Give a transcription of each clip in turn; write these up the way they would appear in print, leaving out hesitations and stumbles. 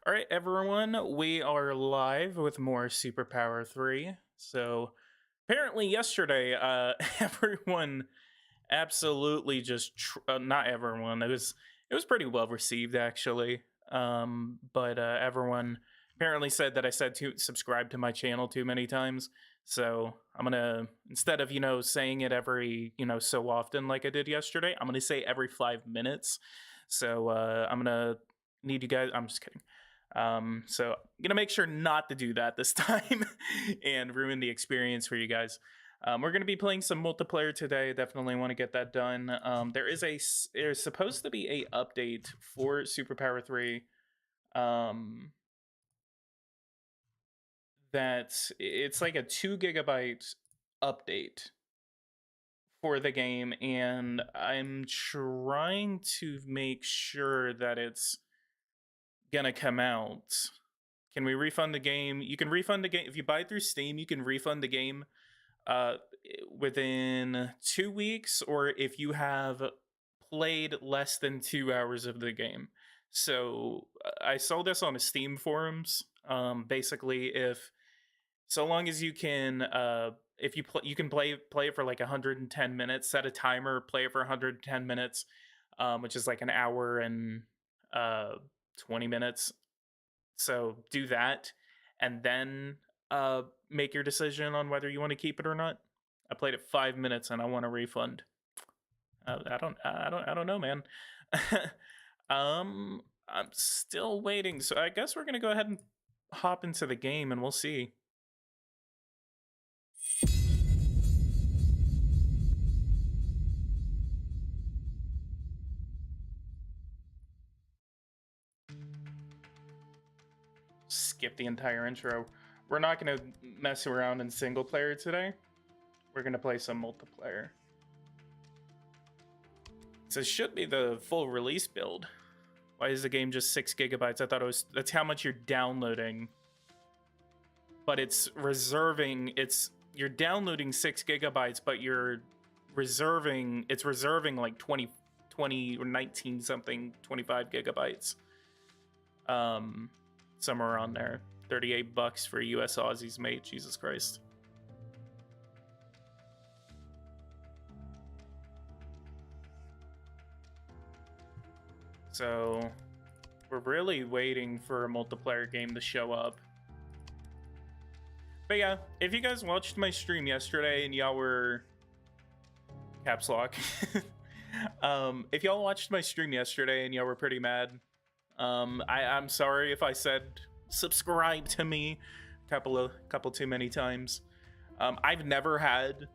All right, everyone, we are live with more Superpower 3. So, apparently yesterday, everyone absolutely just not everyone. It was pretty well received actually. But everyone apparently said that I said to subscribe to my channel too many times. So, I'm going to instead of, saying it every, so often like I did yesterday, I'm going to say every 5 minutes. So, I'm going to need you guys I'm just kidding. So I'm gonna make sure not to do that this time and ruin the experience for you guys. We're gonna be playing some multiplayer today. Definitely want to get that done. There's supposed to be a update for Superpower 3. That it's like a 2 GB update for the game, and I'm trying to make sure that it's gonna come out. Can we refund the game? You can refund the game if you buy it through Steam. You can refund the game uh, within 2 weeks, or if you have played less than 2 hours of the game. So I saw this on the Steam forums. Basically, if so long as you can, if you can play it for like 110 minutes. Set a timer, play it for 110 minutes, which is like an hour and uh, 20 minutes. So do that, and then make your decision on whether you want to keep it or not. I played it 5 minutes and I want a refund. I don't know, man. I'm still waiting, so I guess we're gonna go ahead and hop into the game, and we'll see. Skip the entire intro. We're not gonna mess around in single player today. We're gonna play some multiplayer. So this should be the full release build. Why is the game just 6 GB? I thought that's how much you're downloading. But it's reserving, you're downloading 6 GB, but it's reserving like 20 or 19 something, 25 gigabytes. Somewhere around there. $38 for US Aussies, mate. Jesus Christ. So we're really waiting for a multiplayer game to show up. But yeah, if you guys watched my stream yesterday and y'all were caps lock, if y'all watched my stream yesterday and y'all were pretty mad, I'm sorry if I said subscribe to me a couple too many times. I've never had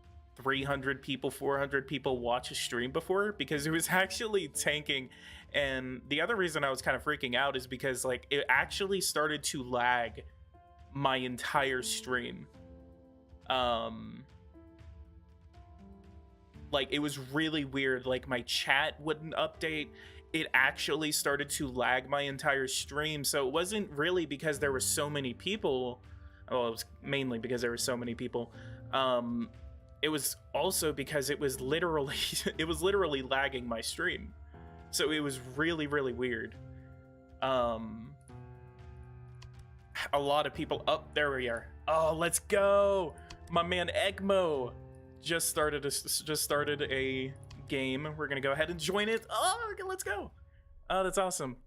300 people, 400 people watch a stream before because it was actually tanking. And the other reason I was kind of freaking out is because like it actually started to lag my entire stream. Like it was really weird. Like my chat wouldn't update. It actually started to lag my entire stream. So it wasn't really because there were so many people. Well, it was mainly because there were so many people. It was also because it was literally lagging my stream. So it was really, really weird. A lot of people. Oh, there we are. Oh, let's go. My man Egmo just started a game. We're gonna go ahead and join it. Oh, let's go. Oh, that's awesome.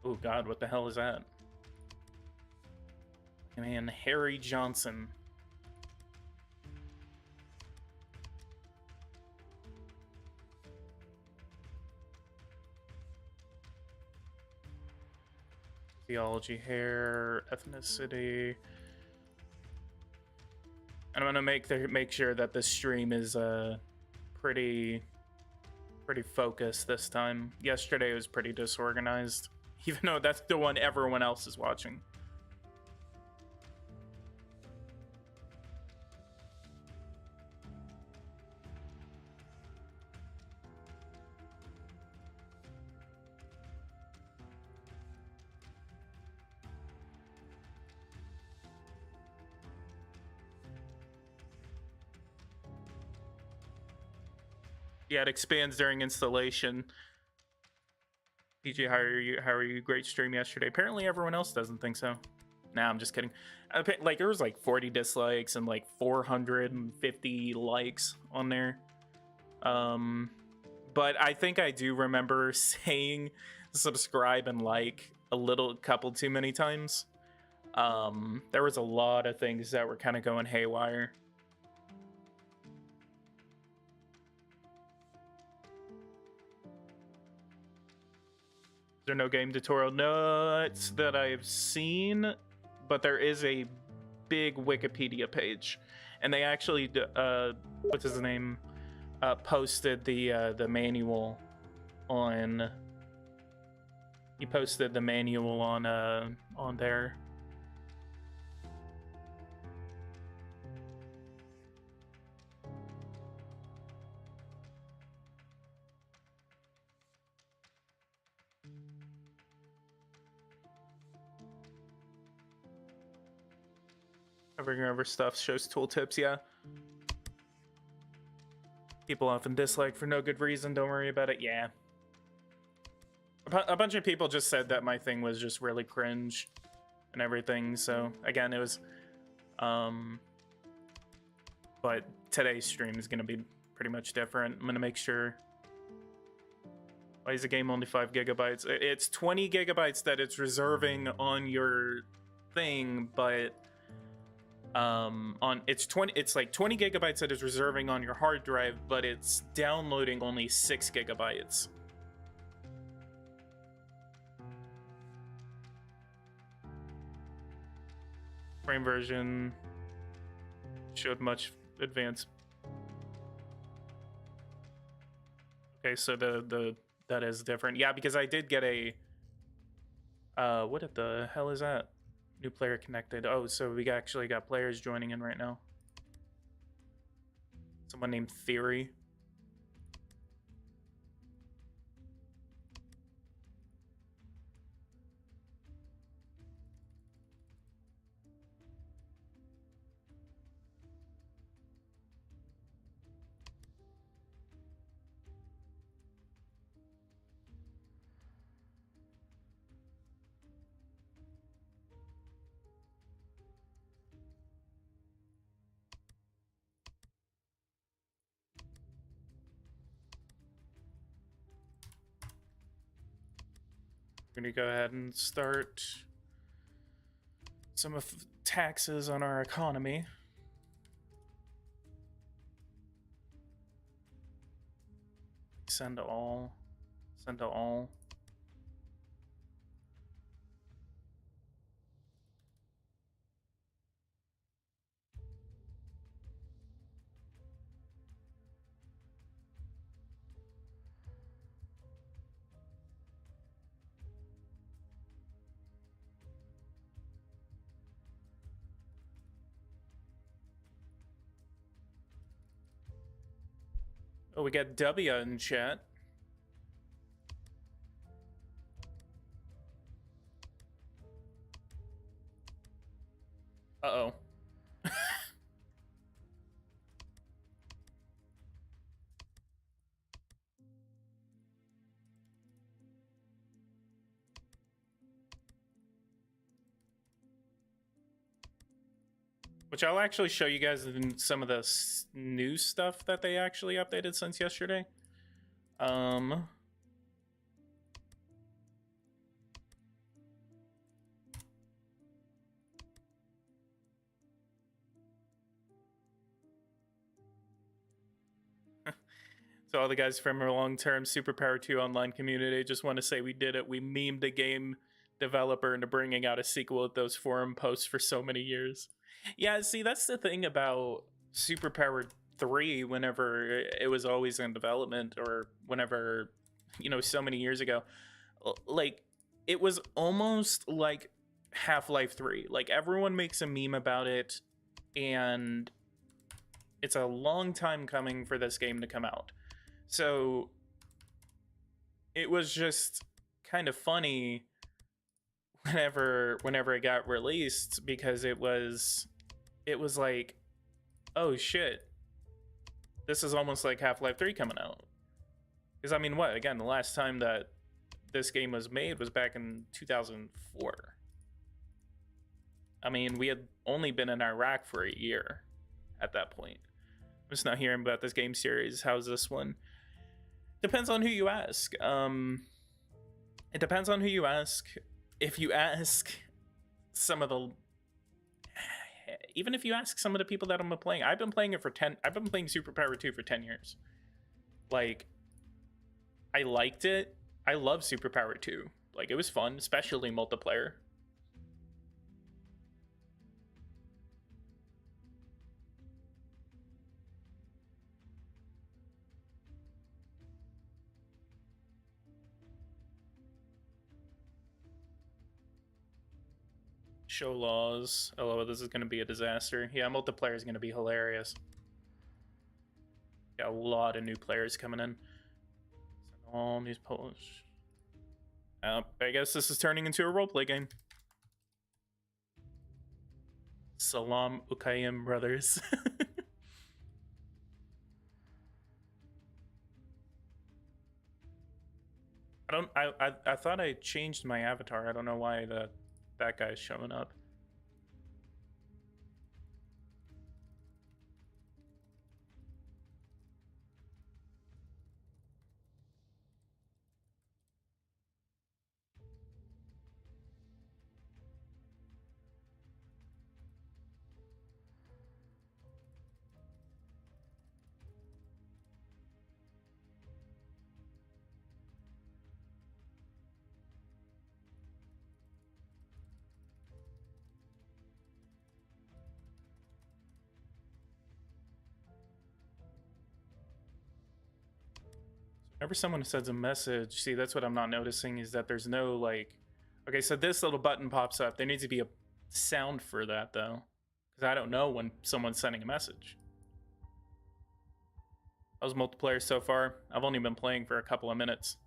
Oh God, what the hell is that? Man, Harry Johnson. Theology, hair, ethnicity. And I'm gonna make sure that this stream is pretty focused this time. Yesterday was pretty disorganized, even though that's the one everyone else is watching. Yeah, it expands during installation. PG, how are you? Great stream yesterday. Apparently everyone else doesn't think so. Nah, I'm just kidding. Like there was like 40 dislikes and like 450 likes on there. But I think I do remember saying subscribe and like a couple too many times. There was a lot of things that were kind of going haywire. Is there no game tutorial notes that I've seen? But there is a big Wikipedia page, and they actually what's his name posted the manual on. He posted the manual on there. Covering over stuff shows tooltips, yeah. People often dislike for no good reason. Don't worry about it. Yeah. A bunch of people just said that my thing was just really cringe and everything. So again, it was, but today's stream is going to be pretty much different. I'm going to make sure. Why is the game only 5 gigabytes? It's 20 gigabytes that it's reserving on your thing, but it's like 20 gigabytes that is reserving on your hard drive, but it's downloading only 6 gigabytes. Frame version showed much advanced. Okay, so that is different. Yeah, because I did get a what the hell is that? New player connected. Oh, so we actually got players joining in right now. Someone named Theory. We're gonna go ahead and start some of taxes on our economy. Send to all. Send to all. Oh, we got W in chat. Uh-oh. Which I'll actually show you guys some of the new stuff that they actually updated since yesterday. So all the guys from our long-term Superpower 2 online community just want to say we did it. We memed the game developer into bringing out a sequel with those forum posts for so many years. Yeah, see, that's the thing about Superpower 3 whenever it was always in development, or whenever, you know, so many years ago. Like, it was almost like Half-Life 3. Like, everyone makes a meme about it, and it's a long time coming for this game to come out. So it was just kind of funny whenever it got released, because it was like, oh shit, this is almost like Half-Life 3 coming out. Because I mean, what, again, the last time that this game was made was back in 2004. I mean, we had only been in Iraq for a year at that point. I'm just not hearing about this game series. How's this one? Depends on who you ask. It depends on who you ask. If you ask some of the, even if you ask some of the people that I'm playing, I've been playing it for 10. I've been playing Superpower 2 for 10 years. Like, I liked it. I love Superpower 2. Like, it was fun, especially multiplayer. Show laws. Oh, this is going to be a disaster. Yeah, multiplayer is going to be hilarious. Got a lot of new players coming in. All these Polish. I guess this is turning into a roleplay game. Salam Ukayim brothers. I thought I changed my avatar. I don't know why that guy's showing up. Whenever someone sends a message, see, that's what I'm not noticing, is that there's no, like, okay, so this little button pops up. There needs to be a sound for that, though, because I don't know when someone's sending a message. How's multiplayer so far? I've only been playing for a couple of minutes.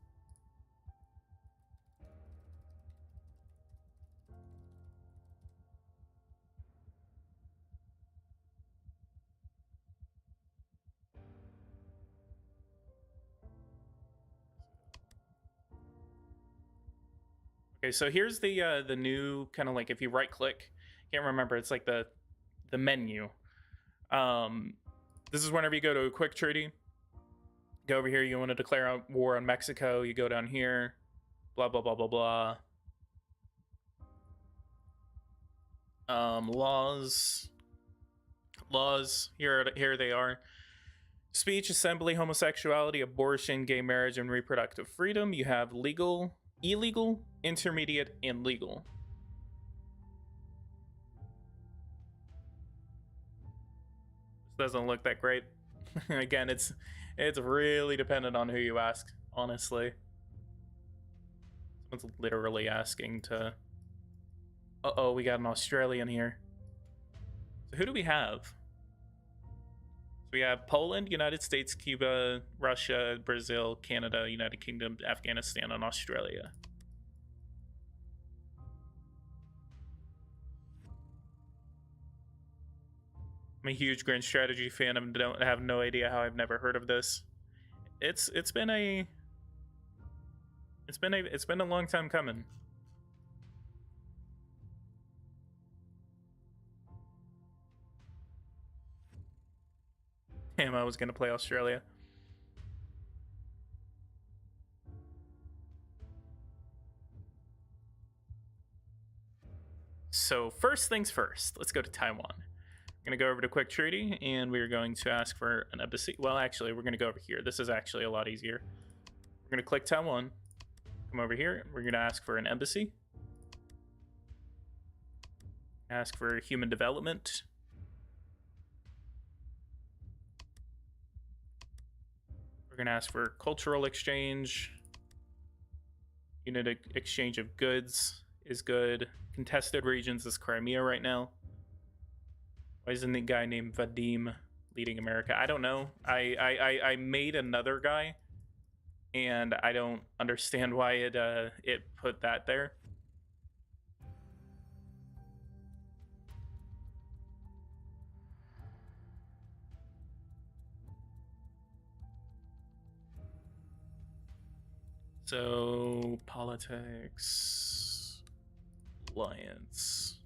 Okay, so here's the new kind of, like, if you right click, can't remember, it's like the menu. This is whenever you go to a quick treaty. Go over here, you want to declare war on Mexico, you go down here, blah blah blah blah blah. Laws, here they are. Speech, assembly, homosexuality, abortion, gay marriage, and reproductive freedom. You have legal, illegal, intermediate, and legal. This doesn't look that great. Again, it's really dependent on who you ask, honestly. Someone's literally asking to... Uh-oh, we got an Australian here. So who do we have? So we have Poland, United States, Cuba, Russia, Brazil, Canada, United Kingdom, Afghanistan, and Australia. I'm a huge Grand Strategy fan. I have no idea how I've never heard of this. It's been a long time coming. Damn, I was gonna play Australia. So first things first, let's go to Taiwan. We're going to go over to Quick Treaty, and we're going to ask for an embassy. Well, actually, we're going to go over here. This is actually a lot easier. We're going to click Taiwan, come over here. We're going to ask for an embassy. Ask for human development. We're going to ask for cultural exchange. Unit exchange of goods is good. Contested regions is Crimea right now. Why isn't the guy named Vadim leading America? I don't know. I made another guy, and I don't understand why it put that there. So, politics, alliance.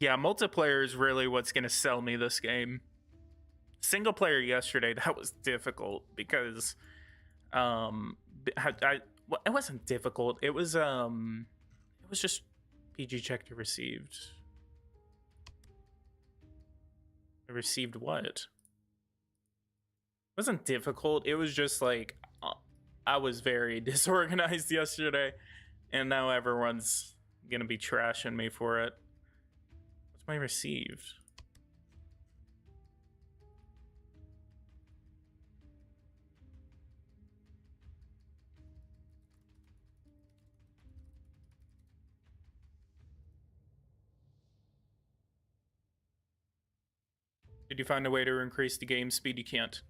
Yeah, multiplayer is really what's going to sell me this game. Single player yesterday, that was difficult because it wasn't difficult. It was just PG checked or received. I received what? It wasn't difficult. It was just like I was very disorganized yesterday, and now everyone's gonna be trashing me for it. What's my received? Did you find a way to increase the game speed? You can't.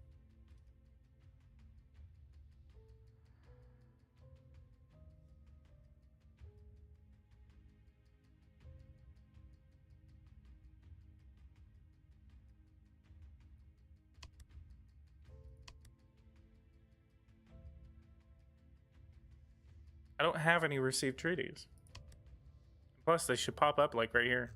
I don't have any received treaties. Plus, they should pop up like right here.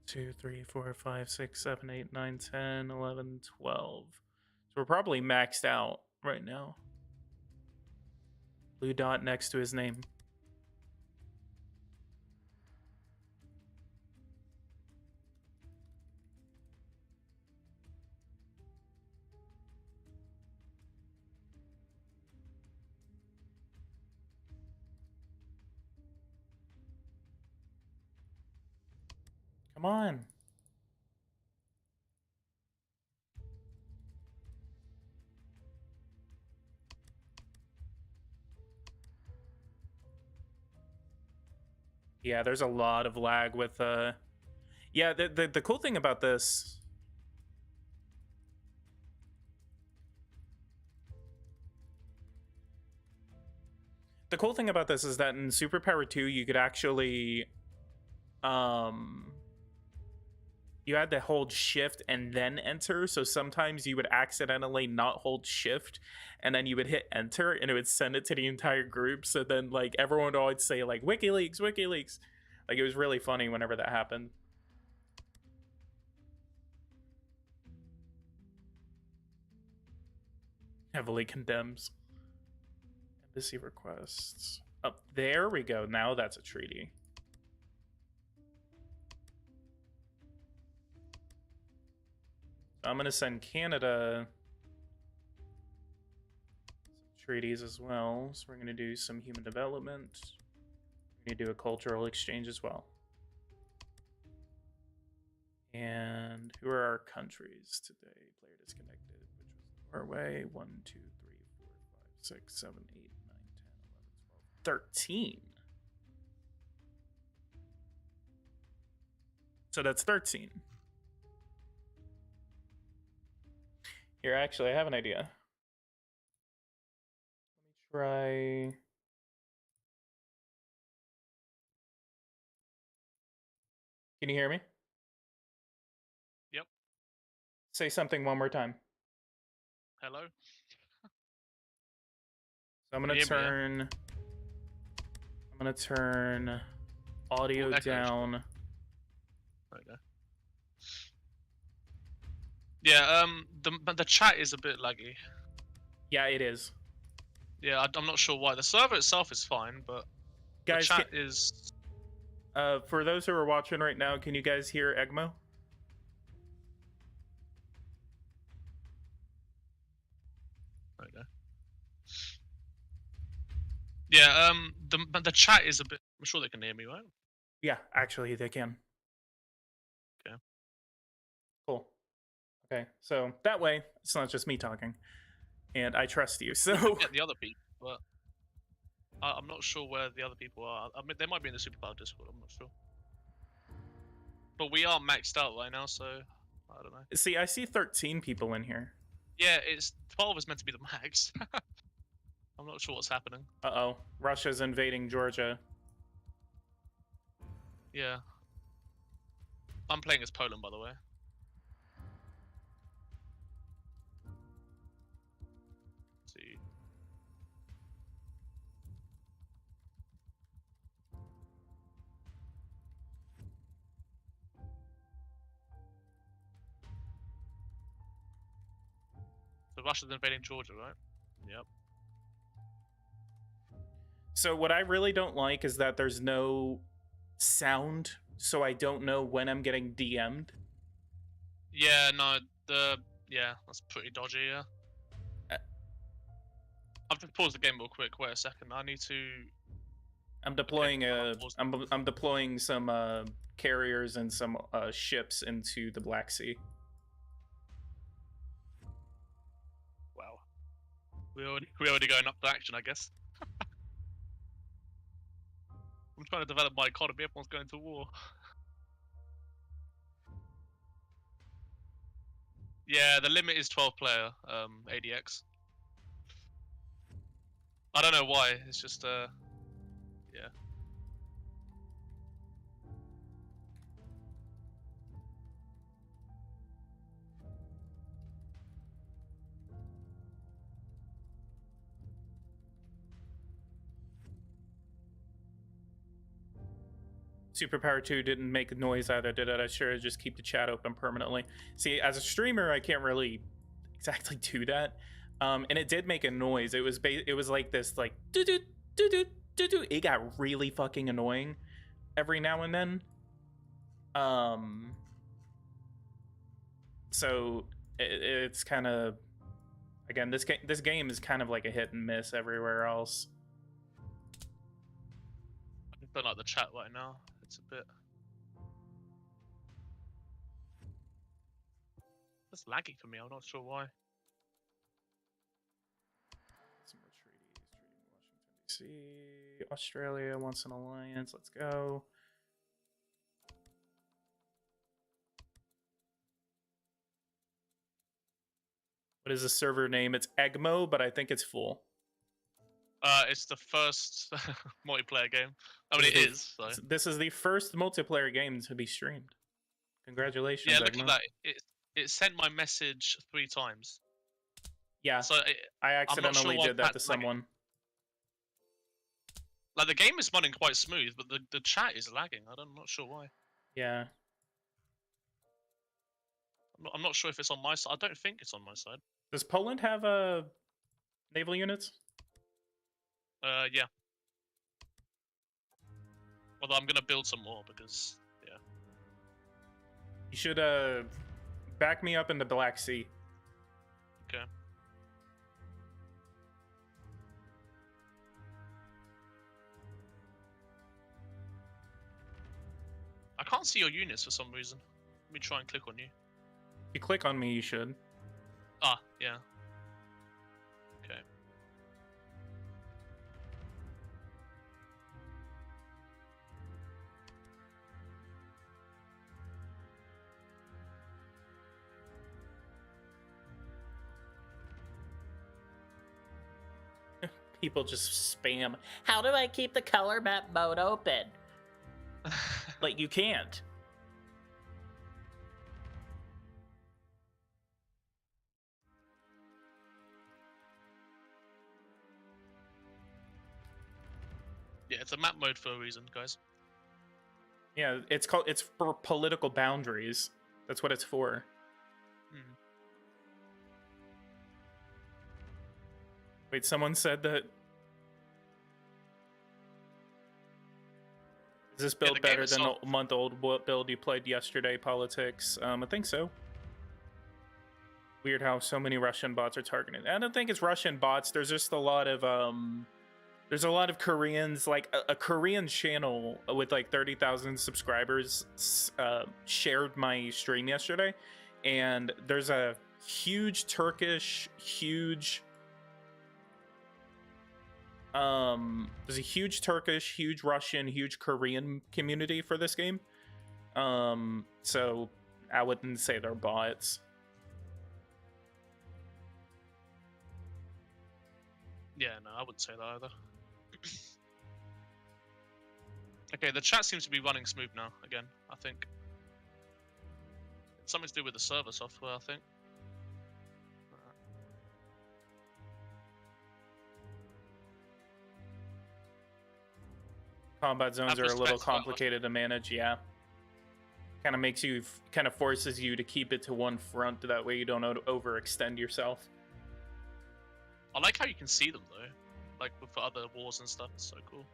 Two, 3, 4, 5, 6, 7, 8, 9, 10, 11, 12. So we're probably maxed out right now. Blue dot next to his name. Come on. Yeah, there's a lot of lag with yeah, the cool thing about this, is that in Superpower 2 you could actually you had to hold shift and then enter. So sometimes you would accidentally not hold shift and then you would hit enter and it would send it to the entire group. So then like everyone would always say like WikiLeaks, WikiLeaks. Like it was really funny whenever that happened. Heavily condemns. Embassy requests. Oh, there we go. Now that's a treaty. I'm going to send Canada some treaties as well. So we're going to do some human development. We're going to do a cultural exchange as well. And who are our countries today? Player disconnected, which was Norway. 1, 2, 3, 4, 5, 6, 7, 8, 9, 10, 11, 12, 13. So that's 13. Here, actually, I have an idea. Let me try. Can you hear me? Yep. Say something one more time. Hello? So I'm gonna turn. I'm gonna turn audio down. Okay. Yeah. The chat is a bit laggy. Yeah, it is. Yeah, I'm not sure why. The server itself is fine, but Guys, the chat is. For those who are watching right now, can you guys hear Egmo? Okay. Yeah. The chat is a bit. I'm sure they can hear me, right? Yeah, actually, they can. Okay. Cool. Okay, so that way it's not just me talking, and I trust you. So Get the other people, but I'm not sure where the other people are. I mean, they might be in the Superpower Discord. I'm not sure. But we are maxed out right now, so I don't know. see, I see 13 people in here. Yeah, it's 12 is meant to be the max. I'm not sure what's happening. Uh-oh, Russia's invading Georgia. Yeah. I'm playing as Poland, by the way. Let's see. So Russia's invading Georgia, right? Yep. So what I really don't like is that there's no sound, so I don't know when I'm getting DM'd. Yeah, no, yeah, that's pretty dodgy, yeah. I've just paused the game real quick. Wait a second. I need to. I'm deploying I'm deploying some carriers and some ships into the Black Sea. Wow. We're already going up to action, I guess. I'm trying to develop my economy. Everyone's going to war. Yeah, the limit is 12 player ADX. I don't know why. It's just yeah. Superpower 2 didn't make a noise either, did it? I sure just keep the chat open permanently. See, as a streamer, I can't really exactly do that. And it did make a noise. It was like this, like do do do do do do. It got really fucking annoying every now and then. So it's kind of, again, this game is kind of like a hit and miss everywhere else. I don't like the chat right now. It's a bit. It's laggy for me. I'm not sure why. Some more treaties. Treaty Washington, D.C. Australia wants an alliance. Let's go. What is the server name? It's Egmo, but I think it's full. It's the first multiplayer game. I mean, it is. So. This is the first multiplayer game to be streamed. Congratulations, yeah, look Egmo. at that. It sent my message 3 times. Yeah, so I accidentally did that to someone. Like, the game is running quite smooth, but the chat is lagging. I'm not sure why. Yeah. I'm not sure if it's on my side. I don't think it's on my side. Does Poland have naval units? Yeah. Although I'm gonna build some more because, yeah. You should back me up in the Black Sea. Okay. I can't see your units for some reason. Let me try and click on you. If you click on me, you should. Ah, yeah. Okay. people just spam, how do I keep the color map mode open? Like, you can't. Yeah, it's a map mode for a reason, guys. Yeah, it's for political boundaries. That's what it's for. Wait, someone said that. Is this build better than the month-old build you played yesterday, Politics? I think so. Weird how so many Russian bots are targeted. I don't think it's Russian bots. There's just a lot of there's a lot of Koreans, like a Korean channel with like 30,000 subscribers shared my stream yesterday, and there's a huge Turkish, huge Russian, huge Korean community for this game. So I wouldn't say they're bots. Yeah, no, I wouldn't say that either. Okay, the chat seems to be running smooth now, again, I think. It's something to do with the server software, I think. Combat zones are a little complicated to manage, yeah. Kind of forces you to keep it to one front, that way you don't overextend yourself. I like how you can see them though, like with other wars and stuff. It's so cool.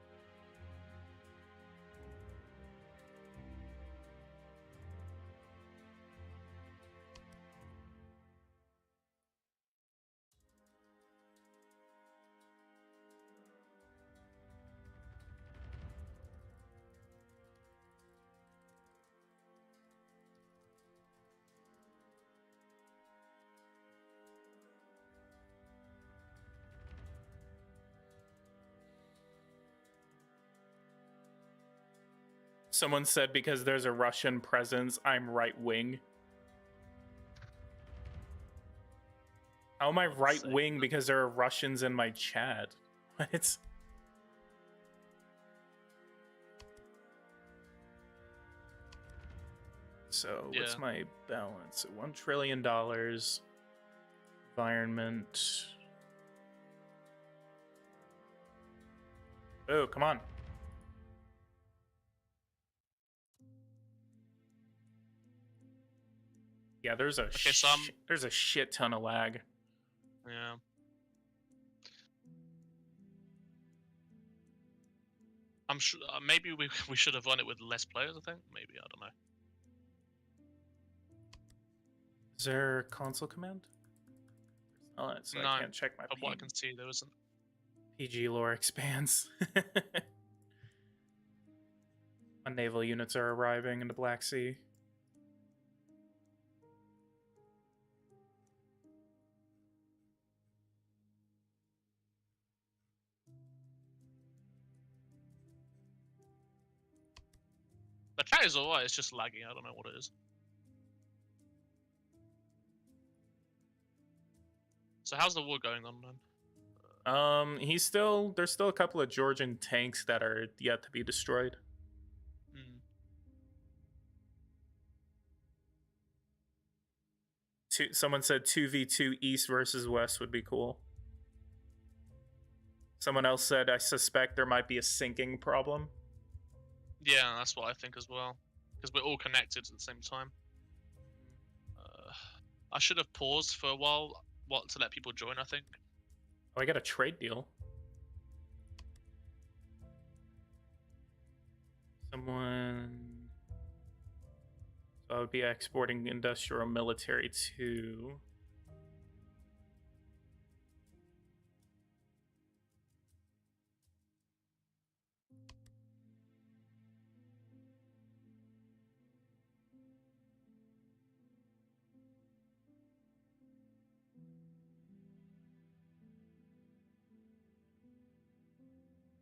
Someone said because there's a Russian presence, I'm right-wing. How am I right-wing because there are Russians in my chat? What? So, what's my balance? $1 trillion. Environment. Oh, come on. Yeah, there's a there's a shit ton of lag. Yeah. I'm sure maybe we should have run it with less players. I think maybe, I don't know. Is there a console command? Oh, so no, I can't check my. From what I can see, there isn't. PG lore expands. My naval units are arriving in the Black Sea. The chat is alright, it's just lagging, I don't know what it is. So how's the war going on then? There's still a couple of Georgian tanks that are yet to be destroyed. Someone said 2v2 East versus West would be cool. Someone else said, I suspect there might be a syncing problem. Yeah, that's what I think as well. Because we're all connected at the same time. I should have paused for a while to let people join, I think. Oh, I got a trade deal. Someone... So I would be exporting industrial military to...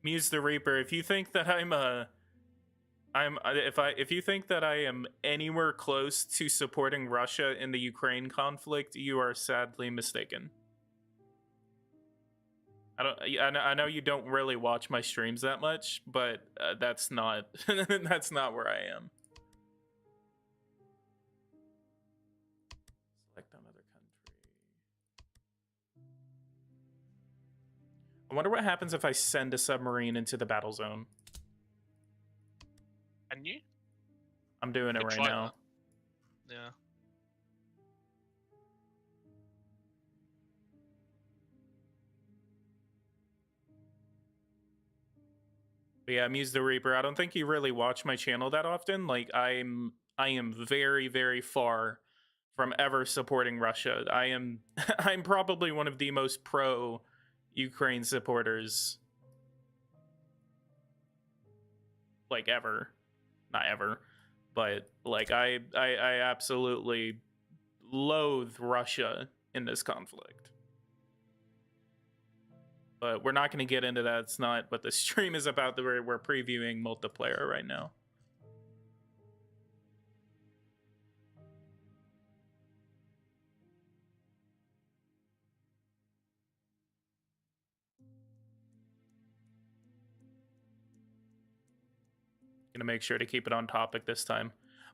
Muse the Reaper, if you think that if you think that I am anywhere close to supporting Russia in the Ukraine conflict, you are sadly mistaken. I know you don't really watch my streams that much, but that's not that's not where I am. Select another country. I wonder what happens if I send a submarine into the battle zone. Can you? I'm doing it right now. That. Yeah. But yeah, Muse the Reaper. I don't think you really watch my channel that often. Like I am very, very far from ever supporting Russia. I'm probably one of the most pro Ukraine supporters like ever. Not ever, but like I absolutely loathe Russia in this conflict. But we're not going to get into that. It's not what the stream is about. We're previewing multiplayer right now. Gonna make sure to keep it on topic this time.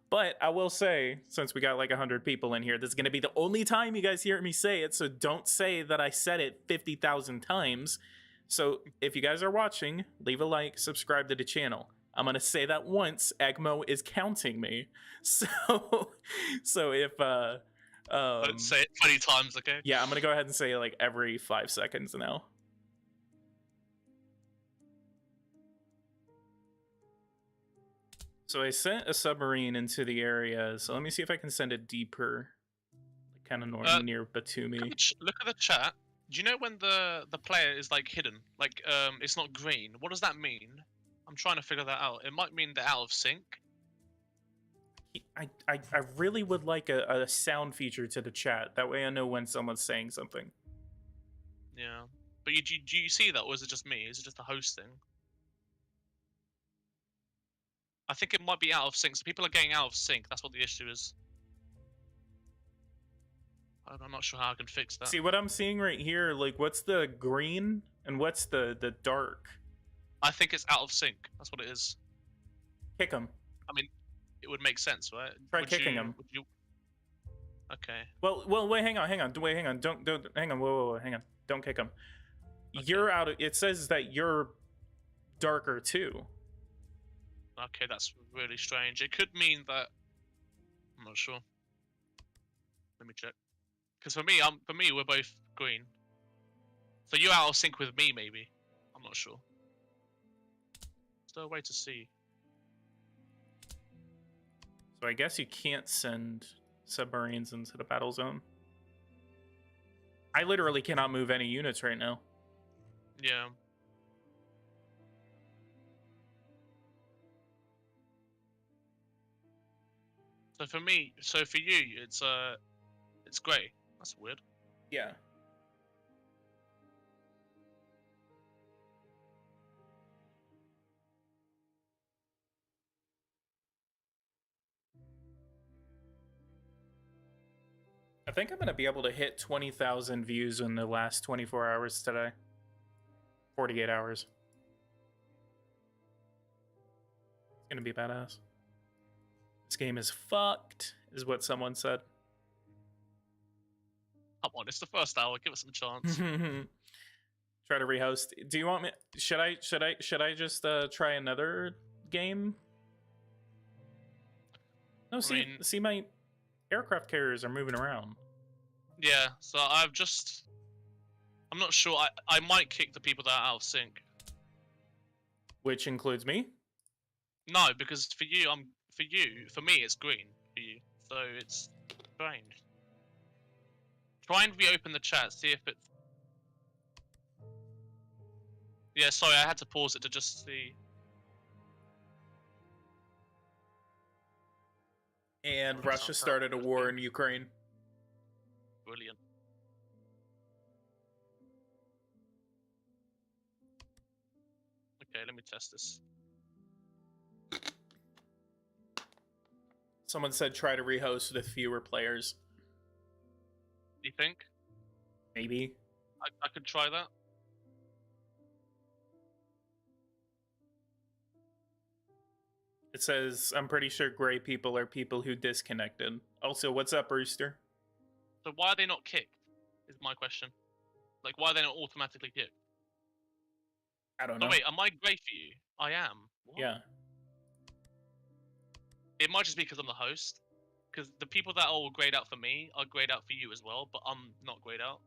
But I will say, since we got like 100 people in here, this is gonna be the only time you guys hear me say it, so don't say that I said it 50,000 times. So if you guys are watching, leave a like, subscribe to the channel. I'm gonna say that once. Egmo is counting me. So if Don't say it 20 times, okay? yeah, I'm gonna go ahead and say it like every 5 seconds now. So I sent a submarine into the area. So let me see if I can send it deeper, like kind of near Batumi. Look at the chat. Do you know when the player is like hidden, like it's not green? What does that mean? I'm trying to figure that out. It might mean they're out of sync. I really would like a sound feature to the chat. That way I know when someone's saying something. Yeah, but do you see that, or is it just me? Is it just a host thing? I think it might be out of sync. So people are getting out of sync. That's what the issue is. I'm not sure how I can fix that. See what I'm seeing right here? Like, what's the green and what's the dark? I think it's out of sync. That's what it is. Kick him. I mean, it would make sense, right? Try kicking him. Okay. Well, wait, hang on. Wait, hang on. Don't, hang on. Whoa, hang on. Don't kick him. Okay. You're out of, it says that you're darker too. Okay, that's really strange. It could mean that, I'm not sure. Let me check. Because for me, we're both green. So you're out of sync with me, maybe. I'm not sure. Is there a way to see? So I guess you can't send submarines into the battle zone. I literally cannot move any units right now. Yeah. So for me, so for you, it's grey. That's weird. Yeah. I think I'm going to be able to hit 20,000 views in the last 24 hours today. 48 hours. It's going to be badass. This game is fucked, is what someone said. Come on, it's the first hour. Give it some chance. Try to rehost. Do you want me? Should I just try another game? No, see my aircraft carriers are moving around. Yeah, so I'm not sure. I might kick the people that are out of sync. Which includes me? No, because for me it's green for you. So it's strange. Try and reopen the chat, see if it's... Yeah, sorry, I had to pause it to just see. And Russia started a war in Ukraine. Brilliant. Okay, let me test this. Someone said try to rehost with fewer players. Do you think? Maybe. I could try that. It says, I'm pretty sure gray people are people who disconnected. Also, what's up, Rooster? So why are they not kicked? Is my question. Like, why are they not automatically kicked? I don't Oh know. wait, am I grey for you? I am. What? Yeah. It might just be because I'm the host. Because the people that are grayed out for me are grayed out for you as well, but I'm not grayed out.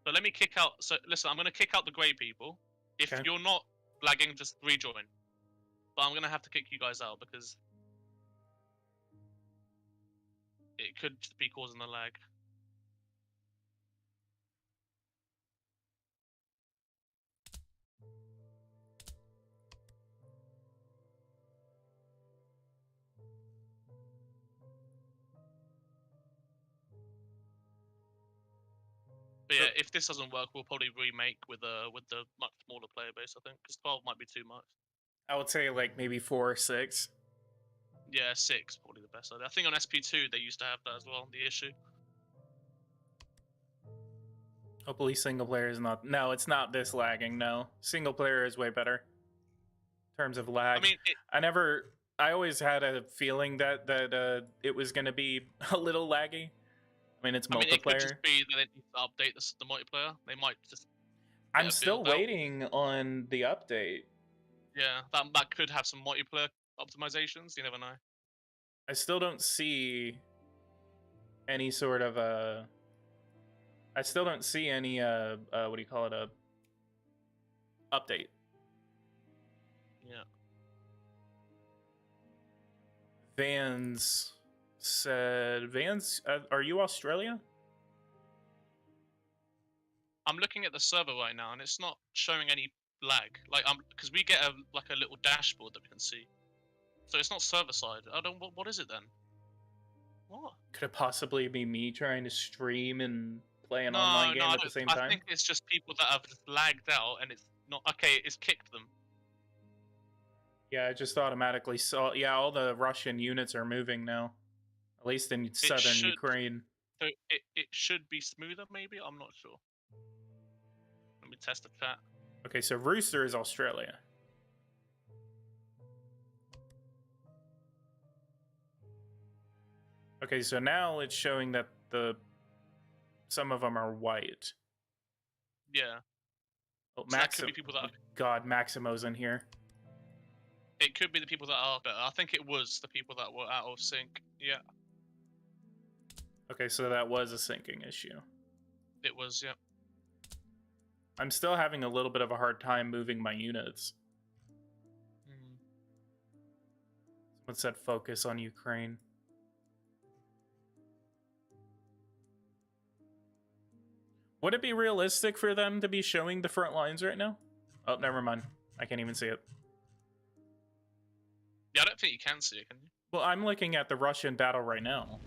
So let me kick out. So listen, I'm gonna kick out the grey people. If Okay. you're not lagging, just rejoin. But I'm gonna have to kick you guys out because it could just be causing the lag. But yeah, if this doesn't work, we'll probably remake with the much smaller player base. I think because 12 might be too much. I would say like maybe 4 or 6. Yeah, 6 probably the best idea. I think on SP2 they used to have that as well. The issue. Hopefully single player is not. No, it's not this lagging. No, single player is way better in terms of lag. I mean, I always had a feeling that it was gonna be a little laggy. I mean, it's multiplayer. it could just be that they need to update the multiplayer. They might just. I'm still waiting on the update. Yeah, that could have some multiplayer optimizations. You never know. I still don't see any sort of I still don't see any what do you call it, a update. Yeah. Vans said, Vans, are you Australia? I'm looking at the server right now, and it's not showing any lag. Like because we get a little dashboard that we can see. So it's not server side. I don't. What is it then? What? Could it possibly be me trying to stream and play an online game at the same time? I think it's just people that have just lagged out, and it's not okay. It's kicked them. Yeah, I just automatically saw. Yeah, all the Russian units are moving now, at least in southern Ukraine. So it should be smoother, maybe. I'm not sure. Let me test the chat. Okay, so Rooster is Australia. Okay, so now it's showing that some of them are white. Yeah. Oh, so that could be people that are... God, Maximo's in here. It could be the people that are better. I think it was the people that were out of sync. Yeah. Okay, so that was a syncing issue. It was, yeah. I'm still having a little bit of a hard time moving my units. Someone said focus on Ukraine. Would it be realistic for them to be showing the front lines right now? Oh, never mind. I can't even see it. Yeah, I don't think you can see it, can you? Well, I'm looking at the Russian battle right now.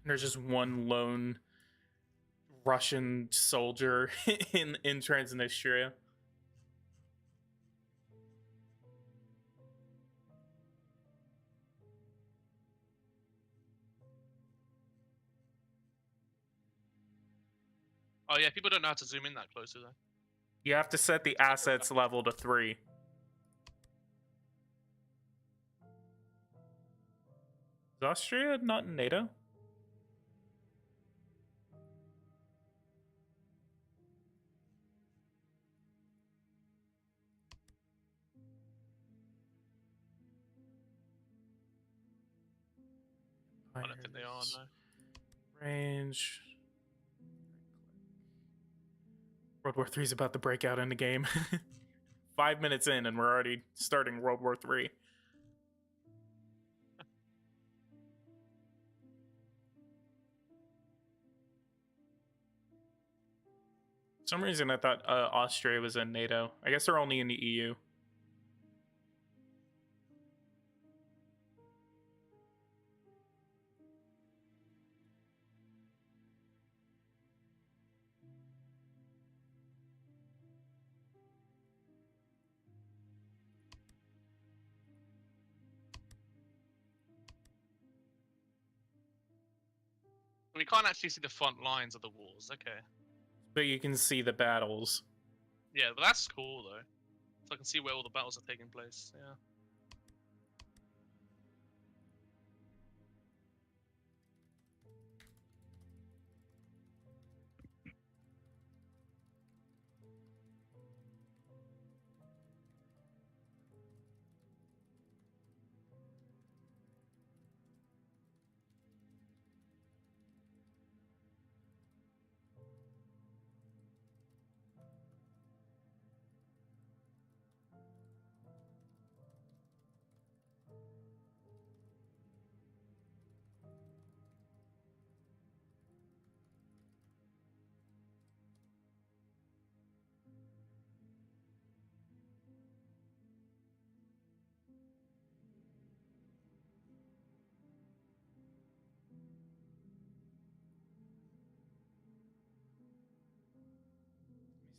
There's just one lone Russian soldier in Transnistria. Oh yeah, people don't know how to zoom in that close, do they? You have to set the assets level to 3. Is Austria not in NATO? I don't think they are, no. Range. World War III is about to break out in the game. 5 minutes in and we're already starting World War III. For some reason I thought Austria was in NATO. I guess they're only in the EU. We can't actually see the front lines of the wars. Okay. But you can see the battles. Yeah, but that's cool though. So I can see where all the battles are taking place. Yeah.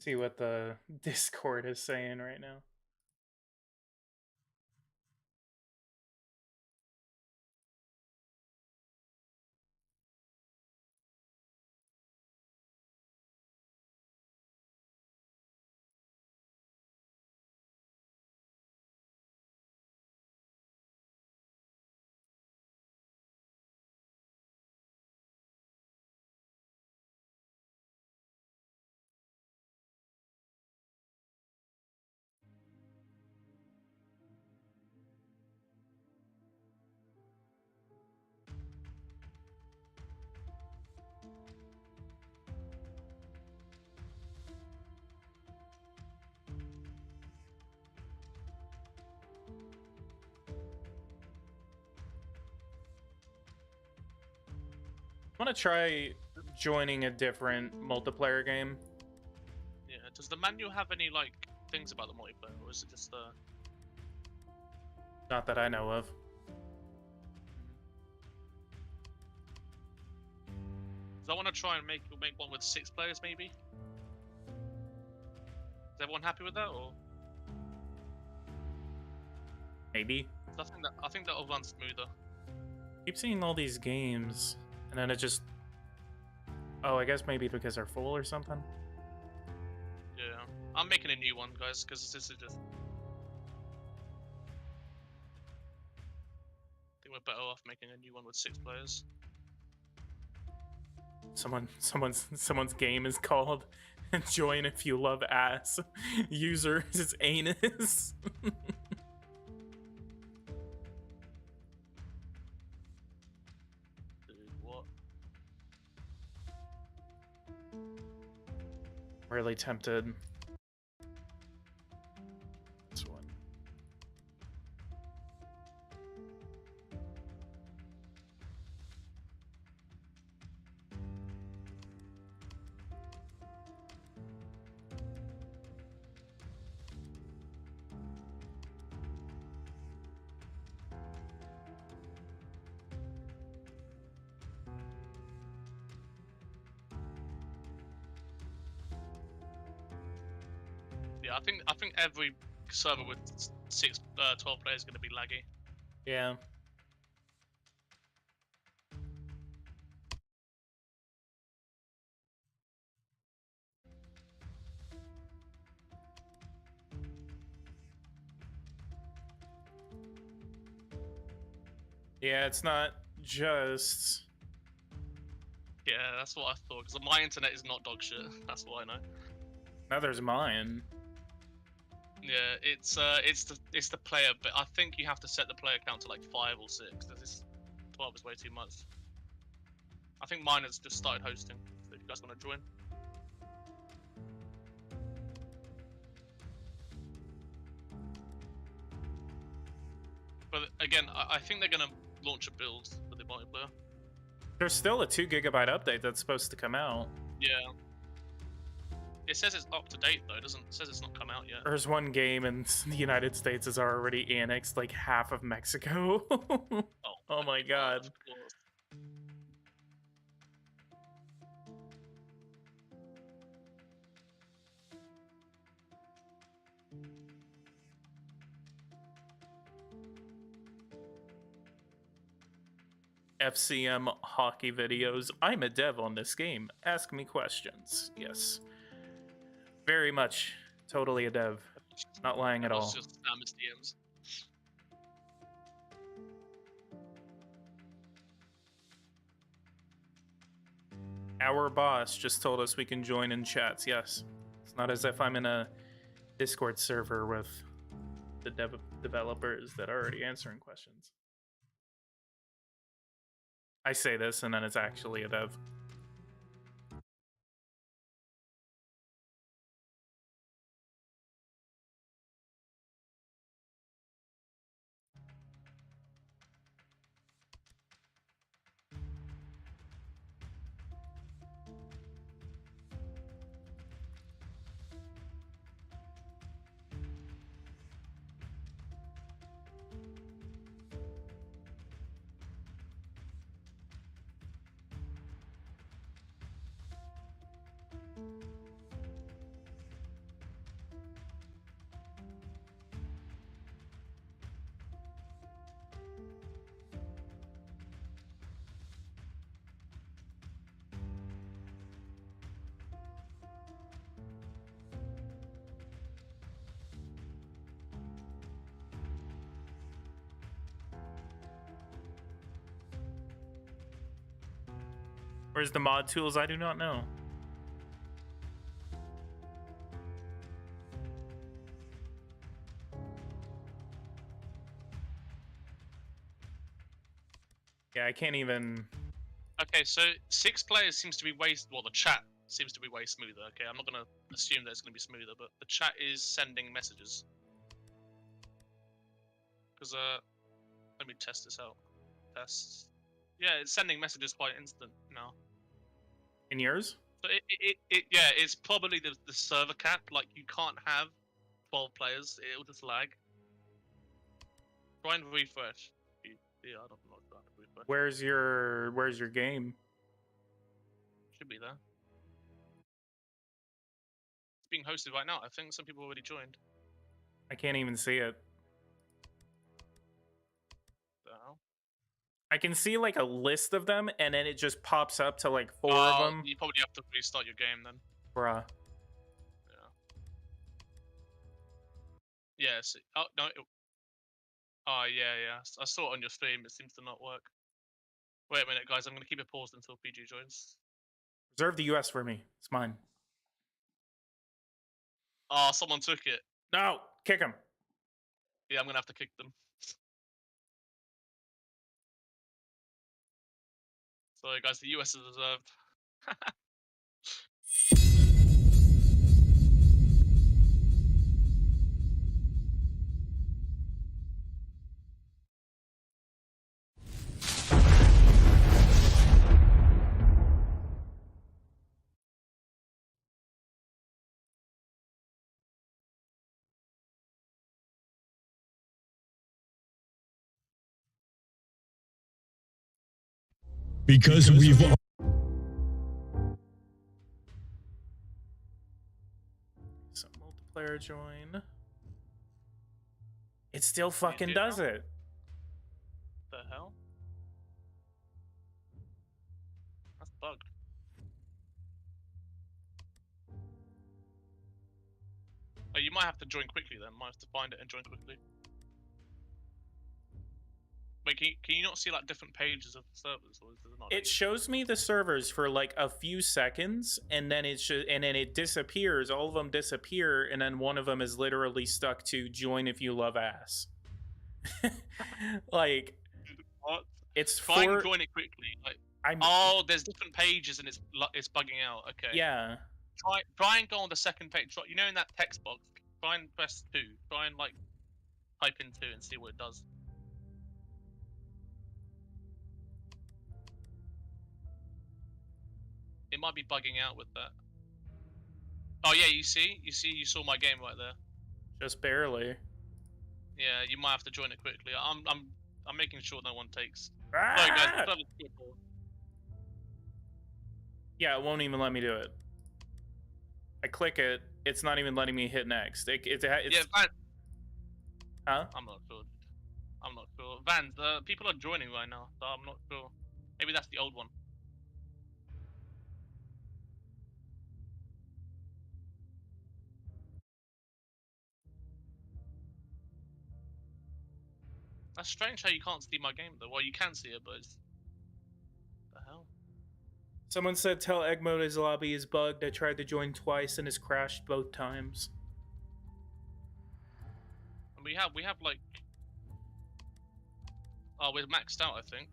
See what the Discord is saying right now. I want to try joining a different multiplayer game. Yeah. Does the manual have any like things about the multiplayer, or is it just Not that I know of. Cause I want to try and make one with 6 players, maybe. Is everyone happy with that, or? Maybe. I think that'll run smoother. Keep seeing all these games, and then it just. Oh, I guess maybe because they're full or something. Yeah, I'm making a new one, guys, because this is just. I think we're better off making a new one with 6 players. Someone's game is called "Join if you love ass." User is anus. Dude, what? Really tempted. This one. Yeah, I think every server with 12 players is going to be laggy. Yeah. Yeah, it's not just. Yeah, that's what I thought. Because my internet is not dog shit. That's what I know. Now there's mine. Yeah, it's the player, but I think you have to set the player count to like 5 or 6. This 12 is way too much. I think mine has just started hosting. So if you guys want to join. But again, I think they're gonna launch a build for the multiplayer. There's still a 2 GB update that's supposed to come out. Yeah. It says it's up to date though. It says it's not come out yet. There's one game in the United States has already annexed like half of Mexico. Oh my god. Of course. FCM hockey videos. I'm a dev on this game. Ask me questions. Yes. Very much. Totally a dev. Not lying at all. Just Samus DMs. Our boss just told us we can join in chats. Yes. It's not as if I'm in a Discord server with the developers that are already answering questions. I say this and then it's actually a dev. Where's the mod tools? I do not know. Yeah, I can't even... Okay, so 6 players seems to be way... Well, the chat seems to be way smoother. Okay, I'm not going to assume that it's going to be smoother, but the chat is sending messages. Because, let me test this out. Test. Yeah, it's sending messages quite instant now. In yours? So yeah, it's probably the server cap. Like, you can't have 12 players. It'll just lag. Try and refresh. Yeah, I don't know. Refresh. Where's your game? Should be there. It's being hosted right now. I think some people already joined. I can't even see it. The hell? I can see like a list of them, and then it just pops up to like 4 of them. You probably have to restart your game then. Bruh. Yeah. Yes. Oh no. Oh yeah. I saw it on your stream. It seems to not work. Wait a minute, guys. I'm gonna keep it paused until PG joins. Reserve the US for me. It's mine. Oh, someone took it. No, kick him. Yeah, I'm gonna have to kick them. Sorry, guys. The US is reserved. Because we've... So multiplayer join. It still fucking does it. The hell? That's bugged. Oh, you might have to join quickly then. Might have to find it and join quickly. Wait, can you not see like different pages of the servers, or is there not? It shows me the servers for like a few seconds, and then it disappears. All of them disappear, and then one of them is literally stuck to join if you love ass. Like, what? It's try and join it quickly. Like, oh, there's different pages and it's bugging out. Okay. Yeah. Try and go on the second page. You know, in that text box, try and press 2. Try and like type in 2 and see what it does. It might be bugging out with that. Oh yeah, you saw my game right there. Just barely. Yeah, you might have to join it quickly. I'm making sure no one takes. Ah! Sorry guys, yeah, it won't even let me do it. I click it, it's not even letting me hit next. It's yeah, Vans. Huh? I'm not sure. Vans, people are joining right now, so I'm not sure. Maybe that's the old one. That's strange how you can't see my game though. Well, you can see it, but it's... the hell? Someone said tell Egmo his lobby is bugged. I tried to join twice and has crashed both times. And we have like... Oh, we're maxed out, I think.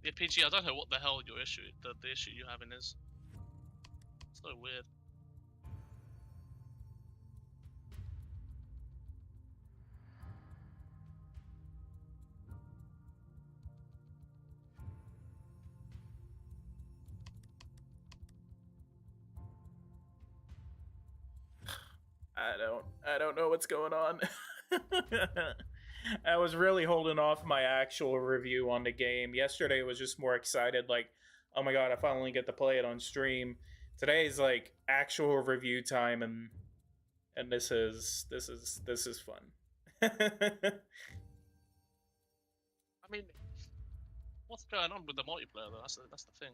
Yeah, PG, I don't know what the hell your issue, the issue you're having is. It's so weird. I don't know what's going on. I was really holding off my actual review on the game. Yesterday was just more excited, like, oh my god, I finally get to play it on stream. Today's like actual review time, and this is fun. I mean, what's going on with the multiplayer though? That's the thing.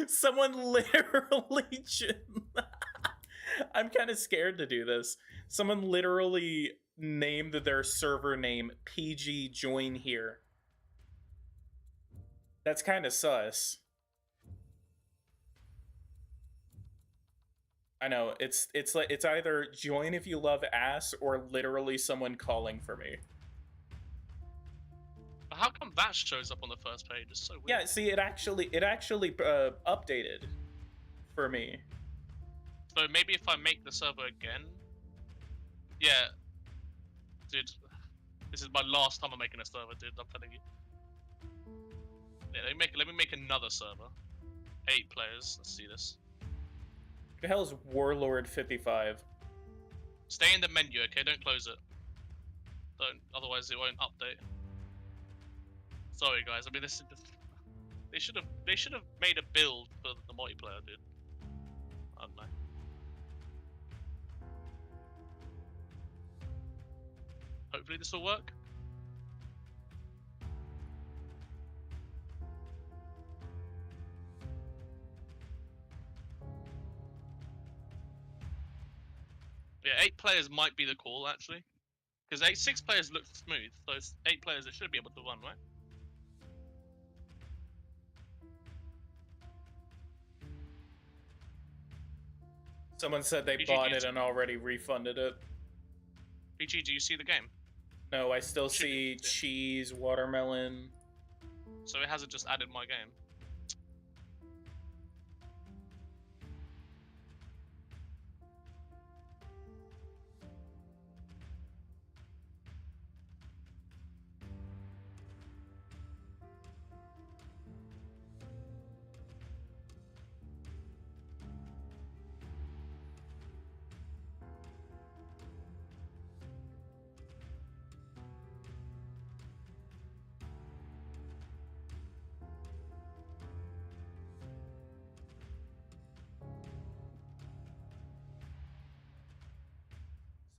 Someone literally I'm kind of scared to do this. Someone literally named their server name PG Join Here. That's kind of sus. I know, it's like it's either join if you love ass or literally someone calling for me. But how come that shows up on the first page? It's so weird. Yeah, see, it actually updated for me. So maybe if I make the server again. Yeah, dude, this is my last time I'm making a server, dude. I'm telling you. Yeah, let me make another server. 8 players. Let's see this. Who the hell is Warlord 55? Stay in the menu, okay? Don't close it. Don't, otherwise it won't update. Sorry, guys. I mean, this is just... they should have made a build for the multiplayer, dude. I don't know. Hopefully this will work. Yeah, 8 players might be the call actually, because 6 players look smooth. So it's 8 players that should be able to run, right? Someone said they bought it and already refunded it. PG, do you see the game? No, I still see cheese, watermelon. So it hasn't just added my game.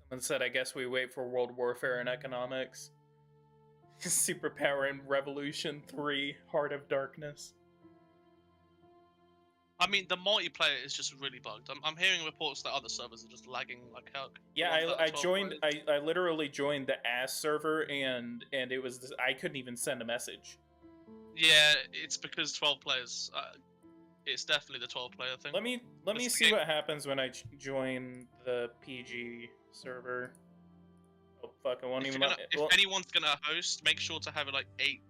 Someone said, I guess we wait for World Warfare and economics. Superpower and Revolution 3, Heart of Darkness. I mean, the multiplayer is just really bugged. I'm hearing reports that other servers are just lagging like hell. Yeah, I joined. I literally joined the ass server, and it was this, I couldn't even send a message. Yeah, it's because 12 players. It's definitely the 12-player thing. Let me see what happens when I join the PG server. Oh fuck! I won't even. If anyone's gonna host, make sure to have like 8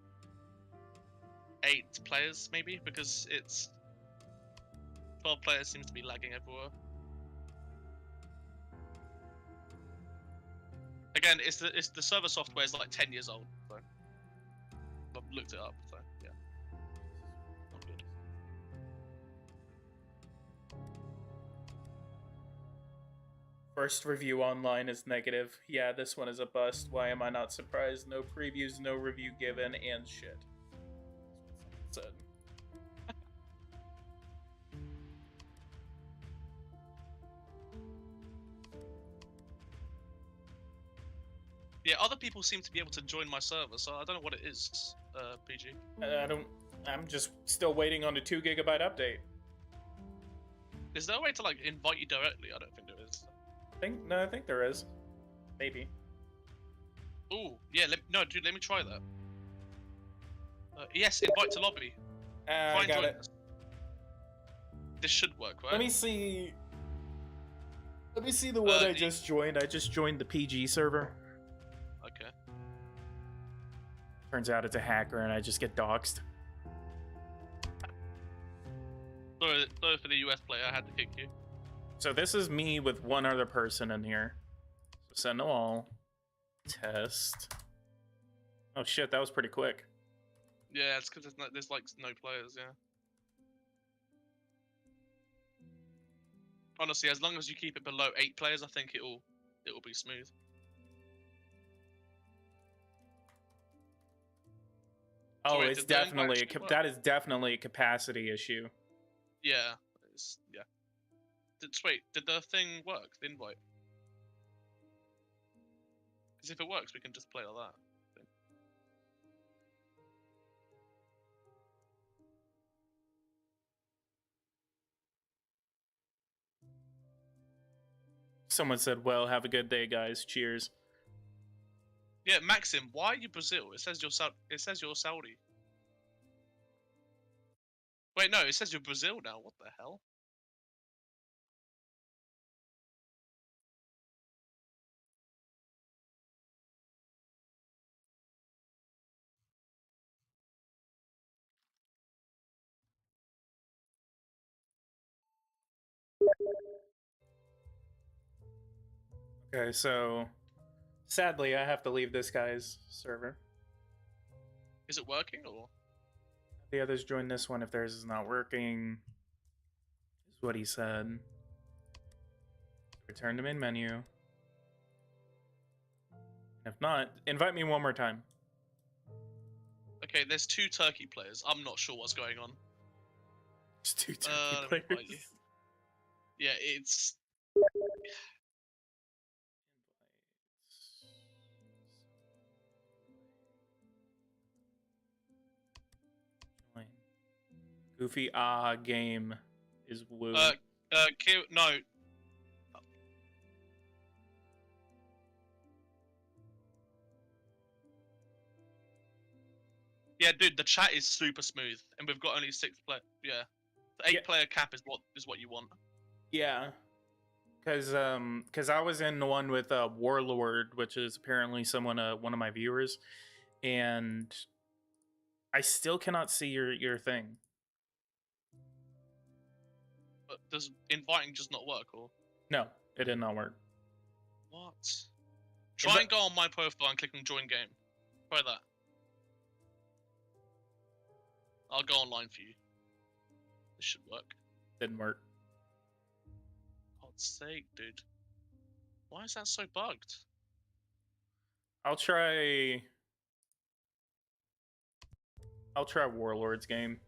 players maybe, because it's 12 players seems to be lagging everywhere. Again, it's the server software is like 10 years old. So I've looked it up. So yeah, not good. First review online is negative. Yeah, this one is a bust. Why am I not surprised? No previews, no review given, and shit. That's what someone said. Yeah, other people seem to be able to join my server, so I don't know what it is, PG. I'm just still waiting on the 2 gigabyte update. Is there a way to like invite you directly? I don't think there is. I think there is. Maybe. Oh, yeah. No, dude, let me try that. Yes, invite to lobby. I got it. This should work, right? Let me see the one I just joined. I just joined the PG server. Okay. Turns out it's a hacker and I just get doxxed. Sorry for the US player, I had to kick you. So this is me with one other person in here. So send them all. Test. Oh shit, that was pretty quick. Yeah, it's because there's like no players, yeah. Honestly, as long as you keep it below 8 players, I think it'll be smooth. Oh, sorry, it's definitely that is definitely a capacity issue. Yeah, yeah. Wait, did the thing work? The invite? Because if it works, we can just play like that. Someone said, "Well, have a good day, guys. Cheers." Yeah, Maxim, why are you Brazil? It says you're Saudi. Wait, no, it says you're Brazil now. What the hell? Okay, so sadly, I have to leave this guy's server. Is it working or? The others join this one if theirs is not working. Is what he said. Return to main menu. If not, invite me one more time. Okay, there's 2 turkey players. I'm not sure what's going on. There's 2 turkey players. Yeah, it's. Goofy game is woo. No. Yeah, dude, the chat is super smooth, and we've got only 6 players. Yeah, the 8-player cap is what you want. Yeah, because I was in the one with Warlord, which is apparently one of my viewers, and I still cannot see your thing. But does inviting just not work, or? No, it did not work. What? Try and go on my profile and click on join game. Try that. I'll go online for you. This should work. Didn't work. God's sake, dude. Why is that so bugged? I'll try Warlord's game.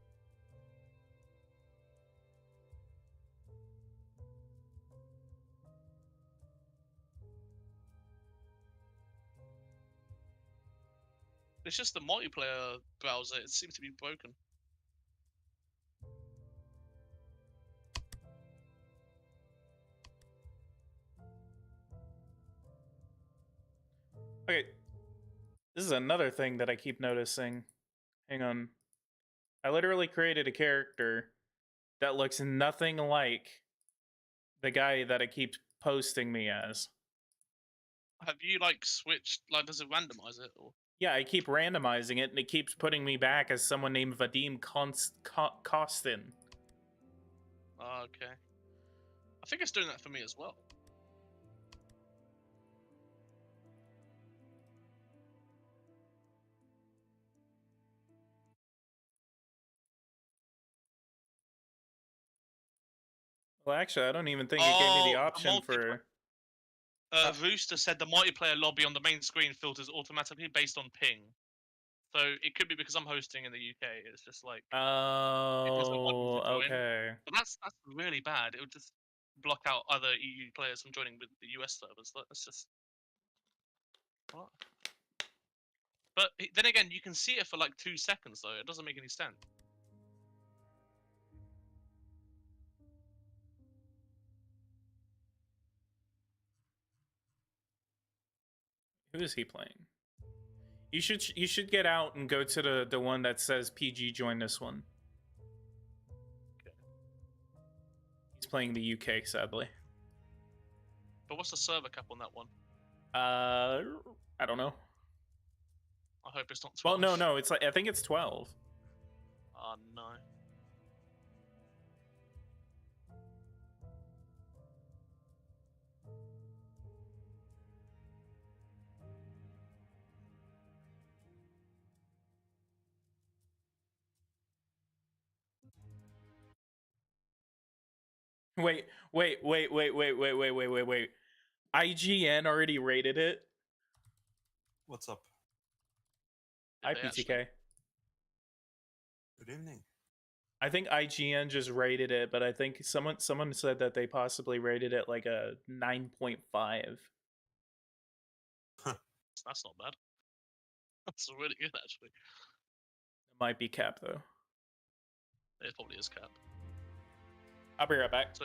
It's just the multiplayer browser. It seems to be broken. Okay, this is another thing that I keep noticing. Hang on. I literally created a character that looks nothing like the guy that it keeps posting me as. Have you like switched? Like, does it randomize it or? Yeah, I keep randomizing it, and it keeps putting me back as someone named Vadim Kostin. Okay. I think it's doing that for me as well. Well, actually, I don't even think it gave me the option for. Rooster said the multiplayer lobby on the main screen filters automatically based on ping. So it could be because I'm hosting in the UK. It's just like it doesn't want me to join. okay. But that's really bad. It would just block out other EU players from joining with the US servers. That's just what? But then again, you can see it for like 2 seconds though. It doesn't make any sense. Who is he playing? You should get out and go to the one that says PG join this one. Okay. He's playing the UK, sadly. But what's the server cap on that one? I don't know. I hope it's not 12. Well, no, it's like I think it's 12. Oh no. Wait. IGN already rated it. What's up? Hi, Did they PTK. actually? Good evening. I think IGN just rated it, but I think someone said that they possibly rated it like a 9.5. That's not bad. That's really good actually. It might be cap though. It probably is cap. I'll be right back. So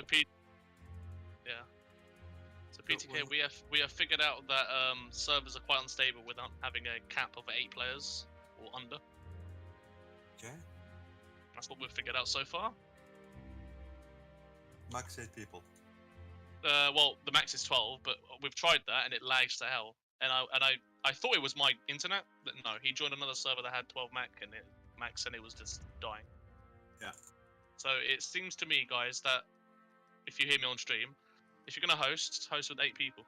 yeah. So PTK, we have figured out that servers are quite unstable without having a cap of 8 players or under. Okay. That's what we've figured out so far. Max 8 people. Well, the max is 12, but we've tried that and it lags to hell. And I thought it was my internet, but no, he joined another server that had 12 max and it was just dying. Yeah. So it seems to me, guys, that if you hear me on stream, if you're gonna host with 8 people.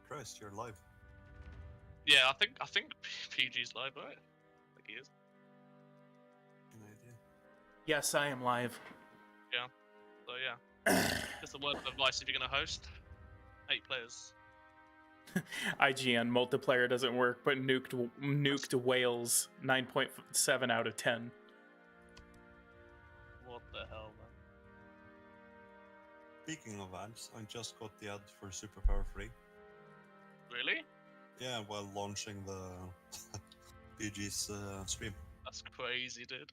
Christ, you're live. Yeah, I think PG's live, right? I think he is. No idea. Yes, I am live. So yeah, just a word of advice: if you're gonna host, 8 players. IGN multiplayer doesn't work, but nuked Wales 9.7 out of 10. What the hell, man? Speaking of ads, I just got the ad for Superpower 3. Really? Yeah, while launching the PG's stream. That's crazy, dude.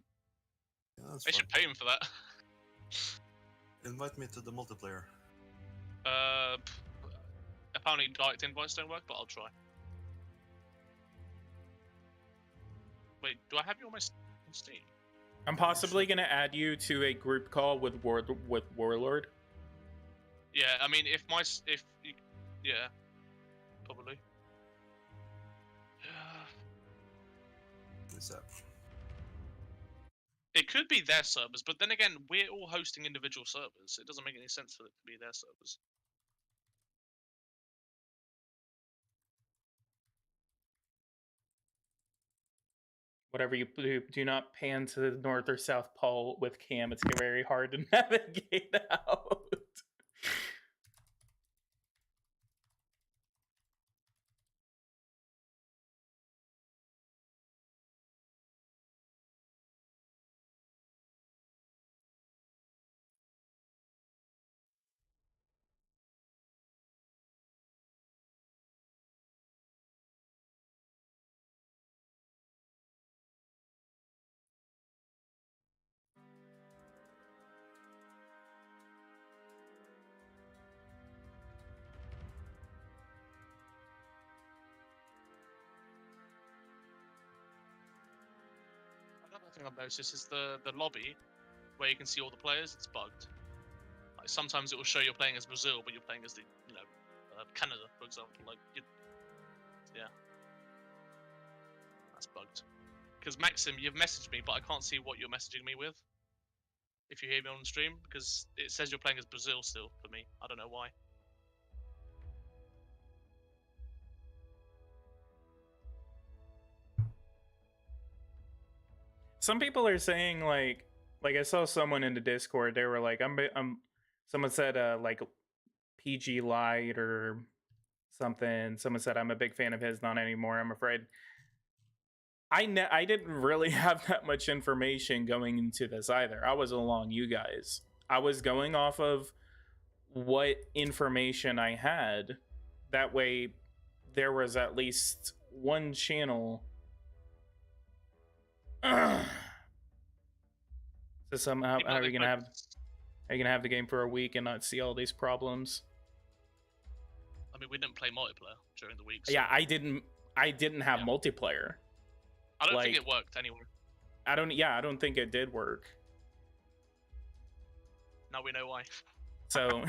Yeah, that's They fun. should pay him for that. Invite me to the multiplayer. Apparently direct invites don't work, but I'll try. Wait, do I have you on my Steam? I'm possibly gonna add you to a group call with Warlord. Yeah, I mean, yeah, probably. Is that? It could be their servers, but then again, we're all hosting individual servers. It doesn't make any sense for it to be their servers. Whatever you do not pan to the north or south pole with cam. It's very hard to navigate out. Another thing I've noticed is the lobby, where you can see all the players. It's bugged. Like sometimes it will show you're playing as Brazil, but you're playing as the Canada, for example. Yeah, that's bugged. Because Maxim, you've messaged me, but I can't see what you're messaging me with. If you hear me on stream, because it says you're playing as Brazil still for me. I don't know why. Some people are saying like I saw someone in the Discord. They were like, someone said like PG Light or something. Someone said I'm a big fan of his, not anymore, I'm afraid. I didn't really have that much information going into this either. I was along you guys. I was going off of what information I had. That way there was at least one channel. So somehow how are you gonna have the game for a week and not see all these problems? I mean, we didn't play multiplayer during the week. So Yeah, I didn't have multiplayer. I don't think it worked anyway. I don't think it did work. Now we know why. So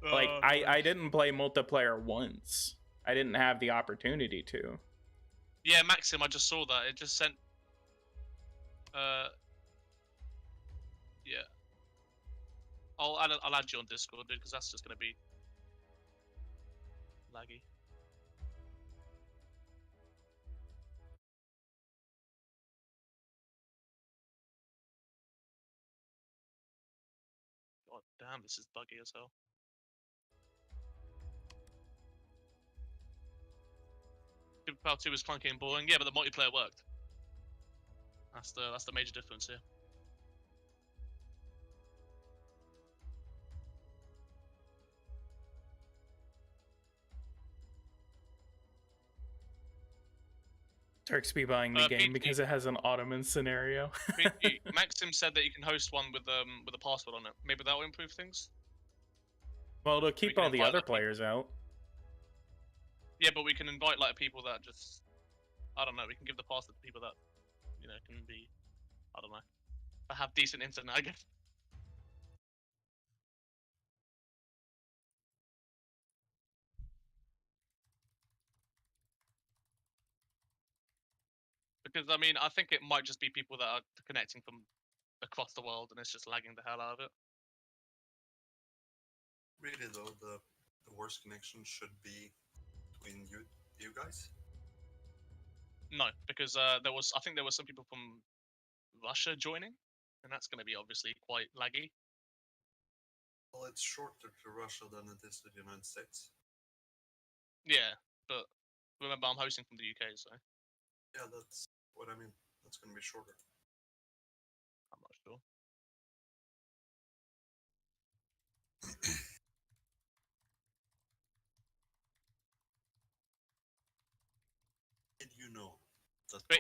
like I didn't play multiplayer once. I didn't have the opportunity to. Yeah, Maxim, I just saw that. It just sent yeah. I'll add you on Discord, dude, because that's just gonna be laggy. God damn, this is buggy as hell. Superpower 2 was clunky and boring. Yeah, but the multiplayer worked. That's the major difference here. Turks be buying the game because it has an Ottoman scenario. Maxim said that you can host one with a password on it. Maybe that will improve things. Well, it'll keep all the other players out. Yeah, but we can invite like people that just, I don't know. We can give the password to people that, you know, can be, I don't know, that have decent internet, I guess. Because I mean, I think it might just be people that are connecting from across the world, and it's just lagging the hell out of it. Really though, the worst connection should be between you guys. No, because I think there was some people from Russia joining, and that's going to be obviously quite laggy. Well, it's shorter to Russia than it is to the United States. Yeah, but remember, I'm hosting from the UK, so. Yeah, that's what I mean. That's going to be shorter. I'm not sure. Did you know that? But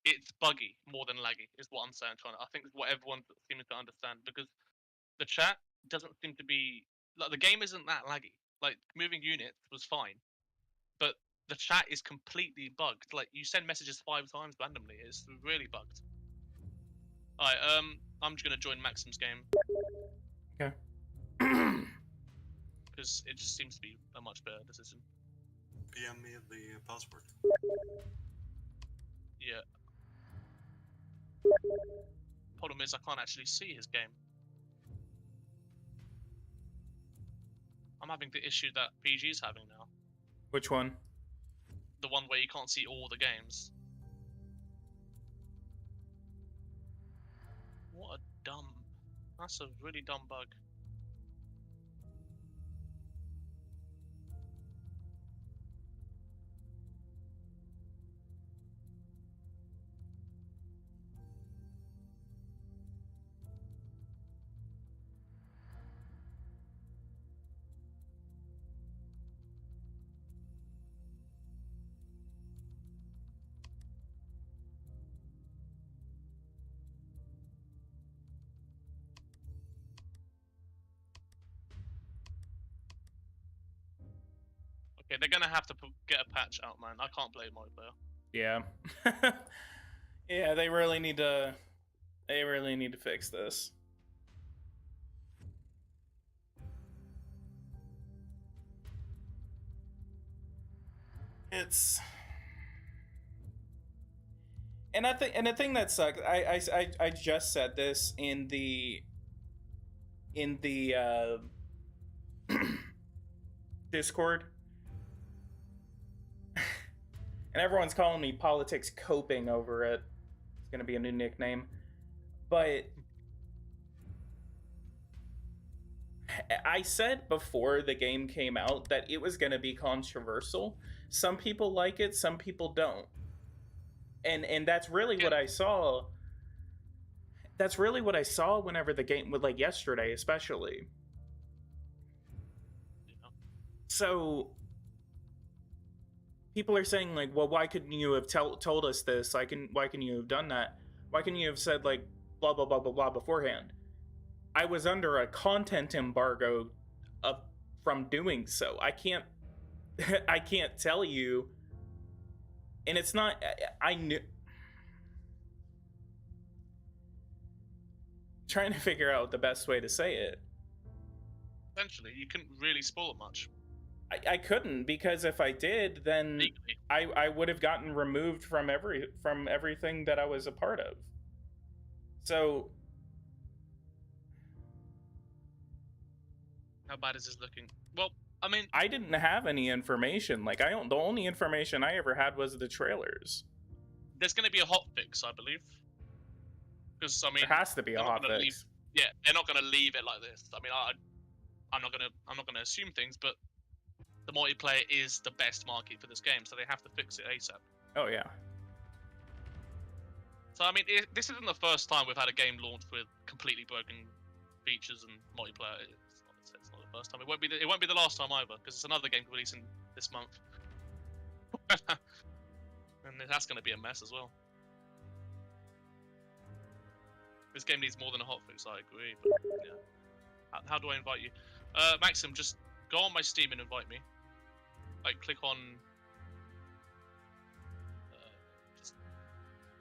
it's buggy more than laggy, is what I'm saying. I think it's what everyone seems to understand, because the chat doesn't seem to be like, the game isn't that laggy. Like, moving units was fine, but the chat is completely bugged. Like, you send messages 5 times randomly. It's really bugged. Alright, I'm just gonna join Maxim's game. Okay. Because it just seems to be a much better decision. PM me the password. Yeah. Problem is, I can't actually see his game. I'm having the issue that PG's having now. Which one? The one where you can't see all the games. What a dumb... That's a really dumb bug. Okay, they're gonna have to get a patch out, man. I can't play multiplayer. Yeah. Yeah, they really need to fix this. It's and the thing that sucks, I just said this in the Discord. And everyone's calling me Politics Coping over it. It's gonna be a new nickname. But I said before the game came out that it was going to be controversial. Some people like it, some people don't. And that's really what I saw. That's really what I saw whenever the game was like yesterday, especially. Yeah. So people are saying like, well, why couldn't you have told us this? Why can you have done that? Why couldn't you have said like blah blah blah blah blah beforehand? I was under a content embargo from doing so. I can't I can't tell you, and it's not. I knew. Trying to figure out the best way to say it. Essentially, you couldn't really spoil it much. I couldn't, because if I did, then Legally. I would have gotten removed from everything that I was a part of. So How bad is this looking? Well, I mean, I didn't have any information. Like the only information I ever had was the trailers. there's going to be a hotfix, I believe. Because I mean, There has to be a they're not gonna leave- hotfix. Yeah, they're not going to leave it like this. I mean, I'm not gonna assume things, but the multiplayer is the best market for this game, so they have to fix it ASAP. Oh yeah. So I mean, this isn't the first time we've had a game launched with completely broken features and multiplayer. It's not the first time. It won't be the last time either, because it's another game releasing this month, and that's going to be a mess as well. This game needs more than a hotfix, I agree. But yeah, how do I invite you? Maxim, just go on my Steam and invite me. Like, click on.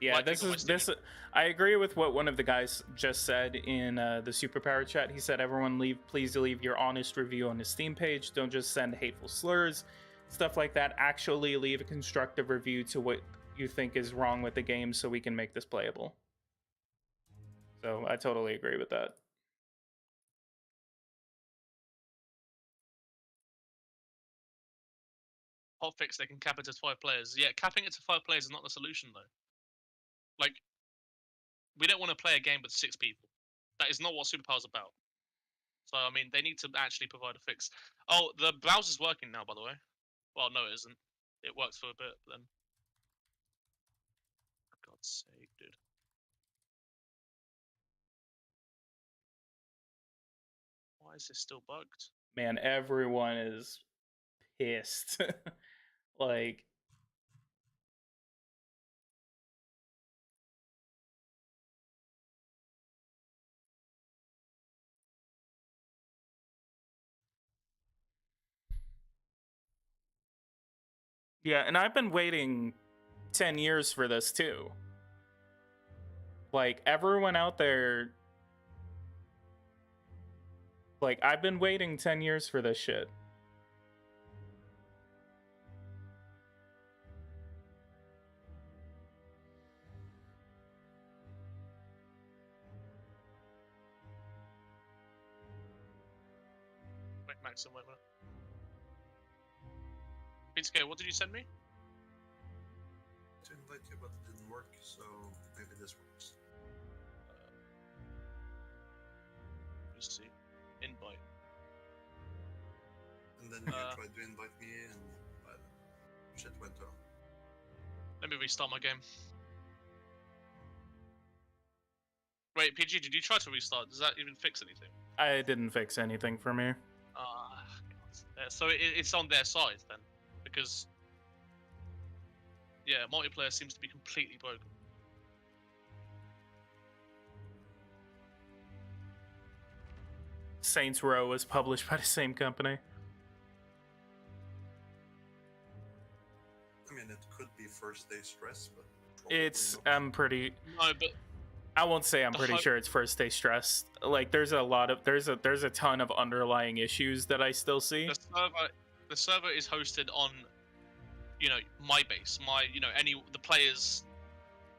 Yeah, this. I agree with what one of the guys just said in the Superpower chat. He said, "Everyone, please leave your honest review on the Steam page. Don't just send hateful slurs, stuff like that. Actually, leave a constructive review to what you think is wrong with the game, so we can make this playable." So I totally agree with that. Hotfix, they can cap it to 5 players. Yeah, capping it to 5 players is not the solution, though. Like, we don't want to play a game with 6 people. That is not what Superpower's about. So, I mean, they need to actually provide a fix. Oh, the browser's working now, by the way. Well, no, it isn't. It works for a bit, but then... For God's sake, dude. Why is this still bugged? Man, everyone is pissed. Like... Yeah, and I've been waiting 10 years for this too. Like, everyone out there... Like, I've been waiting 10 years for this shit. Wait, Maxim, wait. PoliticsGaming, what did you send me? To invite you, but it didn't work, so maybe this works. Let's see. Invite. And then you tried to invite me, and shit went wrong. Let me restart my game. Wait, PG, did you try to restart? Does that even fix anything? I didn't fix anything for me. So it's on their side then, because yeah, multiplayer seems to be completely broken. Saints Row was published by the same company. I mean, it could be first day stress, but It's not. I'm pretty. No, but I won't say I'm pretty sure it's first day stress. Like, there's a ton of underlying issues that I still see. the server is hosted on, my base, the players'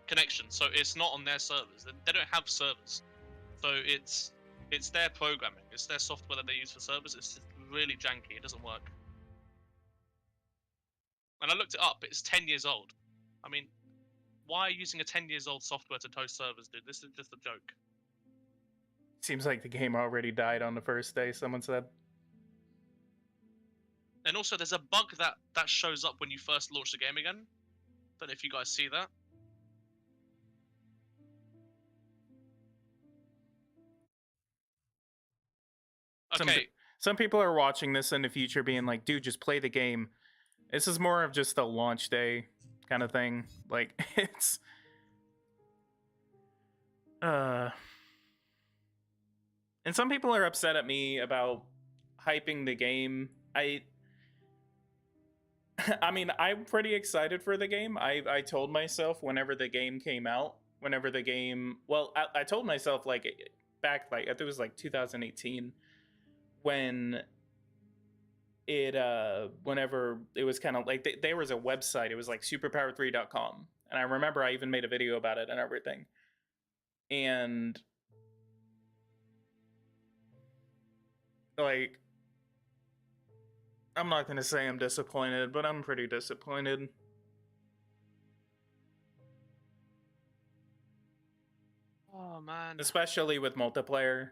connection. So it's not on their servers. They don't have servers. So it's their programming. It's their software that they use for servers. It's just really janky. It doesn't work. And I looked it up. It's 10 years old. I mean, why are you using a 10 years old software to host servers, dude? This is just a joke. Seems like the game already died on the first day, someone said. And also, there's a bug that shows up when you first launch the game again. Don't know if you guys see that. Okay. Some people are watching this in the future being like, dude, just play the game. This is more of just a launch day kind of thing. Like, it's... And some people are upset at me about hyping the game. I mean, I'm pretty excited for the game. I told myself whenever the game came out, well, I told myself like back, like I think it was like 2018 when whenever it was kind of like there was a website, it was like superpower3.com, and I remember I even made a video about it and everything. And like, I'm not gonna say I'm disappointed, but I'm pretty disappointed. Oh man. Especially with multiplayer.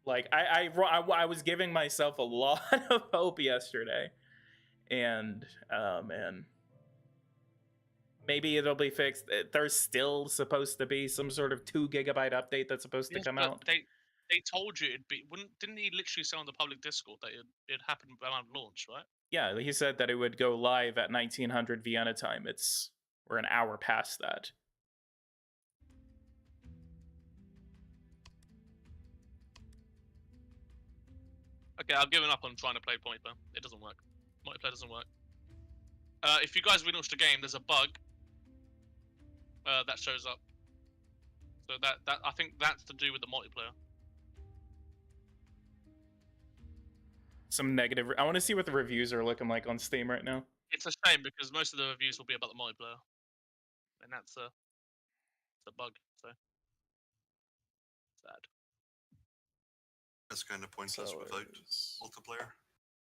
Like, I was giving myself a lot of hope yesterday, and man, maybe it'll be fixed. There's still supposed to be some sort of 2 GB update that's supposed to come out. They told you it'd be. Didn't he literally say on the public Discord that it happened around launch, right? Yeah, he said that it would go live at 1900 Vienna time. We're an hour past that. Okay, I've given up on trying to play multiplayer. It doesn't work. Multiplayer doesn't work. If you guys relaunch the game, there's a bug that shows up. So that I think that's to do with the multiplayer. Some negative. I want to see what the reviews are looking like on Steam right now. It's a shame because most of the reviews will be about the multiplayer, and that's a bug. So sad. That's kind of pointless without multiplayer.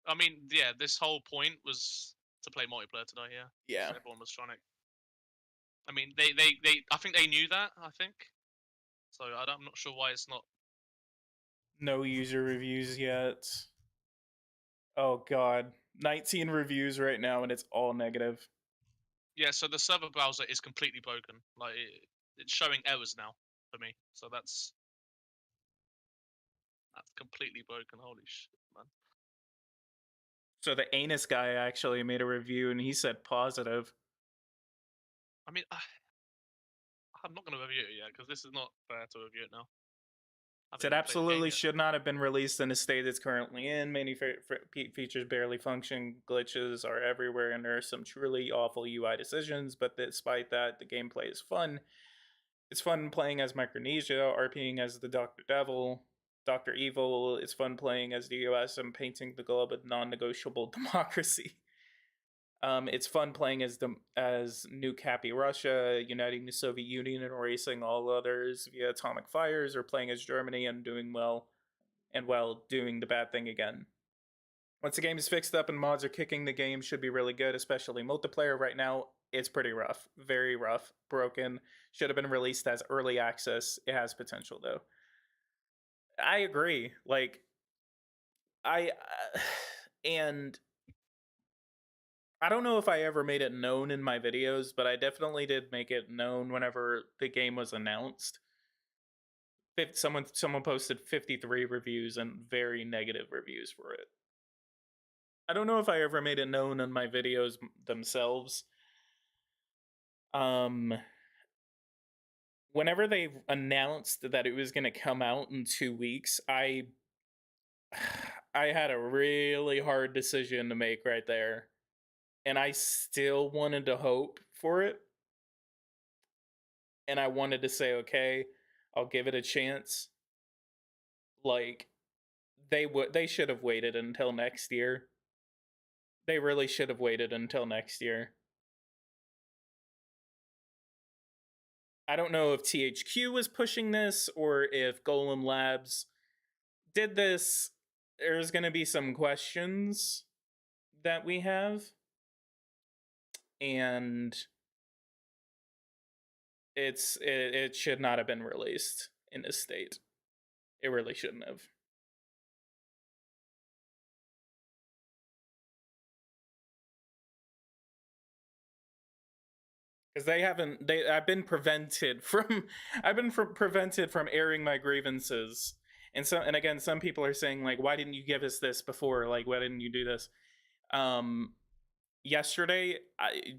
I mean, yeah, this whole point was to play multiplayer today. Yeah. Yeah. So everyone was trying to. I mean, they. I think they knew that. I think. So I'm not sure why it's not. No user reviews yet. Oh god, 19 reviews right now, and it's all negative. Yeah, so the server browser is completely broken. Like it's showing errors now for me. So that's completely broken. Holy shit, man. So the anus guy actually made a review, and he said positive. I mean, I'm not going to review it yet because this is not fair to review it now. It absolutely should not have been released in the state it's currently in. Many features barely function, glitches are everywhere, and there are some truly awful UI decisions. But despite that, the gameplay is fun. It's fun playing as Micronesia, RPing as the Dr. Devil, Dr. Evil. It's fun playing as the US and painting the globe a non-negotiable democracy. It's fun playing as Nuke Happy Russia, uniting the Soviet Union and erasing all others via atomic fires, or playing as Germany and doing well, and while doing the bad thing again. Once the game is fixed up and mods are kicking, the game should be really good, especially multiplayer. Right now, it's pretty rough. Very rough. Broken. Should have been released as early access. It has potential, though. I agree. Like, and I don't know if I ever made it known in my videos, but I definitely did make it known whenever the game was announced. Someone posted 53 reviews and very negative reviews for it. I don't know if I ever made it known in my videos themselves. Whenever they announced that it was going to come out in 2 weeks, I had a really hard decision to make right there. And I still wanted to hope for it. And I wanted to say, okay, I'll give it a chance. Like, they should have waited until next year. They really should have waited until next year. I don't know if THQ was pushing this or if Golem Labs did this. There's going to be some questions that we have. And it should not have been released in this state. It really shouldn't have. Because I've been prevented from prevented from airing my grievances. And again, some people are saying, like, why didn't you give us this before? Like, why didn't you do this? Yesterday,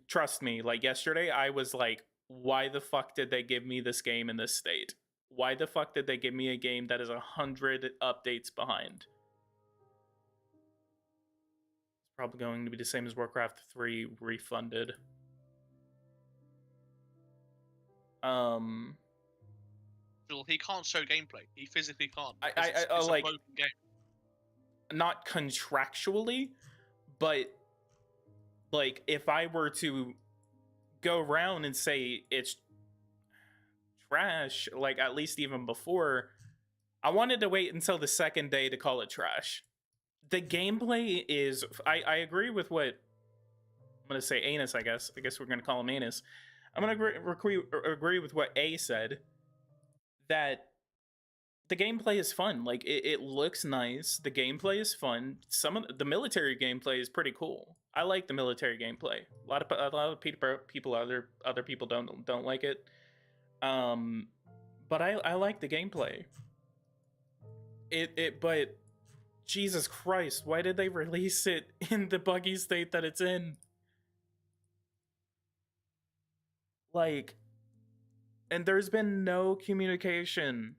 trust me, like, yesterday I was like, why the fuck did they give me this game in this state? Why the fuck did they give me a game that is 100 updates behind? It's probably going to be the same as Warcraft 3 refunded. Well, he can't show gameplay. He physically can't. It's like, a broken game. Not contractually, but like, if I were to go around and say it's trash, like, at least even before, I wanted to wait until the second day to call it trash. The gameplay is, I agree with what I'm gonna say, Anus. I guess we're gonna call him Anus. I'm gonna agree with what A said, that the gameplay is fun. Like, it looks nice. The gameplay is fun. Some of the military gameplay is pretty cool. I like the military gameplay. A lot of people, other people don't like it. But I like the gameplay. But Jesus Christ, why did they release it in the buggy state that it's in? Like, and there's been no communication.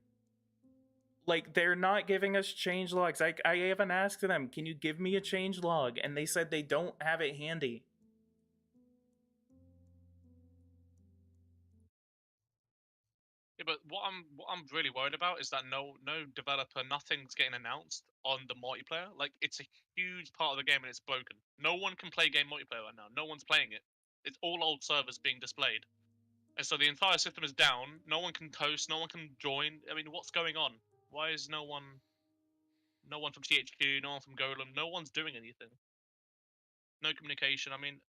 Like, they're not giving us change logs. I even asked them, can you give me a change log? And they said they don't have it handy. Yeah, but what I'm really worried about is that no developer, nothing's getting announced on the multiplayer. Like, it's a huge part of the game and it's broken. No one can play game multiplayer right now. No one's playing it. It's all old servers being displayed. And so the entire system is down. No one can host. No one can join. I mean, what's going on? Why is no one from THQ, no one from Golem, no one's doing anything? No communication. I mean,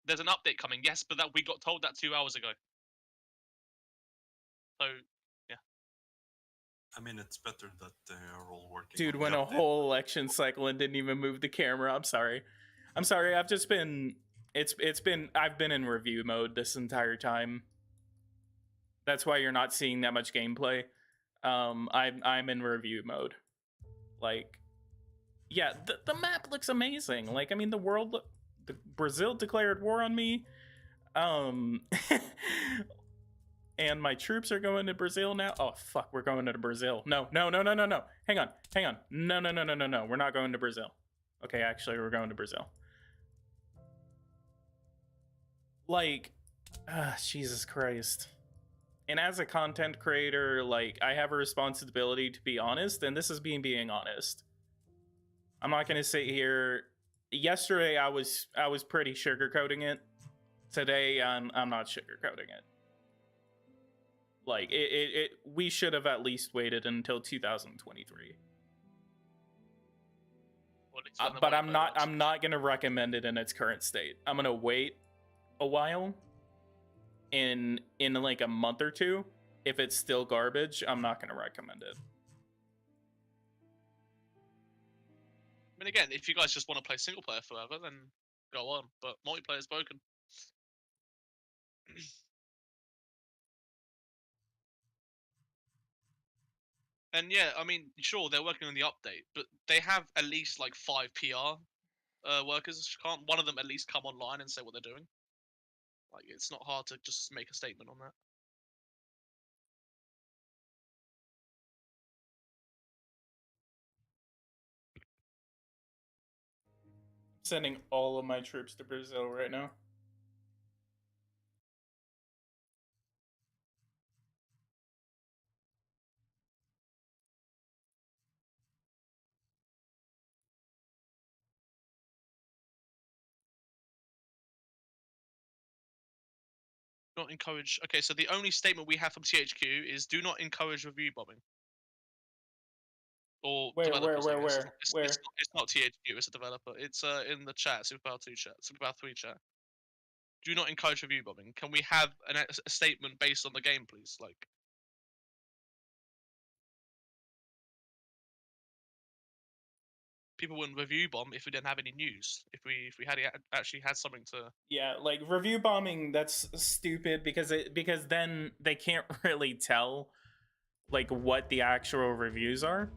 there's an update coming, yes, but that we got told that 2 hours ago. So, yeah. I mean, it's better that they are all working. Dude went a whole election cycle and didn't even move the camera. I'm sorry. I've just been. I've been in review mode this entire time. That's why you're not seeing that much gameplay. I'm in review mode. Like, yeah, the map looks amazing. Like, I mean, Brazil declared war on me. And my troops are going to Brazil now. Oh, fuck, we're going to Brazil. No. Hang on. No. We're not going to Brazil. Okay, actually, we're going to Brazil. Like, Jesus Christ. And as a content creator, like, I have a responsibility to be honest, and this is being honest. I'm not gonna sit here. Yesterday, I was pretty sugarcoating it. Today, I'm not sugarcoating it. Like, we should have at least waited until 2023. But I'm not gonna recommend it in its current state. I'm gonna wait a while. In like a month or two, if it's still garbage, I'm not gonna recommend it. I mean, again, if you guys just want to play single player forever, then go on. But multiplayer is broken. And yeah, I mean, sure, they're working on the update, but they have at least like 5 PR workers. Can't one of them at least come online and say what they're doing? Like, it's not hard to just make a statement on that. Sending all of my troops to Brazil right now. Not encourage. Okay, so the only statement we have from THQ is do not encourage review bombing. Or where? It's not THQ, it's a developer. It's in the chat, SuperPower 2 chat, SuperPower 3 chat. Do not encourage review bombing. Can we have a statement based on the game, please? Like, people wouldn't review bomb if we didn't have any news. If we had actually had something to. Yeah, like review bombing, that's stupid because then they can't really tell like what the actual reviews are.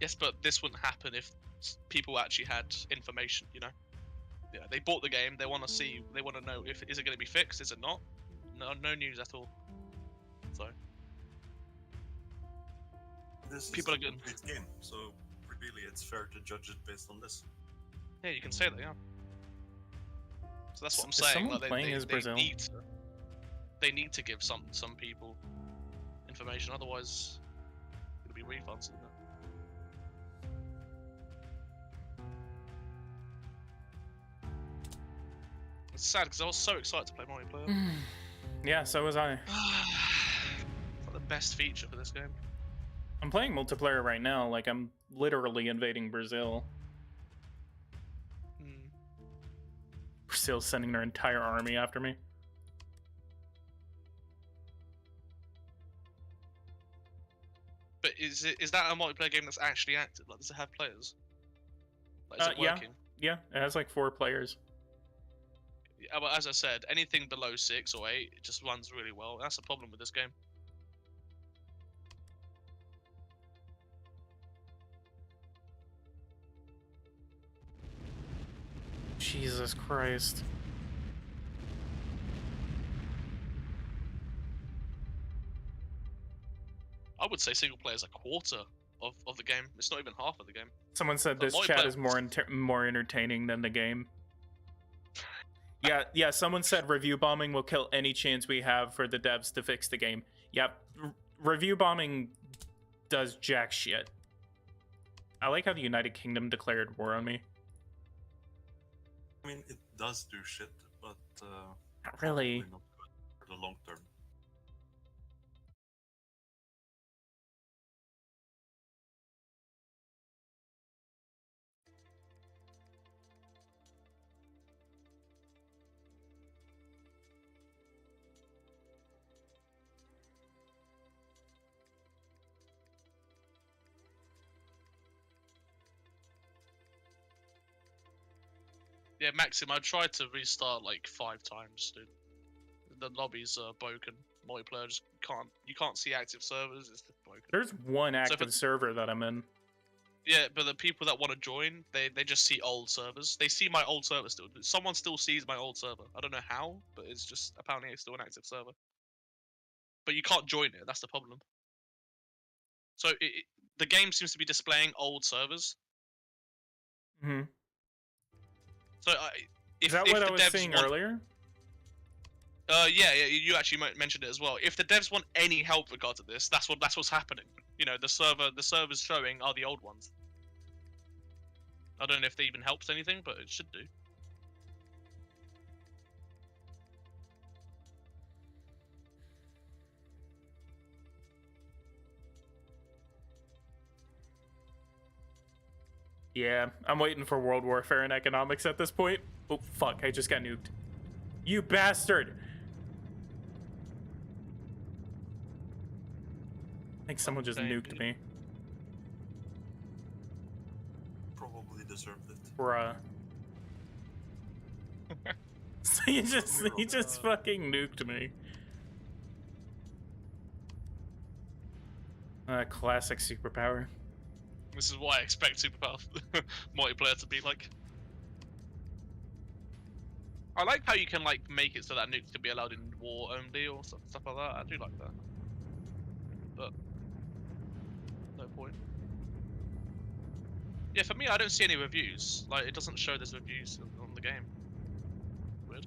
Yes, but this wouldn't happen if people actually had information. You know. Yeah, they bought the game. They want to see. They want to know if is it going to be fixed? Is it not? No news at all. So. This People is are a good. complete game, so really it's fair to judge it based on this. Yeah, you can say that. Yeah. So that's what I'm Is saying. someone Like, playing as Brazil? They need to give some people information. Otherwise, it'll be refunds, isn't it? It's sad because I was so excited to play multiplayer. Yeah, so was I. It's like the best feature for this game. I'm playing multiplayer right now. Like I'm literally invading Brazil. Brazil's sending their entire army after me. But is that a multiplayer game that's actually active? Like, does it have players? Like, is it working? Yeah, it has like 4 players. Yeah, but as I said, anything below 6 or 8, it just runs really well. That's the problem with this game. Jesus Christ. I would say single player is a quarter of the game. It's not even half of the game. Someone said But this chat is more entertaining than the game. Yeah, someone said review bombing will kill any chance we have for the devs to fix the game. Yeah, review bombing does jack shit. I like how the United Kingdom declared war on me. I mean, it does do shit, but Not really. probably not good for the long term. Yeah, Maximo, I tried to restart like 5 times, dude. The lobbies are broken. Multiplayer just you can't see active servers, it's just broken. There's one active server that I'm in. Yeah, but the people that want to join, they just see old servers. They see my old server still. Someone still sees my old server. I don't know how, but it's just apparently it's still an active server. But you can't join it, that's the problem. So the game seems to be displaying old servers. Mm-hmm. So Is that what I was saying earlier? Yeah, you actually mentioned it as well. If the devs want any help regarding this, that's what's happening. You know, the servers showing are the old ones. I don't know if they even helps anything, but it should do. Yeah, I'm waiting for World Warfare and economics at this point. Oh, fuck, I just got nuked. You bastard! I think someone just nuked me. Probably deserved it. Bruh. So he just fucking nuked me. Classic superpower. This is what I expect superpower multiplayer to be like. I like how you can like make it so that nukes can be allowed in war only or stuff like that. I do like that. But no point. Yeah, for me, I don't see any reviews. Like, it doesn't show there's reviews on the game. Weird.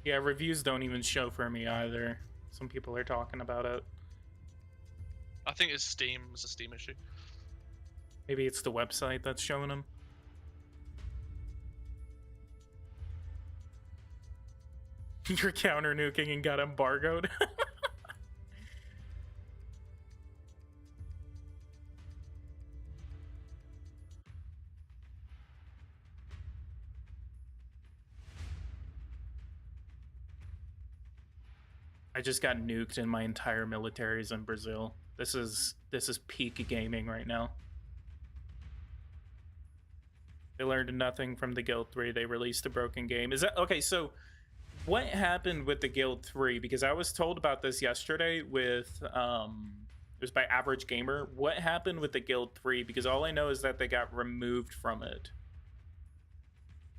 Yeah, reviews don't even show for me either. Some people are talking about it. I think it's Steam. It's a Steam issue. Maybe it's the website that's showing them. You're counter nuking and got embargoed. I just got nuked and my entire military is in Brazil. This is peak gaming right now. They learned nothing from the Guild 3. They released a broken game. Is that okay? So what happened with the Guild 3? Because I was told about this yesterday with it was by Average Gamer. What happened with the Guild 3? Because all I know is that they got removed from it.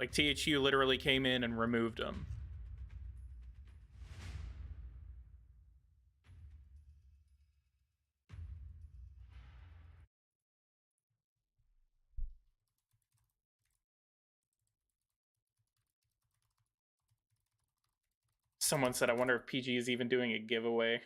Like THU literally came in and removed them. Someone said, I wonder if PG is even doing a giveaway.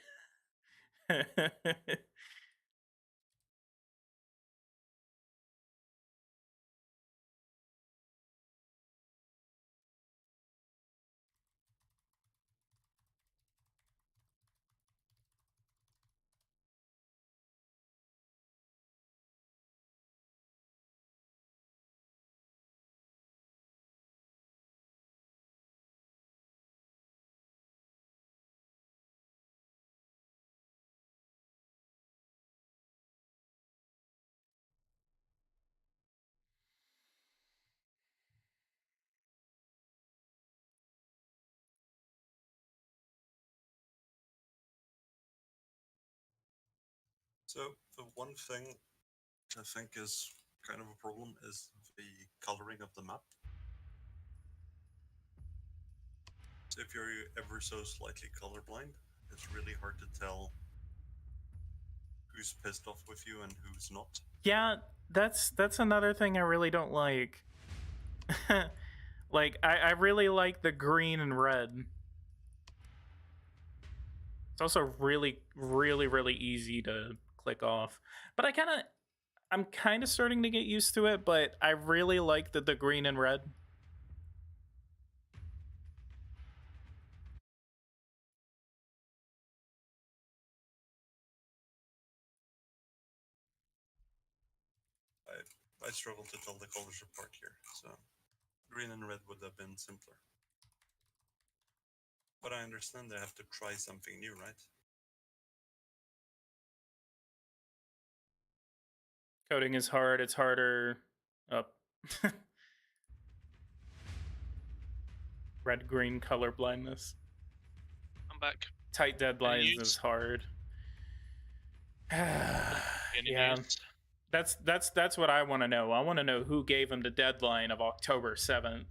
So the one thing I think is kind of a problem is the coloring of the map. So if you're ever so slightly colorblind, it's really hard to tell who's pissed off with you and who's not. Yeah, that's another thing I really don't like. Like, I really like the green and red. It's also really, really, really easy to click off. But I'm kind of starting to get used to it, but I really like the green and red. I struggle to tell the colors apart here, so green and red would have been simpler. But I understand they have to try something new, right? Coding is hard. It's harder. Up. Red-green color blindness. I'm back. Tight deadlines is hard. Yeah. That's what I want to know. I want to know who gave him the deadline of October 7th.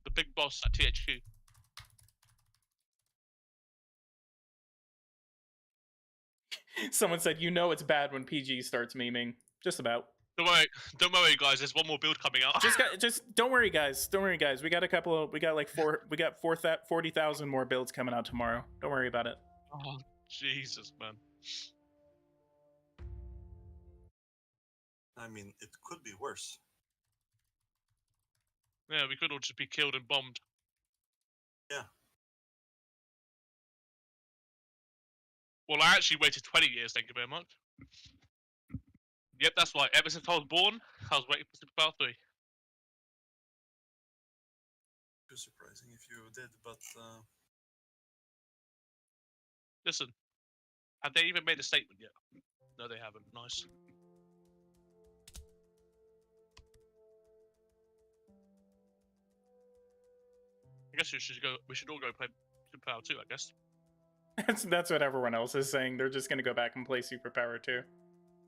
The big boss at THQ. Someone said, you know it's bad when PG starts memeing. Just about. Don't worry, guys. There's one more build coming out. Just don't worry, guys. Don't worry, guys. We got 40,000 more builds coming out tomorrow. Don't worry about it. Oh, Jesus, man. I mean, it could be worse. Yeah, we could all just be killed and bombed. Yeah. Well, I actually waited 20 years, thank you very much. Yep, that's right. Ever since I was born, I was waiting for Superpower 3. Too surprising if you did, but Listen, have they even made a statement yet? No, they haven't. Nice. I guess we should all go play Superpower 2, I guess. That's what everyone else is saying. They're just gonna go back and play Superpower 2.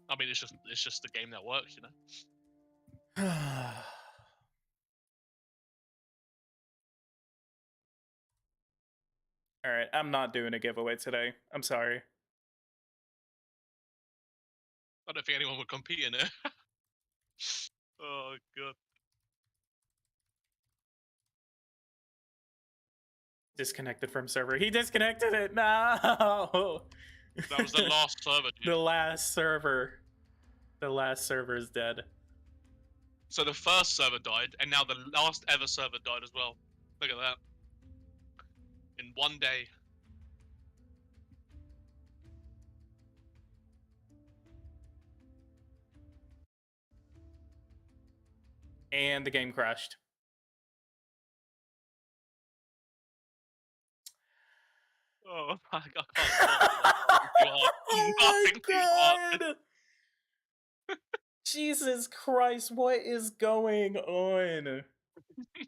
I mean, it's just the game that works, you know. All right, I'm not doing a giveaway today. I'm sorry. I don't think anyone would compete in it. Oh god. Disconnected from server. He disconnected it. No. That was the last server, dude. The last server. The last server is dead. So the first server died, and now the last ever server died as well. Look at that. In one day. And the game crashed. Oh my god, I can't stop. Oh Laughing too my hard. god! Jesus Christ, what is going on?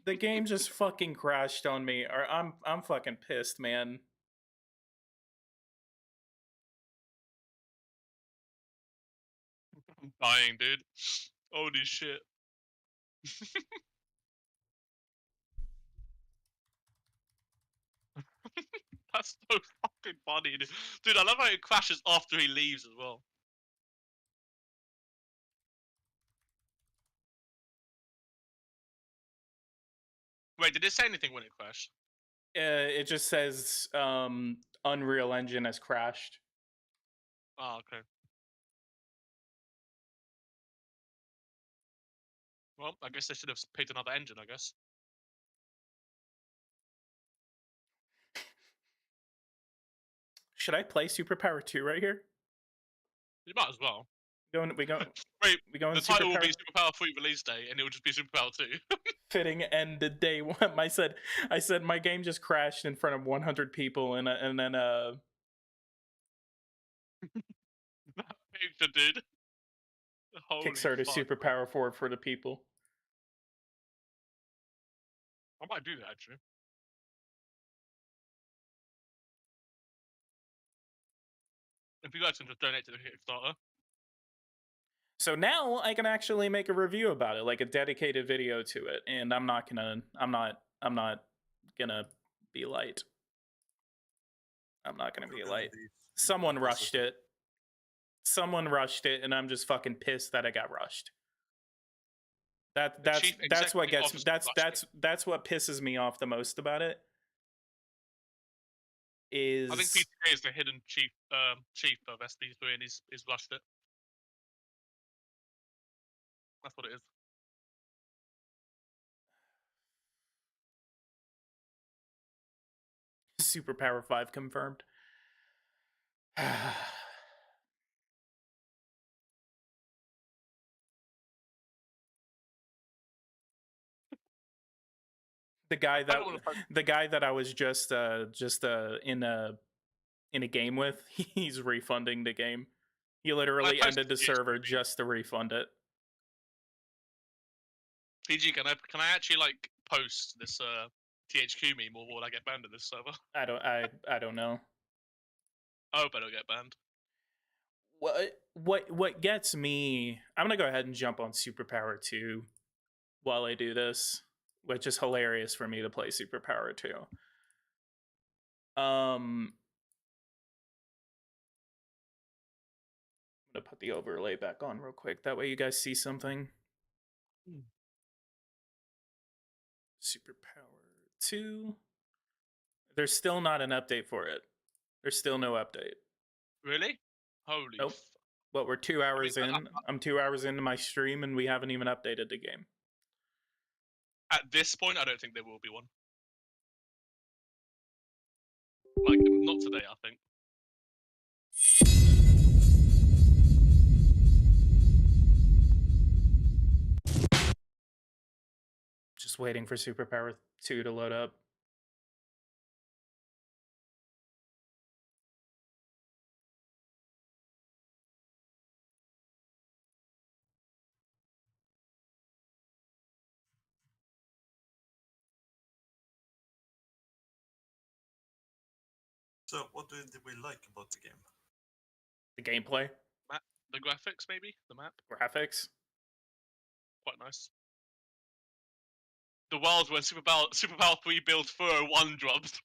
The game just fucking crashed on me, or I'm fucking pissed, man. I'm dying, dude. Holy shit. That's so fucking funny, dude. Dude, I love how it crashes after he leaves as well. Wait, did it say anything when it crashed? It just says Unreal Engine has crashed. Oh, okay. Well, I guess they should have picked another engine, I guess. Should I play Superpower 2 right here? You might as well. We go Wait, we go in the title will Superpower be Superpower 3 release day, and it will just be Superpower 2. fitting end the day one. I said my game just crashed in front of 100 people and then Picture, dude. Holy Kickstarter fuck. Superpower 4 for the people. I might do that, actually. If you guys can just donate to the Kickstarter. So now I can actually make a review about it, like a dedicated video to it, and I'm not gonna be light. I'm not gonna be light. Someone rushed it. Someone rushed it, and I'm just fucking pissed that I got rushed. That's what gets that's what pisses me off the most about it. I think PTK is the hidden chief of SP2 and he's rushed it. That's what it is. Superpower 5 confirmed. the guy that I was just in a game with, he's refunding the game. He literally ended the server just to refund it. PG, can I actually like post this THQ meme, or will I get banned in this server? I don't know. I hope I don't get banned. What gets me? I'm gonna go ahead and jump on Superpower 2 while I do this, which is hilarious for me to play Superpower 2. I'm gonna put the overlay back on real quick. That way you guys see something. Superpower 2. There's still not an update for it. There's still no update. Really? Holy. Nope. Well, we're 2 hours in. I'm 2 hours into my stream, and we haven't even updated the game. At this point, I don't think there will be one. Like, not today, I think. Just waiting for Superpower 2 to load up. So, what did we like about the game? The gameplay, The graphics, maybe? The map? graphics. Quite nice. The world when Superpower 3 build 401 drops.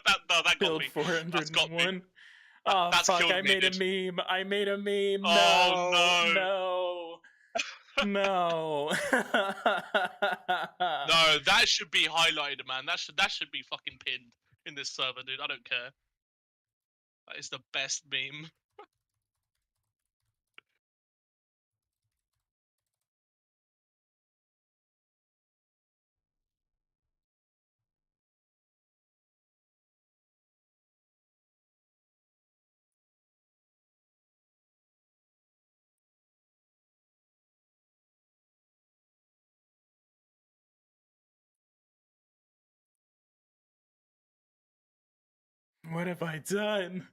that Build got me. 401. Oh fuck! I made a meme. I made a meme. Oh no! No! No, that should be highlighted, man. That should be fucking pinned in this server, dude. I don't care. That is the best meme. What have I done?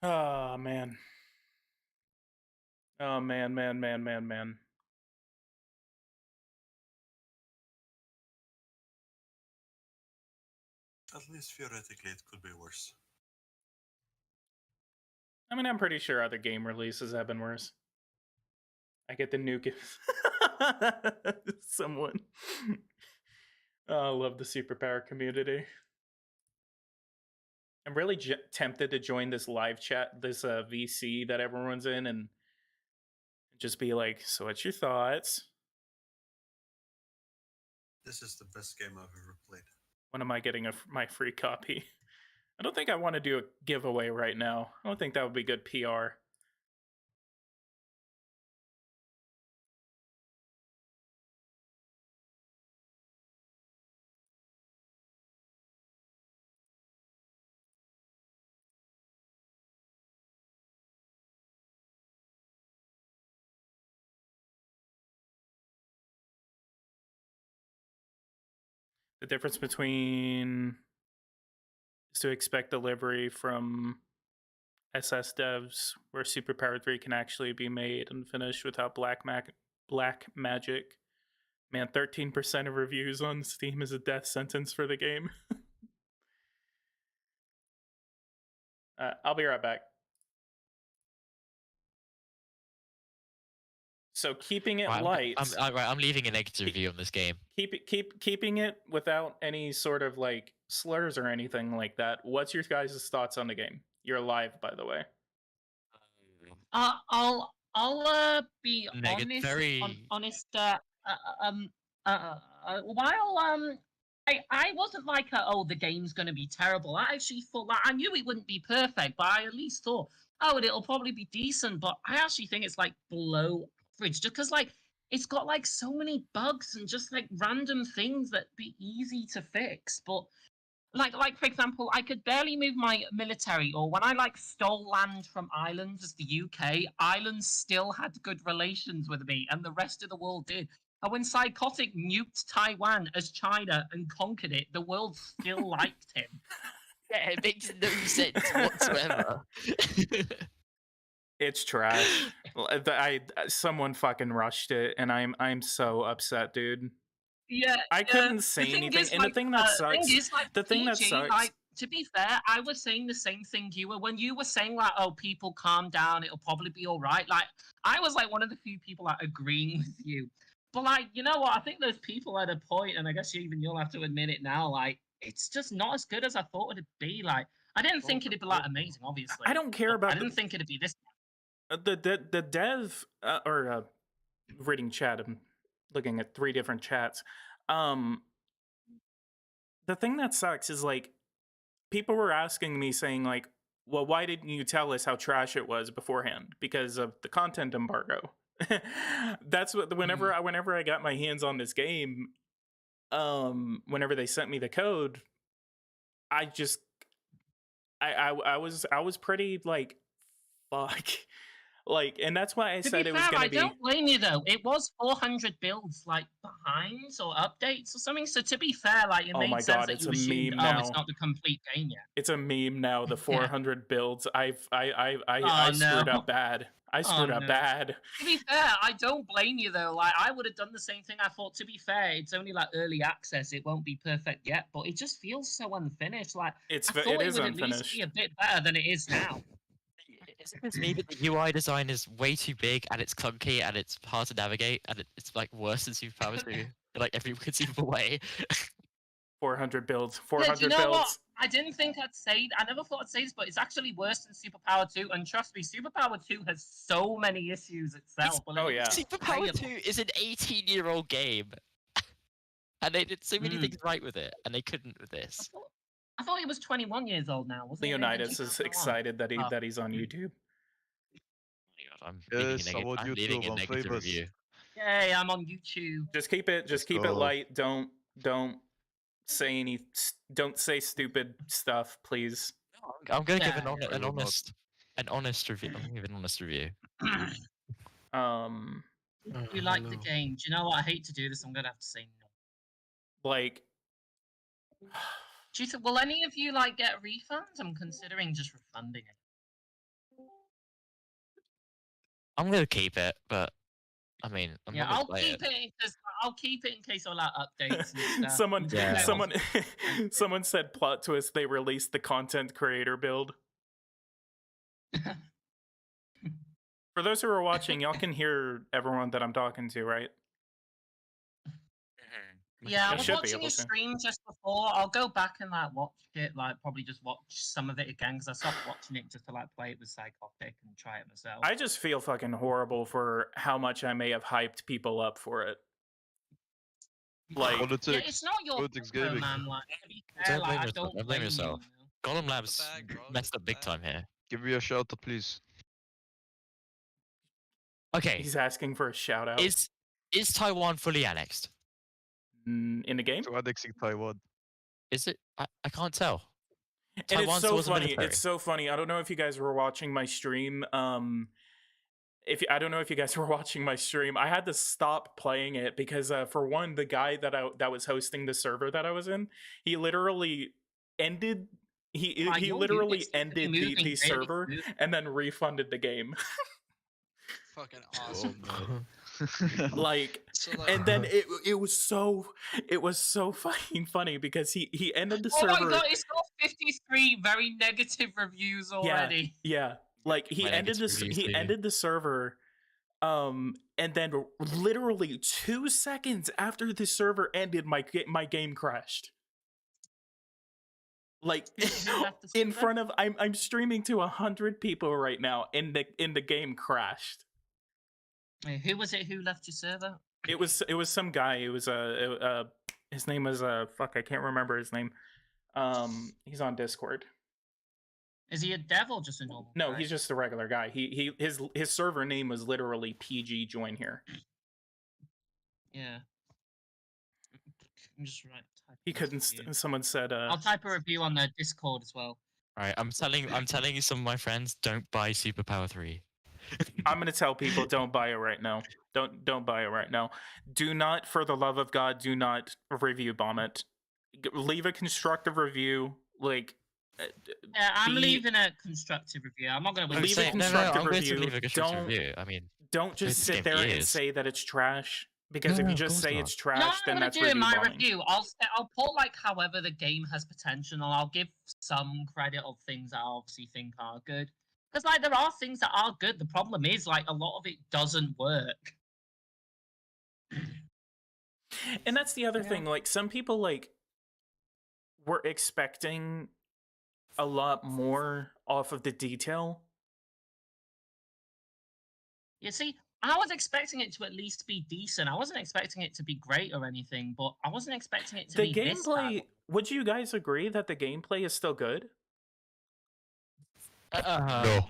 Oh, man. Oh, man. At least theoretically, it could be worse. I mean, I'm pretty sure other game releases have been worse. I get the nuke. Someone. Oh, I love the superpower community. I'm really tempted to join this live chat, this VC that everyone's in, and just be like, so what's your thoughts? This is the best game I've ever played. When am I getting my free copy? I don't think I want to do a giveaway right now. I don't think that would be good PR. The difference between is to expect delivery from SS devs where Superpower 3 can actually be made and finished without black magic. Man, 13% of reviews on Steam is a death sentence for the game. I'll be right back. So keeping it light. I'm leaving a negative review on this game. Keeping it without any sort of like slurs or anything like that. What's your guys' thoughts on the game? You're live, by the way. I'll be honest. Very... honest. While I wasn't like, oh, the game's gonna be terrible. I actually thought like I knew it wouldn't be perfect, but I at least thought, oh, it'll probably be decent. But I actually think it's like below average, just because like it's got like so many bugs and just like random things that be easy to fix, but. Like for example, I could barely move my military, or when I like stole land from islands as the UK, islands still had good relations with me, and the rest of the world did. And when Psychotic nuked Taiwan as China and conquered it, the world still liked him. Yeah, it makes no sense whatsoever. It's trash. Someone fucking rushed it, and I'm so upset, dude. Yeah, I couldn't say anything, and the thing that sucks. The thing that sucks. Like, to be fair, I was saying the same thing you were when you were saying like, "Oh, people, calm down. It'll probably be all right." Like, I was like one of the few people that agreeing with you. But like, you know what? I think those people had a point, and I guess you'll have to admit it now. Like, it's just not as good as I thought it'd be. Like, I didn't think it'd be like amazing. Obviously, I don't care about. I didn't think it'd be this. The dev reading chat. I'm looking at 3 different chats. The thing that sucks is like people were asking me saying like, well, why didn't you tell us how trash it was beforehand? Because of the content embargo. That's what whenever I got my hands on this game, whenever they sent me the code, I was pretty like, fuck. Like, and that's why I said it was going to be. I don't blame you though. It was 400 builds like behind or updates or something. So to be fair, like it made sense that you assumed, oh, it's not the complete game yet. It's a meme now. The 400 builds. I screwed up bad. I screwed up bad. To be fair, I don't blame you though. Like I would have done the same thing. I thought, to be fair, it's only like early access. It won't be perfect yet, but it just feels so unfinished. Like it is unfinished. At least be a bit better than it is now. Is it maybe the UI design is way too big and it's clunky and it's hard to navigate and it's like worse than Superpower 2 in like every conceivable way? 400 builds. 400 you know builds. What? I didn't think I'd say. I never thought I'd say this, but it's actually worse than Superpower 2. And trust me, Superpower 2 has so many issues itself. Superpower 2 is an 18-year-old game, and they did so many things right with it, and they couldn't with this. I thought he was 21 years old now, wasn't he? Leonidas is excited that Oh. he's on YouTube. I'm Yes, leaving I'm on I'm leaving YouTube, a I'm negative famous. review. Yay, I'm on YouTube. Just keep it go. light. Don't say stupid stuff, please. I'm gonna give Yeah. I will not. an honest review. I'm gonna give an honest review. You like the game? Do you know what? I hate to do this. I'm gonna have to say no. Like, Do you think? Will any of you like get refunds? I'm considering just refunding it. I'm gonna keep it, but I mean, I'm Yeah, not gonna I'll play keep it because I'll keep it in case I like updates and stuff. someone Yeah. someone said plot twist. They released the content creator build. For those who are watching, y'all can hear everyone that I'm talking to, right? Yeah, I I was should be watching able your to. stream just before. I'll go back and like watch it, like probably just watch some of it again because I stopped watching it just to like play it with Psychotic and try it myself. I just feel fucking horrible for how much I may have hyped people up for it. Like, Yeah, Politics. it's not your fault, though, PoliticsGaming. man. Like, to be fair, Don't blame like, I yourself, don't don't blame blame yourself. you, you know? Gollum Labs bag, bro, messed the up big bag. time here. Give me a shout out, please. Okay, he's asking for a shout out is Taiwan fully annexed? in the game. So annexing Taiwan. Is it? I can't tell. And Taiwan it's so still has a funny. military. It's so funny. I don't know if you guys were watching my stream. I don't know if you guys were watching my stream. I had to stop playing it because, for one, the guy that was hosting the server that I was in, he literally ended. He literally ended the server and then refunded the game. Fucking awesome. Like, So, like, and then it was so fucking funny because he ended the Oh server. my god, it's got 53 very negative reviews already. Yeah. Like he My ended negative reviews too. ended the server, and then literally 2 seconds after the server ended, my game crashed. Like Who left the in server? front of I'm streaming to 100 people right now, and the game crashed. Wait, who was it who left your server? It was some guy. It was his name was fuck, I can't remember his name. He's on Discord. Is he a dev or just a normal No, guy? he's just a regular guy. His server name was literally PG join here. Yeah. I'm just right. He couldn't. Someone said. I'll type a review on the Discord as well. Alright, I'm telling you, some of my friends, don't buy Superpower 3. I'm gonna tell people don't buy it right now. Don't buy it right now. Do not, for the love of God, do not review bomb it. Leave a constructive review. Yeah, I'm Be- leaving a constructive review. I'm not going to Leave a waste constructive I'm going review. to leave a constructive Don't- review. I mean, Don't just this sit game there for and years. say that it's trash. Because No, if you of just course say not. it's trash, No, then I'm going that's to do in review my bombing. review. I'll put like however the game has potential, and I'll give some credit of things that I obviously think are good. Because like there are things that are good. The problem is like a lot of it doesn't work. And that's the other thing. Like some people were expecting a lot more off of the detail. You see, I was expecting it to at least be decent. I wasn't expecting it to be great or anything, but I wasn't expecting it to The be this bad. gameplay. Would you guys agree that the gameplay is still good? No.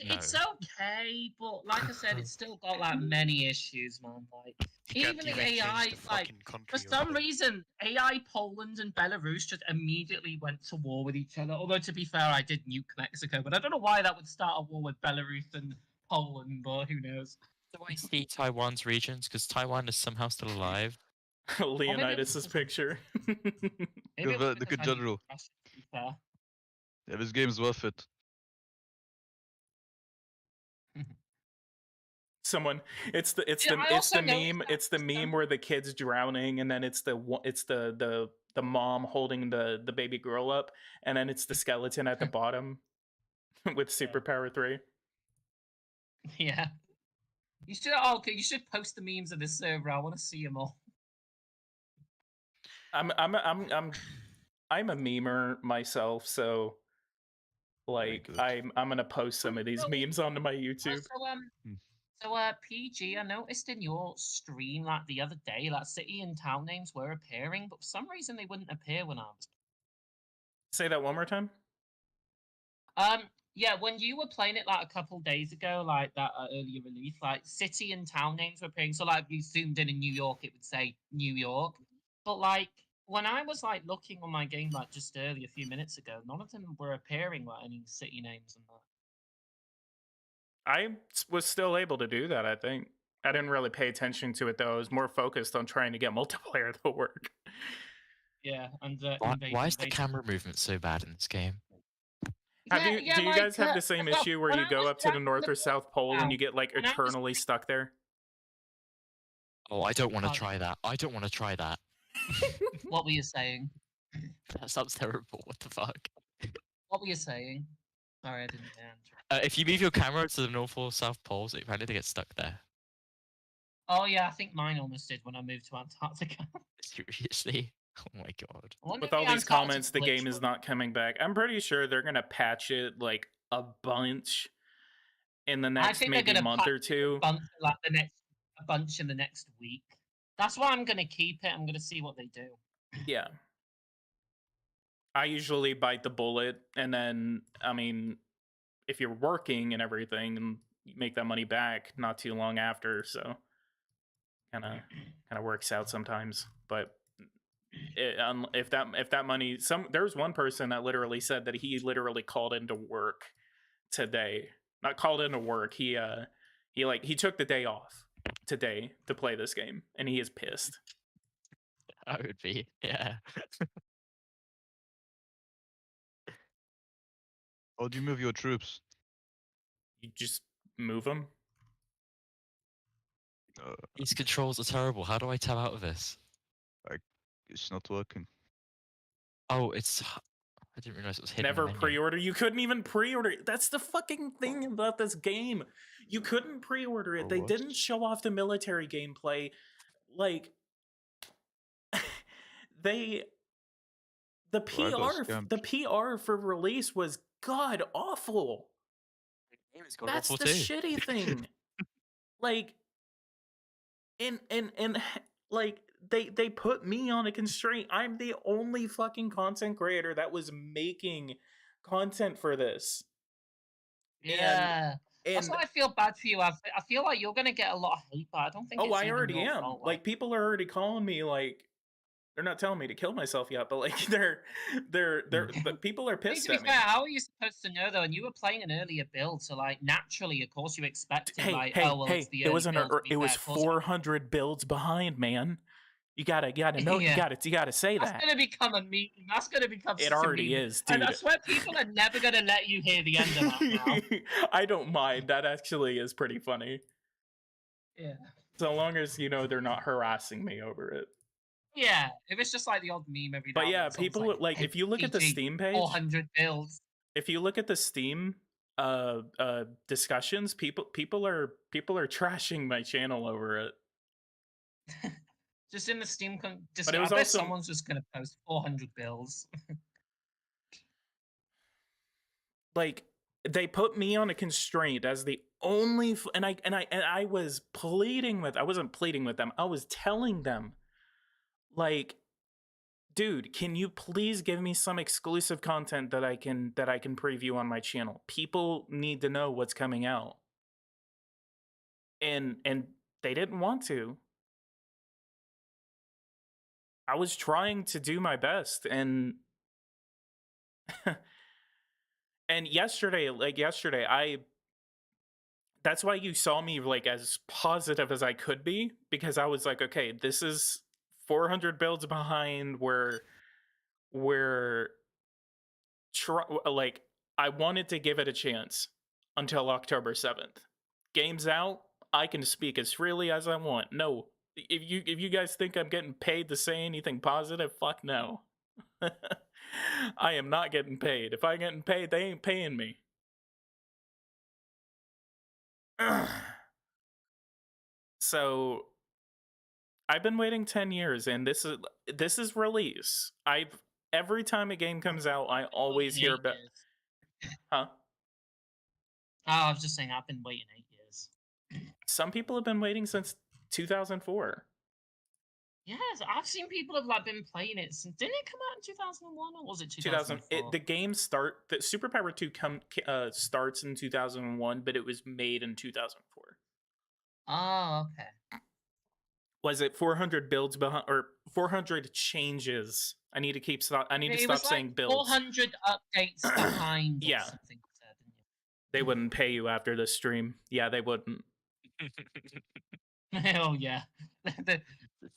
It's okay, but like I said, it's still got like many issues, man. Like even the AI, like for some reason, AI Poland and Belarus just immediately went to war with each other. Although to be fair, I did nuke Mexico, but I don't know why that would start a war with Belarus and Poland. But who knows? do I see Taiwan's regions? Because Taiwan is somehow still alive. Leonidas's picture. Maybe it was The because good I nuked general. Russia, to be fair. Yeah, this game's worth it. Someone, it's the Yeah, I also noticed meme. that It's the meme where the kid's drowning, and then it's the mom holding the baby girl up, and then it's the skeleton at the bottom with Superpower 3. Yeah. You should. Okay, you should post the memes of this server. I want to see them all. I'm a memer myself, so like good. I'm gonna post some of these memes onto my YouTube. So PG, I noticed in your stream like the other day, like city and town names were appearing, but for some reason they wouldn't appear when I was. Say that one more time. Yeah, when you were playing it like a couple days ago, like that earlier release, like city and town names were appearing. So like if you zoomed in New York, it would say New York. But like when I was like looking on my game like just earlier, a few minutes ago, none of them were appearing like any city names and that. I was still able to do that, I think. I didn't really pay attention to it though. I was more focused on trying to get multiplayer to work. Yeah, and Why is the camera movement so bad in this game? Do you guys have the same issue where you go up to the North or South Pole and you get like eternally stuck there? Oh, I don't want to try that. I don't want to try that. What were you saying? That sounds terrible. What the fuck? What were you saying? Sorry, I didn't answer. If you move your camera to the North or South Poles, it apparently gets stuck there. Oh yeah, I think mine almost did when I moved to Antarctica. Seriously? Oh my god. With all these comments, the game is not coming back. I'm pretty sure they're gonna patch it like a bunch in the next maybe month or two. A bunch in the next week. That's why I'm gonna keep it. I'm gonna see what they do. Yeah. I usually bite the bullet, and then I mean, if you're working and everything, and you make that money back not too long after, so kind of works out sometimes. But if that money, there was one person that literally said that he literally called into work today. Not called into work. He took the day off today to play this game, and he is pissed. I would be, yeah. How do you move your troops? You just move them. These controls are terrible. How do I tab out of this? It's not working. Oh, it's... I didn't realize it was hidden. Never pre-order. You couldn't even pre-order it. That's the fucking thing about this game. You couldn't pre-order it. They didn't show off the military gameplay. Like, the PR for release was god awful. That's the shitty thing. Like, and like they put me on a constraint. I'm the only fucking content creator that was making content for this. Yeah. That's why I feel bad for you. I feel like you're gonna get a lot of hate, but I don't think. Oh, I already am. Like, people are already calling me like. They're not telling me to kill myself yet, but like but people are pissed at me. How are you supposed to know though? And you were playing an earlier build, so like naturally, of course, you expected it was 400 builds behind, man. You gotta know. Yeah. You gotta say that. That's gonna become a meme. That's gonna become. It already is, dude. And I swear, people are never gonna let you hear the end of that now. I don't mind. That actually is pretty funny. Yeah. So long as they're not harassing me over it. Yeah, if it's just like the odd meme every day. But yeah, people like if you look at the Steam page, 400 builds. If you look at the Steam discussions, people are trashing my channel over it. Just in the Steam discussion, but it was I bet someone's just gonna post 400 builds. Like, they put me on a constraint as the only and I was pleading with. I wasn't pleading with them. I was telling them, like, dude, can you please give me some exclusive content that I can preview on my channel? People need to know what's coming out. And they didn't want to. I was trying to do my best, and and yesterday, that's why you saw me like as positive as I could be, because I was like, okay, this is 400 builds behind. Like, I wanted to give it a chance until October 7th. Game's out, I can speak as freely as I want. No, if you guys think I'm getting paid to say anything positive, fuck no. I am not getting paid. If I'm getting paid, they ain't paying me. So I've been waiting 10 years, and this is release. Every time a game comes out, I always hear about. Huh? Oh, I was just saying, I've been waiting 8 years. Some people have been waiting since 2004. Yes, I've seen people have like been playing it since. Didn't it come out in 2001 or was it 2000. 2004? The game the Superpower 2 starts in 2001, but it was made in 2004. Oh, okay. Was it 400 builds behind or 400 changes? I need to It stop was like saying builds. 400 updates behind. Yeah. Or something you said, didn't you? They wouldn't pay you after the stream. Yeah, they wouldn't. Oh yeah.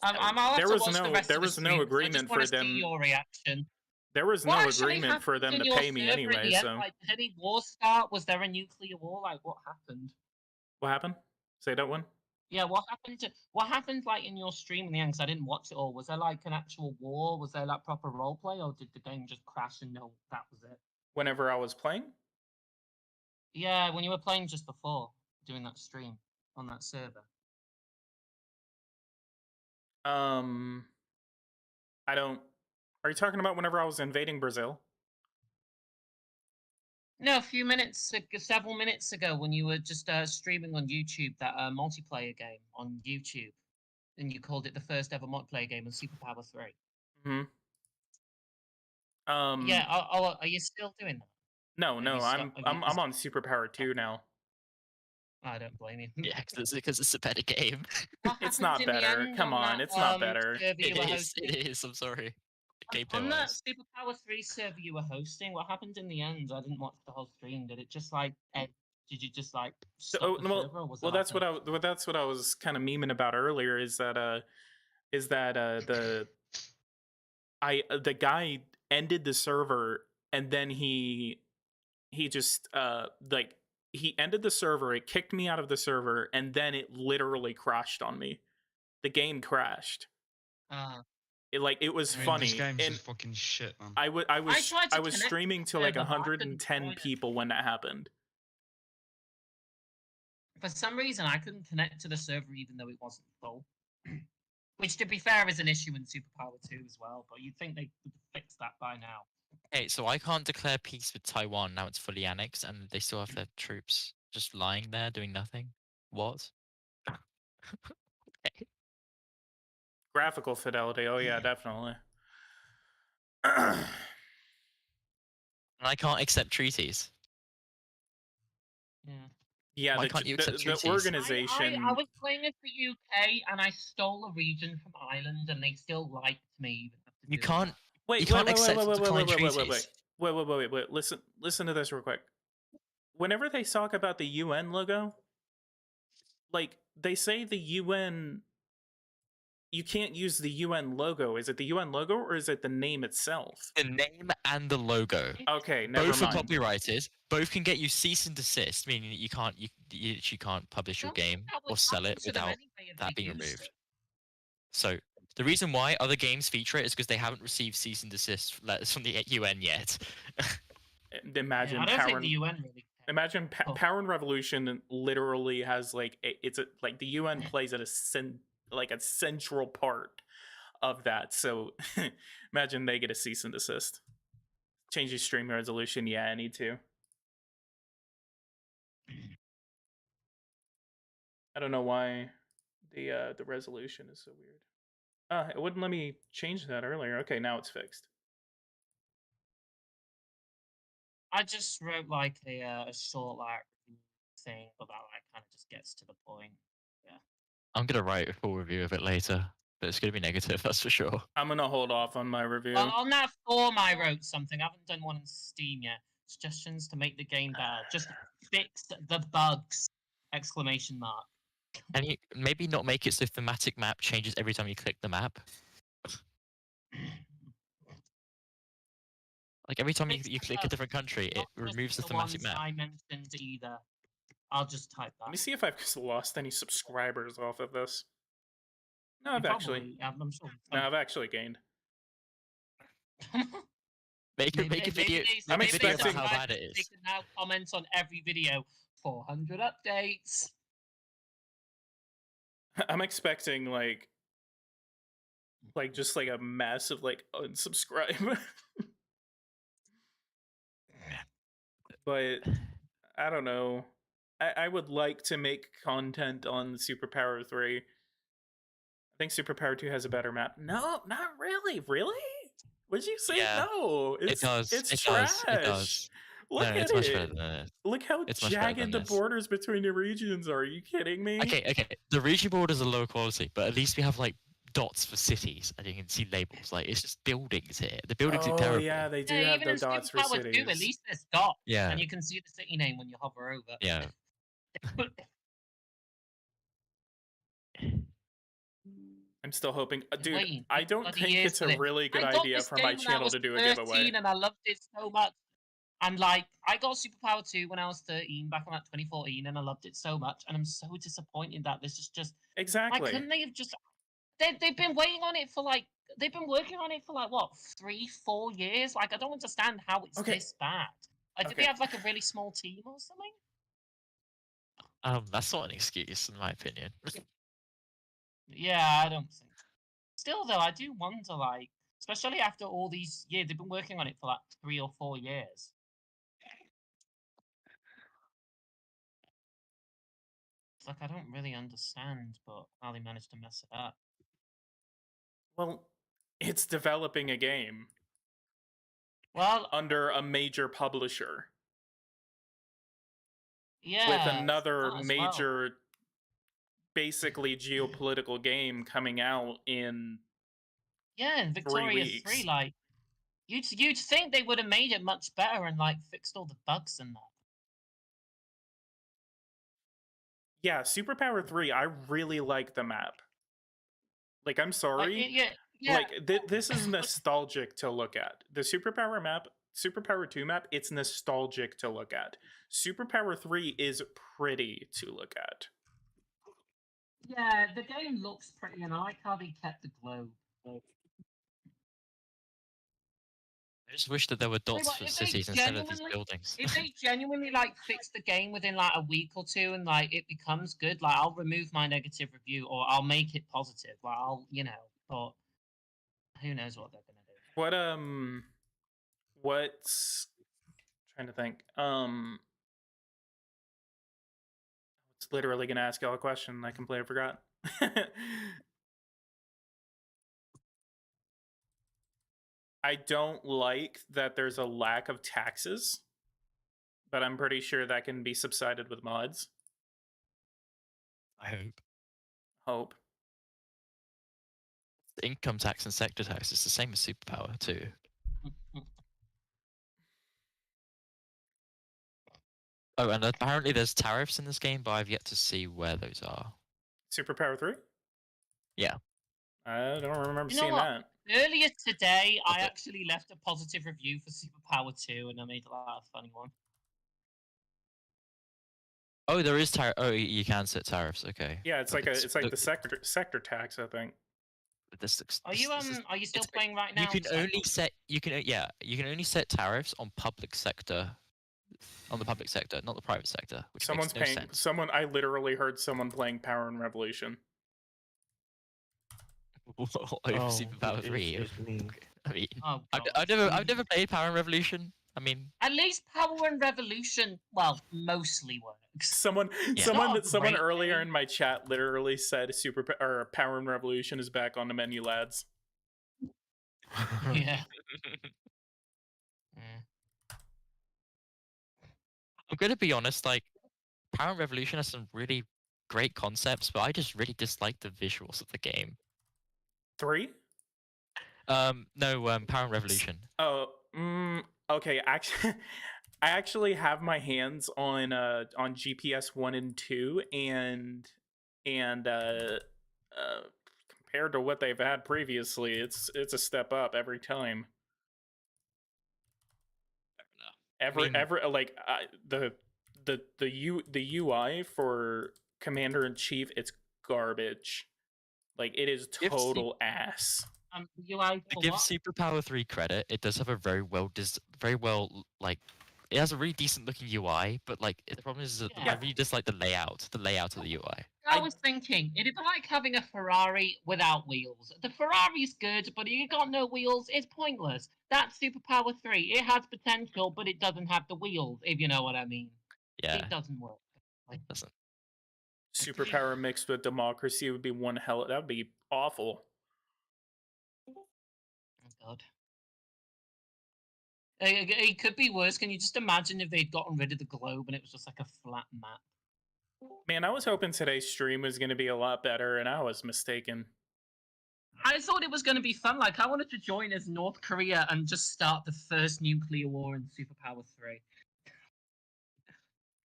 I'll have There to was watch the no rest there of the was no stream 'cause I agreement just wanna for them. see your reaction. There was What no actually agreement for them happened to in your pay me server in anyway. the end? So Like, did any war start? Was there a nuclear war? Like, what happened? what happened? Say that one. Yeah, what happened like in your stream in the end? Because I didn't watch it all. Was there like an actual war? Was there like proper roleplay, or did the game just crash and no, that was it? Whenever I was playing, Yeah, when you were playing just before doing that stream on that server. I don't. Are you talking about whenever I was invading Brazil? No, several minutes ago, when you were just streaming on YouTube that multiplayer game on YouTube, and you called it the first ever multiplayer game on Superpower 3. Hmm. Yeah, are you still doing that? No, Have no, you I'm sto- have you- I'm on Superpower 2 now. I don't blame you. Yeah, because it's a better game. What It's happened not in the better. end Come on, that, it's not better. server you It were is. hosting? It is. I'm sorry. Gameplay On that wise. Superpower 3 server you were hosting, what happened in the end? I didn't watch the whole stream. Did it just like did you just like stop the server, or was there, that's like, that's what I was kind of memeing about earlier. Is that the guy ended the server and then he just like he ended the server. It kicked me out of the server and then it literally crashed on me. The game crashed. It was funny. This game's and just fucking shit, man. I was tried to connect streaming to the like server, but I couldn't 110 join it. people when that happened. For some reason, I couldn't connect to the server even though it wasn't full. Which, to be fair, is an issue in Superpower 2 as well, but you'd think they would fix that by now. Okay, so I can't declare peace with Taiwan now. It's fully annexed, and they still have their troops just lying there doing nothing. What? Okay. Graphical fidelity, oh yeah, definitely. And I can't accept treaties. Yeah. Yeah, Why can't you accept the treaties? organization. I was playing as the UK and I stole a region from Ireland and they still liked me. Even after You doing can't. that. Wait, You can't wait, accept wait, wait, decline wait, wait, wait, treaties. wait. Listen to this real quick. Whenever they talk about the UN logo, like they say the UN, you can't use the UN logo. Is it the UN logo or is it the name itself? The name and the logo. Okay, never Both are mind. copyrighted. Both can get you cease and desist, meaning that you can't publish your game That would or sell happen it to them without anyway if that they being used removed. it. So the reason why other games feature it is because they haven't received cease and desist letters from the UN yet. Imagine I don't Power. think the UN really cares. Imagine Oh. Power and Revolution literally has like like the UN plays at a central part of that. So imagine they get a cease and desist. Change your stream resolution. Yeah, I need to. I don't know why the resolution is so weird. It wouldn't let me change that earlier. Okay, now it's fixed. I just wrote like a short like thing, but that like kind of just gets to the point. Yeah. I'm gonna write a full review of it later, but it's gonna be negative, that's for sure. I'm gonna hold off on my review. Well, on that form, I wrote something. I haven't done one on Steam yet. Suggestions to make the game better. Just fix the bugs! Exclamation mark. And you maybe not make it so thematic map changes every time you click the map. Like every time Fix you the click a bugs, different country, it not just removes the ones thematic map. I mentioned either. I'll just type that. Let me see if I've lost any subscribers off of this. No, I've You actually. probably- I'm sure. No, I've actually gained. Make a video. I'm Make a video about expecting- how bad it They is. can now comment on every video. 400 updates. I'm expecting like just like a massive like unsubscribe. But I don't know. I would like to make content on Superpower 3. I think Superpower 2 has a better map. No, not really. Really? Would you say Yeah, no? it does. It's It trash. does. It does. Look No, at it's much better it. than this. Look how It's much better than jagged the this. borders between the regions are. Are you kidding me? Okay, okay. The region borders are low quality, but at least we have like dots for cities, and you can see labels. Like it's just buildings here. The buildings are Oh terrible. yeah, they do Yeah, have even the in dots for Superpower 2, at cities. least there's dots, Yeah, and you can see the city name when you hover over. yeah. I'm still hoping, dude. Waiting I 6 don't bloody think years it's for a this. really good I got idea this for game my when I channel was to do a 13, giveaway. and I loved it so much. And like, I got Superpower 2 when I was 13, back in like 2014, and I loved it so much. And I'm so disappointed that this is just like, Exactly. couldn't they have just? They've been waiting on it for like, they've been working on it for like what, 3-4 years? Like, I don't understand how it's Okay. this bad. Did Okay. they have like a really small team or something? That's not an excuse, in my opinion. Yeah, I don't think. Still though, I do wonder, like, especially after all these years, they've been working on it for like 3 or 4 years. It's like I don't really understand, but how they managed to mess it up. Well, it's developing a game Well, under a major publisher yeah, with another that as well. major, basically geopolitical game coming out in Yeah, and Victoria 3, weeks. like, you'd think they would have made it much better and like fixed all the bugs and that. Yeah, Superpower 3, I really like the map. Like, I'm Like, sorry. yeah. Like, this is nostalgic to look at. The Superpower map, Superpower 2 map, it's nostalgic to look at. Superpower 3 is pretty to look at. Yeah, the game looks pretty, and I like how they kept the globe. I just wish that there were dots what, for if they cities instead of these genuinely- buildings. If they genuinely like fix the game within like a week or two and like it becomes good, like I'll remove my negative review or I'll make it positive. Like I'll, but who knows what they're gonna do. What's trying to think. It's literally gonna ask y'all a question. I completely forgot. I don't like that there's a lack of taxes, but I'm pretty sure that can be subsided with mods. I Hope. The income tax and sector tax is the same as Superpower too. Oh, and apparently there's tariffs in this game, but I've yet to see where those are. Superpower 3? Yeah. I don't remember You know seeing what? that. Earlier today, I Okay. actually left a positive review for Superpower 2, and I made a funny one. Oh, there is tariff. Oh, you can set tariffs. Okay. Yeah, it's But like it's like look, the sector tax, I think. this looks. Are you this is- are you still it's- playing right now? You can only set. You can only set tariffs on public sector. On the public sector, not the private sector. Which Someone's makes no paying. sense. I literally heard someone playing Power and Revolution. Over Superpower 3. It's me. I mean, Oh, I've God. never played Power and Revolution. I mean, At least Power and Revolution, well, mostly works. Someone Yeah. someone Not a someone great earlier game. in my chat literally said Power and Revolution is back on the menu, lads. Yeah. I'm gonna be honest. Like, Power and Revolution has some really great concepts, but I just really dislike the visuals of the game. 3? No, Power and Revolution. Oh, okay. Actually, I actually have my hands on GPS 1 and 2, and compared to what they've had previously, it's a step up every time. Every like the UI for Commander in Chief, it's garbage. Like, it is If total ass. UI To for give what? Superpower 3 credit, it does have a very well like it has a really decent looking UI, but like the problem is that Yeah. I really dislike the layout of the UI. I was thinking, it'd be like having a Ferrari without wheels. The Ferrari's good, but if you got no wheels, it's pointless. That's Superpower 3. It has potential, but it doesn't have the wheels, if you know what I mean. Yeah, It doesn't work. it doesn't. superpower mixed with democracy would be one hell. That would be awful. Oh God. It could be worse. Can you just imagine if they'd gotten rid of the globe and it was just like a flat map? Man, I was hoping today's stream was going to be a lot better, and I was mistaken. I thought it was going to be fun. Like, I wanted to join as North Korea and just start the first nuclear war in Superpower 3.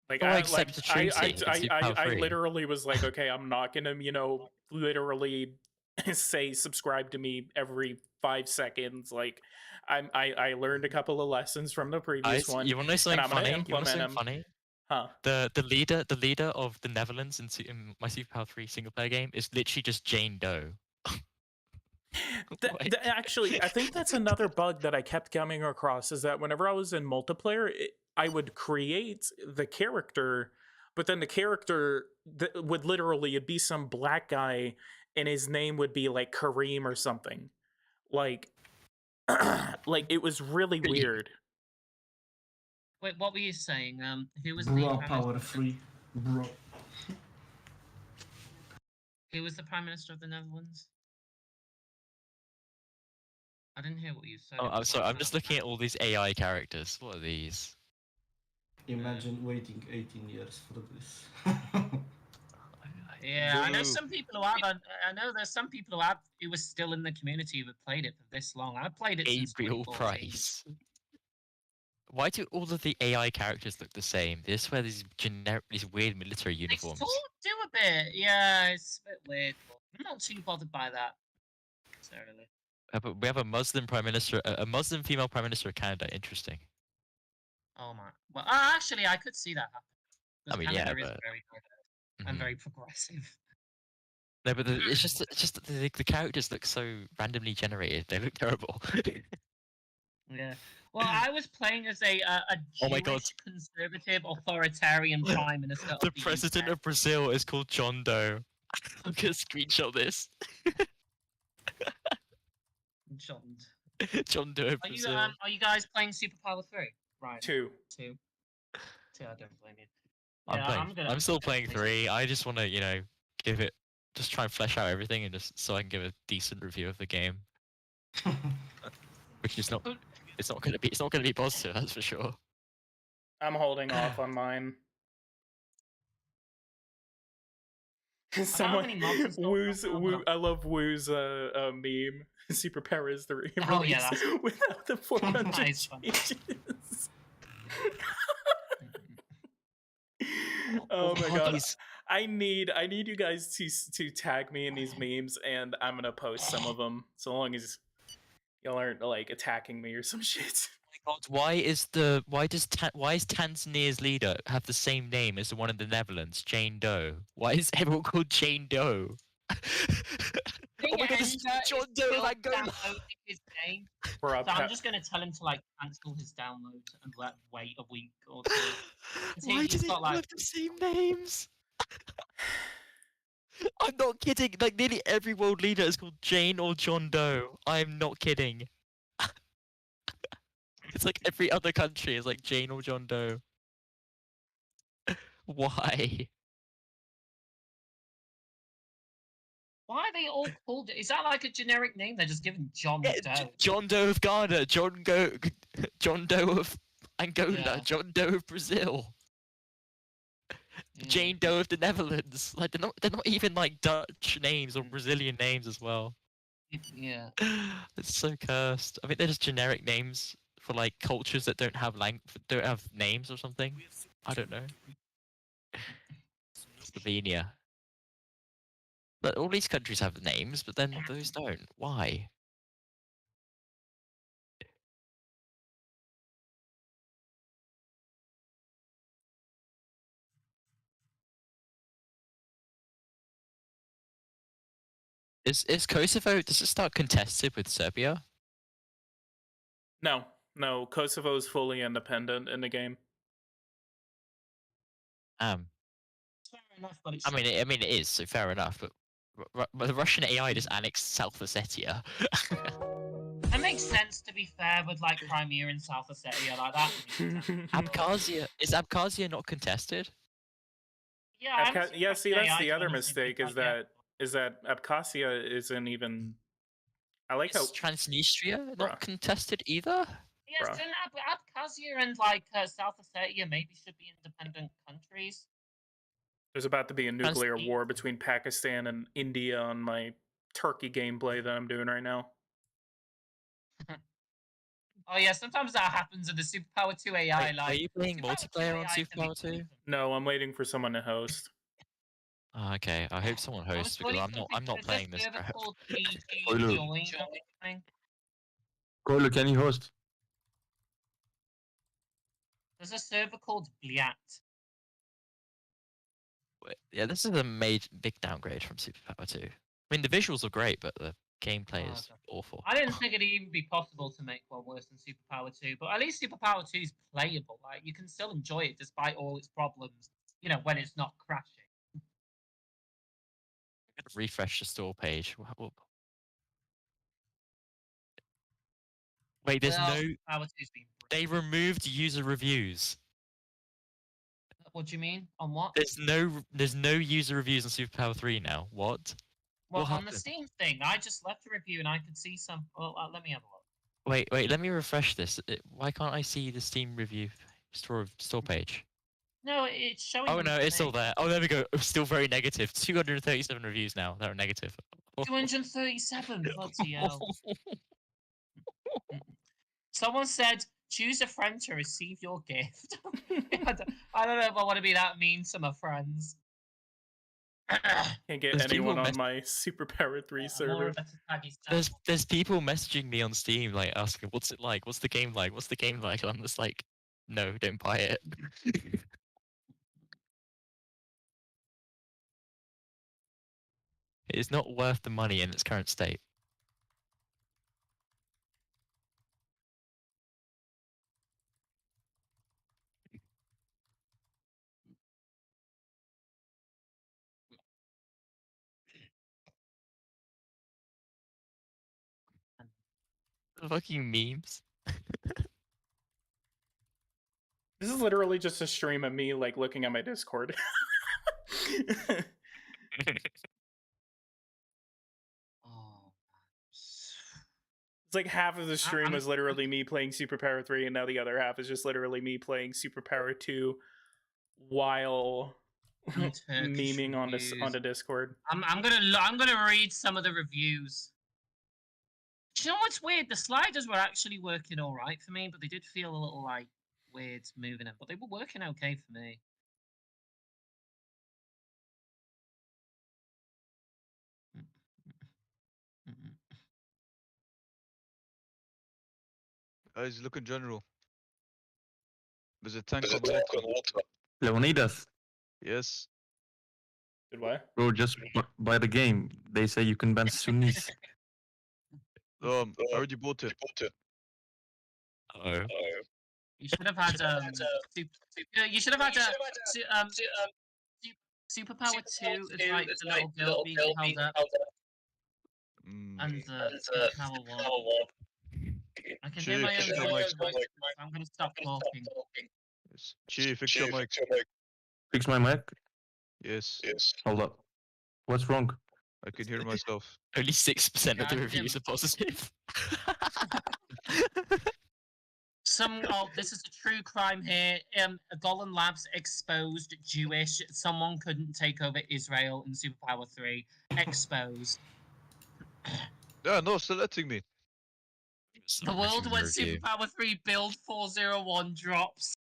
Like, Or I accept the treaty in Superpower I 3. literally was like, okay, I'm not gonna, literally say subscribe to me every 5 seconds. Like, I learned a couple of lessons from the previous Guys, one. you want to know something I'm gonna funny? You want to know implement something 'em. funny? Huh? The leader of the Netherlands in my Superpower 3 single player game is literally just Jane Doe. Like- Actually, I think that's another bug that I kept coming across, is that whenever I was in multiplayer, I would create the character, but then the character would literally, it'd be some black guy, and his name would be like Kareem or something. Like, like it was really weird. Wait, what were you saying? Who was Bro, the Prime power Minister? free, bro. Who was the Prime Minister of the Netherlands? I didn't hear what you said. Oh, I'm sorry. I'm just looking at all these AI characters. What are these? Imagine waiting 18 years for this. Yeah, I know Boo. some people who have. I know there's some people who have who were still in the community who have played it for this long. I've played it since Gabriel 2014. Price. Why do all of the AI characters look the same? They just wear these weird military They uniforms. sort of do a bit. Yeah, it's a bit weird. But I'm not too bothered by that necessarily. But we have a Muslim prime minister, a Muslim female prime minister of Canada. Interesting. Oh my. Well, actually, I could see that happen. I 'Cause mean, Canada yeah, is but- very good and Mhm. very progressive. No, but it's just that the characters look so randomly generated. They look terrible. Yeah. Well, I was playing as a Oh my God. Jewish conservative authoritarian prime minister. Of The the president UK. of Brazil is called John Doe. I'm gonna screenshot this. John. John Doe of Are you Brazil. are you guys playing Superpower 3? Right. 2. Two. I don't blame you. I'm Yeah, playing. I'm still playing 3. I just want to, give it, just try and flesh out everything, and just so I can give a decent review of the game, which is not. It's not gonna be positive, that's for sure. I'm holding off on mine. Someone, many months it's got Woo's, now, Woo, but- I love Woo's meme. Superpower is the Oh, yeah, release that's- without the 400 That is funny. changes. Oh my god! These- I need you guys to tag me in these memes, and I'm gonna post some of them. So long as y'all aren't like attacking me or some shit. God, why is Tanzania's leader have the same name as the one in the Netherlands, Jane Doe? Why is everyone called Jane Doe? Oh my God, this is John Doe of Angola. Downloading his game. Bruh, So I'm just gonna tell him to like cancel his download and wait a week or two. Why he's do they got, all like- have the same names? I'm not kidding. Like nearly every world leader is called Jane or John Doe. I'm not kidding. It's like every other country is like Jane or John Doe. Why? Why are they all called? Is that like a generic name? They're just given John Yeah, Doe. John Doe of Ghana, John Doe of Angola, Yeah. John Doe of Brazil, Yeah. Jane Doe of the Netherlands. Like they're not even like Dutch names or Brazilian names as well. Yeah. It's so cursed. I mean, they're just generic names for like cultures that don't have names or something. I don't know. Slovenia. But all these countries have names, but then those don't. Why? Is Kosovo, does it start contested with Serbia? No, Kosovo is fully independent in the game. Fair enough, but it's I mean, it is, so fair enough. But the Russian AI just annexed South Ossetia. That makes sense, to be fair, with like Crimea and South Ossetia like that. Abkhazia, is Abkhazia not contested? Yeah, I'm Yeah, surprised see, that's AI the do other anything mistake like is that Abkhazia isn't even. I like how Is Transnistria Bruh. not contested either? Yes, Bruh. and Abkhazia and like South Ossetia maybe should be independent countries. there's about to be a nuclear Transnistria. war between Pakistan and India on my Turkey gameplay that I'm doing right now. Oh yeah, sometimes that happens in the Superpower 2 AI. Wait, Like, are you playing Superpower 2 multiplayer on AI can be Superpower 2? decent. No, I'm waiting for someone to host. Oh, okay, I hope someone I was hosts because waiting I'm for not there's a playing this server crap. called PG Koilu. Join or something. Koilu, can you host? There's a server called Bliat. Yeah, this is a big downgrade from Superpower 2. I mean, the visuals are great, but the gameplay is awful. I didn't think it'd even be possible to make one worse than Superpower 2, but at least Superpower 2 is playable. Like, you can still enjoy it despite all its problems, you know, when it's not crashing. I'm gonna refresh the store page. Wait, there's Well, no. Superpower 2's been They removed user reviews. What do you mean? On what? There's no user reviews on Superpower 3 now. What? Well, what on the happened? Steam thing, I just left a review and I could see some. Well, let me have a look. Wait, let me refresh this. Why can't I see the Steam review store page? No, it's showing. Oh them no, to it's still me. there. Oh, there we go. Still very negative. 237 reviews now. They're negative. 237. Bloody hell. Someone said, choose a friend to receive your gift. I don't know if I want to be that mean to my friends. Can't get There's anyone people on my Superpower 3 server. There's people messaging me on Steam like asking, "What's it like? What's the game like? What's the game like?" And I'm just like, "No, don't buy it." It is not worth the money in its current state. Fucking memes. This is literally just a stream of me like looking at my Discord. It's like half of the stream is literally me playing Superpower 3, and now the other half is just literally me playing Superpower 2 while memeing onto Discord. I'm gonna read some of the reviews. Do you know what's weird? The sliders were actually working all right for me, but they did feel a little like weird moving them. But they were working okay for me. Guys, look in general. There's a tank on water. Leonidas, Yes. Did what? bro, just buy the game. They say you can ban Sunnis. I already bought it. Oh. You should have had you should have had Superpower 2 is like the little girl being held up, and the Superpower 1. I can hear my own voice. I'm gonna stop talking. Yes. Chief, fix your mic. Fix my mic. Yes. Hold up. What's wrong? I can hear myself. Only 6% of the Yeah, I reviews didn't- are positive. This is a true crime here. Golan Labs exposed Jewish. Someone couldn't take over Israel in Superpower 3. Exposed. Yeah, no, still letting me. The world when Superpower 3 build 401 drops.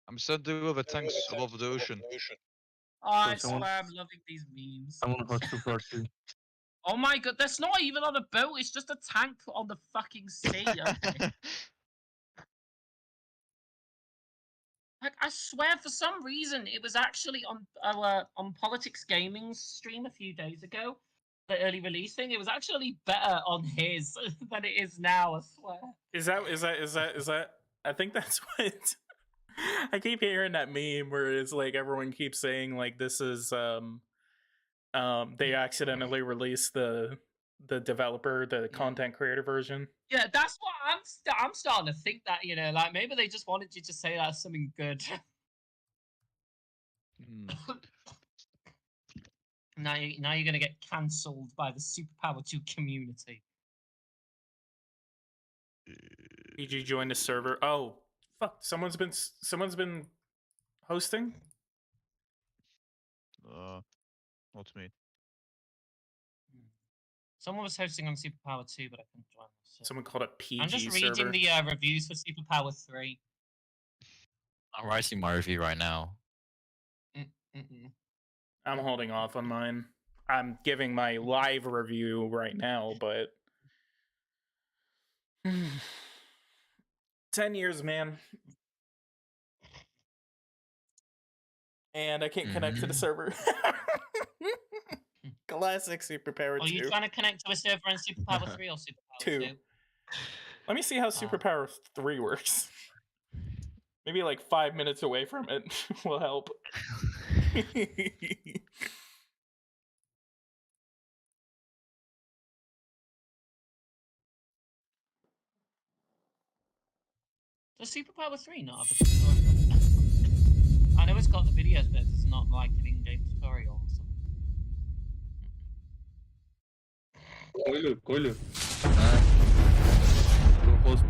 I'm sending over tanks above the ocean. Oh, I So someone- swear I'm loving these memes. I want to host Super 2. Oh my god, that's not even on a boat, it's just a tank on the fucking sea. Okay. Like, I swear, for some reason, it was actually on PoliticsGaming's stream a few days ago, the early release thing. It was actually better on his than it is now. I swear. Is that? I think that's what. I keep hearing that meme where it's like everyone keeps saying like this is they accidentally released the developer, the content creator version. Yeah, that's what I'm starting to think that, you know, like maybe they just wanted you to say that's something good. Now you're gonna get cancelled by the Superpower 2 community. PG joined the server. Oh, fuck! Someone's been hosting. Not me. Someone was hosting on Superpower 2, but I couldn't join. So. Someone called it PG I'm just server. reading the reviews for Superpower 3. I'm writing my review right now. I'm holding off on mine. I'm giving my live review right now, but 10 years, man. And I can't connect to the server. Classic Superpower 2. Are you trying to connect to a server in Superpower 3 or Superpower 2? Let me see how Superpower 3 works. Maybe like 5 minutes away from it will help. Does Superpower 3 not have a tutorial? I know it's got the videos, but it's not like an in-game tutorial or something. Coilu. Host.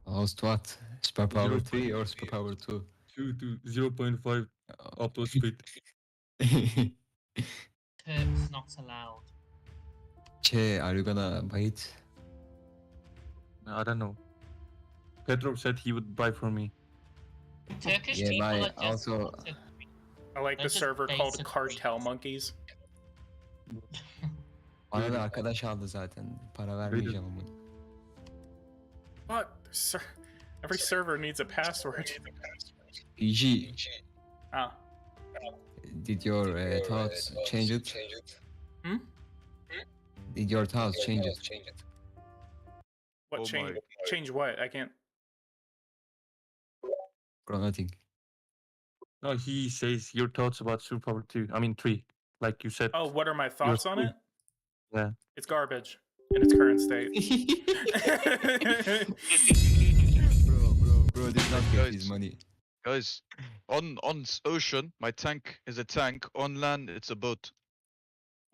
Host what? Superpower 3 or Superpower 2? 0.5 upload speed. Turks not allowed. Che, are you gonna buy it? I don't know. Petrov said he would buy for me. Turkish Yeah, people buy are just also. I like the They're just server called basic Cartel freaks. Monkeys. Bana da arkadaş aldı zaten. Para vermeyeceğim ama. What? Every server needs a password. PG, Ah. did your thoughts change it? Hmm? Did your thoughts change it? What Oh change? my. Change what? I can't. Bro, nothing. No, he says your thoughts about Superpower 2. I mean 3. Like you said. Oh, what are my thoughts on it? Yeah. It's garbage in its current state. Bro, did not get his money. Guys, on ocean, my tank is a tank. On land, it's a boat.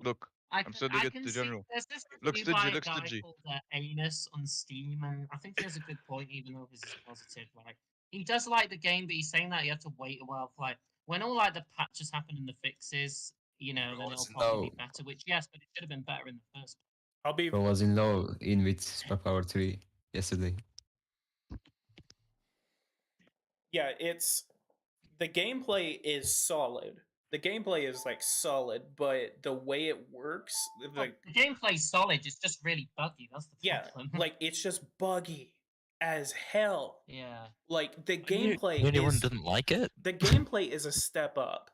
Look, I'm sending it to General. There's this Look review by stingy, a look guy stingy. called Anus on Steam, and I think he has a good point, even though his is positive. Like, he does like the game, but he's saying that you have to wait a while for, like, when all like the patches happen and the fixes, you know, then it'll probably be better. Which yes, but it should have been better in the first place. I'll be. Bro was in love in with Superpower 3 yesterday. Yeah, it's the gameplay is solid. The gameplay is like solid, but the way it works, like the gameplay's solid. It's just really buggy. That's the problem. like it's just buggy as hell. Yeah. Like the gameplay Anyone is didn't like it? the gameplay is a step up.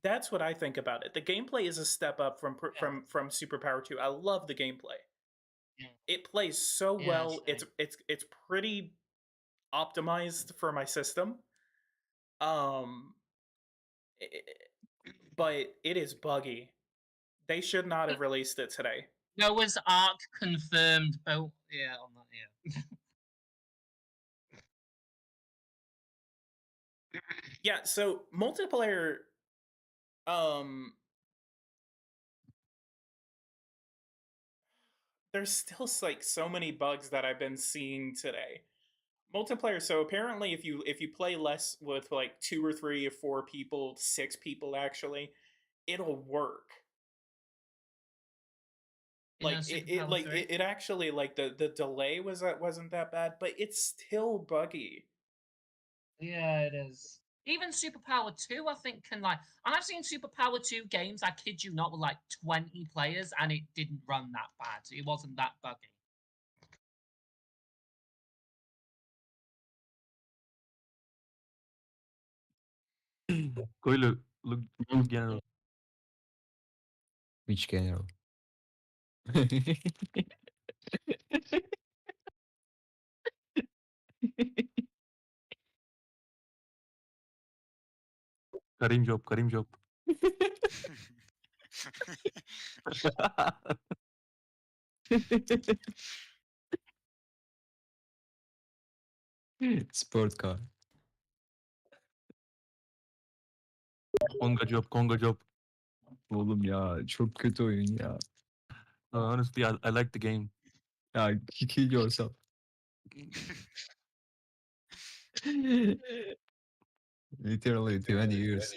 That's what I think about it. The gameplay is a step up from Superpower 2. I love the gameplay. Yeah. It plays so well. same. It's pretty optimized for my system. But it is buggy. They should not have released it today. Noah's Ark confirmed. Oh, yeah, on that, yeah. Yeah, so multiplayer there's still like so many bugs that I've been seeing today. Multiplayer, so apparently if you play less with like 2 or 3 or 4 people, 6 people actually, it'll work. Like it actually, like the delay wasn't that bad, but it's still buggy. Yeah, it is. Even Superpower 2, I think, can like. And I've seen Superpower 2 games, I kid you not, with like 20 players, and it didn't run that bad. It wasn't that buggy. Coilu, look General. Which general? Karim job. Sport car. Conga job. Oğlum ya çok kötü oyun ya. Honestly, I like the game. Ya kill yourself. Literally 20 years.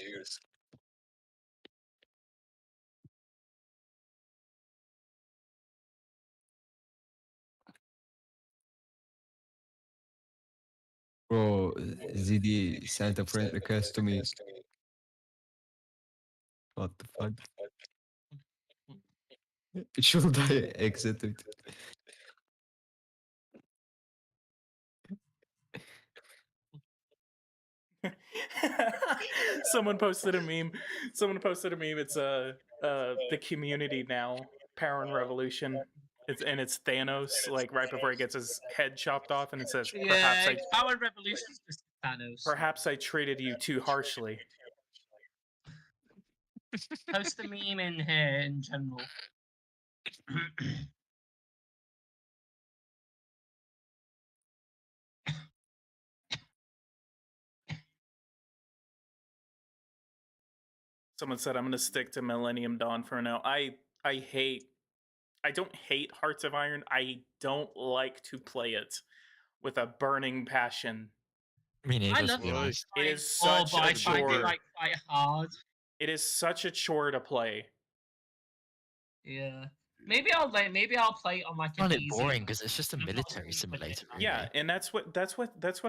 Bro, ZD sent a friend request to me. What the fuck? Should I exit it? Someone posted a meme. It's the community now, Power and Revolution. It's Thanos, like right before he gets his head chopped off, and it says, Yeah, Power Revolution is just Thanos. perhaps I treated you too harshly. Post the meme in here in general. Someone said I'm gonna stick to Millennium Dawn for now. I don't hate Hearts of Iron. I don't like to play it with a burning passion. I mean, I love it. It is such but a I find chore. it like quite hard. It is such a chore to play. Yeah. Maybe I'll play it on like I find an it easy. boring because it's just a military simulator. Really. Yeah, and that's what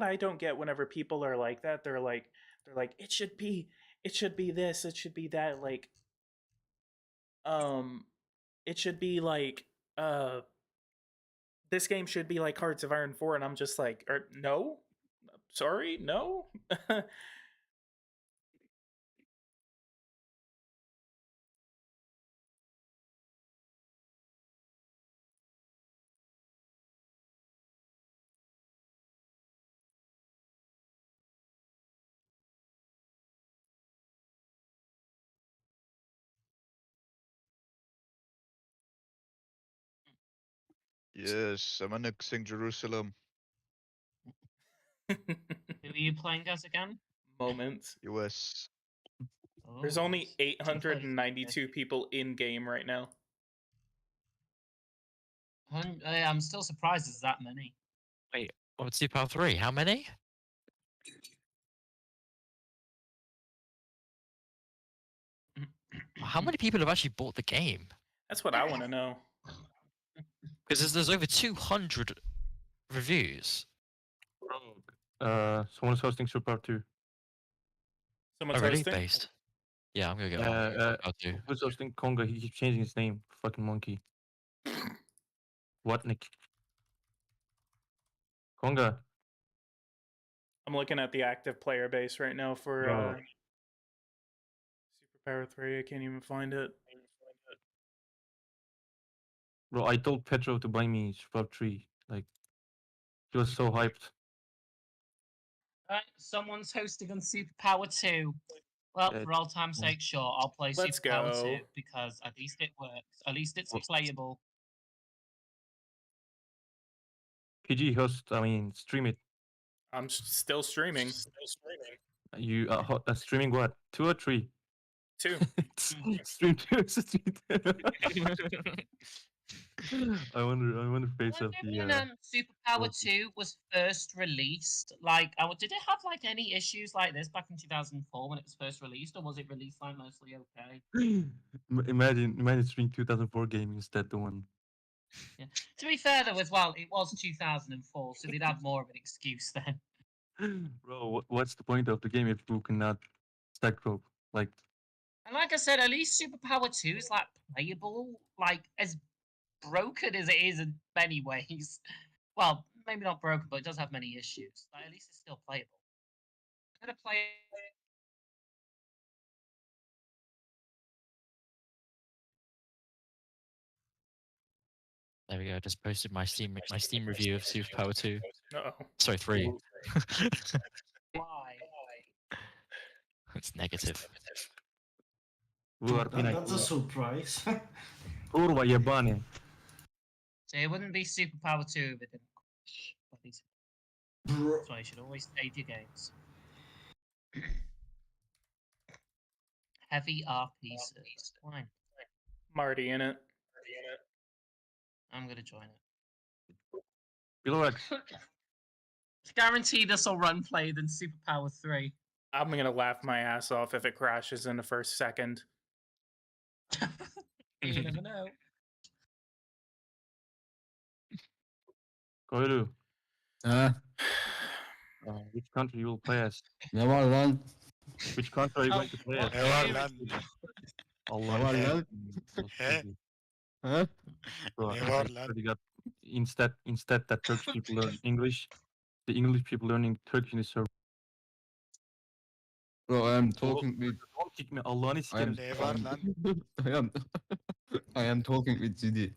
I don't get whenever people are like that. They're like it should be this, it should be that, like it should be like this game should be like Hearts of Iron 4, and I'm just like, no. Sorry, no. Yes, I'm annexing Jerusalem. Who are you playing as again? Moments. US. There's only 892 people in game right now. I'm still surprised there's that many. Wait, what's Super 3? How many? How many people have actually bought the game? That's what I want to know. Because there's over 200 reviews. Someone's hosting Super 2. Someone's Already hosting? based. Yeah, I'm gonna go. Who's hosting Conga? He keeps changing his name. Fucking monkey. What, Nick? Conga. I'm looking at the active player base right now for Superpower 3. I can't even find it. Bro, I told Petro to buy me Super 3. Like, he was so hyped. Alright, someone's hosting on Superpower 2. Well, for all time's sake, sure, I'll play Let's Superpower go. 2 because at least it works. At least it's playable. PG host, stream it. I'm still streaming. You streaming what? 2 or 3? 2. Stream 2. I wonder face of the. When Superpower 2 was first released, like, did it have like any issues like this back in 2004 when it was first released, or was it released like mostly okay? Imagine streaming 2004 game instead the one. Yeah. To be fair though, as well, it was 2004, so they'd have more of an excuse then. Bro, what's the point of the game if you cannot stack rope? Like, and like I said, at least Superpower 2 is like playable, like as broken as it is in many ways. Well, maybe not broken, but it does have many issues. Like, at least it's still playable. I'm gonna play it. There we go. I just posted my Steam review of Superpower 2. Uh-oh. Sorry, 3. Why? It's negative. That's a surprise. Kurwa jebany. So it wouldn't be Superpower 2 if it didn't crash. That's why you should always save your games. Heavy RP servers. Fine. I'm already in it. I'm gonna join it. Below X. It's guaranteed this will run play than Superpower 3. I'm gonna laugh my ass off if it crashes in the first second. You never know. Koyru, Ha? which country you will play as? Ne var lan? Which country are you going to play as? what Ne var game lan? Allah Ne var lan? He? Ha? Bro, Ne I var swear lan? to God, instead that Turkish people learn English, the English people learning Turkish in the server. Bro, I am talking with... Don't kick me, Allah'ını sikerim. Ne var lan? I am talking with Zidi.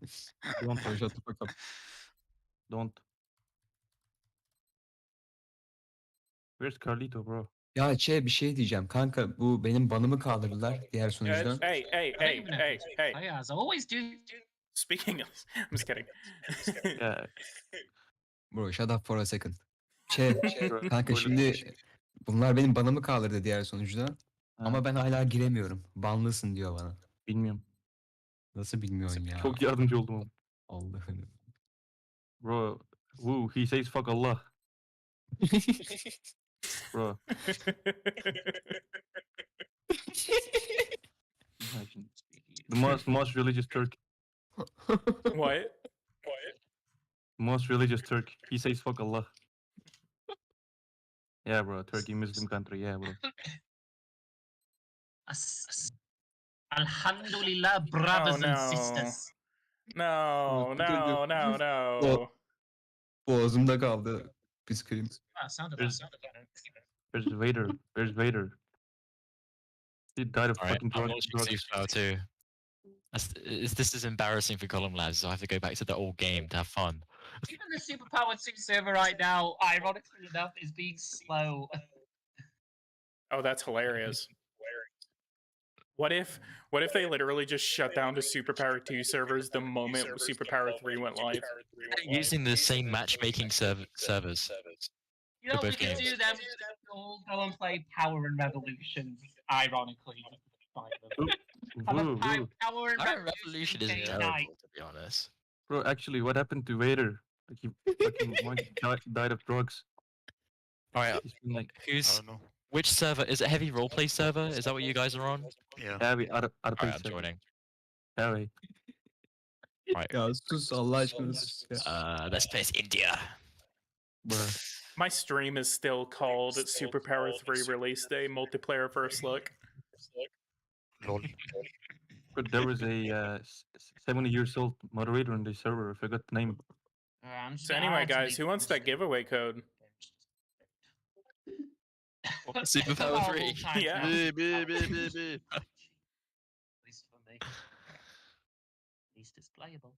Don't, So shut the fuck up. don't. Where's Carlito, bro? Ya bir şey diyeceğim. Kanka bu benim banımı kaldırdılar diğer sunucudan. Hey. As I always do. Speaking of, I'm just kidding. Yeah. Bro shut up for a second. Bro, Kanka böyle- şimdi bunlar benim banımı kaldırdı diğer sunucudan. Ha, Ama ben hala giremiyorum. Banlısın diyor bana. bilmiyorum. Nasıl bilmiyorsun ya? Çok yardımcı oldum oğlum. Allah'ım. Bro, woo, he says fuck Allah. Bro. The most religious Turk. What? Most religious Turk. He says fuck Allah. Yeah, bro. Turkey, Muslim country. Yeah, bro. Alhamdulillah, brothers and no. sisters. No. Boğazımda kaldı. Bisküvim. That sounded Where's Vader? Where's Vader? He died of Alright, fucking I'm drugs. launching Superpower 2. This is embarrassing for Column Lads, so I have to go back to the old game to have fun. Even the Superpower 2 server right now, ironically enough, is being slow. Oh, that's hilarious. What if they literally just shut down the Superpower 2 servers the moment Superpower 3 went live? Using the same matchmaking servers. You know, For we both could games. do them. All go and play Power and Revolution, ironically. Woo, woo. Power and Iron Revolution isn't Day terrible, night. to be honest. Bro, actually, what happened to Vader? Like, he fucking died of drugs. Alright, He's been like I who's don't know. which server? Is it heavy roleplay server? Is that what you guys are on? Yeah. heavy out of Alright, I'm joining. Heavy. Ya sus Allah aşkına sus ya. Let's play as India. Bro. My stream is still called Superpower 3 Release Day Multiplayer First Look. Lol. But there was a 70 years old moderator on the server. I forgot the name. So anyway, guys, who wants that giveaway code? Superpower 3. Yeah. B. At least for me. At least it's playable.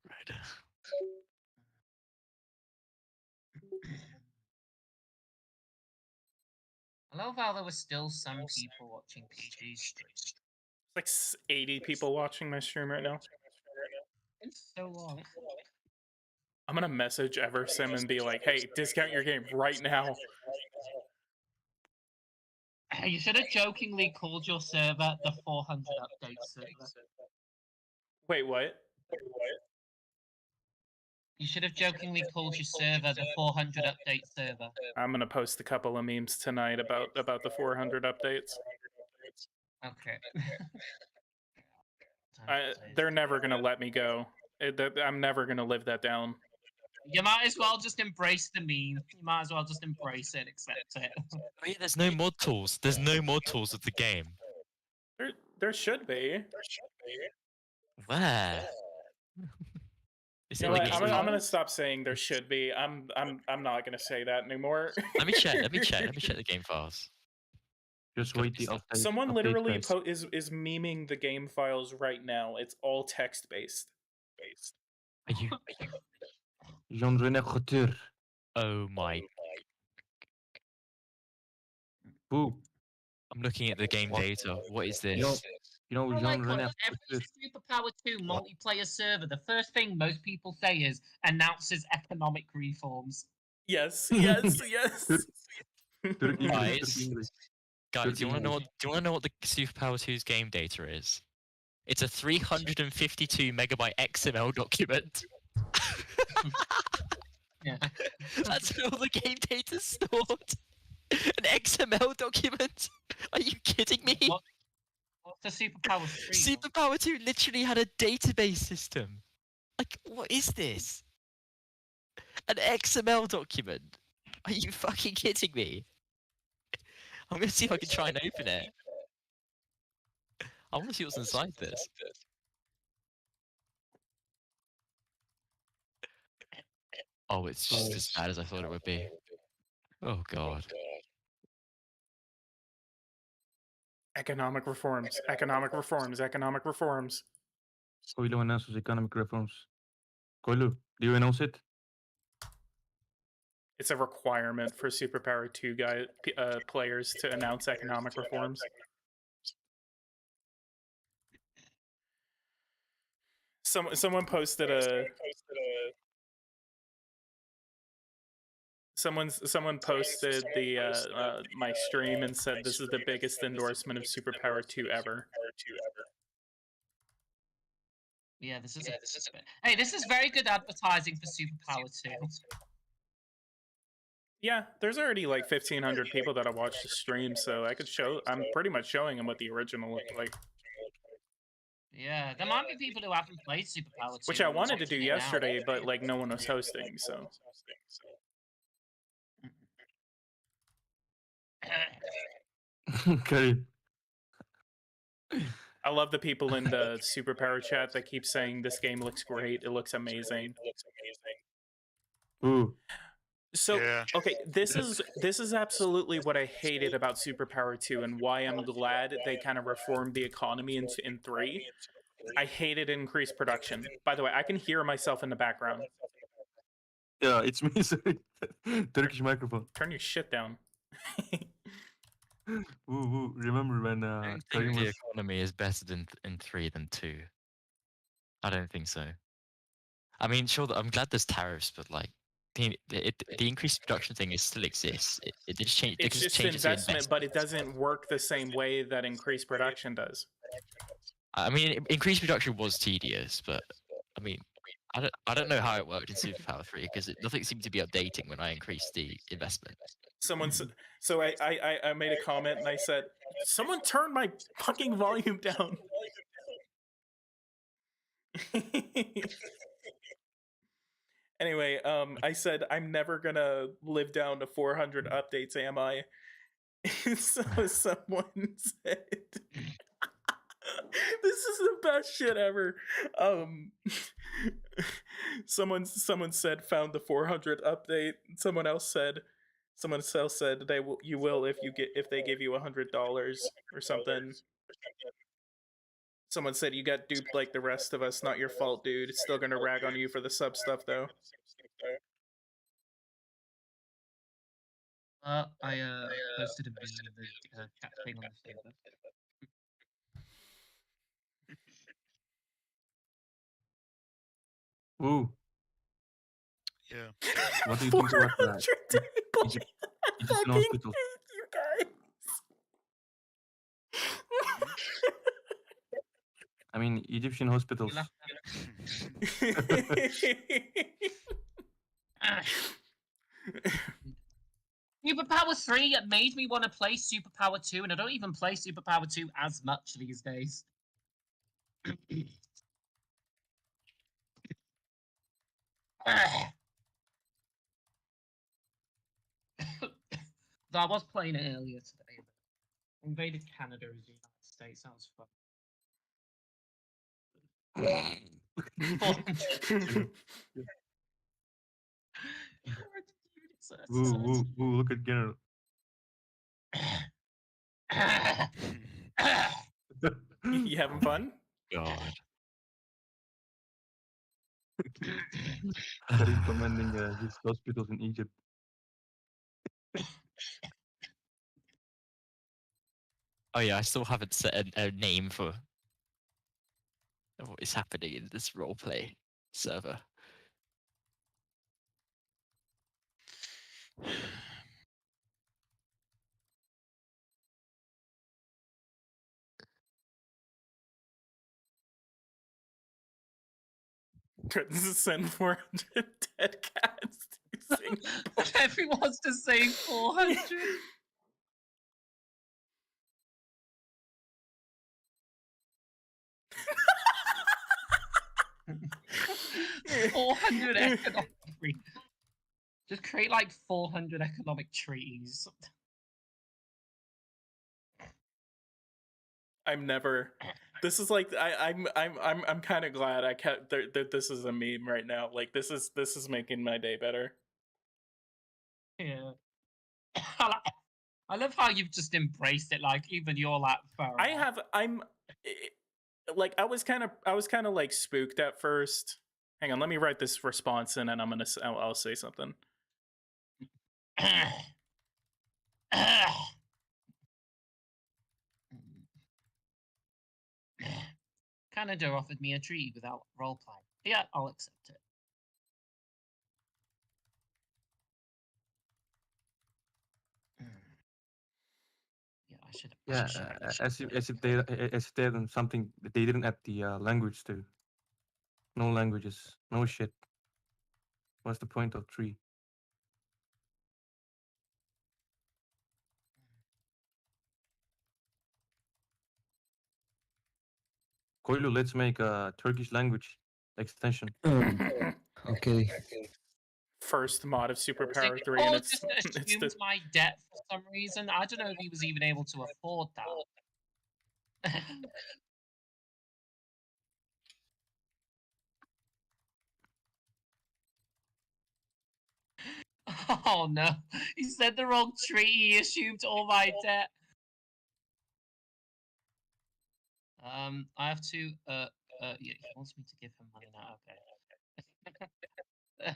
Right. I love how there were still some people watching PG streams. Like 80 people watching my stream right now. It's so long. I'm gonna message Eversim and be like, hey, discount your game right now. You should have jokingly called your server the 400 update server. Wait, what? You should have jokingly called your server the 400 update server. I'm gonna post a couple of memes tonight about the 400 updates. Okay. They're never gonna let me go. I'm never gonna live that down. You might as well just embrace the meme. You might as well just embrace it, accept it. Oh yeah, there's no mod tools. There's no mod tools of the game. There should be. Where? Is You it know like what? I'm gonna stop saying there should be. I'm not gonna say that anymore. Let me check. Let me check the game files. Just wait the update. Someone update, literally guys. is memeing the game files right now. It's all text based. Are you? Jean-René Couture. Oh my! Boo. I'm looking at the game data. What is this? You know Oh my Jean-René God, every Couture. Superpower 2 multiplayer server, the first thing most people say is announces economic reforms. Yes. Turk English, Guys. Turk English. Guys, do you want to know what? Do you want to know what the Superpower 2's game data is? It's a 352 megabyte XML document. Yeah. That's where all the game data's stored. An XML document? Are you kidding me? What's the Superpower 3? Superpower 2 literally had a database system. Like, what is this? An XML document? Are you fucking kidding me? I'm gonna see if I can try and open it. I want to see what's inside this. Oh, it's just as bad as I thought it would be. Oh god. Economic reforms, economic reforms, economic reforms. Coilo announces economic reforms. Coilo, do you announce it? It's a requirement for Superpower 2 players to announce economic reforms. Someone posted a someone posted the my stream and said this is the biggest endorsement of Superpower 2 ever. Yeah, this is hey, this is very good advertising for Superpower 2. Yeah, there's already like 1,500 people that have watched the stream, so I could show. I'm pretty much showing them what the original looked like. Yeah, there might be people who haven't played Superpower 2. Which I wanted to do yesterday, but like no one was hosting, so. Okay. I love the people in the Superpower chat that keep saying this game looks great. It looks amazing. Ooh. So Yeah. okay, this is absolutely what I hated about Superpower 2 and why I'm glad they kind of reformed the economy in 3. I hated increased production. By the way, I can hear myself in the background. Yeah, it's me. Sorry. Turkish microphone. Turn your shit down. Ooh, remember when I don't Karim think the was... economy is better in 3 than 2. I don't think so. I mean, sure, I'm glad there's tariffs, but like, the increased production thing still exists. It just changes. It's just investment, but it doesn't work the same way that increased production does. I mean, increased production was tedious, but I mean, I don't know how it worked in Superpower 3 because nothing seemed to be updating when I increased the investment. Someone said, so I made a comment and I said, someone turn my fucking volume down. Anyway, I said I'm never gonna live down to 400 updates, am I? So someone said, "This is the best shit ever." Someone said found the 400 update. Someone else said you will if they give you $100 or something. Someone said you got duped like the rest of us. Not your fault, dude. It's still gonna rag on you for the sub stuff though. I posted a video of the cat thing on the server. Ooh. Yeah. What do you think about that? Egyptian hospitals. You guys. I mean, Egyptian hospitals. Superpower 3 made me want to play Superpower 2, and I don't even play Superpower 2 as much these days. Though I was playing it earlier today. Invaded Canada as the United States. Sounds fun. Ooh, look at General. You having fun? God. Karim commanding his hospitals in Egypt. Oh yeah, I still haven't set a name for what is happening in this roleplay server. Send 400 dead cats to Singapore. Everyone's to say 400. 400 economic treaties. Just create like 400 economic treaties. I'm never. This is like I'm kind of glad I kept that this is a meme right now. Like this is making my day better. Yeah. I love how you've just embraced it. Like even you're like. Like I was kind of like spooked at first. Hang on, let me write this response in, and I'll say something. Canada offered me a treaty without roleplay. Yeah, I'll accept it. Yeah, I should. Yeah, as if they had something that they didn't add the language to. No languages, no shit. What's the point of 3? Koilu, let's make a Turkish language extension. Okay. First mod of Superpower 3, Paul and it's just assumed my debt for some reason. I don't know if he was even able to afford that. Oh no, he said the wrong treaty. He assumed all my debt. I have to. Yeah, he wants me to give him money now. Okay.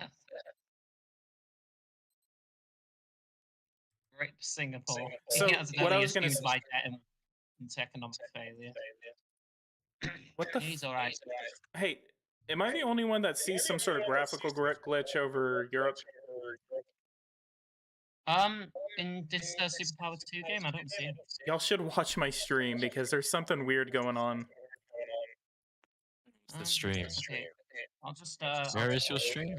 Great Singapore. So, he has what I was gonna assumed my debt into economic failure. What the? He's alright. Hey, am I the only one that sees some sort of graphical glitch over Europe? In this Superpower 2 game, I don't see it. Y'all should watch my stream because there's something weird going on. The stream. Okay. I'll just Where is your stream?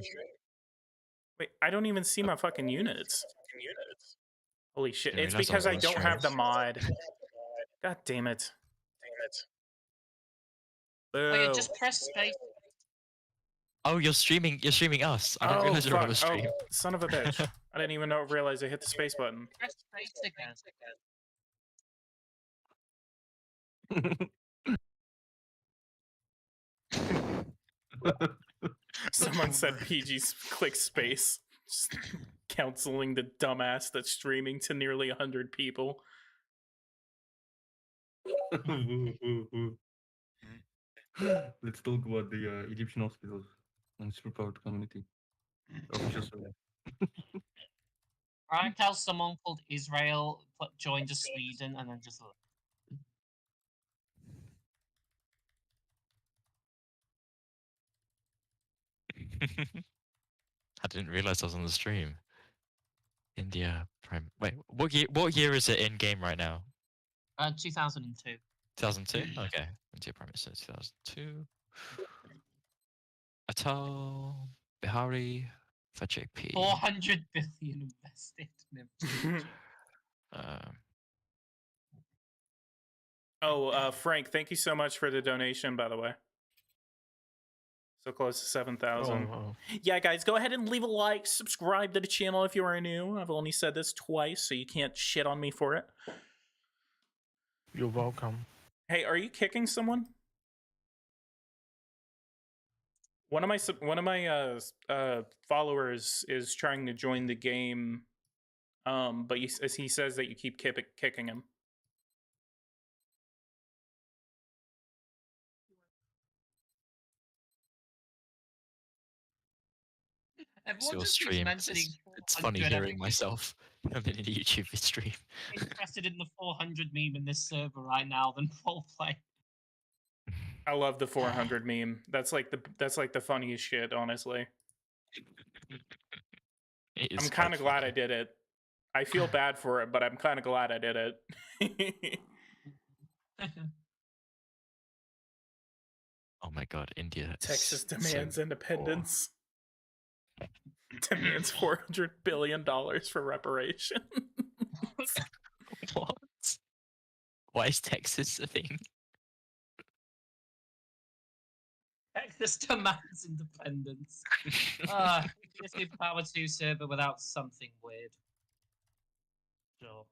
Wait, I don't even see my fucking units. Holy shit! Didn't It's realize I because was I on don't stream. have the mod. God damn it! Wait, Boo. just press space. Oh, you're streaming us. I didn't realize you were on the fuck. stream. Oh, son of a bitch. I didn't even realize I hit the space button. Press space again. Someone said PG click space. Just counseling the dumbass that's streaming to nearly 100 people. Let's talk about the Egyptian hospitals and superpowered community. Official survey. I tell someone called Israel join to Sweden and then just. I didn't realize I was on the stream. India Prime. Wait, what year is it in game right now? 2002. 2002. Okay, India Prime Minister 2002. Atal Bihari for JP. 400 billion invested in him. Frank, thank you so much for the donation, by the way. So close to 7,000. Oh. Yeah, guys, go ahead and leave a like, subscribe to the channel if you are new. I've only said this twice, so you can't shit on me for it. You're welcome. Hey, are you kicking someone? One of my followers is trying to join the game, but he says that you keep kicking him. It's your stream. It's funny hearing myself in a YouTube stream. Interested in the 400 meme in this server right now than roleplay. I love the 400 meme. That's like the funniest shit, honestly. I'm kind of glad I did it. I feel bad for it, but I'm kind of glad I did it. Oh my god, India. is Texas so demands poor. independence. Demands $400 billion for reparations. What? Why is Texas a thing? Texas demands independence. Superpower 2 server without something weird. Sure.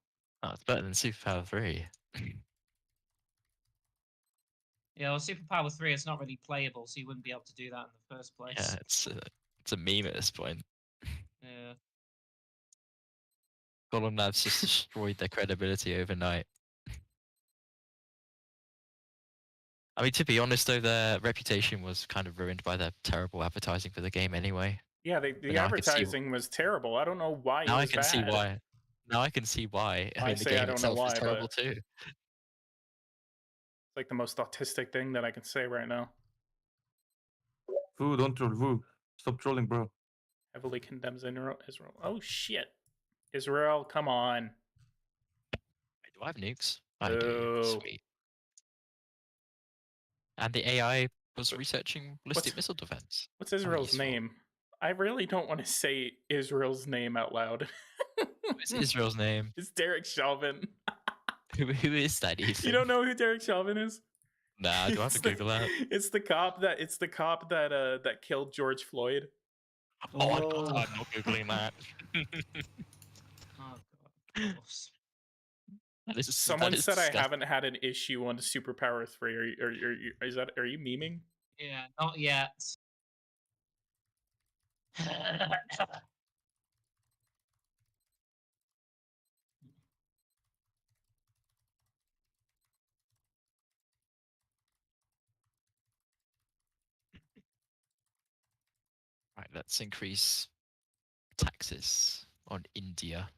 Oh, it's better than Superpower 3. Yeah, well, Superpower 3 is not really playable, so you wouldn't be able to do that in the first place. Yeah, it's a meme at this point. Yeah. Golem Labs just destroyed their credibility overnight. I mean, to be honest, though, their reputation was kind of ruined by their terrible advertising for the game anyway. Yeah, the advertising was terrible. I don't know why it was bad. See why. Now I can see why. I mean, the game itself is terrible too. It's like the most autistic thing that I can say right now. Voo, don't troll. Voo, stop trolling, bro. Heavily condemns Israel. Oh shit, Israel, come on. Do I have nukes? I do. Sweet. And the AI was researching ballistic missile defense. What's Israel's name? I really don't want to say Israel's name out loud. What's Israel's name? It's Derek Chauvin. Who is that, Ethan? You don't know who Derek Chauvin is? Nah, do I have to Google that? It's the cop that killed George Floyd. Oh, I'm not Googling that. Oh god. Someone said I haven't had an issue on Superpower 3. Are you memeing? Yeah, not yet. Right, let's increase taxes on India.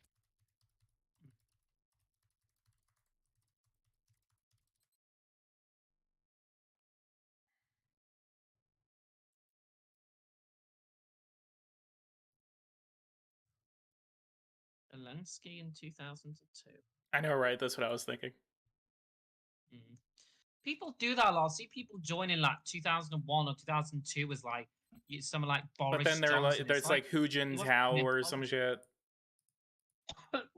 Zelensky in 2002. I know, right? That's what I was thinking. People do that a lot. I see people joining like 2001 or 2002 was like someone like Boris. But then there's like Hu Jintao or some shit.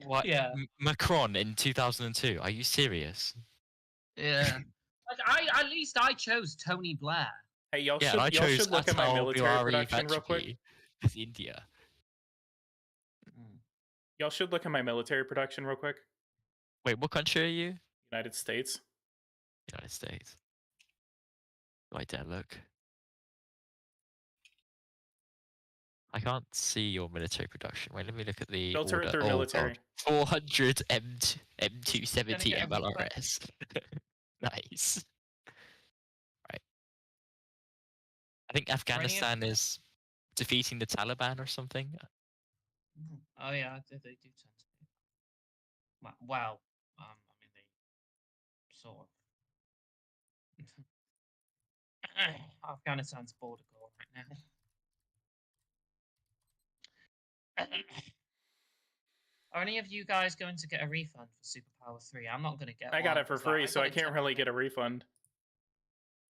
What? Yeah. Macron in 2002. Are you serious? Yeah. Like at least I chose Tony Blair. Hey, y'all should look at my military production real quick. With India. Y'all should look at my military production real quick. Wait, what country are you? United States. United States. Do I dare look? I can't see your military production. Wait, let me look at the Filter order. it through military. God. 400 M270 MLRS. Nice. Right. I think Afghanistan is defeating the Taliban or something. Oh yeah, they do tend to. Wow. I mean, they sort of. Afghanistan's border goal right now. Are any of you guys going to get a refund for Superpower 3? I'm not going to get. I got it for free, so I can't really get a refund.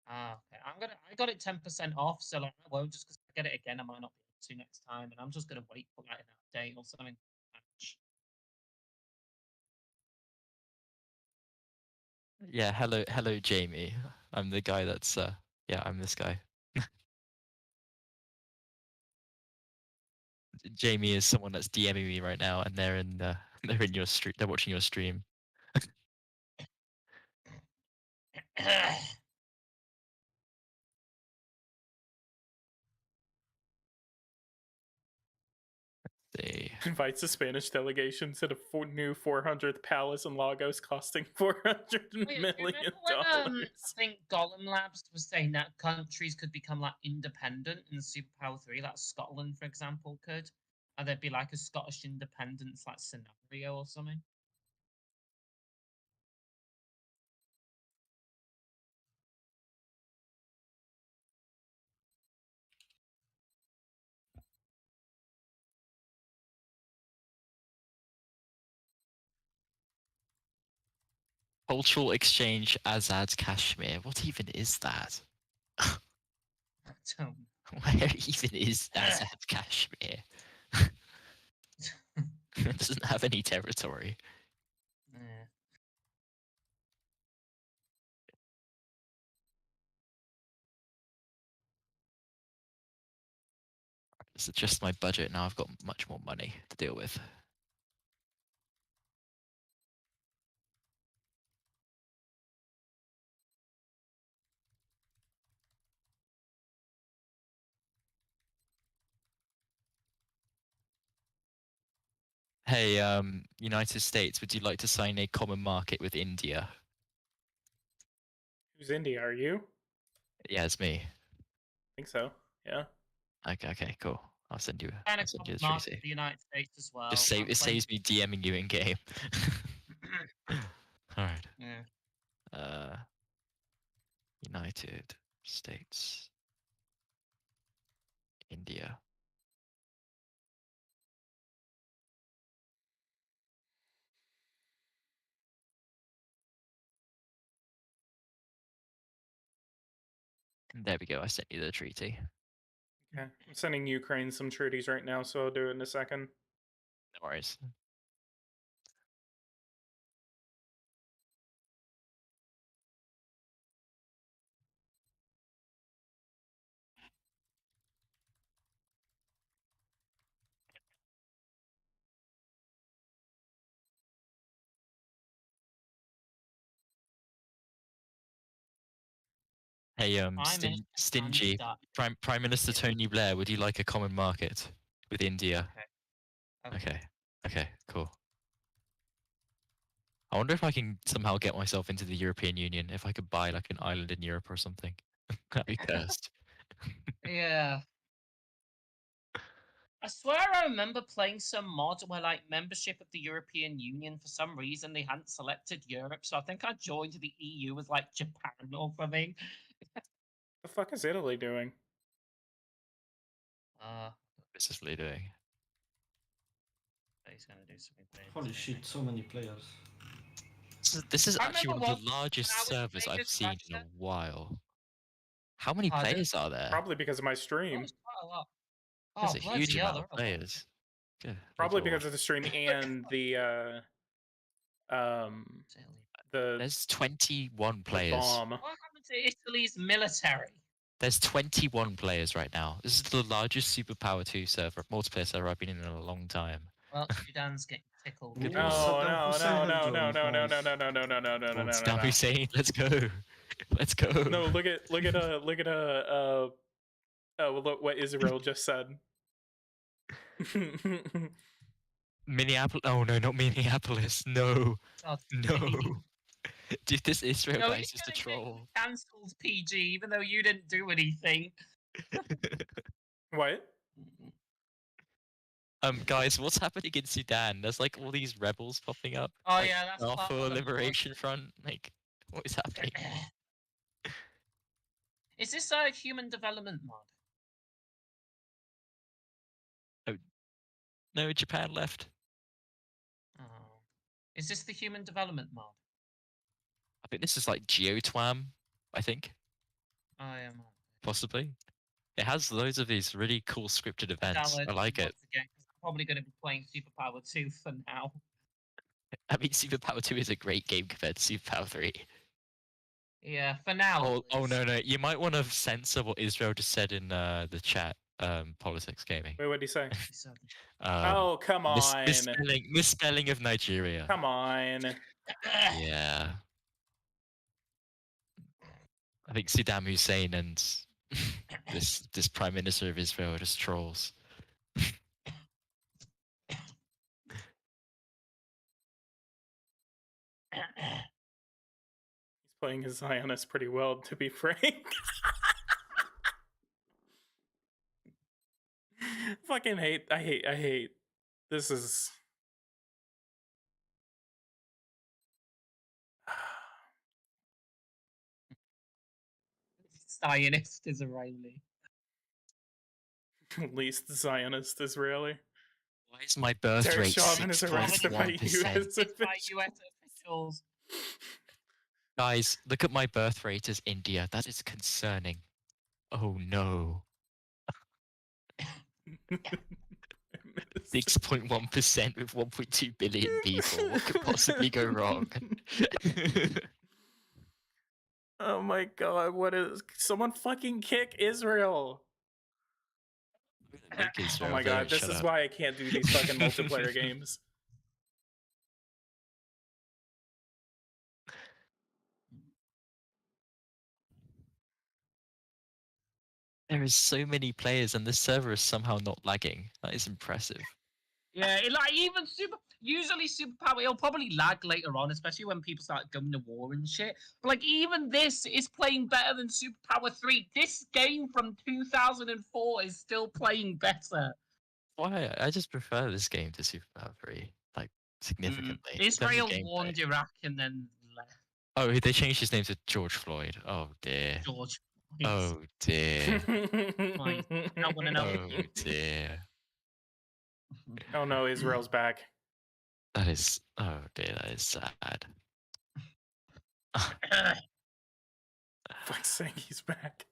Ah, okay. I got it 10% off, so like I won't, just because I get it again, I might not be able to next time, and I'm just gonna wait for like an update or something. Yeah, hello Jamie. I'm the guy that's yeah, I'm this guy. Jamie is someone that's DMing me right now, and they're in your stream. They're watching your stream. Invites the Spanish delegation to the new 400th palace in Lagos, costing $400 million. I think Golem Labs was saying that countries could become like independent in Superpower 3, like Scotland, for example, could, and there'd be like a Scottish independence like scenario or something. Cultural exchange Azad Kashmir. What even is that? Don't. Where even is Azad Kashmir? It doesn't have any territory. Yeah. Let's adjust my budget now. I've got much more money to deal with. Hey, United States, would you like to sign a common market with India? Who's India? Are you? Yeah, it's me. I think so. Yeah. Okay, cool. I'll send you And a a treaty. market the United States as well. Just save, it saves me DMing you in game. Alright. Yeah. United States. India. There we go, I sent you the treaty. Okay. I'm sending Ukraine some treaties right now, so I'll do it in a second. No worries. Hey, Stingy, Prime Minister Tony Blair, would you like a common market with India? Okay, cool. I wonder if I can somehow get myself into the European Union, if I could buy like an island in Europe or something. That'd be cursed. Yeah. I swear I remember playing some mod where like membership of the European Union, for some reason they hadn't selected Europe, so I think I joined the EU as like Japan or something. The fuck is Italy doing? What's Italy doing? He's gonna do something. Holy shit, so many players. This is I actually one remember of the largest when I was servers playing I've this seen in a Russia. while. How many Pardon? players are there? Probably because of my Oh, stream. it's quite a lot. There's Oh, a bloody huge hell, amount of there are a lot. players. Good Probably lord. because of the stream and the There's 21 the players. bomb. What happened to Italy's military? There's 21 players right now. This is the largest Superpower 2 server, multiplayer server I've been in a long time. Well, Sudan's getting tickled. Good No, lord. no, no, no, no, no, no, no, no, no, no, no, no, no, no, Saddam no. Hussein, let's go. Let's go. No, look at look what Israel just said. Minneapolis. Oh no, not Minneapolis. No. Oh, No. Dude, this Israel No, guy he's is just a gonna get troll. cancelled, PG, even though you didn't do anything. What? Guys, what's happening in Sudan? There's like all these rebels popping up. Oh like, yeah, that's part Darfur of the Liberation Front. Like, what is happening? Is this a human development mod? No, Japan left. Oh. Is this the human development mod? I think this is like GeoTwam, I think. Oh yeah, mod. Possibly. It has loads of these really cool scripted events. I like it. Again, I'm probably going to be playing Superpower 2 for now. I mean, Superpower 2 is a great game compared to Superpower 3. Yeah, for now. Oh no, you might want to censor what Israel just said in the chat. PoliticsGaming. Wait, what did he say? Um, Oh, come on. Misspelling of Nigeria. Come on. Yeah. I think Saddam Hussein and this Prime Minister of Israel are just trolls. He's playing his Zionist pretty well, to be frank. Fucking hate. I hate. This is. Zionist Israeli. Least Zionist Israeli. Why is my birth Derek rate Chauvin is arrested by 6.1%? US officials. Guys, look at my birth rate as India. That is concerning. Oh no. 6.1% with 1.2 billion people. What could possibly go wrong? Oh my god, what is... Someone fucking kick Israel! Make Israel, Oh my they god, don't this shut is up. why I can't do these fucking multiplayer games. There is so many players and the server is somehow not lagging. That is impressive. Yeah, like even usually superpower, it'll probably lag later on, especially when people start going to war and shit. But like even this is playing better than Superpower 3. This game from 2004 is still playing better. Why? I just prefer this game to Superpower 3, like significantly. In terms of Israel gameplay. warned Iraq and then left. Oh, they changed his name to George Floyd. Oh dear. George. Oh dear. Fine. I want to know. Oh dear. Oh no, Israel's back. That is. Oh dear. That is sad. Fuck's sake, he's back.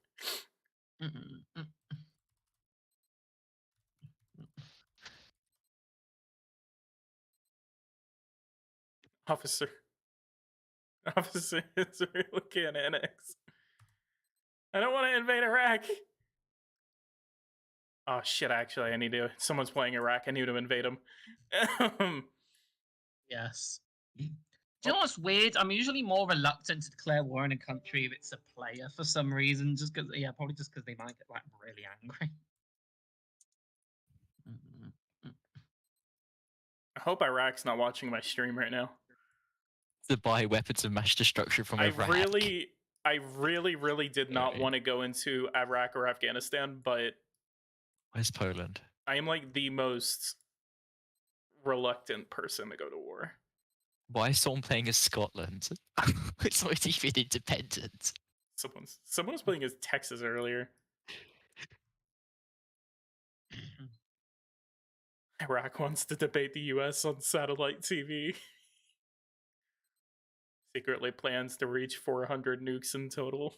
Officer, Israel can't annex. I don't want to invade Iraq. Oh shit, actually, I need to... Someone's playing Iraq, I need to invade them. Yes. Do you know what's weird? I'm usually more reluctant to declare war on a country if it's a player for some reason. Just because, yeah, probably just because they might get like really angry. I hope Iraq's not watching my stream right now. To buy weapons of mass destruction from I Iraq. really did not want to go into Iraq or Afghanistan, but Where's Poland? I am like the most reluctant person to go to war. Why is someone playing as Scotland? It's not even independent. Someone was playing as Texas earlier. Iraq wants to debate the US on satellite TV. Secretly plans to reach 400 nukes in total.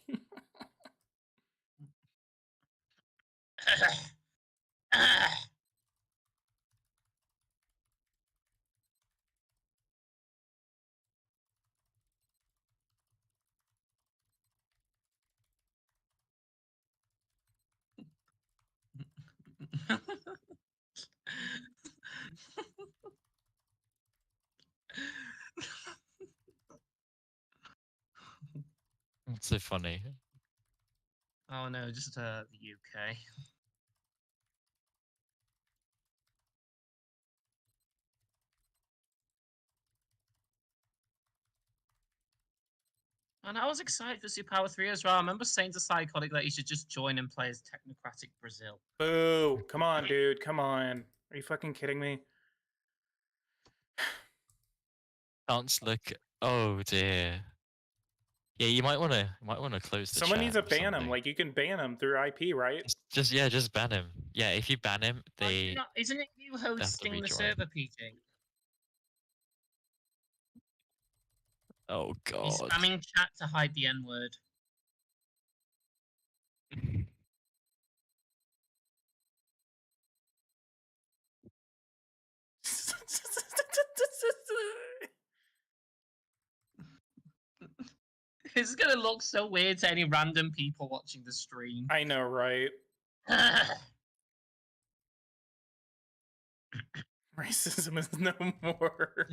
That's so funny. Oh no, just the UK. And I was excited for Superpower 3 as well. I remember saying to Psychotic that he should just join and play as Technocratic Brazil. Boo! Come on, dude. Come on. Are you fucking kidding me? Can't look. Oh dear. Yeah, you might wanna close the Someone chat needs to or ban him. something. Like you can ban him through IP, right? Just ban him. Yeah, if you ban him, they Isn't it you hosting the rejoin. server, PG? Oh god. He's spamming chat to hide the N-word. This is gonna look so weird to any random people watching the stream. I know, right? Racism is no more.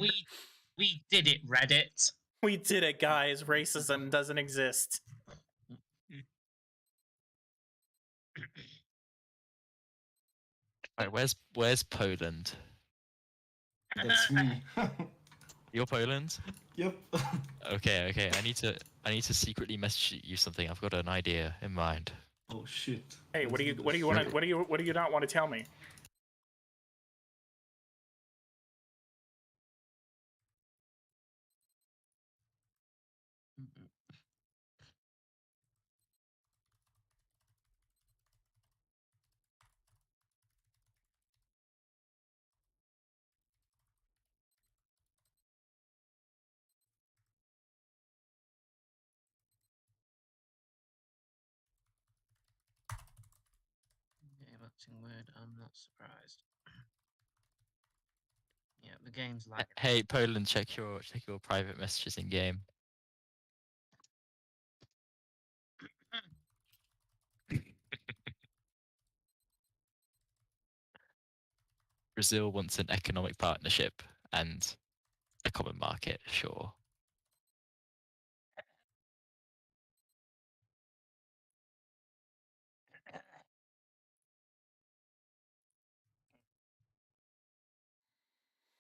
We did it, Reddit. We did it, guys. Racism doesn't exist. Right, where's Poland? That's me. You're Poland? Yep. Okay. I need to secretly message you something. I've got an idea in mind. Oh shit. Hey, what do you not want to tell me? Word, I'm not surprised. Yeah, the game's lagging. Hey, Poland, check your private messages in game. Brazil wants an economic partnership and a common market, sure.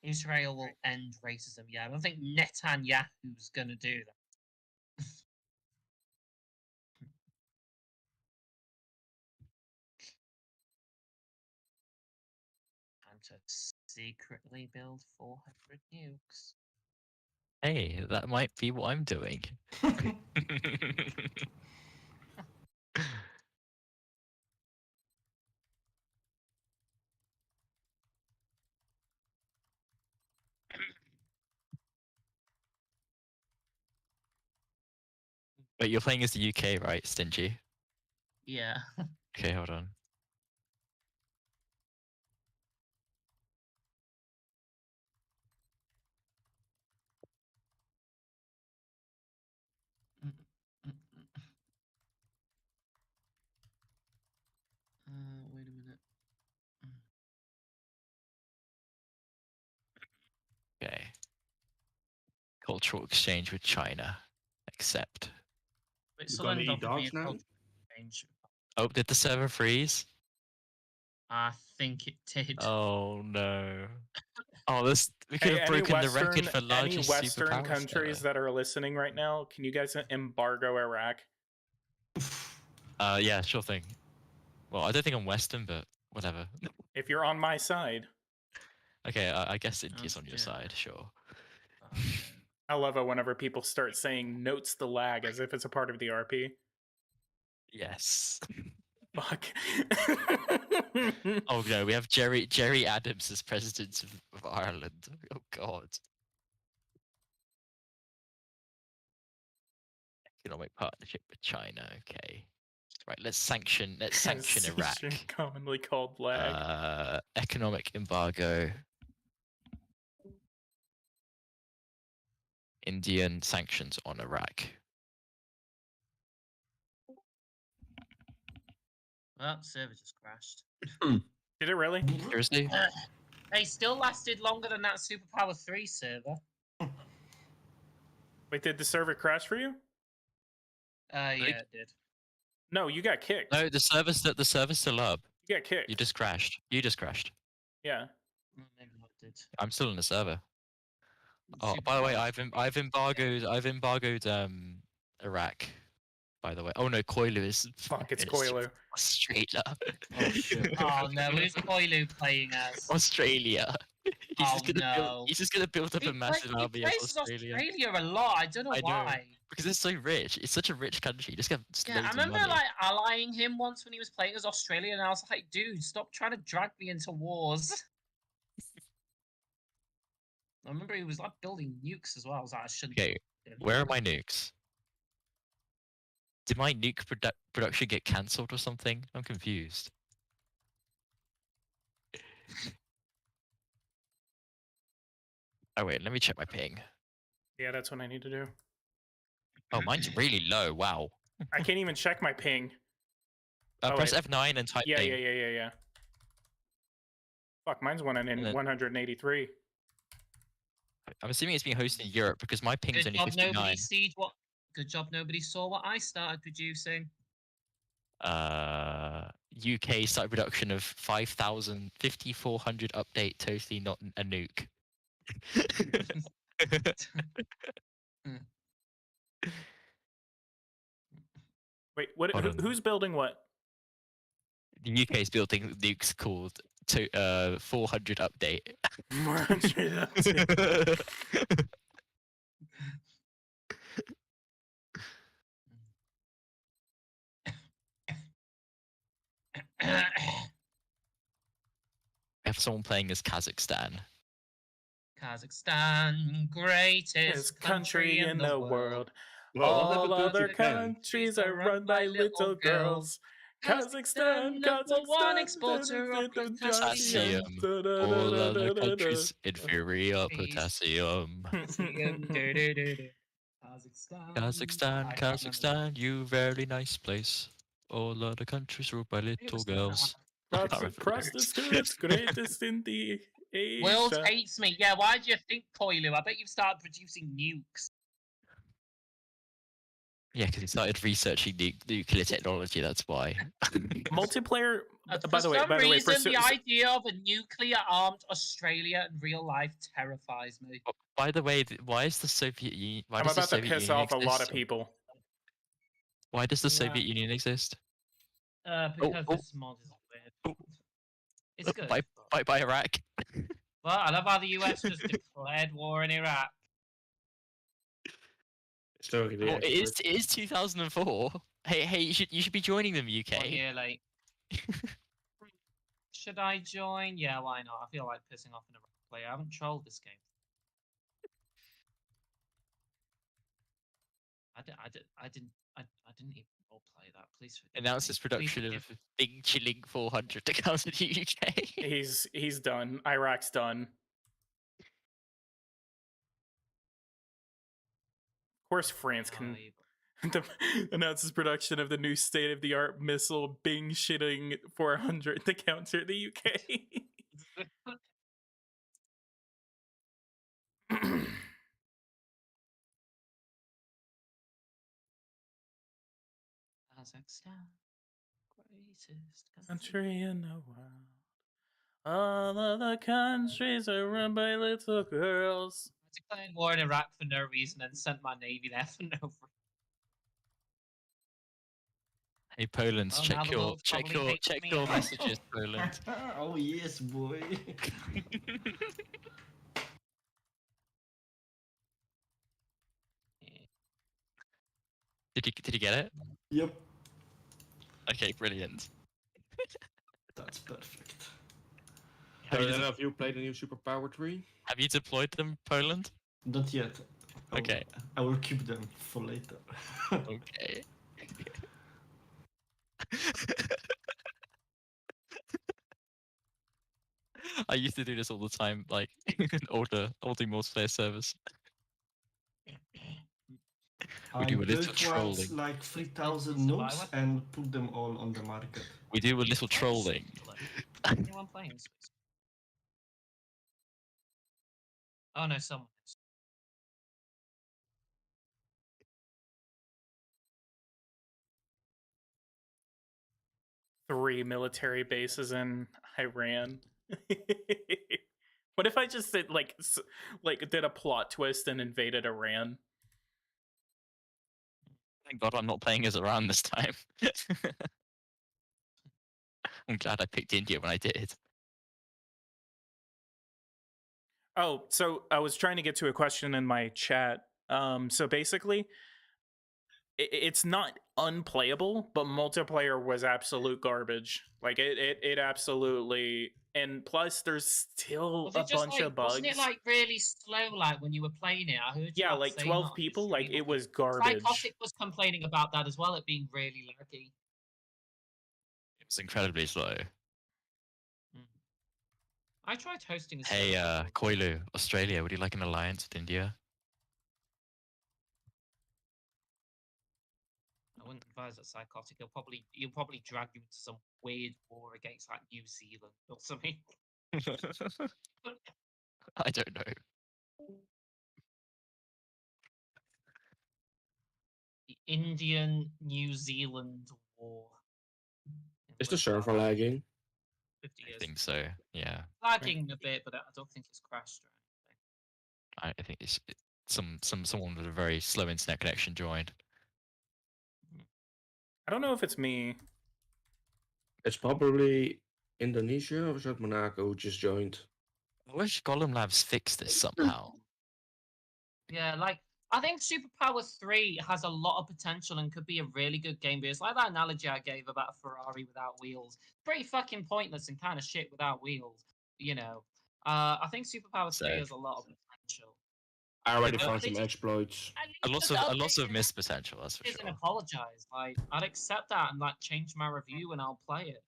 Israel will end racism. Yeah, I don't think Netanyahu's gonna do that. Time to secretly build 400 nukes. Hey, that might be what I'm doing. Wait, you're playing as the UK, right, Stingy? Yeah. Okay, hold on. Wait a minute. Okay. Cultural exchange with China. Accept. Wait, You so got then any there'll be dogs a now? cultural change. Oh, did the server freeze? I think it did. Oh no. Oh, this we could Hey, have broken the record for largest Western superpower countries server. that are listening right now, can you guys embargo Iraq? Yeah, sure thing. Well, I don't think I'm Western, but whatever. If you're on my side. Okay, I guess India's Oh, on your yeah. side, sure. I love it whenever people start saying notes the lag as if it's a part of the RP. Yes. Fuck. Oh no, we have Jerry Adams as president of Ireland. Oh god. Economic partnership with China. Okay. Right. Let's sanction Iraq. Commonly called lag. Economic embargo. Indian sanctions on Iraq. Well, server just crashed. Did it really? Seriously? They still lasted longer than that Superpower 3 server. Wait, did the server crash for you? Yeah, it did. No, you got kicked. No, the server's still up. You got kicked. You just crashed. Yeah. Maybe I did. I'm still in the server. Oh, by the way, I've embargoed Iraq. By the way, oh no, Koilu is. Fuck, it's Koilu. Australia. Oh shit. Oh no, who's Koilu playing as? Australia. He's just gonna build up a massive army of plays Australia. Australia a lot. I don't know why. Because it's so rich. It's such a rich country. Just get Yeah, I remember like allying him once when he was playing as Australia, and I was like, dude, stop trying to drag me into wars. I remember he was like building nukes as well. I was like, I shouldn't. Okay, where are my nukes? Did my nuke production get cancelled or something? I'm confused. Oh wait, let me check my ping. Yeah, that's what I need to do. Oh, mine's really low. Wow. I can't even check my ping. Press F9 and type ping. Yeah. Fuck, mine's 183. I'm assuming it's being hosted in Europe because my ping's only 59. Good job nobody saw what I started producing. UK started production of 5,400 update, totally not a nuke. Wait, what? Who's building what? The UK is building nukes called 400 update. 400 update. I have someone playing as Kazakhstan. Kazakhstan, greatest country in the world. All other countries are run by little girls. Kazakhstan, number one Kazakhstan, exporter of Potassium. potassium. All other countries inferior potassium. Kazakhstan, Kazakhstan, you very nice place. All other countries ruled by little girls. I can't remember the lyrics. Prostitutes, greatest in the World Asia. hates me. Yeah, why do you think, Coilu? I bet you've started producing nukes. Yeah, because he started researching nuclear technology. That's why. Multiplayer. For some reason, the idea of a nuclear-armed Australia in real life terrifies me. By the way, why is the Soviet Union? Why I'm does the about to Soviet piss Union off a lot of exist? people. Why does the Soviet Union exist? Because this mod is weird. It's good. By Iraq. Well, I love how the US just declared war in Iraq. Well, it is 2004. Hey, you should be joining them, UK. 1 year late. Should I join? Yeah, why not? I feel like pissing off in a Roleplay. I haven't trolled this game. I didn't even roleplay that. Please. Announce this production of Big Chilling 400 to come to the UK. He's done. Iraq's done. Of course, France can announce his production of the new state-of-the-art missile Bing Shitting 400 to counter the UK. Kazakhstan, greatest country in the world. All of the countries are run by little girls. I declared war in Iraq for no reason and sent my navy there for no reason. Hey Poland, check your messages, Poland. Oh yes, boy. Did you get it? Yep. Okay, brilliant. That's perfect. Have you played the new Superpower 3? Have you deployed them, Poland? Not yet. Okay. I will keep them for later. Okay. I used to do this all the time, like in older multiplayer servers. We do a little trolling. Like 3,000 nukes and put them all on the market. We do a little trolling. Anyone playing Space? Oh no, someone is. Three military bases in Iran. What if I just did did a plot twist and invaded Iran? Thank God I'm not playing as Iran this time. I'm glad I picked India when I did. Oh, so I was trying to get to a question in my chat. So basically, it's not unplayable, but multiplayer was absolute garbage. Like it absolutely, and plus there's still a bunch of bugs. Wasn't it like really slow, like when you were playing it? I heard you. Yeah, like 12 people. Like it was garbage. Psychotic was complaining about that as well, it being really laggy. It was incredibly slow. I tried hosting. Hey, Koilu, Australia, would you like an alliance with India? I wouldn't advise that Psychotic. He'll probably drag you into some weird war against like New Zealand or something. I don't know. The Indian-New Zealand war. Is the server lagging? 50 years. I think so, yeah. Lagging a bit, but I don't think it's crashed or anything. I think it's someone with a very slow internet connection joined. I don't know if it's me. It's probably Indonesia or is that Monaco who just joined? I wish Gollum Labs fixed this somehow. Yeah, like I think Superpower 3 has a lot of potential and could be a really good game, but it's like that analogy I gave about a Ferrari without wheels. Pretty fucking pointless and kind of shit without wheels, you know. I think Superpower 3 has a lot of potential. I already Yeah, found they some just- exploits. At least A just lots update of it missed potential. That's for and sure. apologize. Like, I'd accept that and like change my review and I'll play it.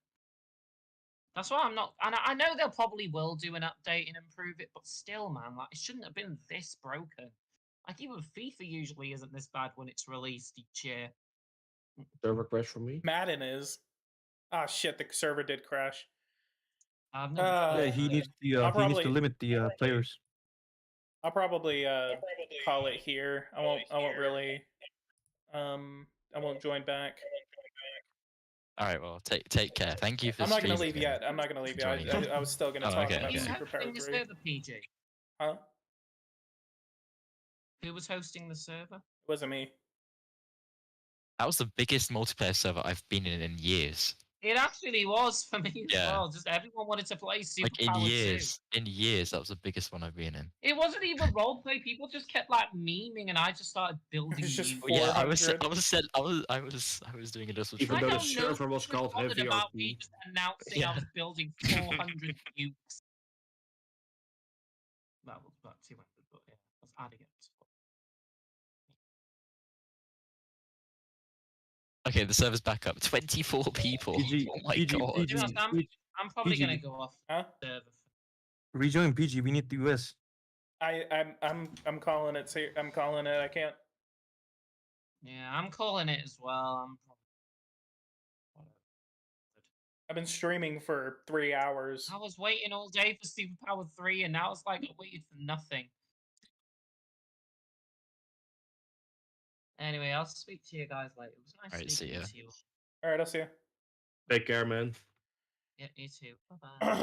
That's why I'm not. And I know they'll probably will do an update and improve it, but still, man, like it shouldn't have been this broken. Like even FIFA usually isn't this bad when it's released each year. Server crash for me. Madden is. Ah, shit, the server did crash. I've never. Yeah, he needs to limit the players. I'll probably call it here. I won't really I won't join back. All right, well, take care. Thank you for. I'm not gonna streaming leave and yet. I'm not gonna leave yet. joining. I was still gonna Oh, talk okay, about okay. Superpower 3. Server, PG. Huh? Who was hosting the server? It wasn't me. That was the biggest multiplayer server I've been in years. It actually was for me as Yeah. well. Just everyone wanted to play Superpower Like in 2. years, that was the biggest one I've been in. It wasn't even roleplay. People just kept like memeing, and I just started building. It's just memes. Yeah, I was doing a little. Even I though the don't know server was who called bothered Heavy about me RP. just announcing Yeah. I was building 400 nukes. That was about 200, but yeah, I was adding it. Okay, the server's back up. 24 people. PG, Oh my PG, god. PG, I'm probably PG. gonna go off Huh? server. Rejoin PG. We need the US. I'm calling it. I'm calling it. I can't. Yeah, I'm calling it as well. I've been streaming for 3 hours. I was waiting all day for Superpower 3, and now it's like I waited for nothing. Anyway, I'll speak to you guys later. It was nice Alright, speaking see ya. to you. All right, I'll see you. Take care, man. Yeah, you too. Bye-bye.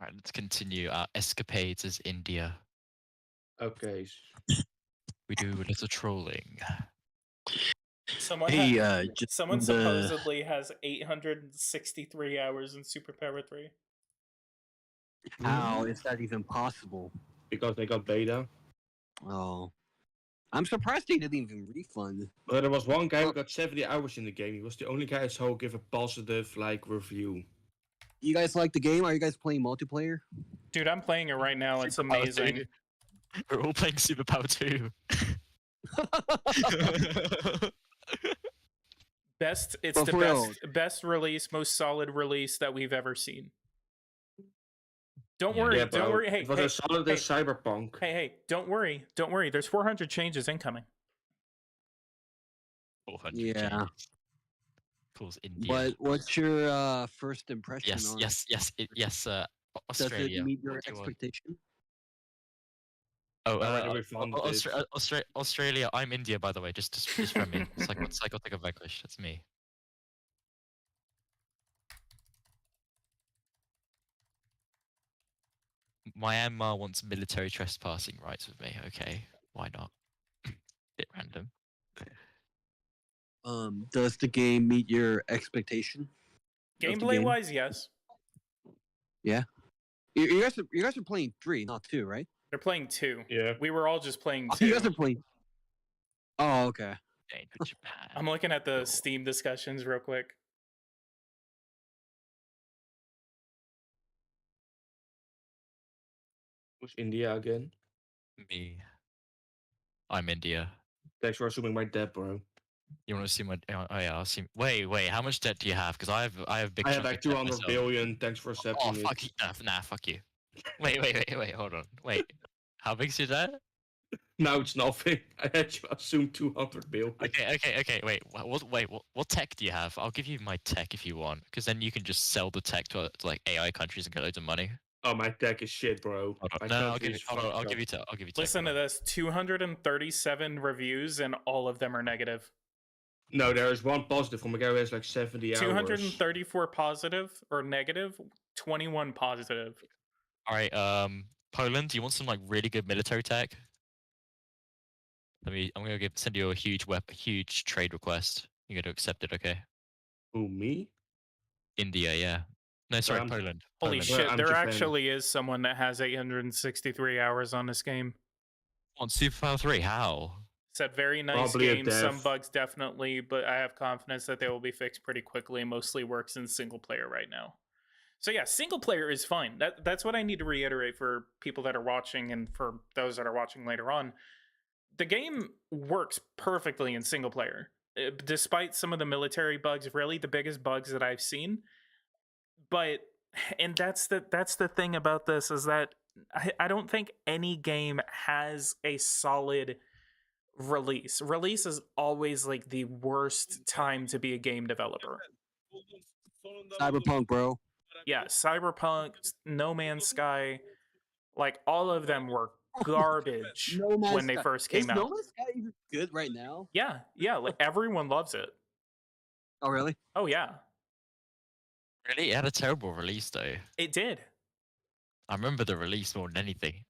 Alright, let's continue our escapades as India. Okay. We do a little trolling. Someone someone supposedly has 863 hours in Superpower 3. How is that even possible? Because they got beta. Oh. I'm surprised they didn't even refund. But there was one guy who got 70 hours in the game. He was the only guy I saw give a positive review. You guys like the game? Are you guys playing multiplayer? Dude, I'm playing it right now. It's amazing. We're all playing Superpower 2. It's But the for real. best release, most solid release that we've ever seen. Don't Yeah. worry, Yeah, don't bro. worry. Hey, It was hey, as solid hey, as Cyberpunk. hey, don't worry. There's 400 changes incoming. 400 Yeah. changes. Pulls India. But what's your first impression yes, on yes, yes, yes, Does Australia. it meet your What do you want? expectation? Oh, Already refunded. Australia. I'm India, by the way. Just from me. Psychotic of English. That's me. Myanmar wants military trespassing rights with me. Okay, why not? Bit random. Does the game meet your expectation? Gameplay wise, yes. Yeah. You guys are playing 3, not 2, right? They're playing 2. Yeah. We were all just playing Oh, 2. you guys are playing. Oh, okay. Going to Japan. I'm looking at the Steam discussions real quick. Who's India again? Me. I'm India. Thanks for assuming my debt, bro. You want to see my? Oh yeah, I'll see. Wait. How much debt do you have? Because I have big. I have chunk like of debt 200 myself. billion. Thanks for accepting Oh fuck it. you! Nah, fuck you. Wait. Hold on. Wait. How big's your debt? No, it's nothing. I had you assume 200 billion. Okay. Wait. What tech do you have? I'll give you my tech if you want, because then you can just sell the tech to like AI countries and get loads of money. Oh, my tech is shit, bro. Hold on. My No, I'll country give you. is Hold on, fucked I'll up. give you tech. I'll give you tech. Listen to this: 237 reviews, and all of them are negative. No, there is one positive from a guy who has like 70 hours. 234 positive or negative, 21 positive. All right. Poland, do you want some like really good military tech? I'm gonna send you a huge trade request. You got to accept it, okay? Who, me? India, yeah. No, sorry, I'm- Poland. Holy Poland. shit! I'm There Japan. actually is someone that has 863 hours on this game. On Superpower 3, how? Said very nice Probably a game. Some dev. bugs definitely, but I have confidence that they will be fixed pretty quickly. Mostly works in single player right now. So yeah, single player is fine. That's what I need to reiterate for people that are watching and for those that are watching later on. The game works perfectly in single player, despite some of the military bugs. Really, the biggest bugs that I've seen. But and that's the thing about this is that I don't think any game has a solid release. Release is always like the worst time to be a game developer. Cyberpunk, bro. Yeah, Cyberpunk, No Man's Sky, like all of them were garbage No Man's when they Sky. first came Is out. No Man's Sky even good right now? Yeah, like everyone loves it. Oh, really? Oh yeah, Really? It had a terrible release though. it did. I remember the release more than anything.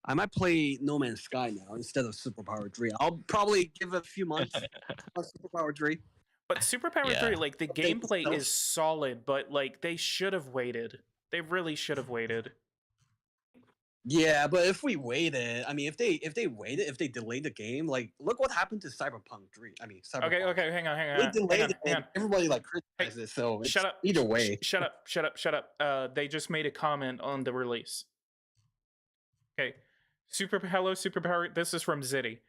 I might play No Man's Sky now instead of Superpower 3. I'll probably give it a few months on Superpower 3. But Superpower Yeah. 3, like the Update gameplay itself. is solid, but like they should have waited. They really should have waited. Yeah, but if we waited, I mean, if they waited, if they delayed the game, like look what happened to Cyberpunk 3. I mean, Cyberpunk. Okay, hang on. They delayed it, hang and on. everybody like criticized it. So Shut it's up. Either way, Shut up. They just made a comment on the release. Okay. Hello, Superpower. This is from Zitty.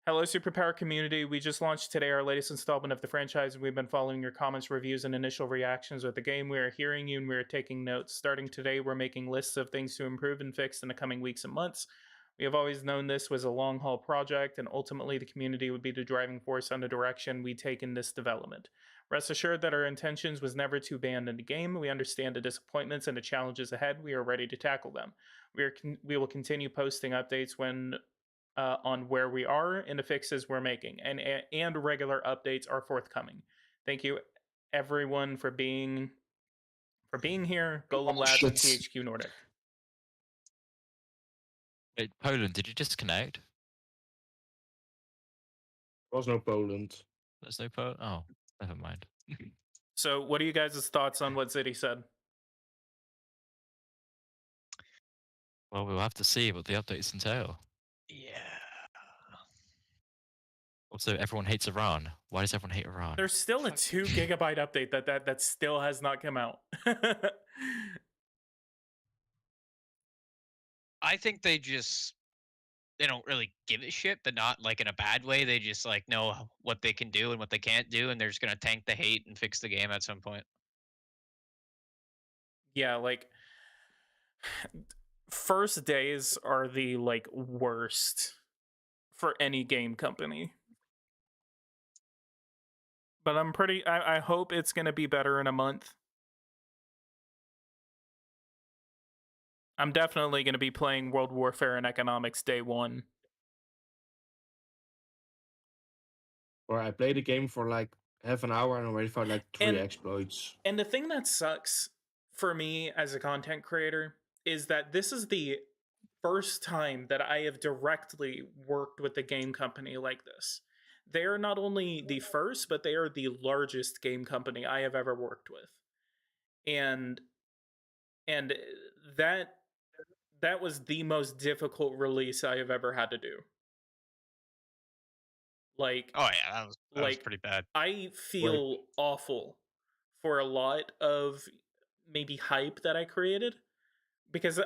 Hello, Superpower community. We just launched today our latest installment of the franchise, and we've been following your comments, reviews, and initial reactions with the game. We are hearing you, and we are taking notes. Starting today, we're making lists of things to improve and fix in the coming weeks and months. We have always known this was a long-haul project, and ultimately the community would be the driving force on the direction we take in this development. Rest assured that our intentions was never to abandon the game. We understand the disappointments and the challenges ahead. We are ready to tackle them. We will continue posting updates when on where we are and the fixes we're making, and regular updates are forthcoming. Thank you, everyone, for being here. Golem Labs and THQ Nordic. Wait, Poland, did you disconnect? There was no Poland. There's no Poland? Oh, never mind. So, what are you guys' thoughts on what Zitty said? Well, we'll have to see what the updates entail. Yeah. Also, everyone hates Iran. Why does everyone hate Iran? There's still a 2 gigabyte update that still has not come out. I think they don't really give a shit, but not like in a bad way. They just like know what they can do and what they can't do, and they're just gonna tank the hate and fix the game at some point. Yeah, like first days are the like worst for any game company. But I hope it's gonna be better in a month. I'm definitely gonna be playing World Warfare and Economics day 1. Or I played the game for like half an hour and already found like 3 exploits. And the thing that sucks for me as a content creator is that this is the first time that I have directly worked with a game company like this. They are not only the first, but they are the largest game company I have ever worked with. And that was the most difficult release I have ever had to do. Like, oh yeah, that was pretty bad. I feel awful for a lot of maybe hype that I created, because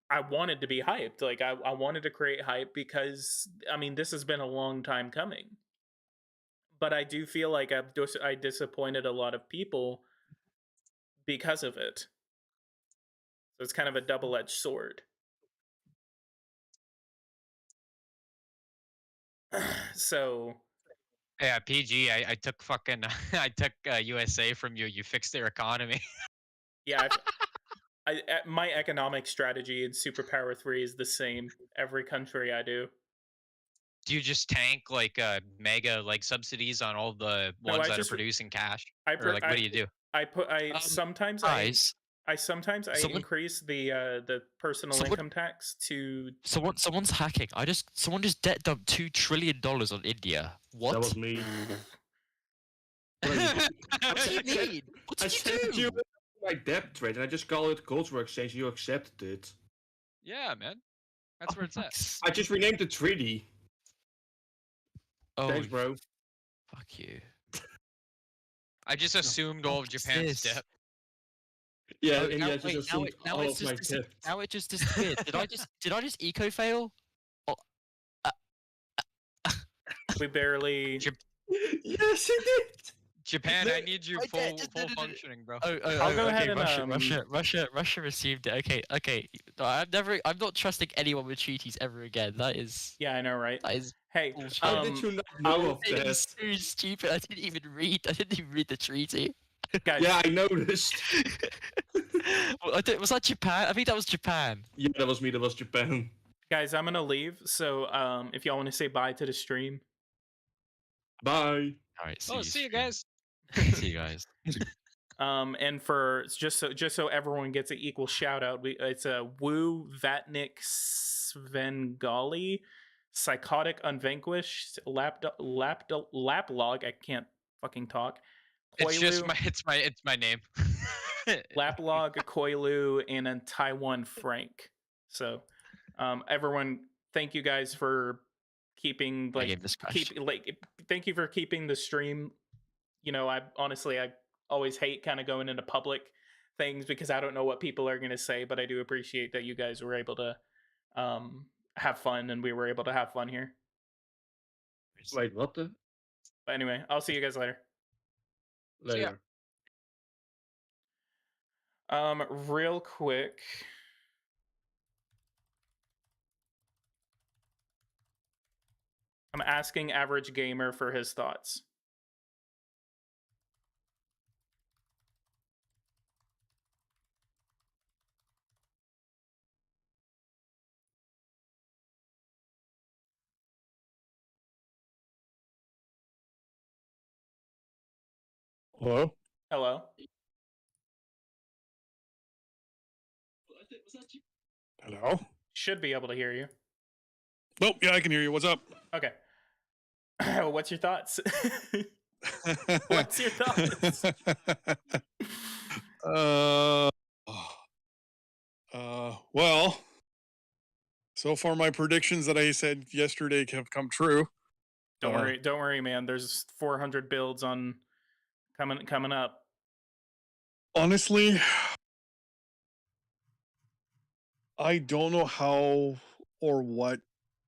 I wanted to be hyped. Like I wanted to create hype because I mean this has been a long time coming. But I do feel like I disappointed a lot of people because of it. So it's kind of a double-edged sword. So yeah, PG. I took fucking I took USA from you. You fixed their economy. Yeah, my economic strategy in Superpower 3 is the same every country I do. Do you just tank like mega like subsidies on all the ones that are producing cash? Or like what do you do? Sometimes increase the personal income tax to someone's hacking. Someone just debt dumped $2 trillion on India. What? That was me. What do you mean? What did you do? You my debt trade and I just call it cultural exchange. You accepted it. Yeah, man. That's where it's at. I just renamed the treaty. Oh, thanks, bro. Fuck you. I just assumed all of Japan's debt. Yeah, Oh, and now, yeah, just wait, assumed all of my tips. now it just disappeared. Did I just eco fail? Oh, We barely. Yes, you did. Japan, I need you I full did- full functioning, bro. I'll go ahead and Russia received it. Okay. No, I'm not trusting anyone with treaties ever again. That is. Yeah, I know, right? That is. Hey, bullshit. How did you not know of It is this? so stupid. I didn't even read the treaty. guys. Yeah, I noticed. Was that Japan? I think that was Japan. Yeah, that was me. That was Japan. Guys, I'm gonna leave. So, if y'all want to say bye to the stream. Bye. All right. See you guys. See you guys. And for just so everyone gets an equal shout out, it's a Woo Vatnik Svengali, Psychotic Unvanquished, Laplog. I can't fucking talk. It's just Koilu, it's my name. Laplog, Koilu, and then Taiwan Frank. So, everyone, thank you guys for keeping thank you for keeping the stream. You know, I always hate kind of going into public things because I don't know what people are going to say, but I do appreciate that you guys were able to have fun, and we were able to have fun here. Wait, what the? But anyway, I'll see you guys later. Later. Real quick. I'm asking Average Gamer for his thoughts. Hello? Hello? Hello? Should be able to hear you. Nope, yeah, I can hear you. What's up? Okay. What's your thoughts? What's your thoughts? Well, so far my predictions that I said yesterday have come true. Don't worry, man. There's 400 builds on coming up. Honestly, I don't know how or what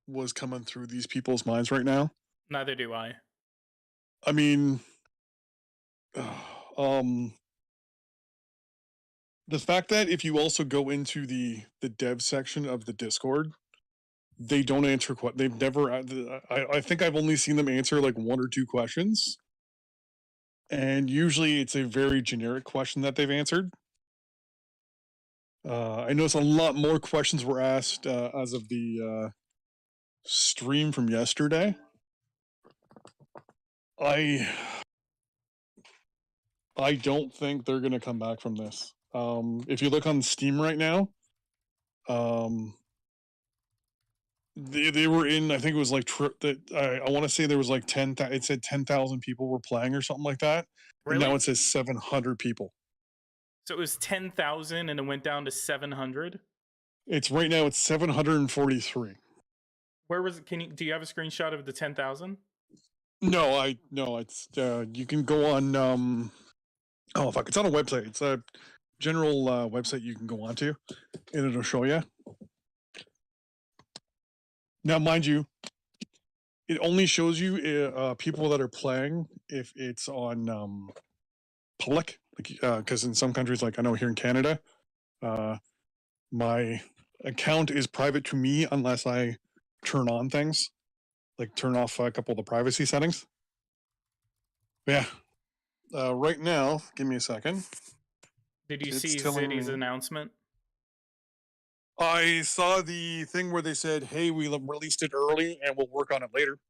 was coming through these people's minds right now. Neither do I. I mean, the fact that if you also go into the dev section of the Discord, they don't answer. They've never. I think I've only seen them answer like 1 or 2 questions, and usually it's a very generic question that they've answered. I noticed a lot more questions were asked as of the stream from yesterday. I don't think they're going to come back from this. If you look on Steam right now, they were in, I think it was like, I want to say there was like 10,000, it said 10,000 people were playing or something like that. Really? And now it says 700 people. So it was 10,000 and it went down to 700? It's right now, it's 743. Where was it? Do you have a screenshot of the 10,000? No, it's, you can go on, oh fuck, it's on a website. It's a general website you can go onto and it'll show you. Now, mind you, it only shows you people that are playing if it's on public, because in some countries, like I know here in Canada, my account is private to me unless I turn on things, like turn off a couple of the privacy settings. Yeah. Right now, give me a second. Did you see Ziddy's announcement? I saw the thing where they said, hey, we released it early and we'll work on it later.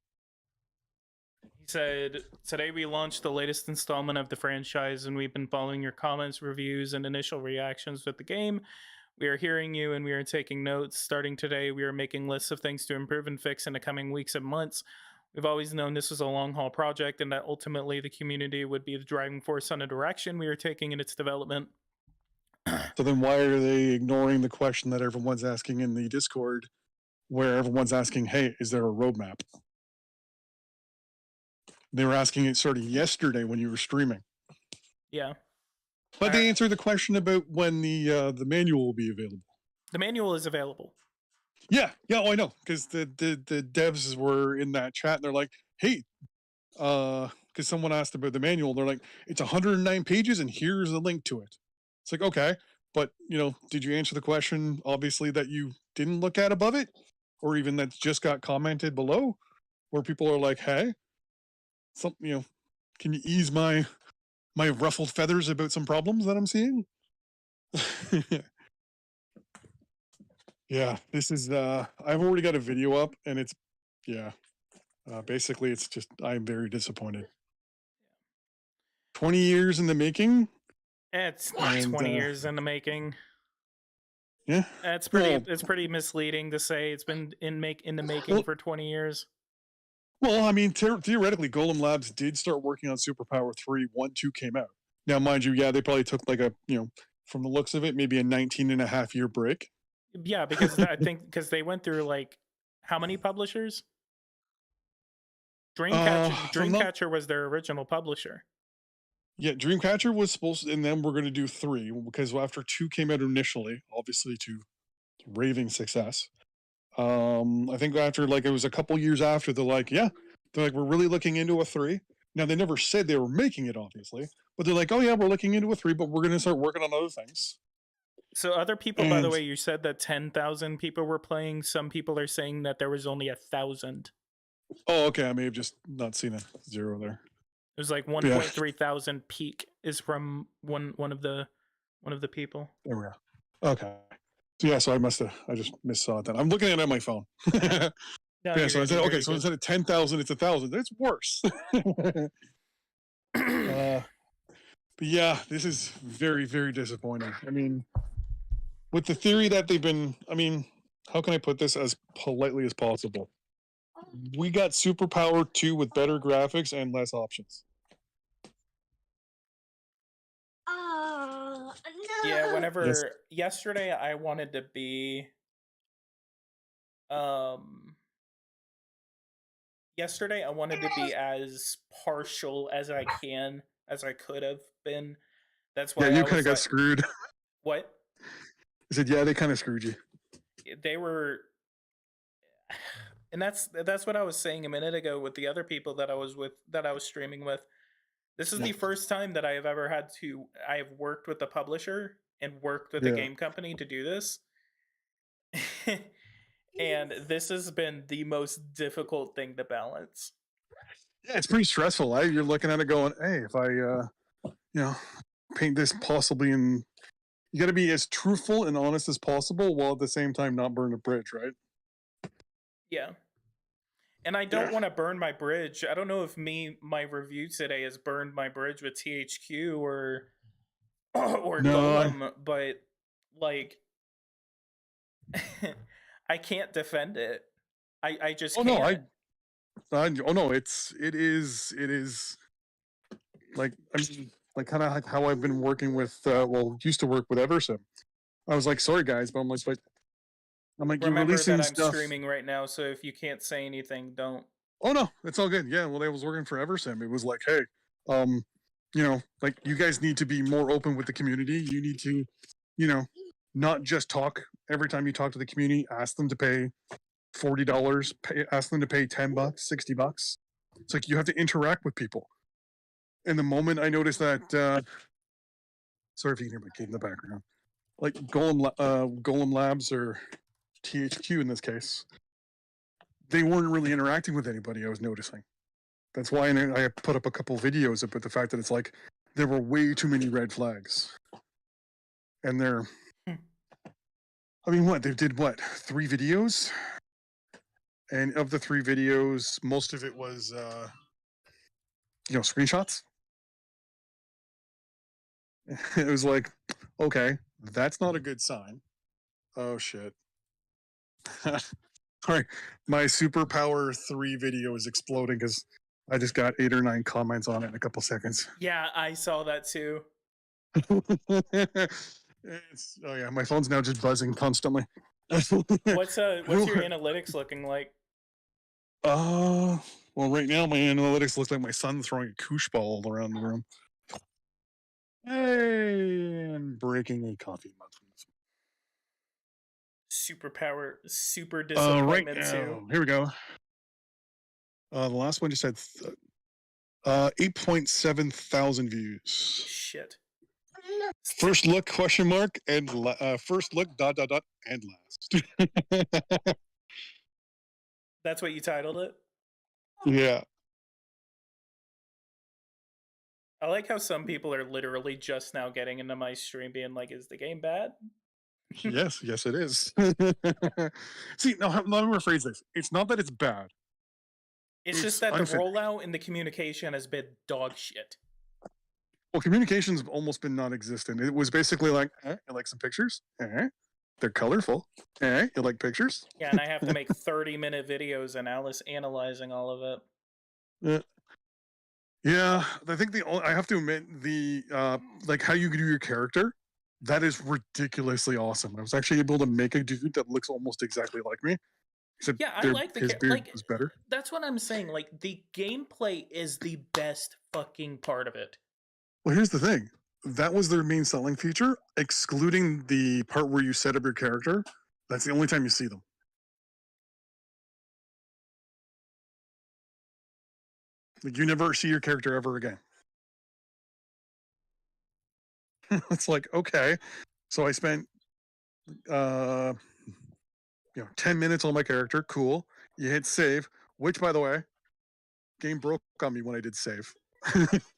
He said, today we launched the latest installment of the franchise and we've been following your comments, reviews, and initial reactions with the game. We are hearing you and we are taking notes. Starting today, we are making lists of things to improve and fix in the coming weeks and months. We've always known this was a long-haul project and that ultimately the community would be the driving force on the direction we are taking in its development. So then why are they ignoring the question that everyone's asking in the Discord, where everyone's asking, hey, is there a roadmap? They were asking it sort of yesterday when you were streaming. Yeah. But they answered the question about when the manual will be available. The manual is available. Yeah, I know, because the devs were in that chat and they're like, hey, because someone asked about the manual, they're like, it's 109 pages and here's a link to it. It's like, okay, but did you answer the question obviously that you didn't look at above it, or even that just got commented below, where people are like, hey, can you ease my ruffled feathers about some problems that I'm seeing? Yeah, this is I've already got a video up and it's basically it's just I'm very disappointed. 20 years in the making. It's not 20 years in the making. Yeah. It's pretty misleading to say it's been in the making for 20 years. Well, I mean, theoretically, Golem Labs did start working on Superpower 3 when 2 came out. Now, mind you, yeah, they probably took like a, from the looks of it, maybe a 19.5-year break. Yeah, because I think because they went through like how many publishers? Dreamcatcher was their original publisher. Yeah, Dreamcatcher was supposed to, and then we're going to do 3 because after 2 came out initially, obviously to raving success. I think after it was a couple years after, they're like, we're really looking into a 3. Now they never said they were making it, obviously, but they're like, oh yeah, we're looking into a 3, but we're going to start working on other things. So other people, by the way, you said that 10,000 people were playing. Some people are saying that there was only 1,000. Oh, okay. I may have just not seen a 0 there. It was like 1.3 thousand peak is from one of the people. There we go. Okay. So yeah, so I just missaw that. I'm looking at it on my phone. No, so I said, okay, so instead of 10,000, it's 1,000. It's worse. But yeah, this is very, very disappointing. I mean, with the theory that they've been, how can I put this as politely as possible? We got Superpower 2 with better graphics and less options. Yeah, whenever yesterday I wanted to be as partial as I could have been. That's why you kind of got screwed. What? I said, yeah, they kind of screwed you. They were, and that's what I was saying a minute ago with the other people that I was streaming with. This is the first time that I have ever I have worked with a publisher and worked with a game company to do this. And this has been the most difficult thing to balance. Yeah, it's pretty stressful. You're looking at it going, hey, if I, paint this possibly in, you got to be as truthful and honest as possible while at the same time not burn a bridge, right? Yeah. And I don't want to burn my bridge. I don't know if my review today has burned my bridge with THQ or Golem, but like I can't defend it. I just can't. It is like kind of like how I've been working with used to work with Eversim. I was like, sorry guys, but I'm like remember you're releasing that I'm stuff. streaming right now, so if you can't say anything, don't. Oh no, it's all good. Yeah, well, I was working for Eversim. It was like, hey, like you guys need to be more open with the community. You need to, not just talk every time you talk to the community. Ask them to pay $40. Ask them to pay $10, $60. It's like you have to interact with people. And the moment I noticed that, sorry if you can hear my kid in the background, like Golem Labs or THQ in this case, they weren't really interacting with anybody. I was noticing. That's why I put up a couple videos about the fact that it's like there were way too many red flags, and they're. I mean, they did 3 videos, and of the 3 videos, most of it was screenshots. It was like, okay, that's not a good sign. Oh shit. Sorry, my Superpower 3 video is exploding because I just got 8 or 9 comments on it in a couple seconds. Yeah, I saw that too. My phone's now just buzzing constantly. What's your analytics looking like? Well, right now my analytics look like my son throwing a koosh ball all around the room. And breaking a coffee mug. Super Right disappointment now, too. here we go. The last one just had 8.7 thousand views. Shit. First look question mark and first look ... and last. That's what you titled it? Yeah. I like how some people are literally just now getting into my stream being like, is the game bad? Yes, it is. See, now let me rephrase this. It's not that it's bad. It's just that the rollout and the communication has been dog shit. Well, communication's almost been non-existent. It was basically like, you like some pictures? They're colorful. You like pictures? Yeah, and I have to make 30-minute videos and Alice analyzing all of it. Yeah, I think I have to admit like how you do your character, that is ridiculously awesome. I was actually able to make a dude that looks almost exactly like me. Except yeah, I like his beard was better. That's what I'm saying. Like, the gameplay is the best fucking part of it. Well, here's the thing. That was their main selling feature, excluding the part where you set up your character. That's the only time you see them. Like, you never see your character ever again. It's like, okay. So I spent 10 minutes on my character. Cool. You hit save, which, by the way, game broke on me when I did save.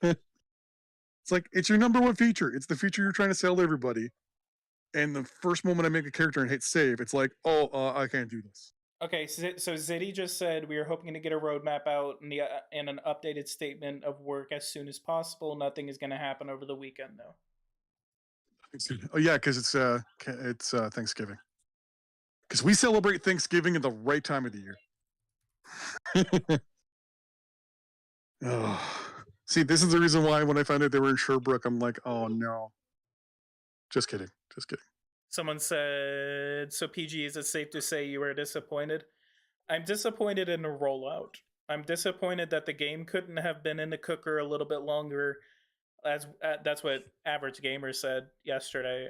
It's like, it's your number one feature. It's the feature you're trying to sell to everybody. And the first moment I make a character and hit save, it's like, I can't do this. Okay, so Ziddy just said we are hoping to get a roadmap out and an updated statement of work as soon as possible. Nothing is going to happen over the weekend, though. Oh yeah, because it's Thanksgiving. Because we celebrate Thanksgiving at the right time of the year. See, this is the reason why when I found out they were in Sherbrooke, I'm like, oh no. Just kidding. Someone said, so PG, is it safe to say you are disappointed? I'm disappointed in the rollout. I'm disappointed that the game couldn't have been in the cooker a little bit longer. That's what Average Gamer said yesterday.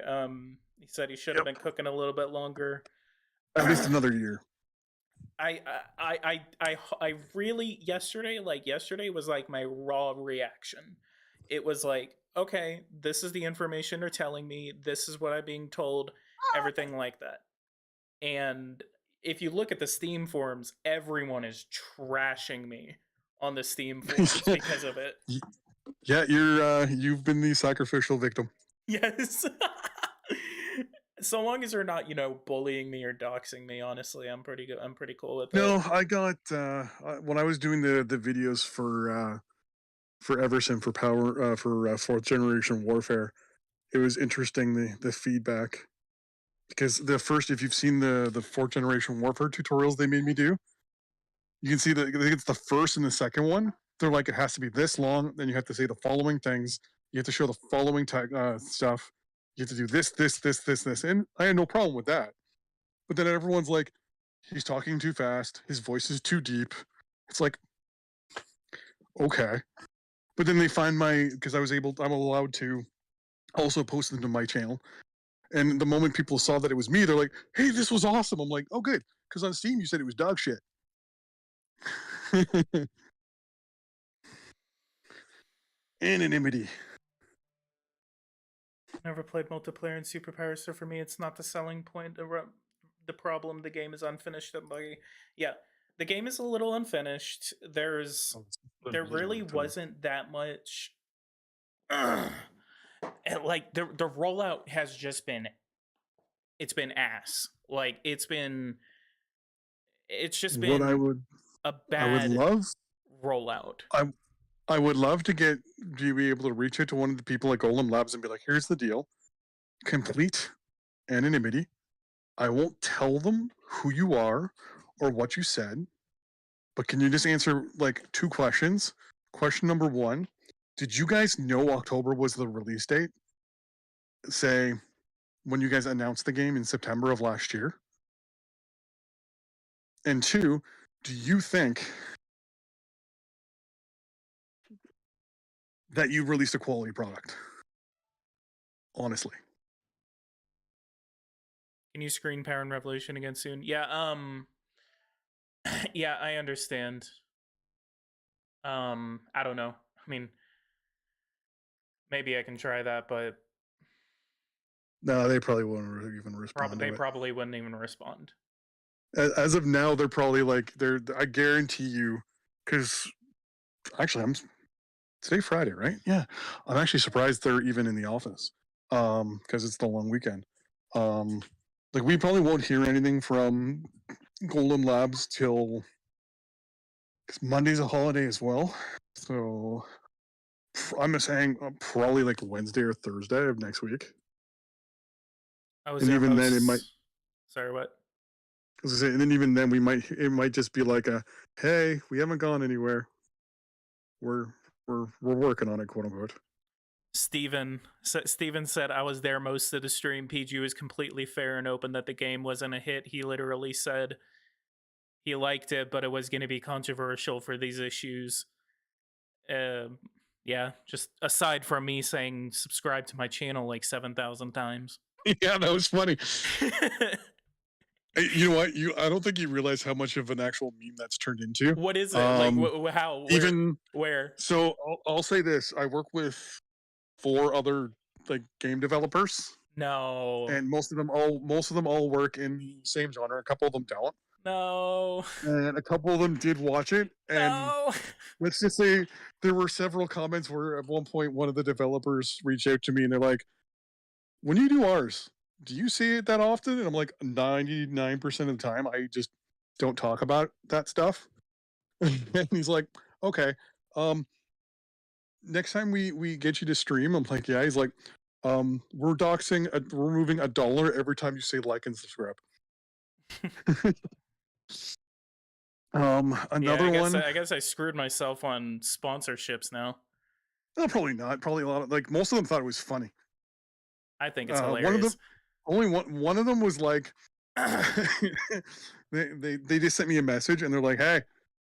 He said he should have been cooking a little bit longer. At least another year. I really yesterday was like my raw reaction. It was like, okay, this is the information they're telling me. This is what I'm being told. Everything like that. And if you look at the Steam forums, everyone is trashing me on the Steam forums because of it. Yeah, you've been the sacrificial victim. Yes. So long as they're not, bullying me or doxing me, honestly, I'm pretty good. I'm pretty cool with that. No, I got when I was doing the videos for Everson for Power for fourth generation warfare, it was interesting the feedback, because if you've seen the fourth generation warfare tutorials they made me do, you can see that I think it's the first and the second one. They're like, it has to be this long, then you have to say the following things. You have to show the following stuff. You have to do this, and I had no problem with that. But then everyone's like, he's talking too fast. His voice is too deep. It's like, okay. But then they find because I'm allowed to also post them to my channel. And the moment people saw that it was me, they're like, hey, this was awesome. I'm like, oh, good. Because on Steam, you said it was dog shit. Anonymity. Never played multiplayer in Superpower, so for me, it's not the selling point. The problem, the game is unfinished and buggy. Yeah, the game is a little unfinished. There really wasn't that much. Like the rollout has just been, it's been ass. Like it's just been what I would love rollout. I would love to be able to reach out to one of the people at Golem Labs and be like, here's the deal. Complete anonymity. I won't tell them who you are or what you said, but can you just answer like 2 questions? Question number 1, did you guys know October was the release date? Say, when you guys announced the game in September of last year? And 2, do you think that you released a quality product? honestly. Can you screen Power and Revolution again soon? Yeah, yeah, I understand. I don't know. I mean, maybe I can try that, but No, they probably won't even respond. they probably wouldn't even respond. As of now, they're probably like I guarantee you, because actually, today Friday, right? Yeah, I'm actually surprised they're even in the office, because it's the long weekend. Like we probably won't hear anything from Golden Labs till, because Monday's a holiday as well. So I'm saying probably like Wednesday or Thursday of next week. And even then, it might. Sorry, what? I was gonna say, and then even then, it might just be like a, hey, we haven't gone anywhere. We're working on it, quote unquote. Steven said, I was there most of the stream. PG was completely fair and open that the game wasn't a hit. He literally said he liked it, but it was going to be controversial for these issues. Yeah, just aside from me saying subscribe to my channel like 7,000 times. Yeah, that was funny. You know what? I don't think you realize how much of an actual meme that's turned into. What is it? Like, how? Where? So I'll say this: I work with 4 other like game developers. No. And most of them all work in the same genre. A couple of them don't. No. And a couple of them did watch it. And no. Let's just say there were several comments where at one point one of the developers reached out to me and they're like, when you do ours, do you see it that often? And I'm like, 99% of the time, I just don't talk about that stuff. And he's like, okay, next time we get you to stream, I'm like, yeah. He's like, we're removing $1 every time you say like and subscribe. Another one. I guess I screwed myself on sponsorships now. No, probably not. Probably a lot of, like, most of them thought it was funny. I think it's hilarious. One of them was like, they just sent me a message and they're like, hey,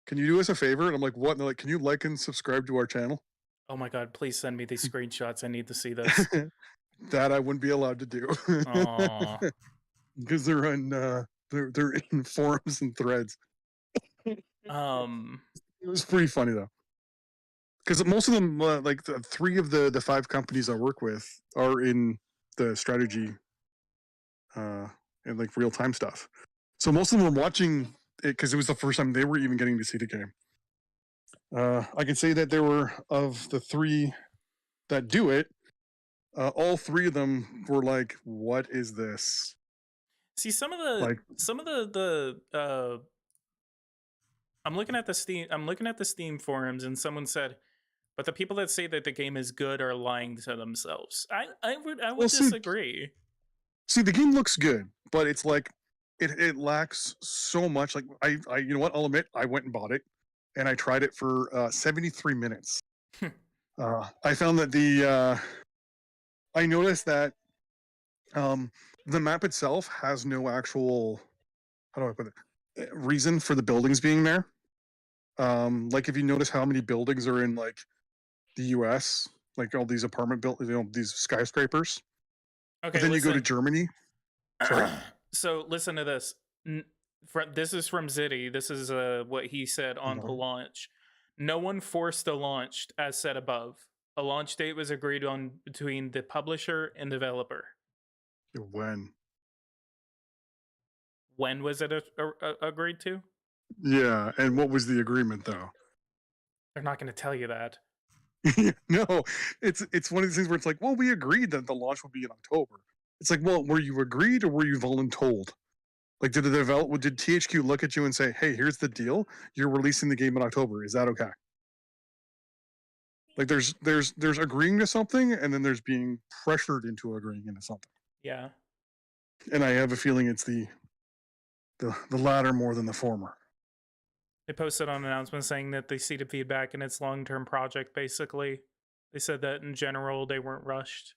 can you do us a favor? And I'm like, what? And they're like, can you like and subscribe to our channel? Oh my god, please send me these screenshots. I need to see this. That I wouldn't be allowed to do. Because they're in forums and threads. It was pretty funny though. Because most of them, like 3 of the 5 companies I work with are in the strategy and like real time stuff. So most of them were watching it because it was the first time they were even getting to see the game. I can say that there were, of the 3 that do it, all 3 of them were like, "What is this?" See, some of the I'm looking at the Steam forums, and someone said, but the people that say that the game is good are lying to themselves. I would disagree. See, the game looks good, but it's like it lacks so much. Like I you know what? I'll admit I went and bought it, and I tried it for 73 minutes. I found that I noticed that the map itself has no actual, how do I put it, reason for the buildings being there. Like if you notice how many buildings are in like the US, like all these apartment buildings, these skyscrapers. Okay, but then you go to Germany. Sorry. So listen to this. This is from Zitty. This is what he said on the launch. No one forced a launch, as said above. A launch date was agreed on between the publisher and developer. When? When was it agreed to? Yeah, and what was the agreement though? They're not going to tell you that. No, it's one of these things where it's like, well, we agreed that the launch would be in October. It's like, well, were you agreed or were you voluntold? Like, did THQ look at you and say, hey, here's the deal, you're releasing the game in October, is that okay? Like there's agreeing to something, and then there's being pressured into agreeing into something. Yeah. And I have a feeling it's the latter more than the former. They posted on an announcement saying that they see the feedback in its long-term project, basically. They said that in general, they weren't rushed.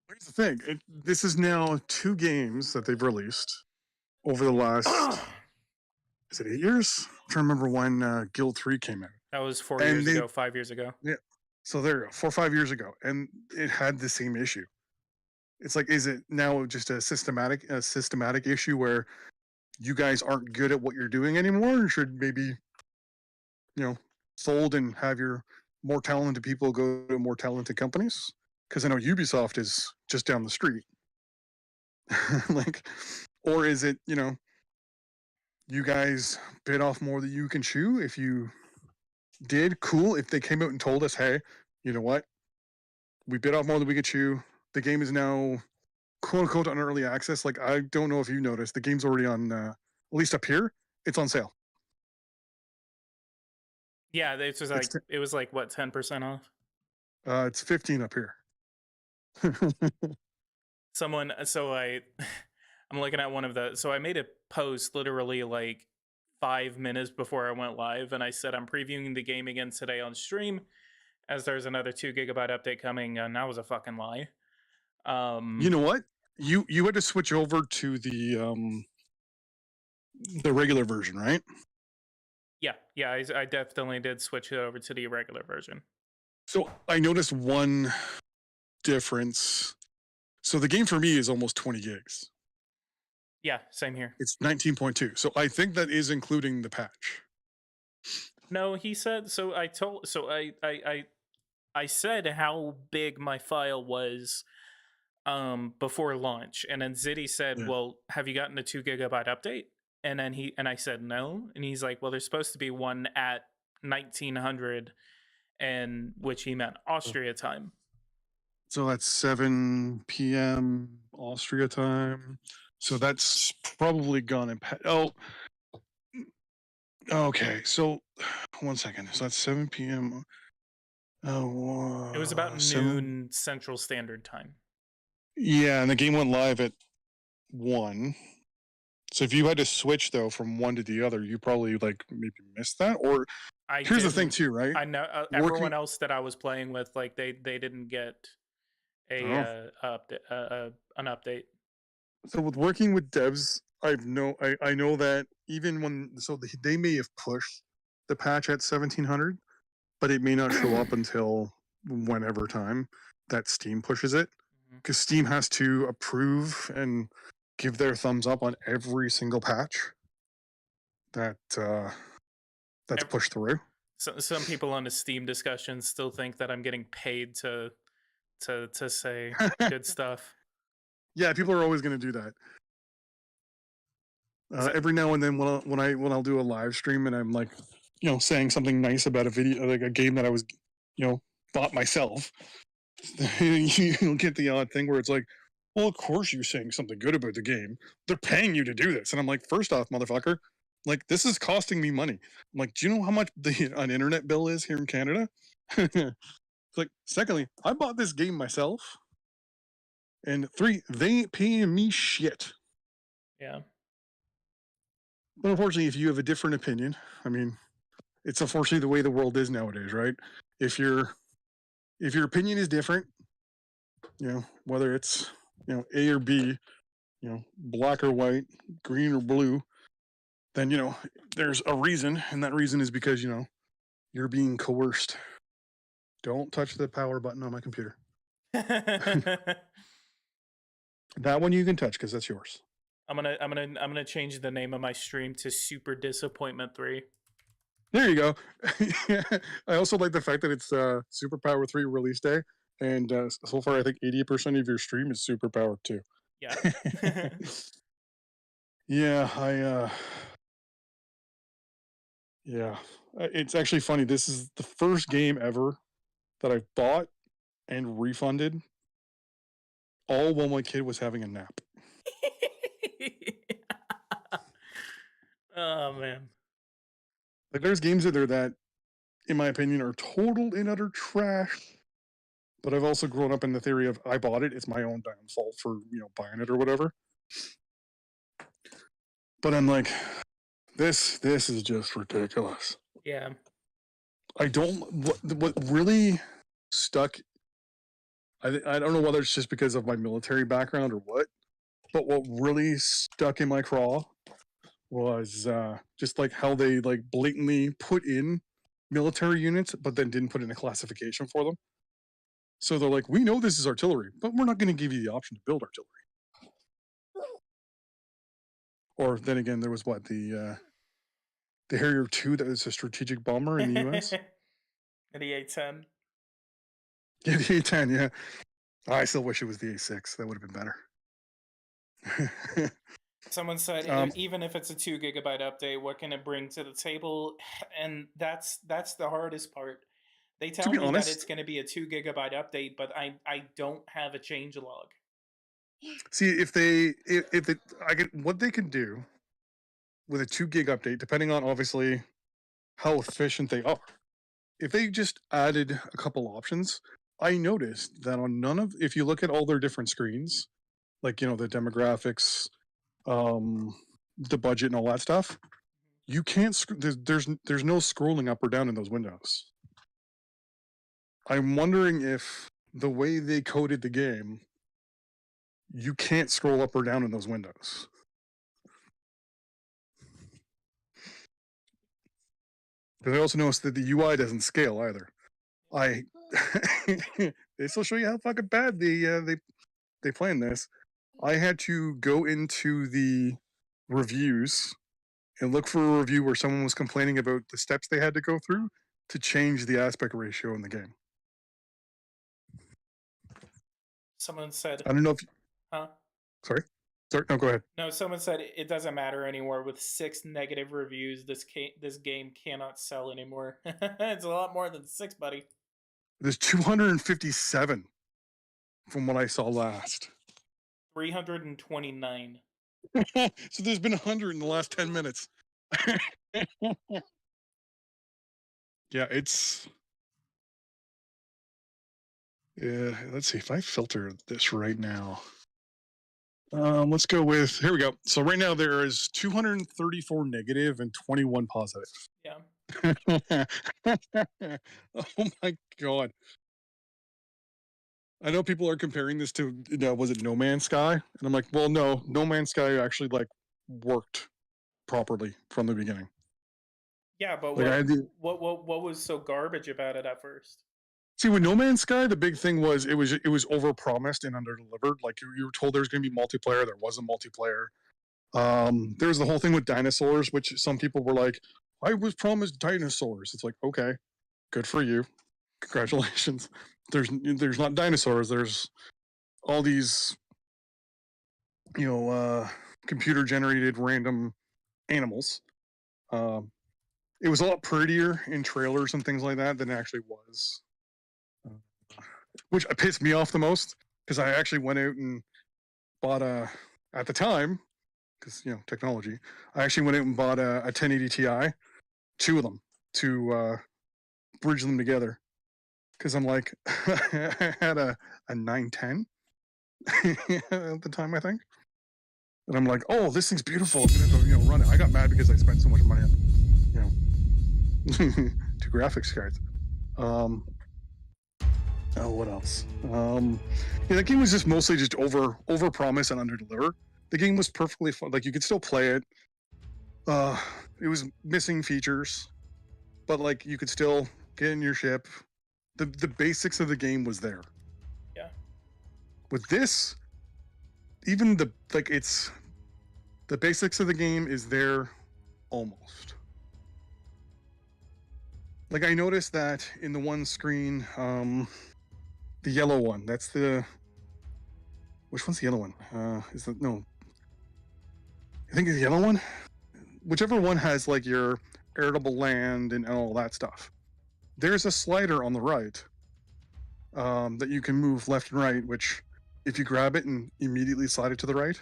Here's the thing. This is now 2 games that they've released over the last, is it 8 years? I'm trying to remember when Guild 3 came out. That was 4 years ago, 5 years ago. Yeah. So there you go, 4 or 5 years ago. And it had the same issue. it's like, is it now just a systematic issue where you guys aren't good at what you're doing anymore, or should maybe, fold and have your more talented people go to more talented companies? Because I know Ubisoft is just down the street. Like, or is it, you guys bit off more than you can chew? If you did, cool. If they came out and told us, hey, you know what? We bit off more than we could chew. The game is now, quote unquote, on early access. Like, I don't know if you noticed, the game's already on, at least up here, it's on sale. Yeah, it was like what, 10% off? It's 15 up here. I'm looking at one of the, so I made a post literally like 5 minutes before I went live, and I said I'm previewing the game again today on stream, as there's another 2 gigabyte update coming, and that was a fucking lie. You know what? You had to switch over to the regular version, right? Yeah, I definitely did switch it over to the regular version. So I noticed one difference. So the game for me is almost 20 gigs. Yeah, same here. It's 19.2. So I think that is including the patch. No, he said, so I said how big my file was before launch, and then Ziddy said, well, have you gotten a 2 gigabyte update? And then I said no, and he's like, well, there's supposed to be one at 1900, and which he meant Austria time. So that's 7 p.m. Austria time. So that's probably gone in. Okay. So 1 second. So that's 7 p.m. It was about noon Central Standard Time. Yeah, and the game went live at 1. So if you had to switch though from one to the other, you probably like maybe missed that. Or here's the thing too, right? I know everyone else that I was playing with, like they didn't get an update. So with working with devs, I know that even when they may have pushed the patch at 1700, but it may not show up until whenever time that Steam pushes it, because Steam has to approve and give their thumbs up on every single patch that's pushed through. So some people on the Steam discussion still think that I'm getting paid to say good stuff. Yeah, people are always going to do that. Every now and then when I'll do a live stream and I'm like, saying something nice about a video, like a game that I was, bought myself, you'll get the odd thing where it's like, well, of course you're saying something good about the game. They're paying you to do this. And I'm like, first off, motherfucker, like, this is costing me money. I'm like, do you know how much an internet bill is here in Canada? It's like, secondly, I bought this game myself. And 3, they ain't paying me shit. Yeah. But unfortunately, if you have a different opinion, I mean, it's unfortunately the way the world is nowadays, right? If your opinion is different, whether it's A or B, black or white, green or blue, then there's a reason, and that reason is because you're being coerced. Don't touch the power button on my computer. That one you can touch because that's yours. I'm gonna change the name of my stream to SuperDisappointment 3. There you go. I also like the fact that it's Superpower 3 release day, and so far I think 80% of your stream is Superpower 2. Yeah. Yeah, it's actually funny. This is the first game ever that I've bought and refunded, all while my kid was having a nap. Oh man. Like, there's games out there that, in my opinion, are total and utter trash. But I've also grown up in the theory of, I bought it, it's my own damn fault for, buying it or whatever. But I'm like, this is just ridiculous. Yeah. What really stuck, I don't know whether it's just because of my military background or what, but what really stuck in my craw was just like how they like blatantly put in military units, but then didn't put in a classification for them. So they're like, we know this is artillery, but we're not going to give you the option to build artillery. Or then again, there was what, the Harrier 2 that was a strategic bomber in the US? The A10. Yeah, the A10, yeah. I still wish it was the A6. That would have been better. Someone said, even if it's a 2 gigabyte update, what can it bring to the table? And that's the hardest part. They tell me that it's going to be a 2 gigabyte update, but I don't have a changelog. See, what they can do with a 2 gig update, depending on obviously how efficient they are. If they just added a couple options, I noticed that on if you look at all their different screens, like, you know, the demographics, the budget and all that stuff, you can't, there's no scrolling up or down in those windows. I'm wondering if the way they coded the game, you can't scroll up or down in those windows. But I also noticed that the UI doesn't scale either. They still show you how fucking bad they planned this. I had to go into the reviews and look for a review where someone was complaining about the steps they had to go through to change the aspect ratio in the game. Someone said, I don't know if huh? Sorry, no, go ahead. No, someone said it doesn't matter anymore. With 6 negative reviews, this game cannot sell anymore. It's a lot more than 6, buddy. There's 257 from what I saw last. 329. So there's been 100 in the last 10 minutes. Yeah, it's... Yeah, let's see if I filter this right now. Let's go with, here we go. So right now there is 234 negative and 21 positive. Yeah. Oh my God. I know people are comparing this to, was it No Man's Sky? And I'm like, well, no, No Man's Sky actually like worked properly from the beginning. Yeah, but like, what was so garbage about it at first? See, with No Man's Sky, the big thing was it was overpromised and underdelivered. Like you were told there was going to be multiplayer, there wasn't multiplayer. There was the whole thing with dinosaurs, which some people were like, I was promised dinosaurs. It's like, okay, good for you, congratulations. There's not dinosaurs. There's all these, computer generated random animals. It was a lot prettier in trailers and things like that than it actually was. Which pissed me off the most, because I actually went out and bought at the time, because, technology, I actually went out and bought a 1080 Ti, 2 of them, to bridge them together. Because I'm like, I had a 910 at the time, I think. And I'm like, oh, this thing's beautiful. I'm going to go, run it. I got mad because I spent so much money on, 2 graphics cards. Oh, what else? The game was just mostly just over promise and under deliver. The game was perfectly fun. Like, you could still play it. It was missing features, but like you could still get in your ship. The basics of the game was there. Yeah. With this, even the basics of the game is there almost. Like, I noticed that in the one screen, the yellow one, that's the... Which one's the yellow one? No. I think it's the yellow one? Whichever one has, like, your arable land and all that stuff. There's a slider on the right that you can move left and right, which, if you grab it and immediately slide it to the right,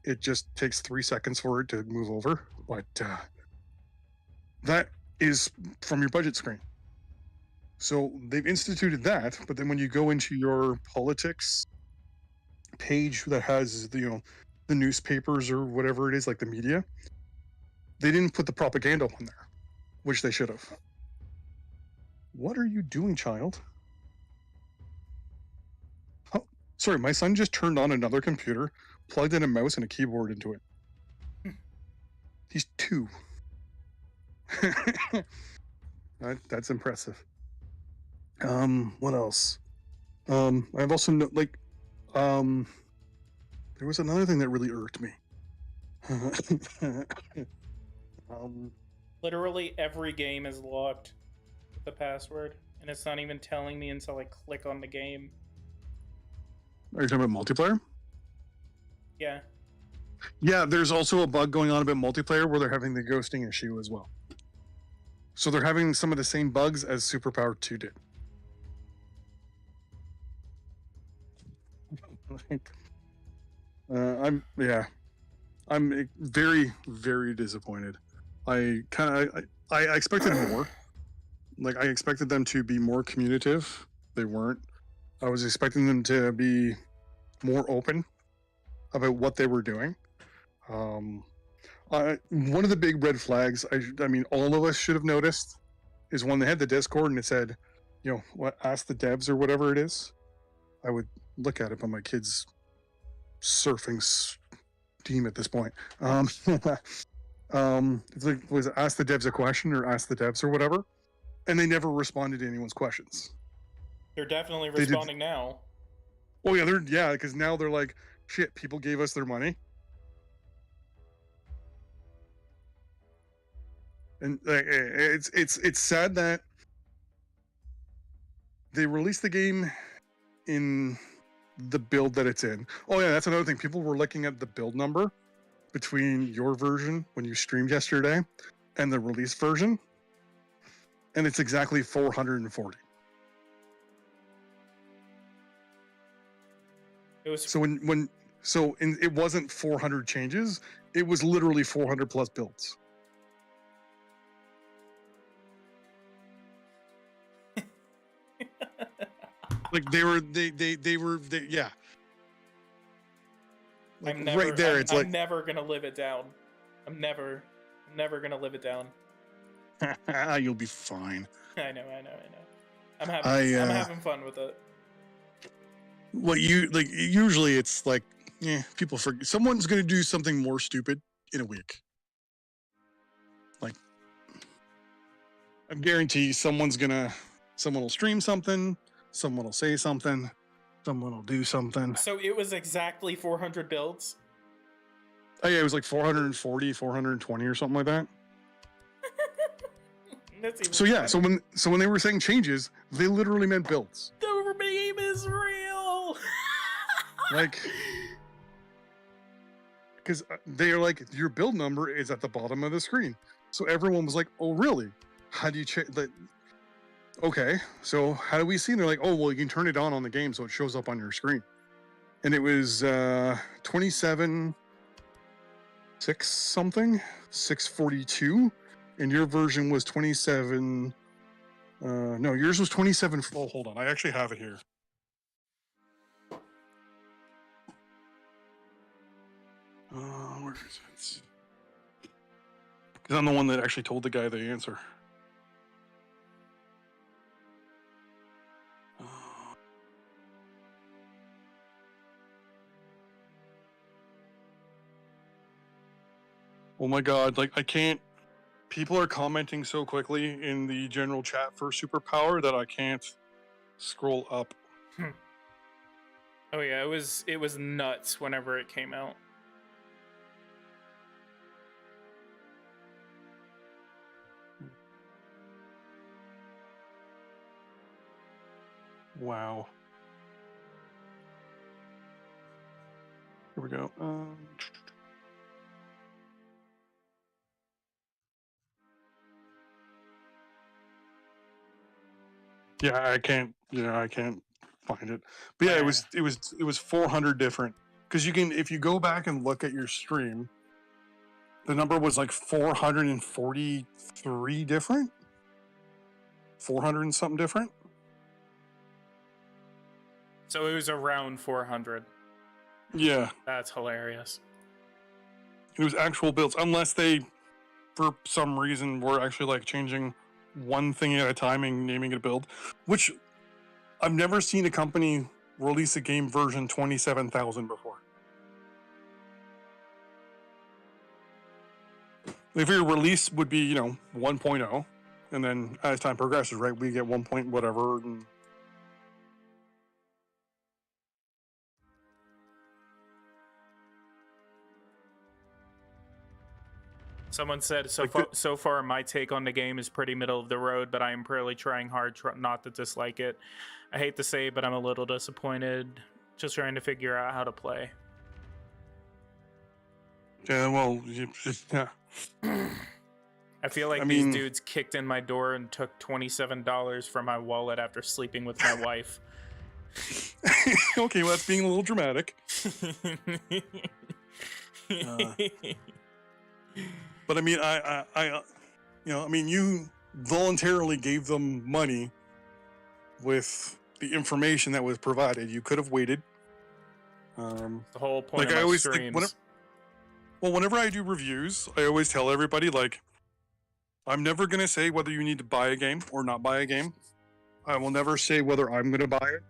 it just takes 3 seconds for it to move over. But that is from your budget screen. So they've instituted that, but then when you go into your politics page that has the newspapers or whatever it is, like the media, they didn't put the propaganda on there, which they should have. What are you doing, child? Oh, sorry, my son just turned on another computer, plugged in a mouse and a keyboard into it. He's 2. That's impressive. What else? I've also there was another thing that really irked me. Literally every game is locked with the password, and it's not even telling me until I click on the game. Are you talking about multiplayer? Yeah. Yeah, there's also a bug going on about multiplayer where they're having the ghosting issue as well. So they're having some of the same bugs as Superpower 2 did. I'm very, very disappointed. I expected more. Like, I expected them to be more communicative. They weren't. I was expecting them to be more open about what they were doing. One of the big red flags, I mean, all of us should have noticed, is when they had the Discord and it said, ask the devs or whatever it is. I would look at it, but my kid's surfing Steam at this point. It's like, was it ask the devs a question or ask the devs or whatever? And they never responded to anyone's questions. They're definitely responding now. Oh yeah, because now they're like, shit, people gave us their money. And it's sad that they released the game in the build that it's in. Oh yeah, that's another thing. People were looking at the build number between your version when you streamed yesterday and the release version, and it's exactly 440. It was it wasn't 400 changes. It was literally 400 plus builds. Like they were, yeah. Like right there, it's like I'm never gonna live it down. I'm never gonna live it down. You'll be fine. I know. I'm having fun with it. Well, usually it's like, people forget. Someone's gonna do something more stupid in a week. Like, I guarantee someone will stream something. Someone will say something. Someone will do something. So it was exactly 400 builds? Oh yeah, it was like 440, 420 or something like that. That's even so yeah, so when they were saying changes, they literally meant builds. The meme is real! Like, because they are like, your build number is at the bottom of the screen. So everyone was like, oh really? How do you check that? Okay, so how do we see? And they're like, oh, well, you can turn it on the game so it shows up on your screen. And it was 27 6 something, 642, and your version was 27. No, yours was 27. Oh, hold on, I actually have it here. Where is it? Because I'm the one that actually told the guy the answer. Oh my god, like I can't. People are commenting so quickly in the general chat for Superpower that I can't scroll up. Oh yeah, it was nuts whenever it came out. Wow. Here we go. Yeah, I can't find it. But yeah, it was 400 different. Because you can, if you go back and look at your stream, the number was like 443 different. 400 and something different. So it was around 400. Yeah. That's hilarious. It was actual builds, unless they, for some reason, were actually like changing one thing at a time and naming it a build, which I've never seen a company release a game version 27,000 before. If your release would be, 1.0, and then as time progresses, right, we get 1 point whatever, and Someone said Like so far my take on the game is pretty middle of the road, but I am really trying hard not to dislike it. I hate to say, but I'm a little disappointed. Just trying to figure out how to play. Yeah, well, yeah. I feel like these dudes kicked in my door and took $27 from my wallet after sleeping with my wife. Okay, well, that's being a little dramatic. But I mean, you voluntarily gave them money with the information that was provided. You could have waited. The whole point like of I my always, streams. whenever I do reviews, I always tell everybody, like, I'm never gonna say whether you need to buy a game or not buy a game. I will never say whether I'm gonna buy it,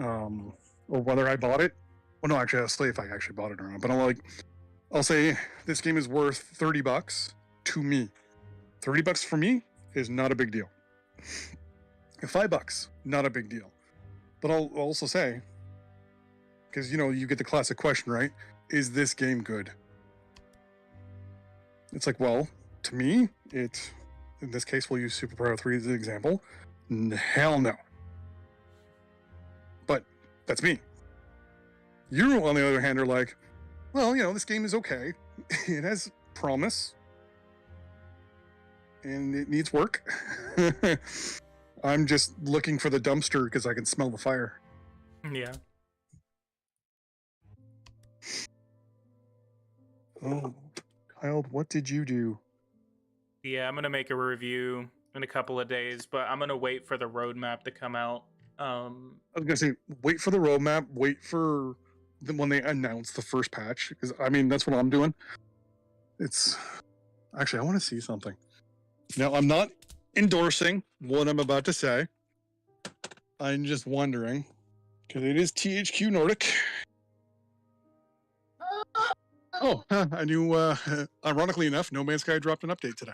or whether I bought it. Well, no, actually, I'll say if I actually bought it or not. But I'll say this game is worth $30 to me. $30 for me is not a big deal. $5, not a big deal. But I'll also say, because you get the classic question, right? Is this game good? It's like, well, to me, in this case, we'll use Super Mario 3 as an example. Hell no. But that's me. You, on the other hand, are like, well, this game is okay. It has promise. And it needs work. I'm just looking for the dumpster because I can smell the fire. Yeah. Oh, Kyle, what did you do? Yeah, I'm going to make a review in a couple of days, but I'm going to wait for the roadmap to come out. I was going to say, wait for the roadmap, wait for when they announce the first patch, because, that's what I'm doing. Actually, I want to see something. Now, I'm not endorsing what I'm about to say. I'm just wondering, because it is THQ Nordic. Oh, I knew, ironically enough, No Man's Sky dropped an update today.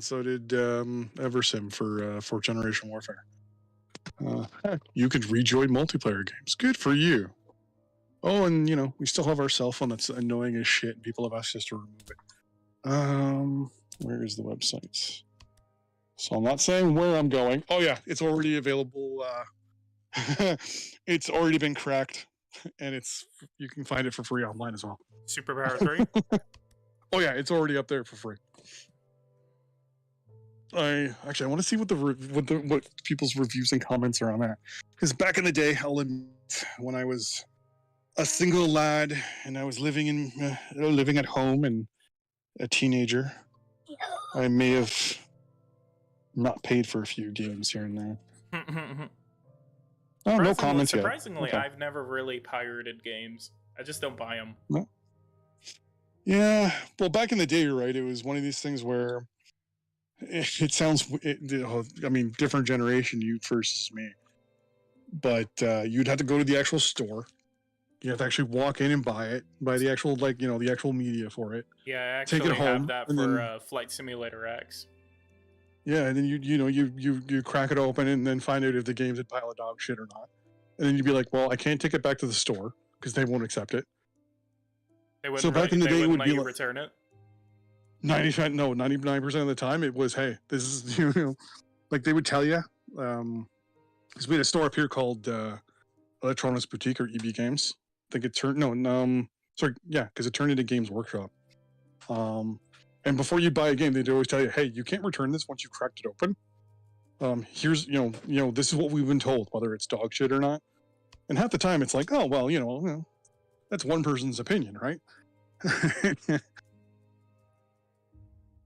So did Eversim for 4th Generation Warfare. You could rejoin multiplayer games. Good for you. Oh, and we still have our cell phone that's annoying as shit, and people have asked us to remove it. Where is the website? So I'm not saying where I'm going. Oh yeah, it's already available. It's already been cracked, and you can find it for free online as well. Super Power 3? Oh yeah, it's already up there for free. I want to see what people's reviews and comments are on that. Because back in the day, I'll admit, when I was a single lad and I was living at home and a teenager, I may have not paid for a few games here and there. Oh, no comments yet. Surprisingly, Okay. I've never really pirated games. I just don't buy them. No. Yeah, well, back in the day, you're right. It was one of these things where it sounds, different generation, you versus me. But you'd have to go to the actual store. You have to actually walk in and buy the actual, the actual media for it. Yeah, I actually take it home, have that for Flight Simulator X. Yeah, and then you crack it open and then find out if the game's a pile of dog shit or not. And then you'd be like, well, I can't take it back to the store because they won't accept it. So back in the day, it would be like, return it. 99% of the time it was, hey, this is like they would tell you. Because we had a store up here called Electronics Boutique or EB Games. I think it turned because it turned into Games Workshop. And before you buy a game, they'd always tell you, hey, you can't return this once you cracked it open. Here's this is what we've been told, whether it's dog shit or not. And half the time it's like, oh well, that's one person's opinion, right?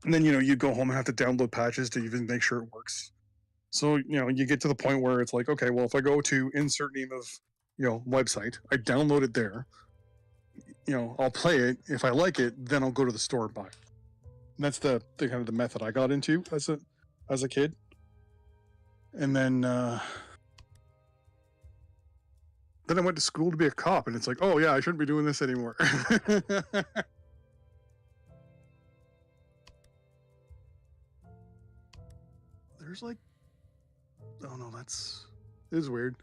And then you go home and have to download patches to even make sure it works. So you get to the point where it's like, okay, well, if I go to insert name of website, I download it there. I'll play it. If I like it, then I'll go to the store and buy it. And that's the kind of the method I got into as a kid. And then I went to school to be a cop, and it's like, oh yeah, I shouldn't be doing this anymore. There's like, oh no, this is weird.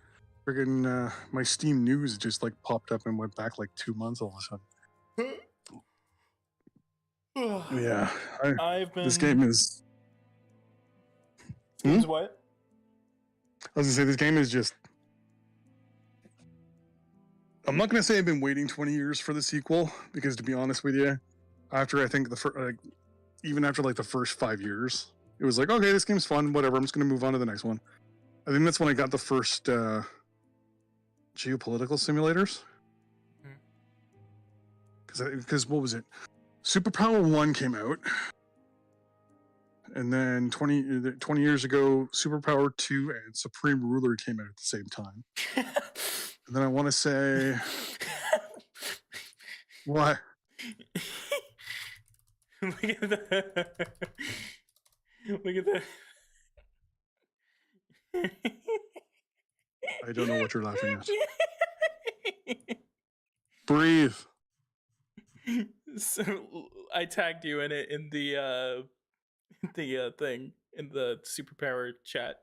Friggin' my Steam news just like popped up and went back like 2 months all of a sudden. Yeah, I've been. This game is. Is what? I was gonna say this game is just. I'm not gonna say I've been waiting 20 years for the sequel because, to be honest with you, after I think even after like the first 5 years, it was like, okay, this game's fun, whatever. I'm just gonna move on to the next one. I think that's when I got the first geopolitical simulators. Because what was it? Superpower 1 came out, and then 20 years ago, Superpower 2 and Supreme Ruler came out at the same time. And then I want to say, what? Look at that! Look at that! I don't know what you're laughing at. Breathe. So I tagged you in it in the thing in the superpower chat.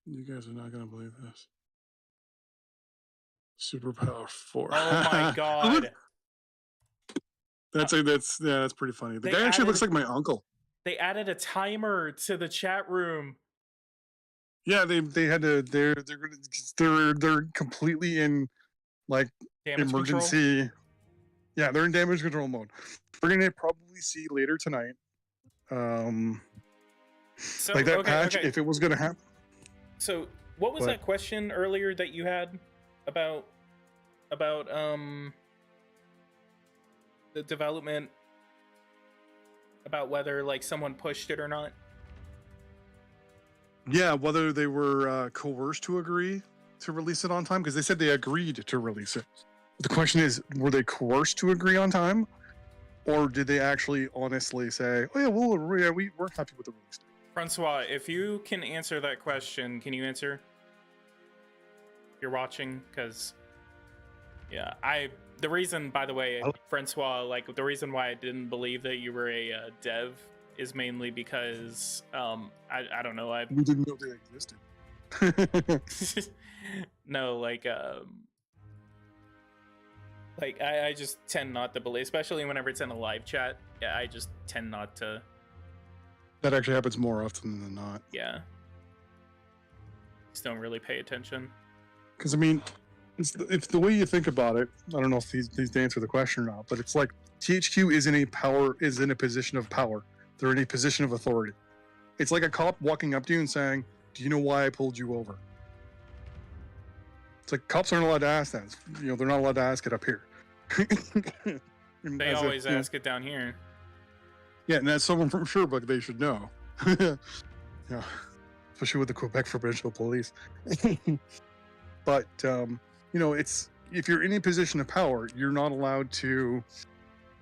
You guys are not gonna believe this. Superpower 4. Oh my god. That's pretty funny. The They guy actually added- looks like my uncle. They added a timer to the chat room. Yeah, they had to. They're completely in like Damage emergency. control? Yeah, they're in damage control mode. We're gonna probably see later tonight. So, like that okay, patch, okay. if it was gonna happen. So what was What? that question earlier that you had about the development, about whether like someone pushed it or not? Yeah, whether they were coerced to agree to release it on time, because they said they agreed to release it. The question is, were they coerced to agree on time, or did they actually honestly say, "Oh yeah, we're happy with the release"? Francois, if you can answer that question, can you answer? You're watching, because yeah, the reason, by the way, Francois, like the reason why I didn't believe that you were a dev is mainly because I don't know, We didn't know they existed. no, like I just tend not to believe, especially whenever it's in a live chat. Yeah, I just tend not to. That actually happens more often than not. Yeah, just don't really pay attention. Because I mean, it's the way you think about it. I don't know if these to answer the question or not, but it's like THQ is in a position of power. They're in a position of authority. It's like a cop walking up to you and saying, "Do you know why I pulled you over?" It's like cops aren't allowed to ask that. You know, they're not allowed to ask it up here. They always ask it down here. Yeah, and that's someone from Sherbrooke they should know. Yeah, especially with the Quebec Provincial Police. But you know, it's if you're in a position of power, you're not allowed to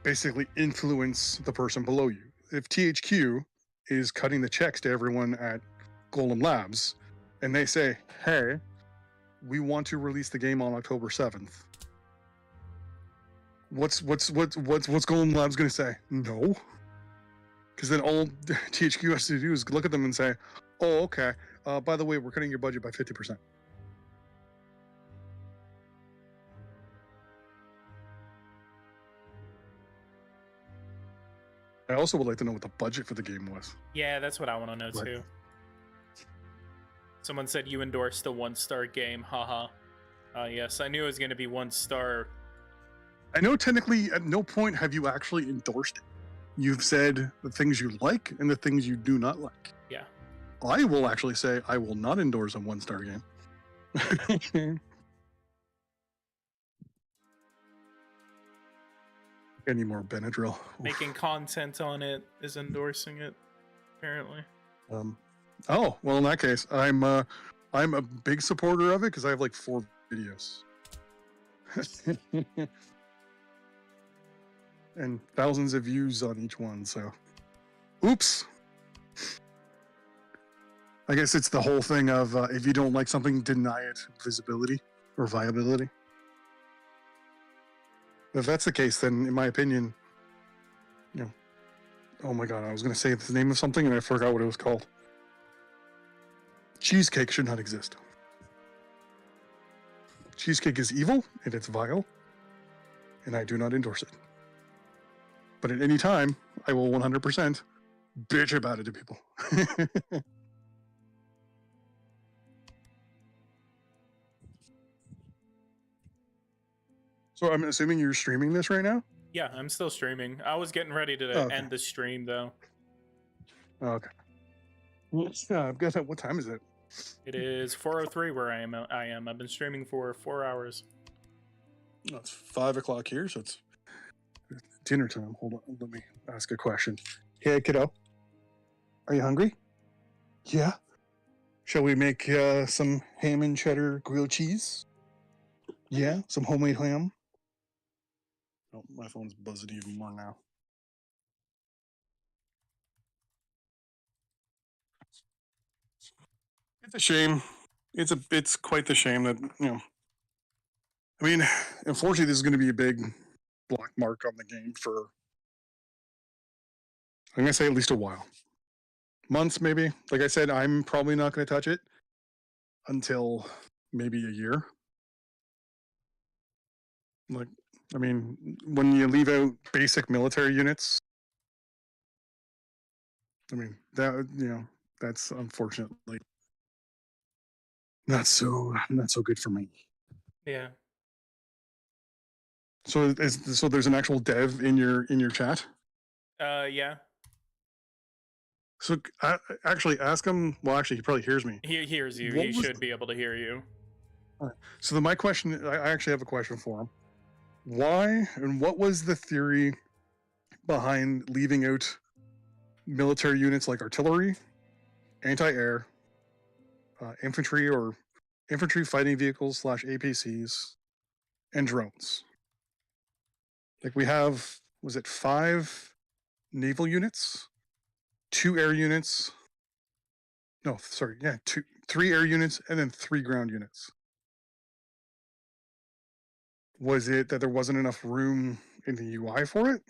basically influence the person below you. If THQ is cutting the checks to everyone at Golem Labs, and they say, "Hey, we want to release the game on October 7th," what's Golem Labs going to say? No. Because then all THQ has to do is look at them and say, "Oh, okay. By the way, we're cutting your budget by 50%." I also would like to know what the budget for the game was. Yeah, that's what I want to know What? too. Someone said you endorsed the 1-star game. Haha. Yes, I knew it was going to be 1 star. I know technically at no point have you actually endorsed it. You've said the things you like and the things you do not like. Yeah. I will actually say I will not endorse a 1-star game. Any more Benadryl? Making content on it is endorsing it, apparently. Oh, well, in that case, I'm a big supporter of it because I have like 4 videos. And thousands of views on each one, so oops. I guess it's the whole thing of if you don't like something, deny it visibility or viability. If that's the case, then in my opinion, oh my god, I was going to say the name of something and I forgot what it was called. Cheesecake should not exist. Cheesecake is evil and it's vile, and I do not endorse it. But at any time, I will 100% bitch about it to people. So I'm assuming you're streaming this right now? Yeah, I'm still streaming. I was getting ready to end the stream though. Okay. Yeah, I've got. What time is it? It is 4:03 where I am. I've been streaming for 4 hours. Oh, it's 5 o'clock here, so it's dinner time. Hold on, let me ask a question. Hey, kiddo, are you hungry? Yeah. Shall we make some ham and cheddar grilled cheese? Yeah, some homemade ham. Oh, my phone's buzzing even more now. It's a shame. It's quite the shame that, I mean, unfortunately, this is going to be a big black mark on the game for, I'm going to say, at least a while. Months, maybe. Like I said, I'm probably not going to touch it until maybe a year. Like, I mean, when you leave out basic military units, I mean, that, that's unfortunately not so good for me. Yeah. So there's an actual dev in your chat? Yeah. So actually ask him. Well, actually, he probably hears me. He hears you. What He was should be able to hear you. All right. So my question, I actually have a question for him. Why and what was the theory behind leaving out military units like artillery, anti-air, infantry or infantry fighting vehicles / APCs, and drones? Like we have, was it 5 naval units, 2 air units? No, sorry, yeah, 3 air units and then 3 ground units. Was it that there wasn't enough room in the UI for it?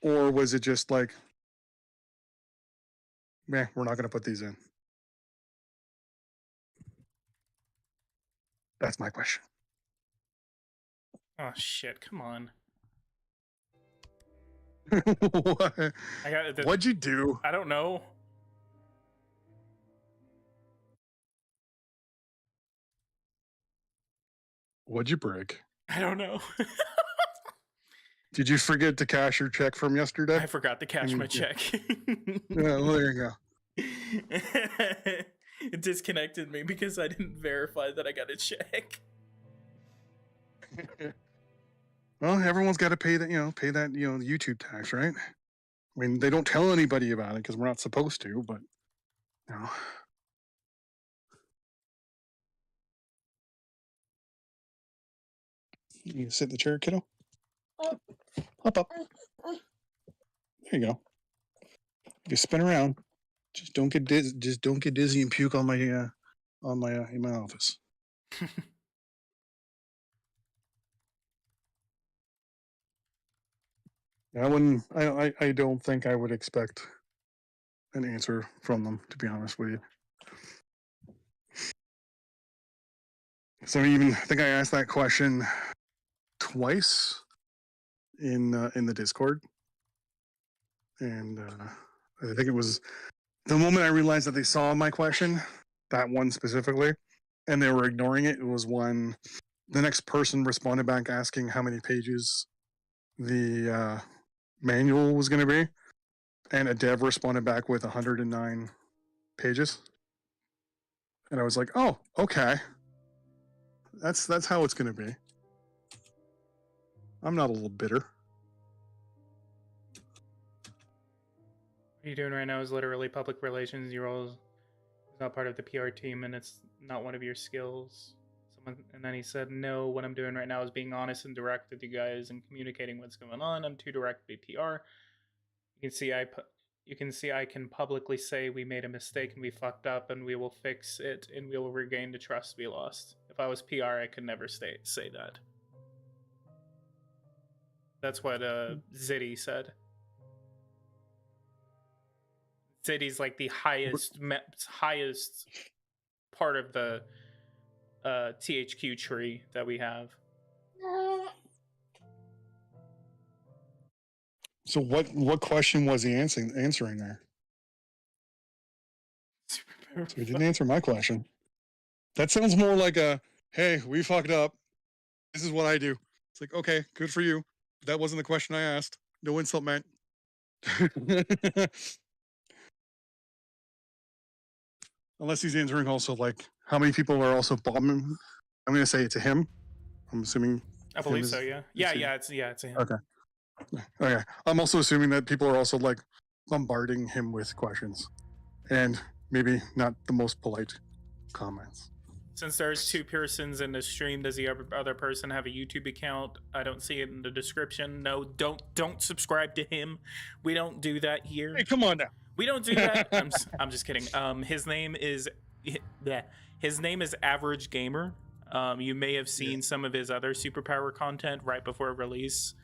Or was it just like, we're not going to put these in? That's my question. Oh shit! Come on. What'd you do? I don't know. What'd you break? I don't know. Did you forget to cash your check from yesterday? I forgot to cash my check. Yeah, well, there you go. It disconnected me because I didn't verify that I got a check. Well, everyone's got to pay that, YouTube tax, right? I mean, they don't tell anybody about it because we're not supposed to, but, You sit in the chair, kiddo? Hop up. There you go. You spin around. Just don't get dizzy and puke on my in my office. I don't think I would expect an answer from them, to be honest with you. So I think I asked that question twice in the Discord, and I think it was the moment I realized that they saw my question, that one specifically, and they were ignoring it. It was when the next person responded back asking how many pages the manual was going to be, and a dev responded back with 109 pages, and I was like, oh, okay, that's how it's going to be. I'm not a little bitter. What you're doing right now is literally public relations. Your role is not part of the PR team, and it's not one of your skills. And then he said, no, what I'm doing right now is being honest and direct with you guys and communicating what's going on. I'm too direct to be PR. You can see I can publicly say we made a mistake and we fucked up and we will fix it and we will regain the trust we lost. If I was PR, I could never say that. That's what Ziddy said. Ziddy's like the highest part of the THQ tree that we have. So what question was he answering there? So he didn't answer my question. That sounds more like a, hey, we fucked up. This is what I do. It's like, okay, good for you. But that wasn't the question I asked. No insult meant. Unless he's answering also like how many people are also bombing. I'm gonna say it to him. I'm assuming. I believe so. Yeah. It's a him. Okay. Okay. I'm also assuming that people are also like bombarding him with questions, and maybe not the most polite comments. Since there's 2 persons in the stream, does the other person have a YouTube account? I don't see it in the description. No, don't subscribe to him. We don't do that here. Hey, come on now. We don't do that. I'm just kidding. His name is Average Gamer. You may have seen some of his other superpower content right before release.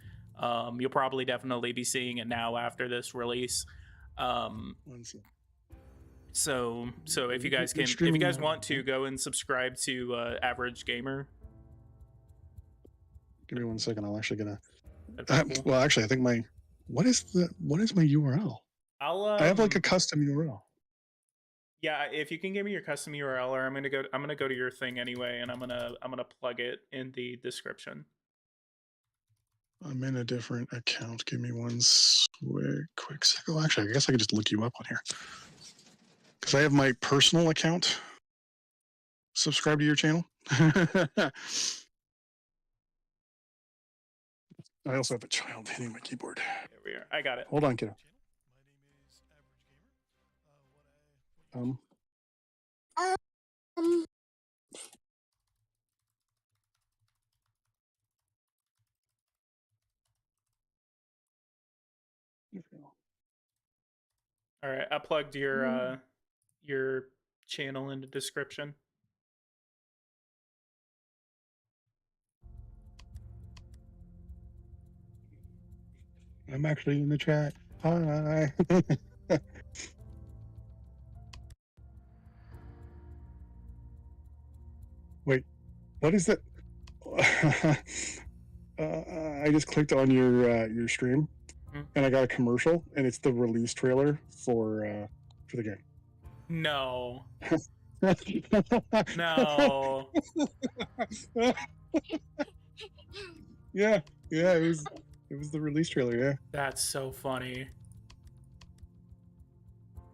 You'll probably definitely be seeing it now after this release. So if you guys want to go and subscribe to Average Gamer. Give me 1 second. I'm actually gonna. Well, actually, I think what is my URL? I have like a custom URL. Yeah, if you can give me your custom URL, or I'm gonna go to your thing anyway, and I'm gonna plug it in the description. I'm in a different account. Give me 1 quick second. Oh, actually, I guess I could just look you up on here. Because I have my personal account. Subscribe to your channel. I also have a child hitting my keyboard. There we are. I got it. Hold on, kiddo. All right, I plugged your channel in the description. I'm actually in the chat. Hi. Wait, what is that? I just clicked on your stream, and I got a commercial, and it's the release trailer for the game. No. No. Yeah, it was the release trailer. Yeah. That's so funny.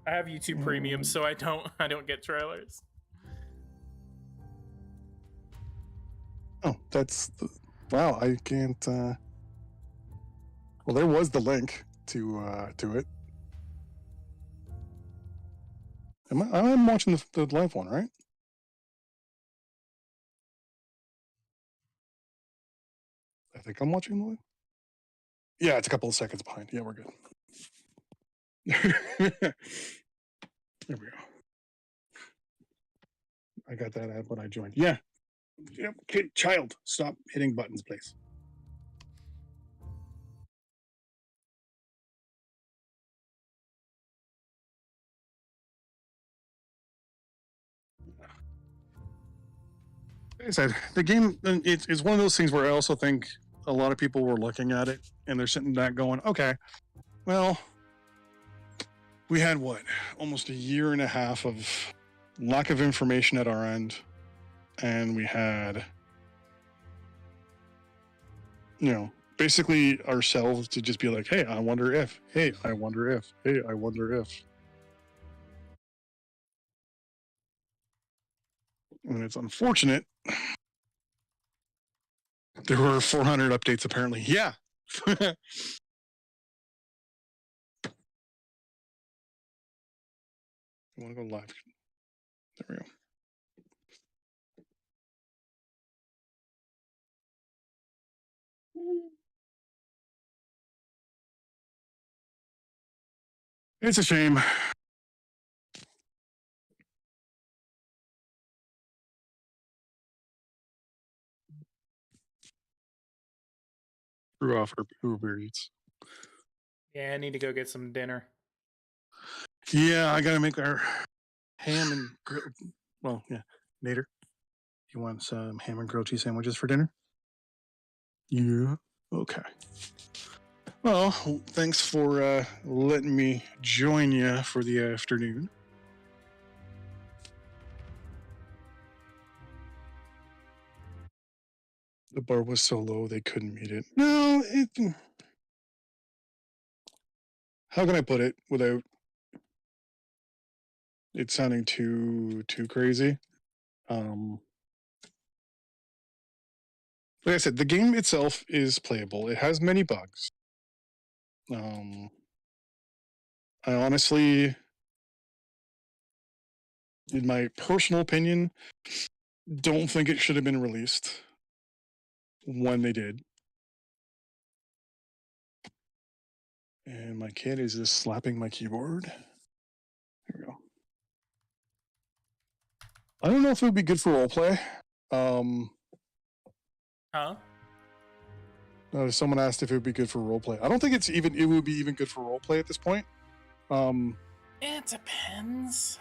I have YouTube Premium, so I don't get trailers. Oh, wow. I can't. Well, there was the link to it. I'm watching the live one, right? I think I'm watching the live. Yeah, it's a couple of seconds behind. Yeah, we're good. There we go. I got that app when I joined. Yeah. Yep. Okay, child, stop hitting buttons, please. Like I said, the game, it's one of those things where I also think a lot of people were looking at it and they're sitting back going, okay, well, we had almost a year and a half of lack of information at our end, and we had, basically ourselves to just be like, hey, I wonder if, hey, I wonder if, hey, I wonder if. And it's unfortunate. There were 400 updates apparently. Yeah. I want to go live. There we go. It's a shame. Screw off Uber Eats. Yeah, I need to go get some dinner. Yeah, I gotta make our ham and well, yeah, Nader. You want some ham and grilled cheese sandwiches for dinner? Yeah. Okay. Well, thanks for letting me join you for the afternoon. The bar was so low they couldn't meet it. No, how can I put it without it sounding too crazy? Like I said, the game itself is playable. It has many bugs. I honestly, in my personal opinion, don't think it should have been released when they did. And my kid is just slapping my keyboard. Here we go. I don't know if it would be good for roleplay. Huh? Someone asked if it would be good for roleplay. I don't think it would be even good for roleplay at this point. It depends.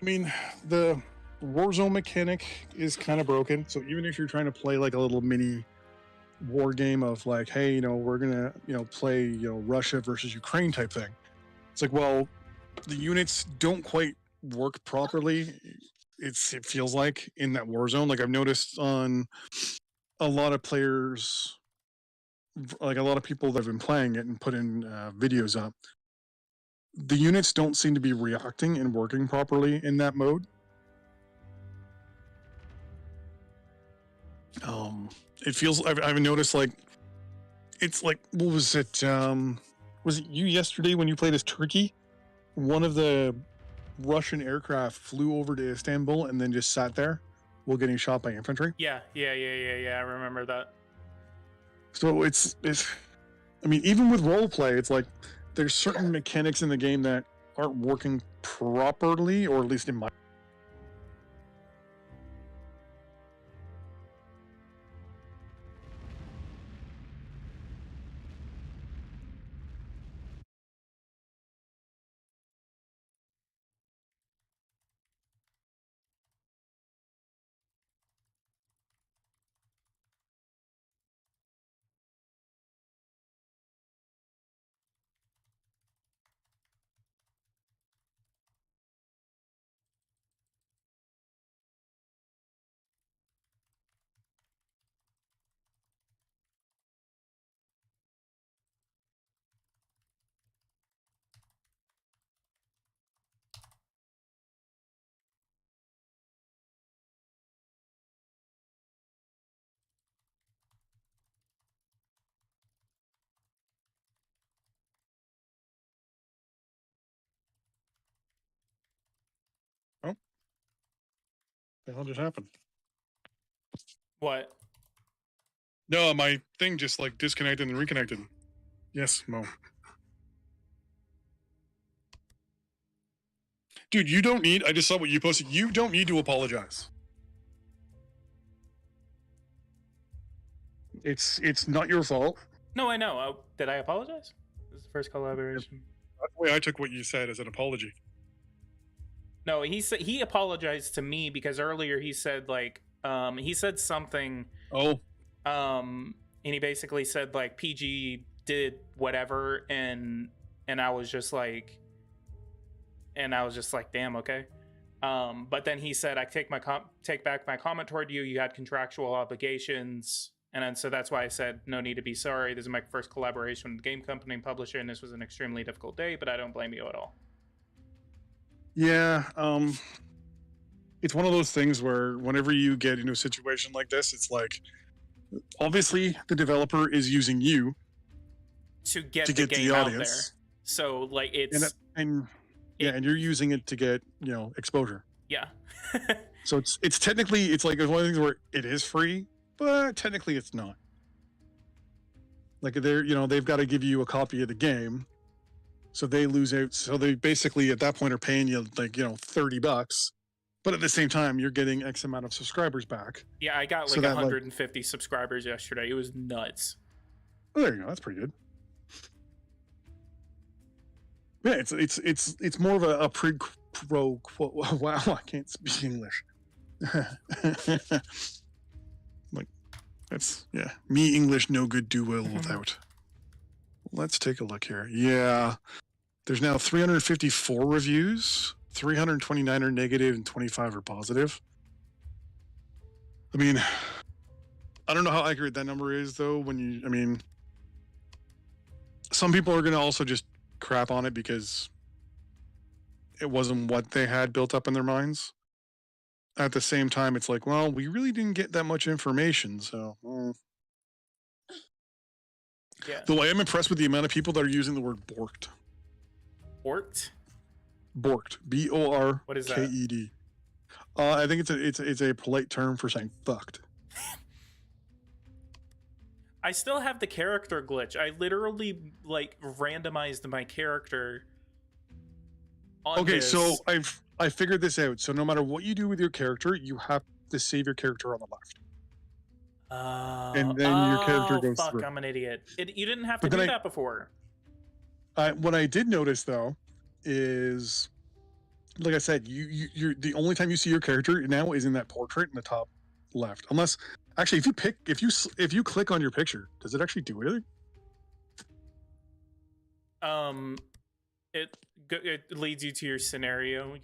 I mean, the Warzone mechanic is kind of broken. So even if you're trying to play like a little mini war game of like, hey, we're gonna, play, Russia versus Ukraine type thing. It's like, well, the units don't quite work properly. It feels like in that Warzone. Like I've noticed on a lot of players, like a lot of people that have been playing it and put in videos up, the units don't seem to be reacting and working properly in that mode. It feels, I've noticed like, it's like, what was it? Was it you yesterday when you played as Turkey? One of the Russian aircraft flew over to Istanbul and then just sat there while getting shot by infantry. Yeah. I remember that. So it's I mean, even with roleplay, it's like there's certain mechanics in the game that aren't working properly, or at least in my. Oh, the hell just happened? What? No, my thing just like disconnected and reconnected. Yes, Mo. Dude, you don't need, I just saw what you posted. You don't need to apologize. It's not your fault. No, I know. Did I apologize? This is the first collaboration. That's the way I took what you said as an apology. No, he apologized to me because earlier he said like he said something. Oh. And he basically said like PG did whatever, and I was just like, damn, okay. But then he said, I take back my comment toward you. You had contractual obligations. And then, so that's why I said, no need to be sorry. This is my first collaboration with the game company and publisher, and this was an extremely difficult day, but I don't blame you at all. Yeah, it's one of those things where whenever you get into a situation like this, it's like, obviously the developer is using you to get the game out there. So like it's and you're using it to get exposure. Yeah. So it's technically, it's like one of the things where it is free, but technically it's not. Like they've got to give you a copy of the game, so they lose out. So they basically at that point are paying you like $30 But at the same time, you're getting X amount of subscribers back. Yeah, I got So like that, 150 subscribers yesterday. It was nuts. Oh, there you go. That's pretty good. Yeah, it's more of a pro quo. Wow, I can't speak English. Like, that's, yeah, me English no good, do well without. Let's take a look here. Yeah, there's now 354 reviews. 329 are negative and 25 are positive. I mean, I don't know how accurate that number is, though. When you, I mean, some people are going to also just crap on it because it wasn't what they had built up in their minds. At the same time, it's like, well, we really didn't get that much information, so. Yeah. Though I am impressed with the amount of people that are using the word borked. Borked? Borked. B-O-R-K-E-D. What is that? I think it's a polite term for saying fucked. I still have the character glitch. I literally like randomized my character. Okay, so I figured this out. So no matter what you do with your character, you have to save your character on the left. And then your character goes fuck, through. I'm an idiot. You didn't have to But then do that before. What I did notice though is, like I said, you're the only time you see your character now is in that portrait in the top left. Unless, actually, if you click on your picture, does it actually do anything? It leads you to your scenario,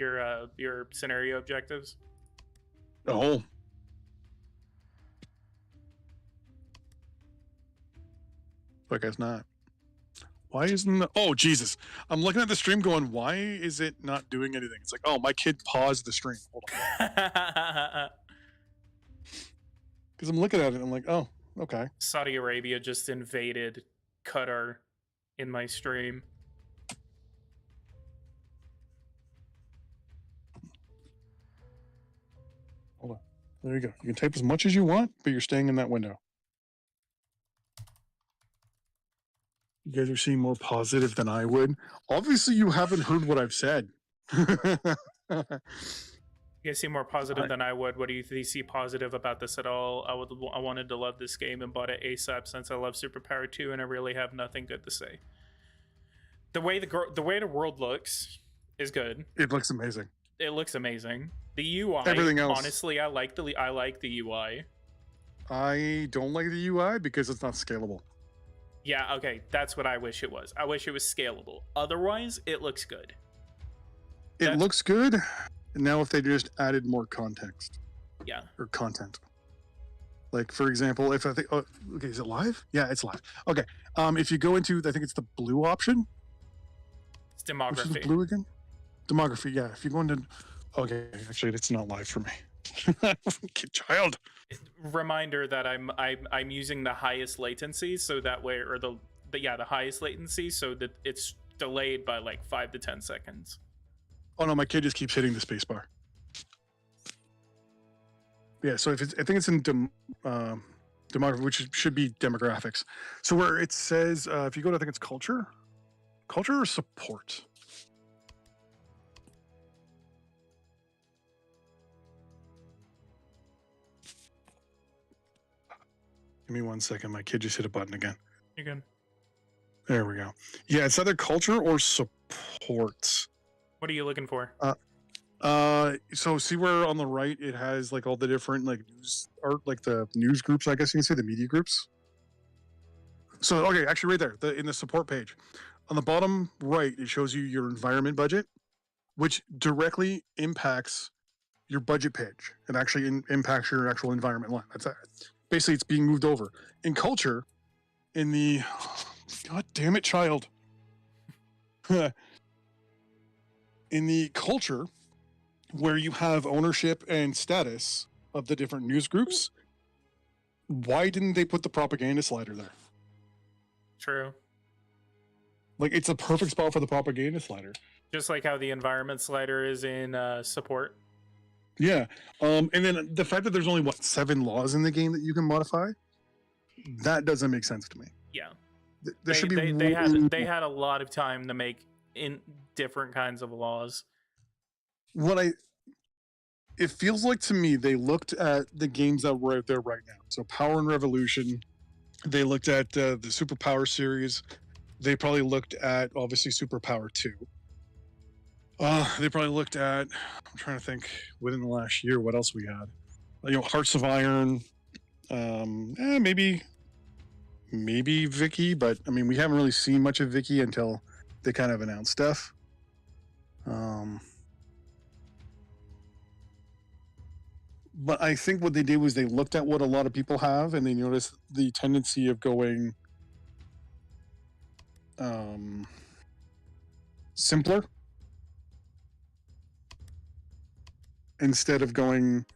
your scenario objectives. Oh. I guess not. Why isn't the, oh Jesus, I'm looking at the stream going, why is it not doing anything? It's like, oh, my kid paused the stream. Hold on. Because I'm looking at it and I'm like, oh, okay. Saudi Arabia just invaded Qatar in my stream. Hold on. There you go. You can type as much as you want, but you're staying in that window. You guys are seeing more positive than I would. Obviously, you haven't heard what I've said. You guys see more positive than I would. What do you see positive about this at all? I wanted to love this game and bought it ASAP since I love Superpower 2 and I really have nothing good to say. The way the world looks is good. It looks amazing. It looks amazing. The UI, Everything else. honestly, I like the UI. I don't like the UI because it's not scalable. Yeah, okay, that's what I wish it was. I wish it was scalable. Otherwise, it looks good. It looks good. Now if they just added more context. Yeah. Or content. Like, for example, if I think, oh, okay, is it live? Yeah, it's live. Okay, if you go into, I think it's the blue option. It's demography. Which is the blue again? Demography, yeah. If you go into, okay, actually, it's not live for me. Kid child. Reminder that I'm using the highest latency, so that way, or the highest latency, so that it's delayed by like 5 to 10 seconds. Oh no, my kid just keeps hitting the space bar. Yeah, so if it's, I think it's in demography, which should be demographics. So where it says, if you go to, I think it's culture or support. Give me 1 second. My kid just hit a button again. You're good. There we go. Yeah, it's either culture or support. What are you looking for? So see where on the right it has like all the different like news art, like the news groups, I guess you can say, the media groups. So okay, actually right there, in the support page, on the bottom right, it shows you your environment budget, which directly impacts your budget page. It actually impacts your actual environment line. That's basically it's being moved over. In culture, in the God damn it, child. In the culture, where you have ownership and status of the different news groups, why didn't they put the propaganda slider there? True. Like, it's a perfect spot for the propaganda slider. Just like how the environment slider is in support. Yeah. And then the fact that there's only, 7 laws in the game that you can modify? That doesn't make sense to me. Yeah. There should be they had a lot of time to make in different kinds of laws. it feels like to me they looked at the games that were out there right now. So Power and Revolution. They looked at the Superpower series. They probably looked at obviously Superpower 2. They probably looked at. I'm trying to think within the last year what else we had. You know, Hearts of Iron. Maybe Vicky, but I mean we haven't really seen much of Vicky until they kind of announced stuff. But I think what they did was they looked at what a lot of people have and they noticed the tendency of going simpler instead of going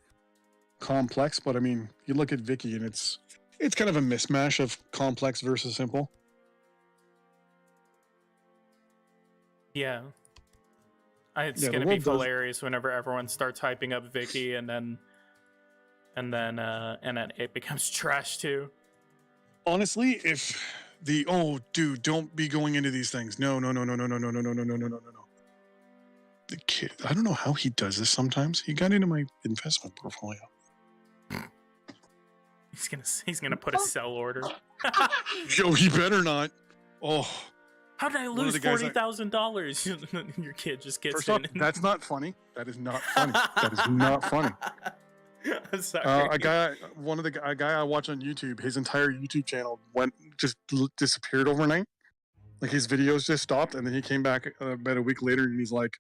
complex. But I mean, you look at Vicky and it's kind of a mismatch of complex versus simple. Yeah. It's gonna be hilarious whenever everyone starts hyping up Vicky and then it becomes trash too. Honestly, if the dude, don't be going into these things. No. The kid, I don't know how he does this sometimes. He got into my investment portfolio. He's gonna put a sell order. Yo, he better not. Oh. How did I lose $40,000? Your kid just gets First off, in. that's not funny. That is not funny. That is not funny. I'm sorry. A guy I watch on YouTube, his entire YouTube channel disappeared overnight. Like his videos just stopped, and then he came back about a week later, and he's like,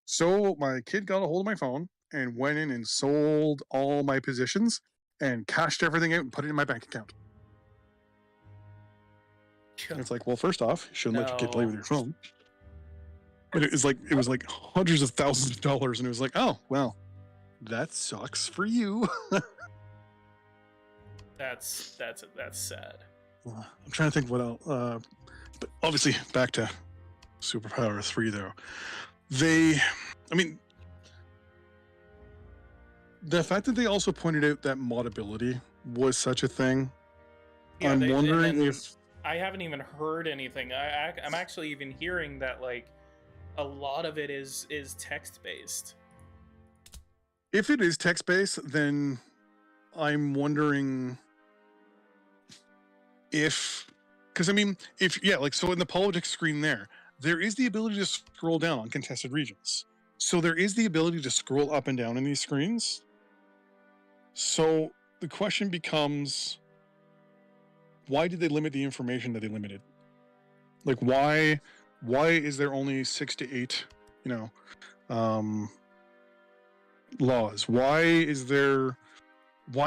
"So my kid got a hold of my phone and went in and sold all my positions and cashed everything out and put it in my bank account." And it's like, well, first off, you shouldn't let your kid play with your phone. But it was like hundreds of thousands of dollars, and it was like, oh well, that sucks for you. That's sad. I'm trying to think what else. But obviously, back to Superpower 3, though. The fact that they also pointed out that modability was such a thing. Yeah, I'm wondering if I haven't even heard anything. I'm actually even hearing that like a lot of it is text based. If it is text based, then I'm wondering because I mean, so in the politics screen there is the ability to scroll down on contested regions. So there is the ability to scroll up and down in these screens. So the question becomes, why did they limit the information that they limited? Like, why is there only 6 to 8, laws? Why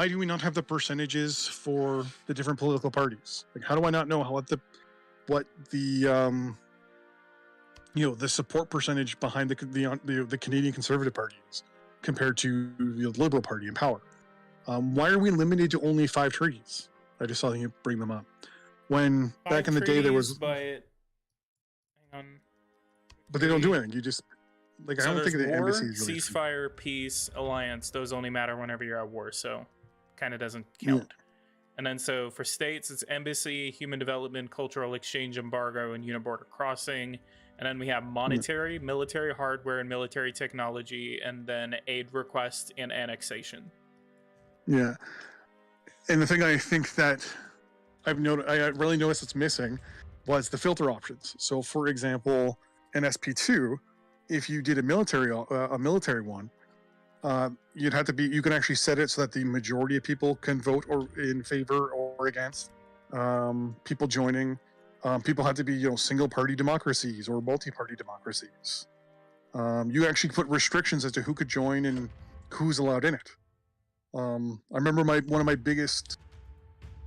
do we not have the percentages for the different political parties? Like, how do I not know what the support percentage behind the Canadian Conservative Party is compared to the Liberal Party in power? Why are we limited to only 5 treaties? I just saw you bring them up. When back in the day there was, but they don't do anything. You just I don't think the embassy is really ceasefire, peace, alliance. Those only matter whenever you're at war, so kind of doesn't count. Yeah. And then so for states, it's embassy, human development, cultural exchange, embargo, and uniborder crossing. And then we have monetary, military hardware, and military technology, and then aid request and annexation. Yeah. And the thing I think that I really noticed it's missing was the filter options. So, for example, in SP2, if you did a military one, you can actually set it so that the majority of people can vote or in favor or against people joining. People have to be single party democracies or multi-party democracies. You actually put restrictions as to who could join and who's allowed in it. I remember one of my biggest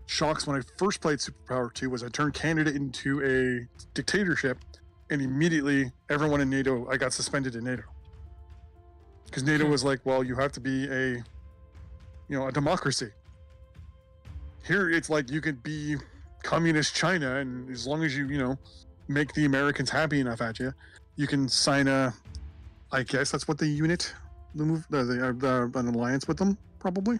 shocks when I first played Superpower 2 was I turned Canada into a dictatorship, and immediately everyone in NATO, I got suspended in NATO. Because NATO was like, well, you have to be a democracy. Here it's like you could be communist China, and as long as you make the Americans happy enough at you, you can sign I guess that's what an alliance with them, probably.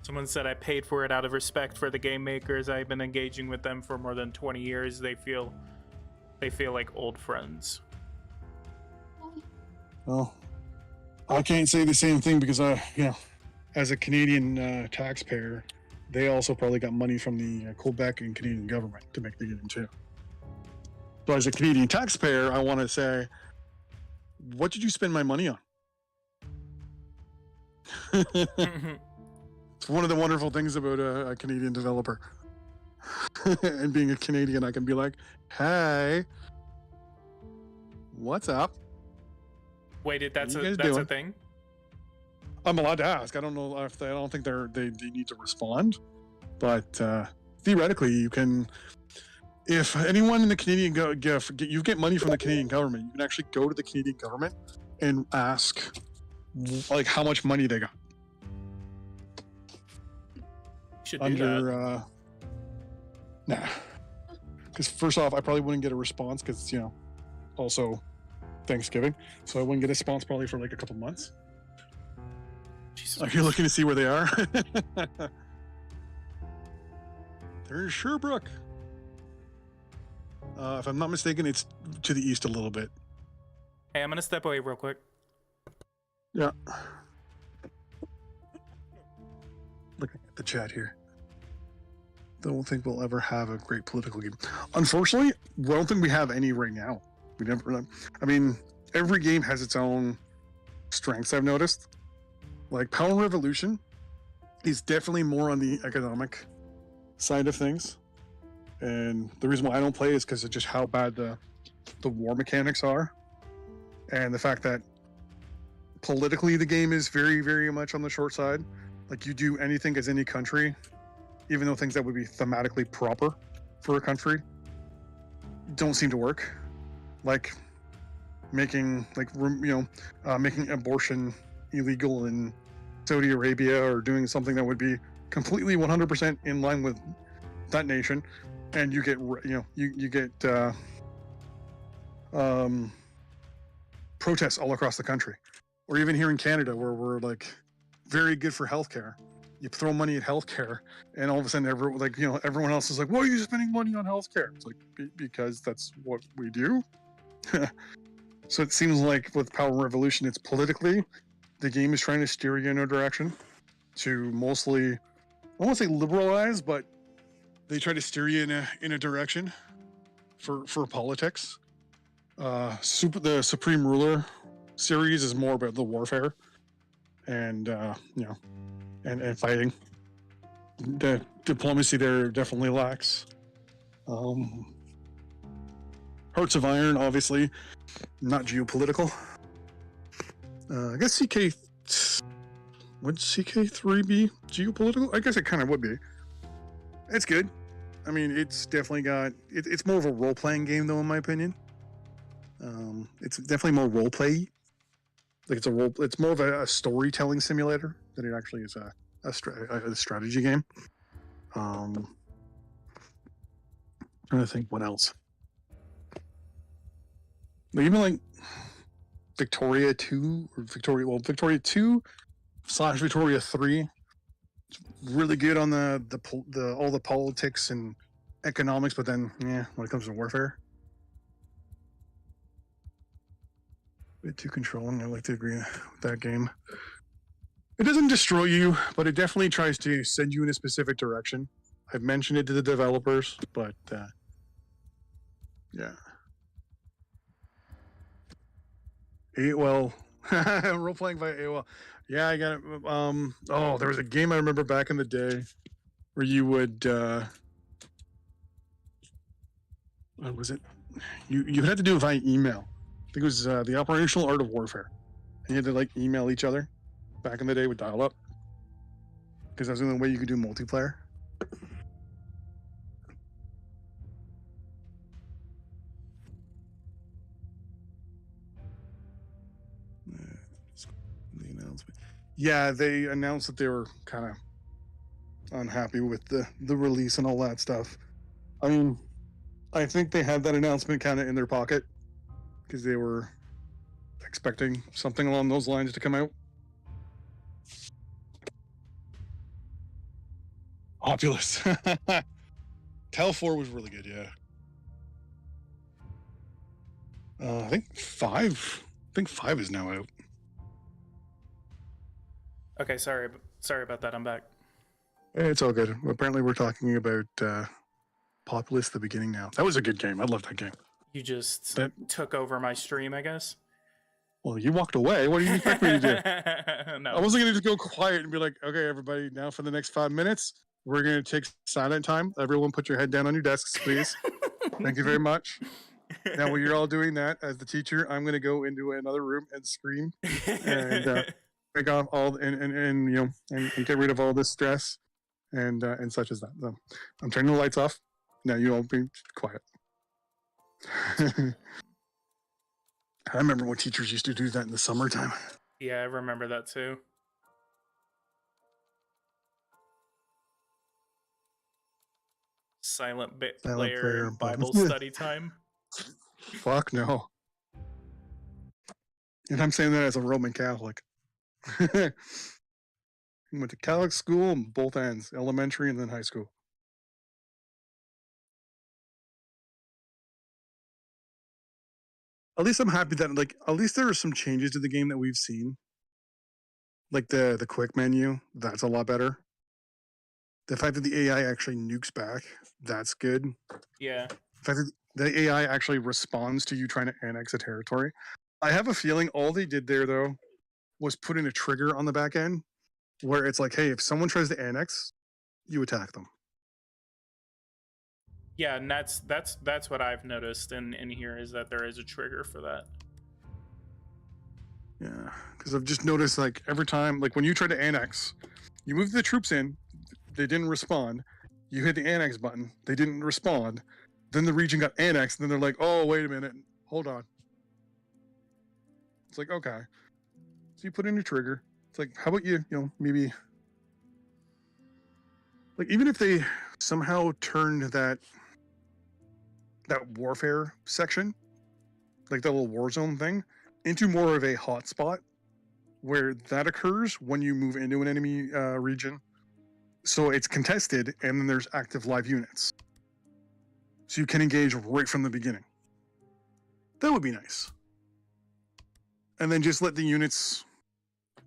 Someone said I paid for it out of respect for the game makers. I've been engaging with them for more than 20 years. They feel like old friends. Well, I can't say the same thing because as a Canadian taxpayer, they also probably got money from the Quebec and Canadian government to make the game too. So as a Canadian taxpayer, I want to say, what did you spend my money on? It's one of the wonderful things about a Canadian developer. And being a Canadian, I can be like, hey, what's up? Wait, that's What are you a guys doing? thing? I'm allowed to ask. I don't know if I don't think they need to respond, but theoretically, you can. If anyone in the Canadian you get money from the Canadian government, you can actually go to the Canadian government and ask, like, how much money they got. Should do that. Nah, because first off, I probably wouldn't get a response because also Thanksgiving, so I wouldn't get a response probably for like a couple months. If you're looking to see where they are, they're in Sherbrooke. If I'm not mistaken, it's to the east a little bit. Hey, I'm gonna step away real quick. Yeah. Looking at the chat here. Don't think we'll ever have a great political game. Unfortunately, I don't think we have any right now. We never. I mean, every game has its own strengths. I've noticed. Like Power Revolution is definitely more on the economic side of things, and the reason why I don't play is because of just how bad the war mechanics are, and the fact that politically the game is very, very much on the short side. Like you do anything as any country, even though things that would be thematically proper for a country don't seem to work. Like making making abortion illegal in Saudi Arabia, or doing something that would be completely 100% in line with that nation, and you get protests all across the country, or even here in Canada where we're like very good for healthcare. You throw money at healthcare, and all of a sudden, everyone else is like, "Why are you spending money on healthcare?" It's like because that's what we do. So it seems like with Power Revolution, it's politically, the game is trying to steer you in a direction to mostly, I won't say liberalize, but they try to steer you in a direction for politics. The Supreme Ruler series is more about the warfare and and fighting. The diplomacy there definitely lacks. Hearts of Iron, obviously, not geopolitical. I guess would CK3 be geopolitical? I guess it kind of would be. It's good. I mean, it's definitely got. It's more of a role-playing game, though, in my opinion. It's definitely more role-play. Like it's more of a storytelling simulator than it actually is a strategy game. Trying to think what else. But even like Victoria 2 or Victoria 2 / Victoria 3, it's really good on the all the politics and economics, but then when it comes to warfare, a bit too controlling. I like to agree with that game. It doesn't destroy you, but it definitely tries to send you in a specific direction. I've mentioned it to the developers, but yeah. AOL. Role-playing via AOL. Yeah, I got it. There was a game I remember back in the day where you would what was it? You had to do it via email. I think it was the Operational Art of Warfare. And you had to like email each other back in the day with dial-up, because that was the only way you could do multiplayer. The announcement. Yeah, they announced that they were kind of unhappy with the release and all that stuff. I mean, I think they had that announcement kind of in their pocket because they were expecting something along those lines to come out. Opulus. Cal 4 was really good, yeah. I think 5 think 5 is now out. Okay, sorry about that. I'm back. It's all good. Apparently, we're talking about Populous: The Beginning now. That was a good game. I love that game. You just took over my stream, I guess. Well, you walked away. What do you expect me to do? No. I wasn't going to just go quiet and be like, okay, everybody, now for the next 5 minutes, we're going to take silent time. Everyone put your head down on your desks, please. Thank you very much. Now, while you're all doing that, as the teacher, I'm going to go into another room and scream and take off all and you know and get rid of all this stress and such as that. So I'm turning the lights off. Now you all be quiet. I remember when teachers used to do that in the summertime. Yeah, I remember that too. Silent player Bible study time. Fuck no. And I'm saying that as a Roman Catholic. I went to Catholic school on both ends, elementary and then high school. At least I'm happy that at least there are some changes to the game that we've seen. Like the quick menu, that's a lot better. The fact that the AI actually nukes back, that's good. Yeah. The fact that the AI actually responds to you trying to annex a territory. I have a feeling all they did there though was put in a trigger on the back end where it's like, hey, if someone tries to annex, you attack them. Yeah, and that's what I've noticed in here is that there is a trigger for that. Yeah, because I've just noticed like every time, like when you try to annex, you move the troops in, they didn't respond. You hit the annex button, they didn't respond. Then the region got annexed, and then they're like, oh, wait a minute, hold on. It's like, okay. So you put in your trigger. It's like, how about you know, maybe like even if they somehow turned that warfare section, like that little war zone thing, into more of a hotspot where that occurs when you move into an enemy region. So it's contested and then there's active live units. So you can engage right from the beginning. That would be nice. And then just let the units,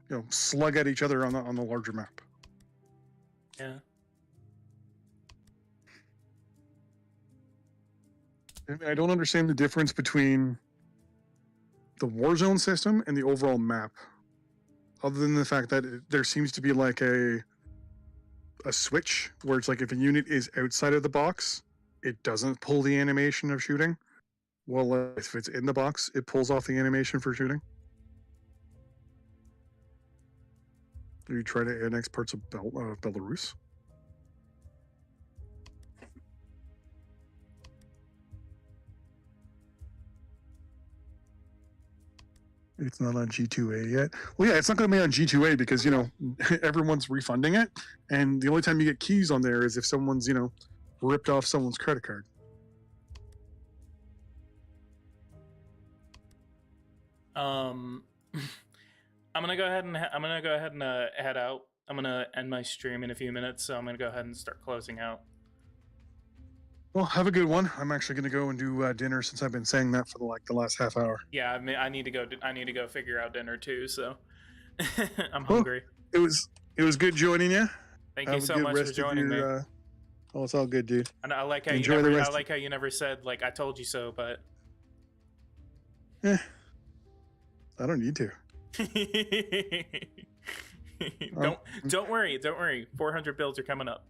you know, slug at each other on the larger map. Yeah. I don't understand the difference between the Warzone system and the overall map, other than the fact that there seems to be like a switch where it's like if a unit is outside of the box, it doesn't pull the animation of shooting. Well, if it's in the box, it pulls off the animation for shooting. Do you try to annex parts of Belarus? It's not on G2A yet. Well, yeah, it's not going to be on G2A because, you know, everyone's refunding it. And the only time you get keys on there is if someone's, you know, ripped off someone's credit card. I'm gonna go ahead and head out. I'm gonna end my stream in a few minutes, so I'm gonna go ahead and start closing out. Well, have a good one. I'm actually going to go and do dinner since I've been saying that for the last half hour. Yeah, I mean, I need to go figure out dinner too. So I'm hungry. It was good joining you. Thank you so much for joining me. Oh, it's all good, dude. And I like how you never said like I told you so, but I don't need to. Don't worry. 400 builds are coming up.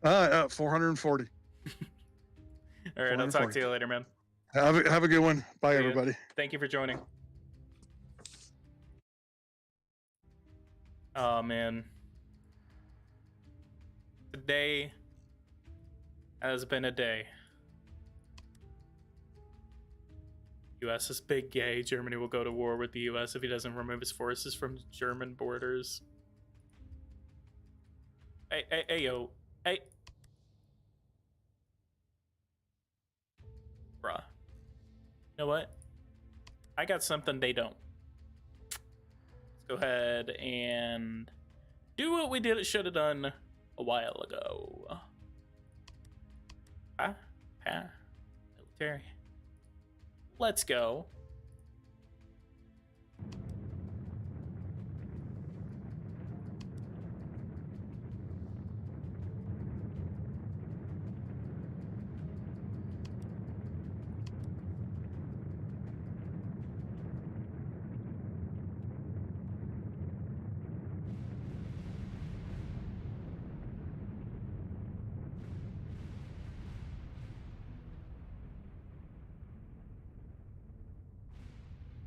440. All right, I'll talk to you later, man. Have a good one. Bye, everybody. Thank you for joining. Oh man, today has been a day. U.S. is big gay. Germany will go to war with the U.S. if he doesn't remove his forces from German borders. Hey, yo. Hey. Bruh. You know what? I got something they don't. Let's go ahead and do what we should have done a while ago. Military. Let's go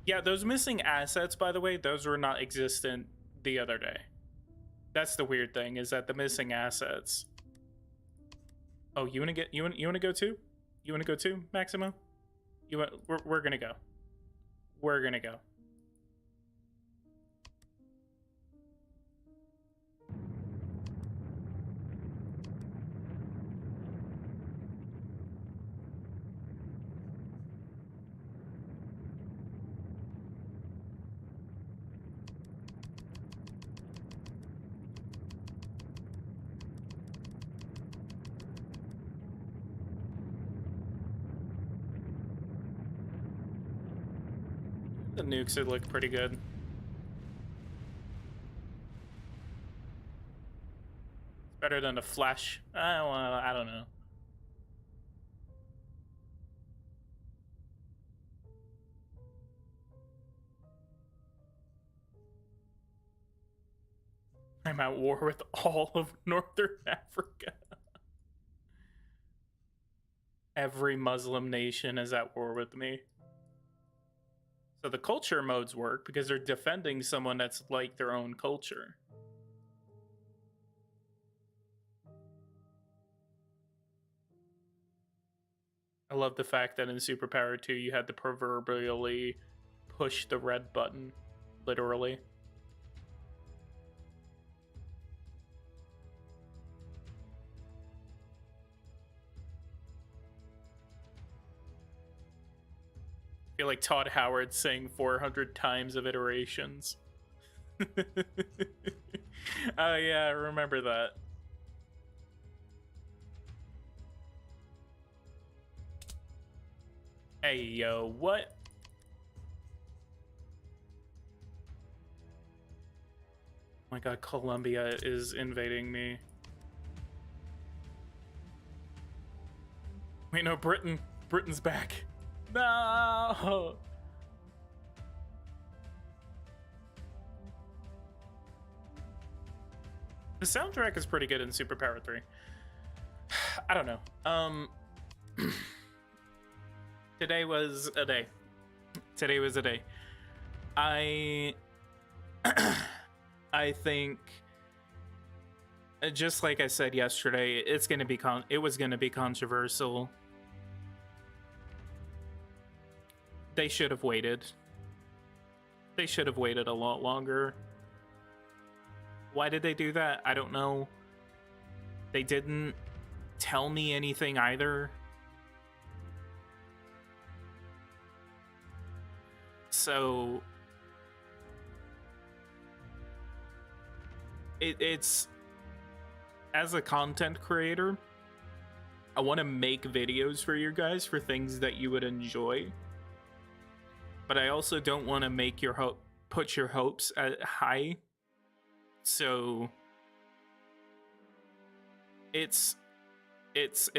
Yeah, those missing assets, by the way, those were not existent the other day. That's the weird thing, is that the missing assets. Oh, you wanna go too? You wanna go too, Maximo? We're gonna go. We're gonna go. The nukes would look pretty good. Better than a flash. I don't know. I'm at war with all of Northern Africa. Every Muslim nation is at war with me. So the culture modes work because they're defending someone that's like their own culture. I love the fact that in Superpower 2 you had to proverbially push the red button, literally. I feel like Todd Howard saying 400 times of iterations. Oh yeah, I remember that. Hey yo, what? Oh my god, Colombia is invading me. Wait, no, Britain. Britain's back. No! The soundtrack is pretty good in Superpower 3. I don't know. Today was a day. Today was a day. I think, just like I said yesterday, it was gonna be controversial. They should have waited. They should have waited a lot longer. Why did they do that? I don't know. They didn't tell me anything either. So it's, as a content creator, I want to make videos for you guys for things that you would enjoy. But I also don't want to make put your hopes at high. So it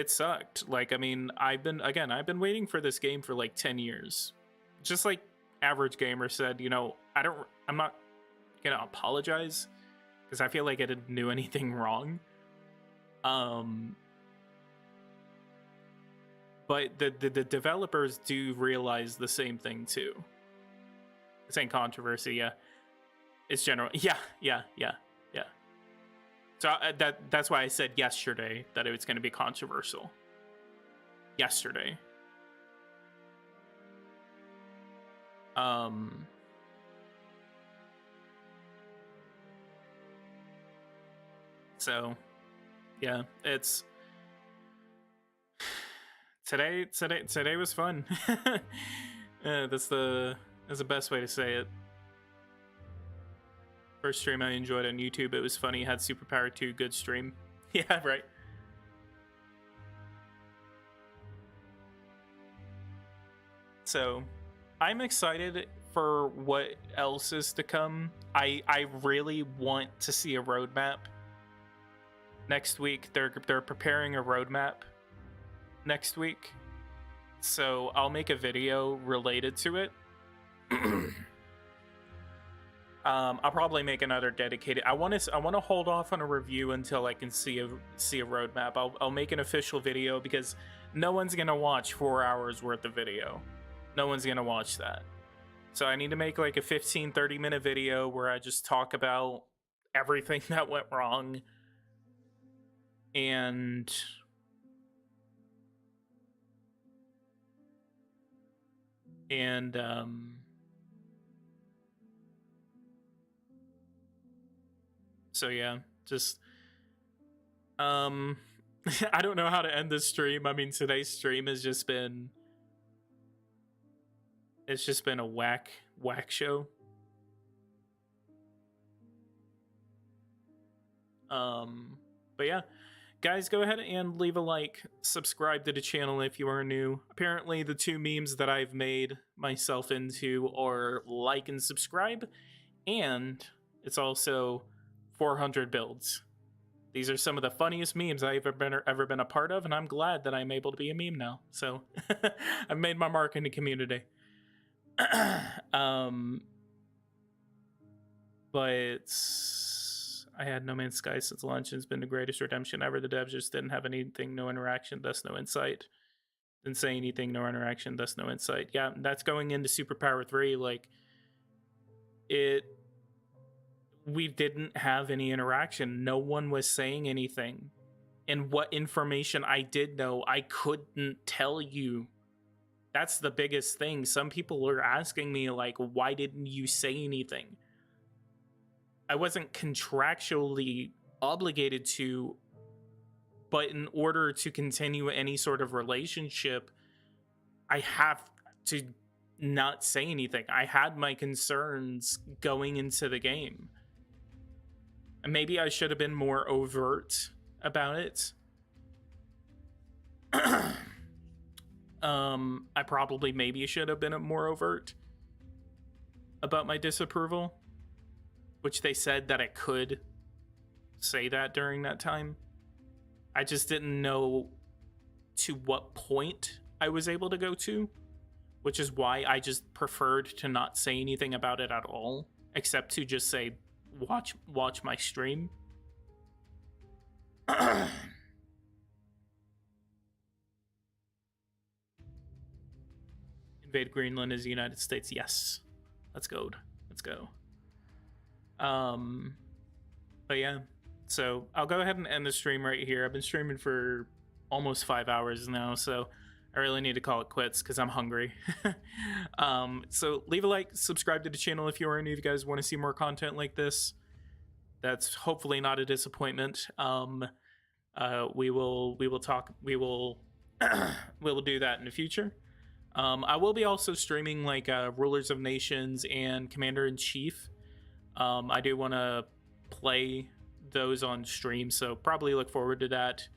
sucked. Like, I mean, I've been waiting for this game for like 10 years. Just like Average Gamer said, you know, I'm not gonna apologize because I feel like I didn't do anything wrong. But the developers do realize the same thing too. This ain't controversy, yeah. It's general, yeah. So that's why I said yesterday that it was going to be controversial. Yesterday. So, yeah, it's today was fun. That's the best way to say it. First stream I enjoyed on YouTube, it was funny. Had Superpower 2, good stream. Yeah, right. So, I'm excited for what else is to come. I really want to see a roadmap. Next week, they're preparing a roadmap next week. So, I'll make a video related to it. I'll probably make another dedicated. I want to hold off on a review until I can see a roadmap. I'll make an official video because no one's gonna watch 4 hours worth of video. No one's gonna watch that. So I need to make like a 15-30 minute video where I just talk about everything that went wrong. And so yeah, just I don't know how to end this stream. I mean, today's stream has just been, it's just been a whack show. But yeah, guys, go ahead and leave a like, subscribe to the channel if you are new. Apparently the two memes that I've made myself into are like and subscribe, and it's also 400 builds. These are some of the funniest memes I've ever been a part of, and I'm glad that I'm able to be a meme now. So I've made my mark in the community. But I had No Man's Sky since launch, and it's been the greatest redemption ever. The devs just didn't have anything, no interaction, thus no insight. Didn't say anything, no interaction, thus no insight. Yeah, that's going into Superpower 3. Like, we didn't have any interaction. No one was saying anything. And what information I did know, I couldn't tell you. That's the biggest thing. Some people are asking me, like, why didn't you say anything? I wasn't contractually obligated to, but in order to continue any sort of relationship, I have to not say anything. I had my concerns going into the game. And maybe I should have been more overt about it. I probably maybe should have been more overt about my disapproval, which they said that I could say that during that time. I just didn't know to what point I was able to go to, which is why I just preferred to not say anything about it at all, except to just say, watch my stream. Invade Greenland is the United States. Yes. Let's go. Let's go. But yeah, so I'll go ahead and end the stream right here. I've been streaming for almost 5 hours now, so I really need to call it quits because I'm hungry. So leave a like, subscribe to the channel if you are new, if you guys want to see more content like this. That's hopefully not a disappointment. We will do that in the future. I will be also streaming like Rulers of Nations and Commander-in-Chief. I do want to play those on stream, so probably look forward to that.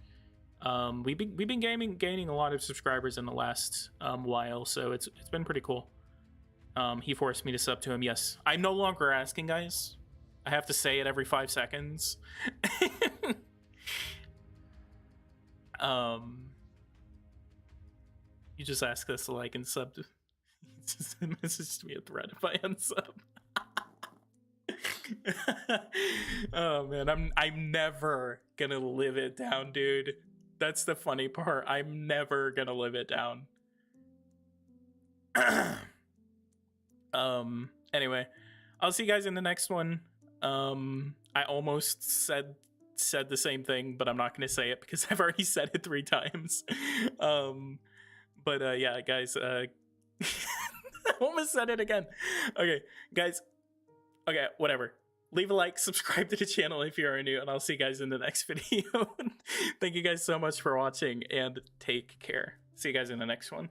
We've been gaining a lot of subscribers in the last while, so it's been pretty cool. He forced me to sub to him. Yes, I'm no longer asking, guys. I have to say it every 5 seconds. You just ask us to like and sub. Just message me a thread if I unsub. Oh man, I'm never gonna live it down, dude. That's the funny part. I'm never gonna live it down. Anyway, I'll see you guys in the next one. I almost said the same thing, but I'm not gonna say it because I've already said it 3 times. But yeah, guys, I almost said it again. Okay, guys. Okay, whatever. Leave a like, subscribe to the channel if you are new, and I'll see you guys in the next video. Thank you guys so much for watching, and take care. See you guys in the next one.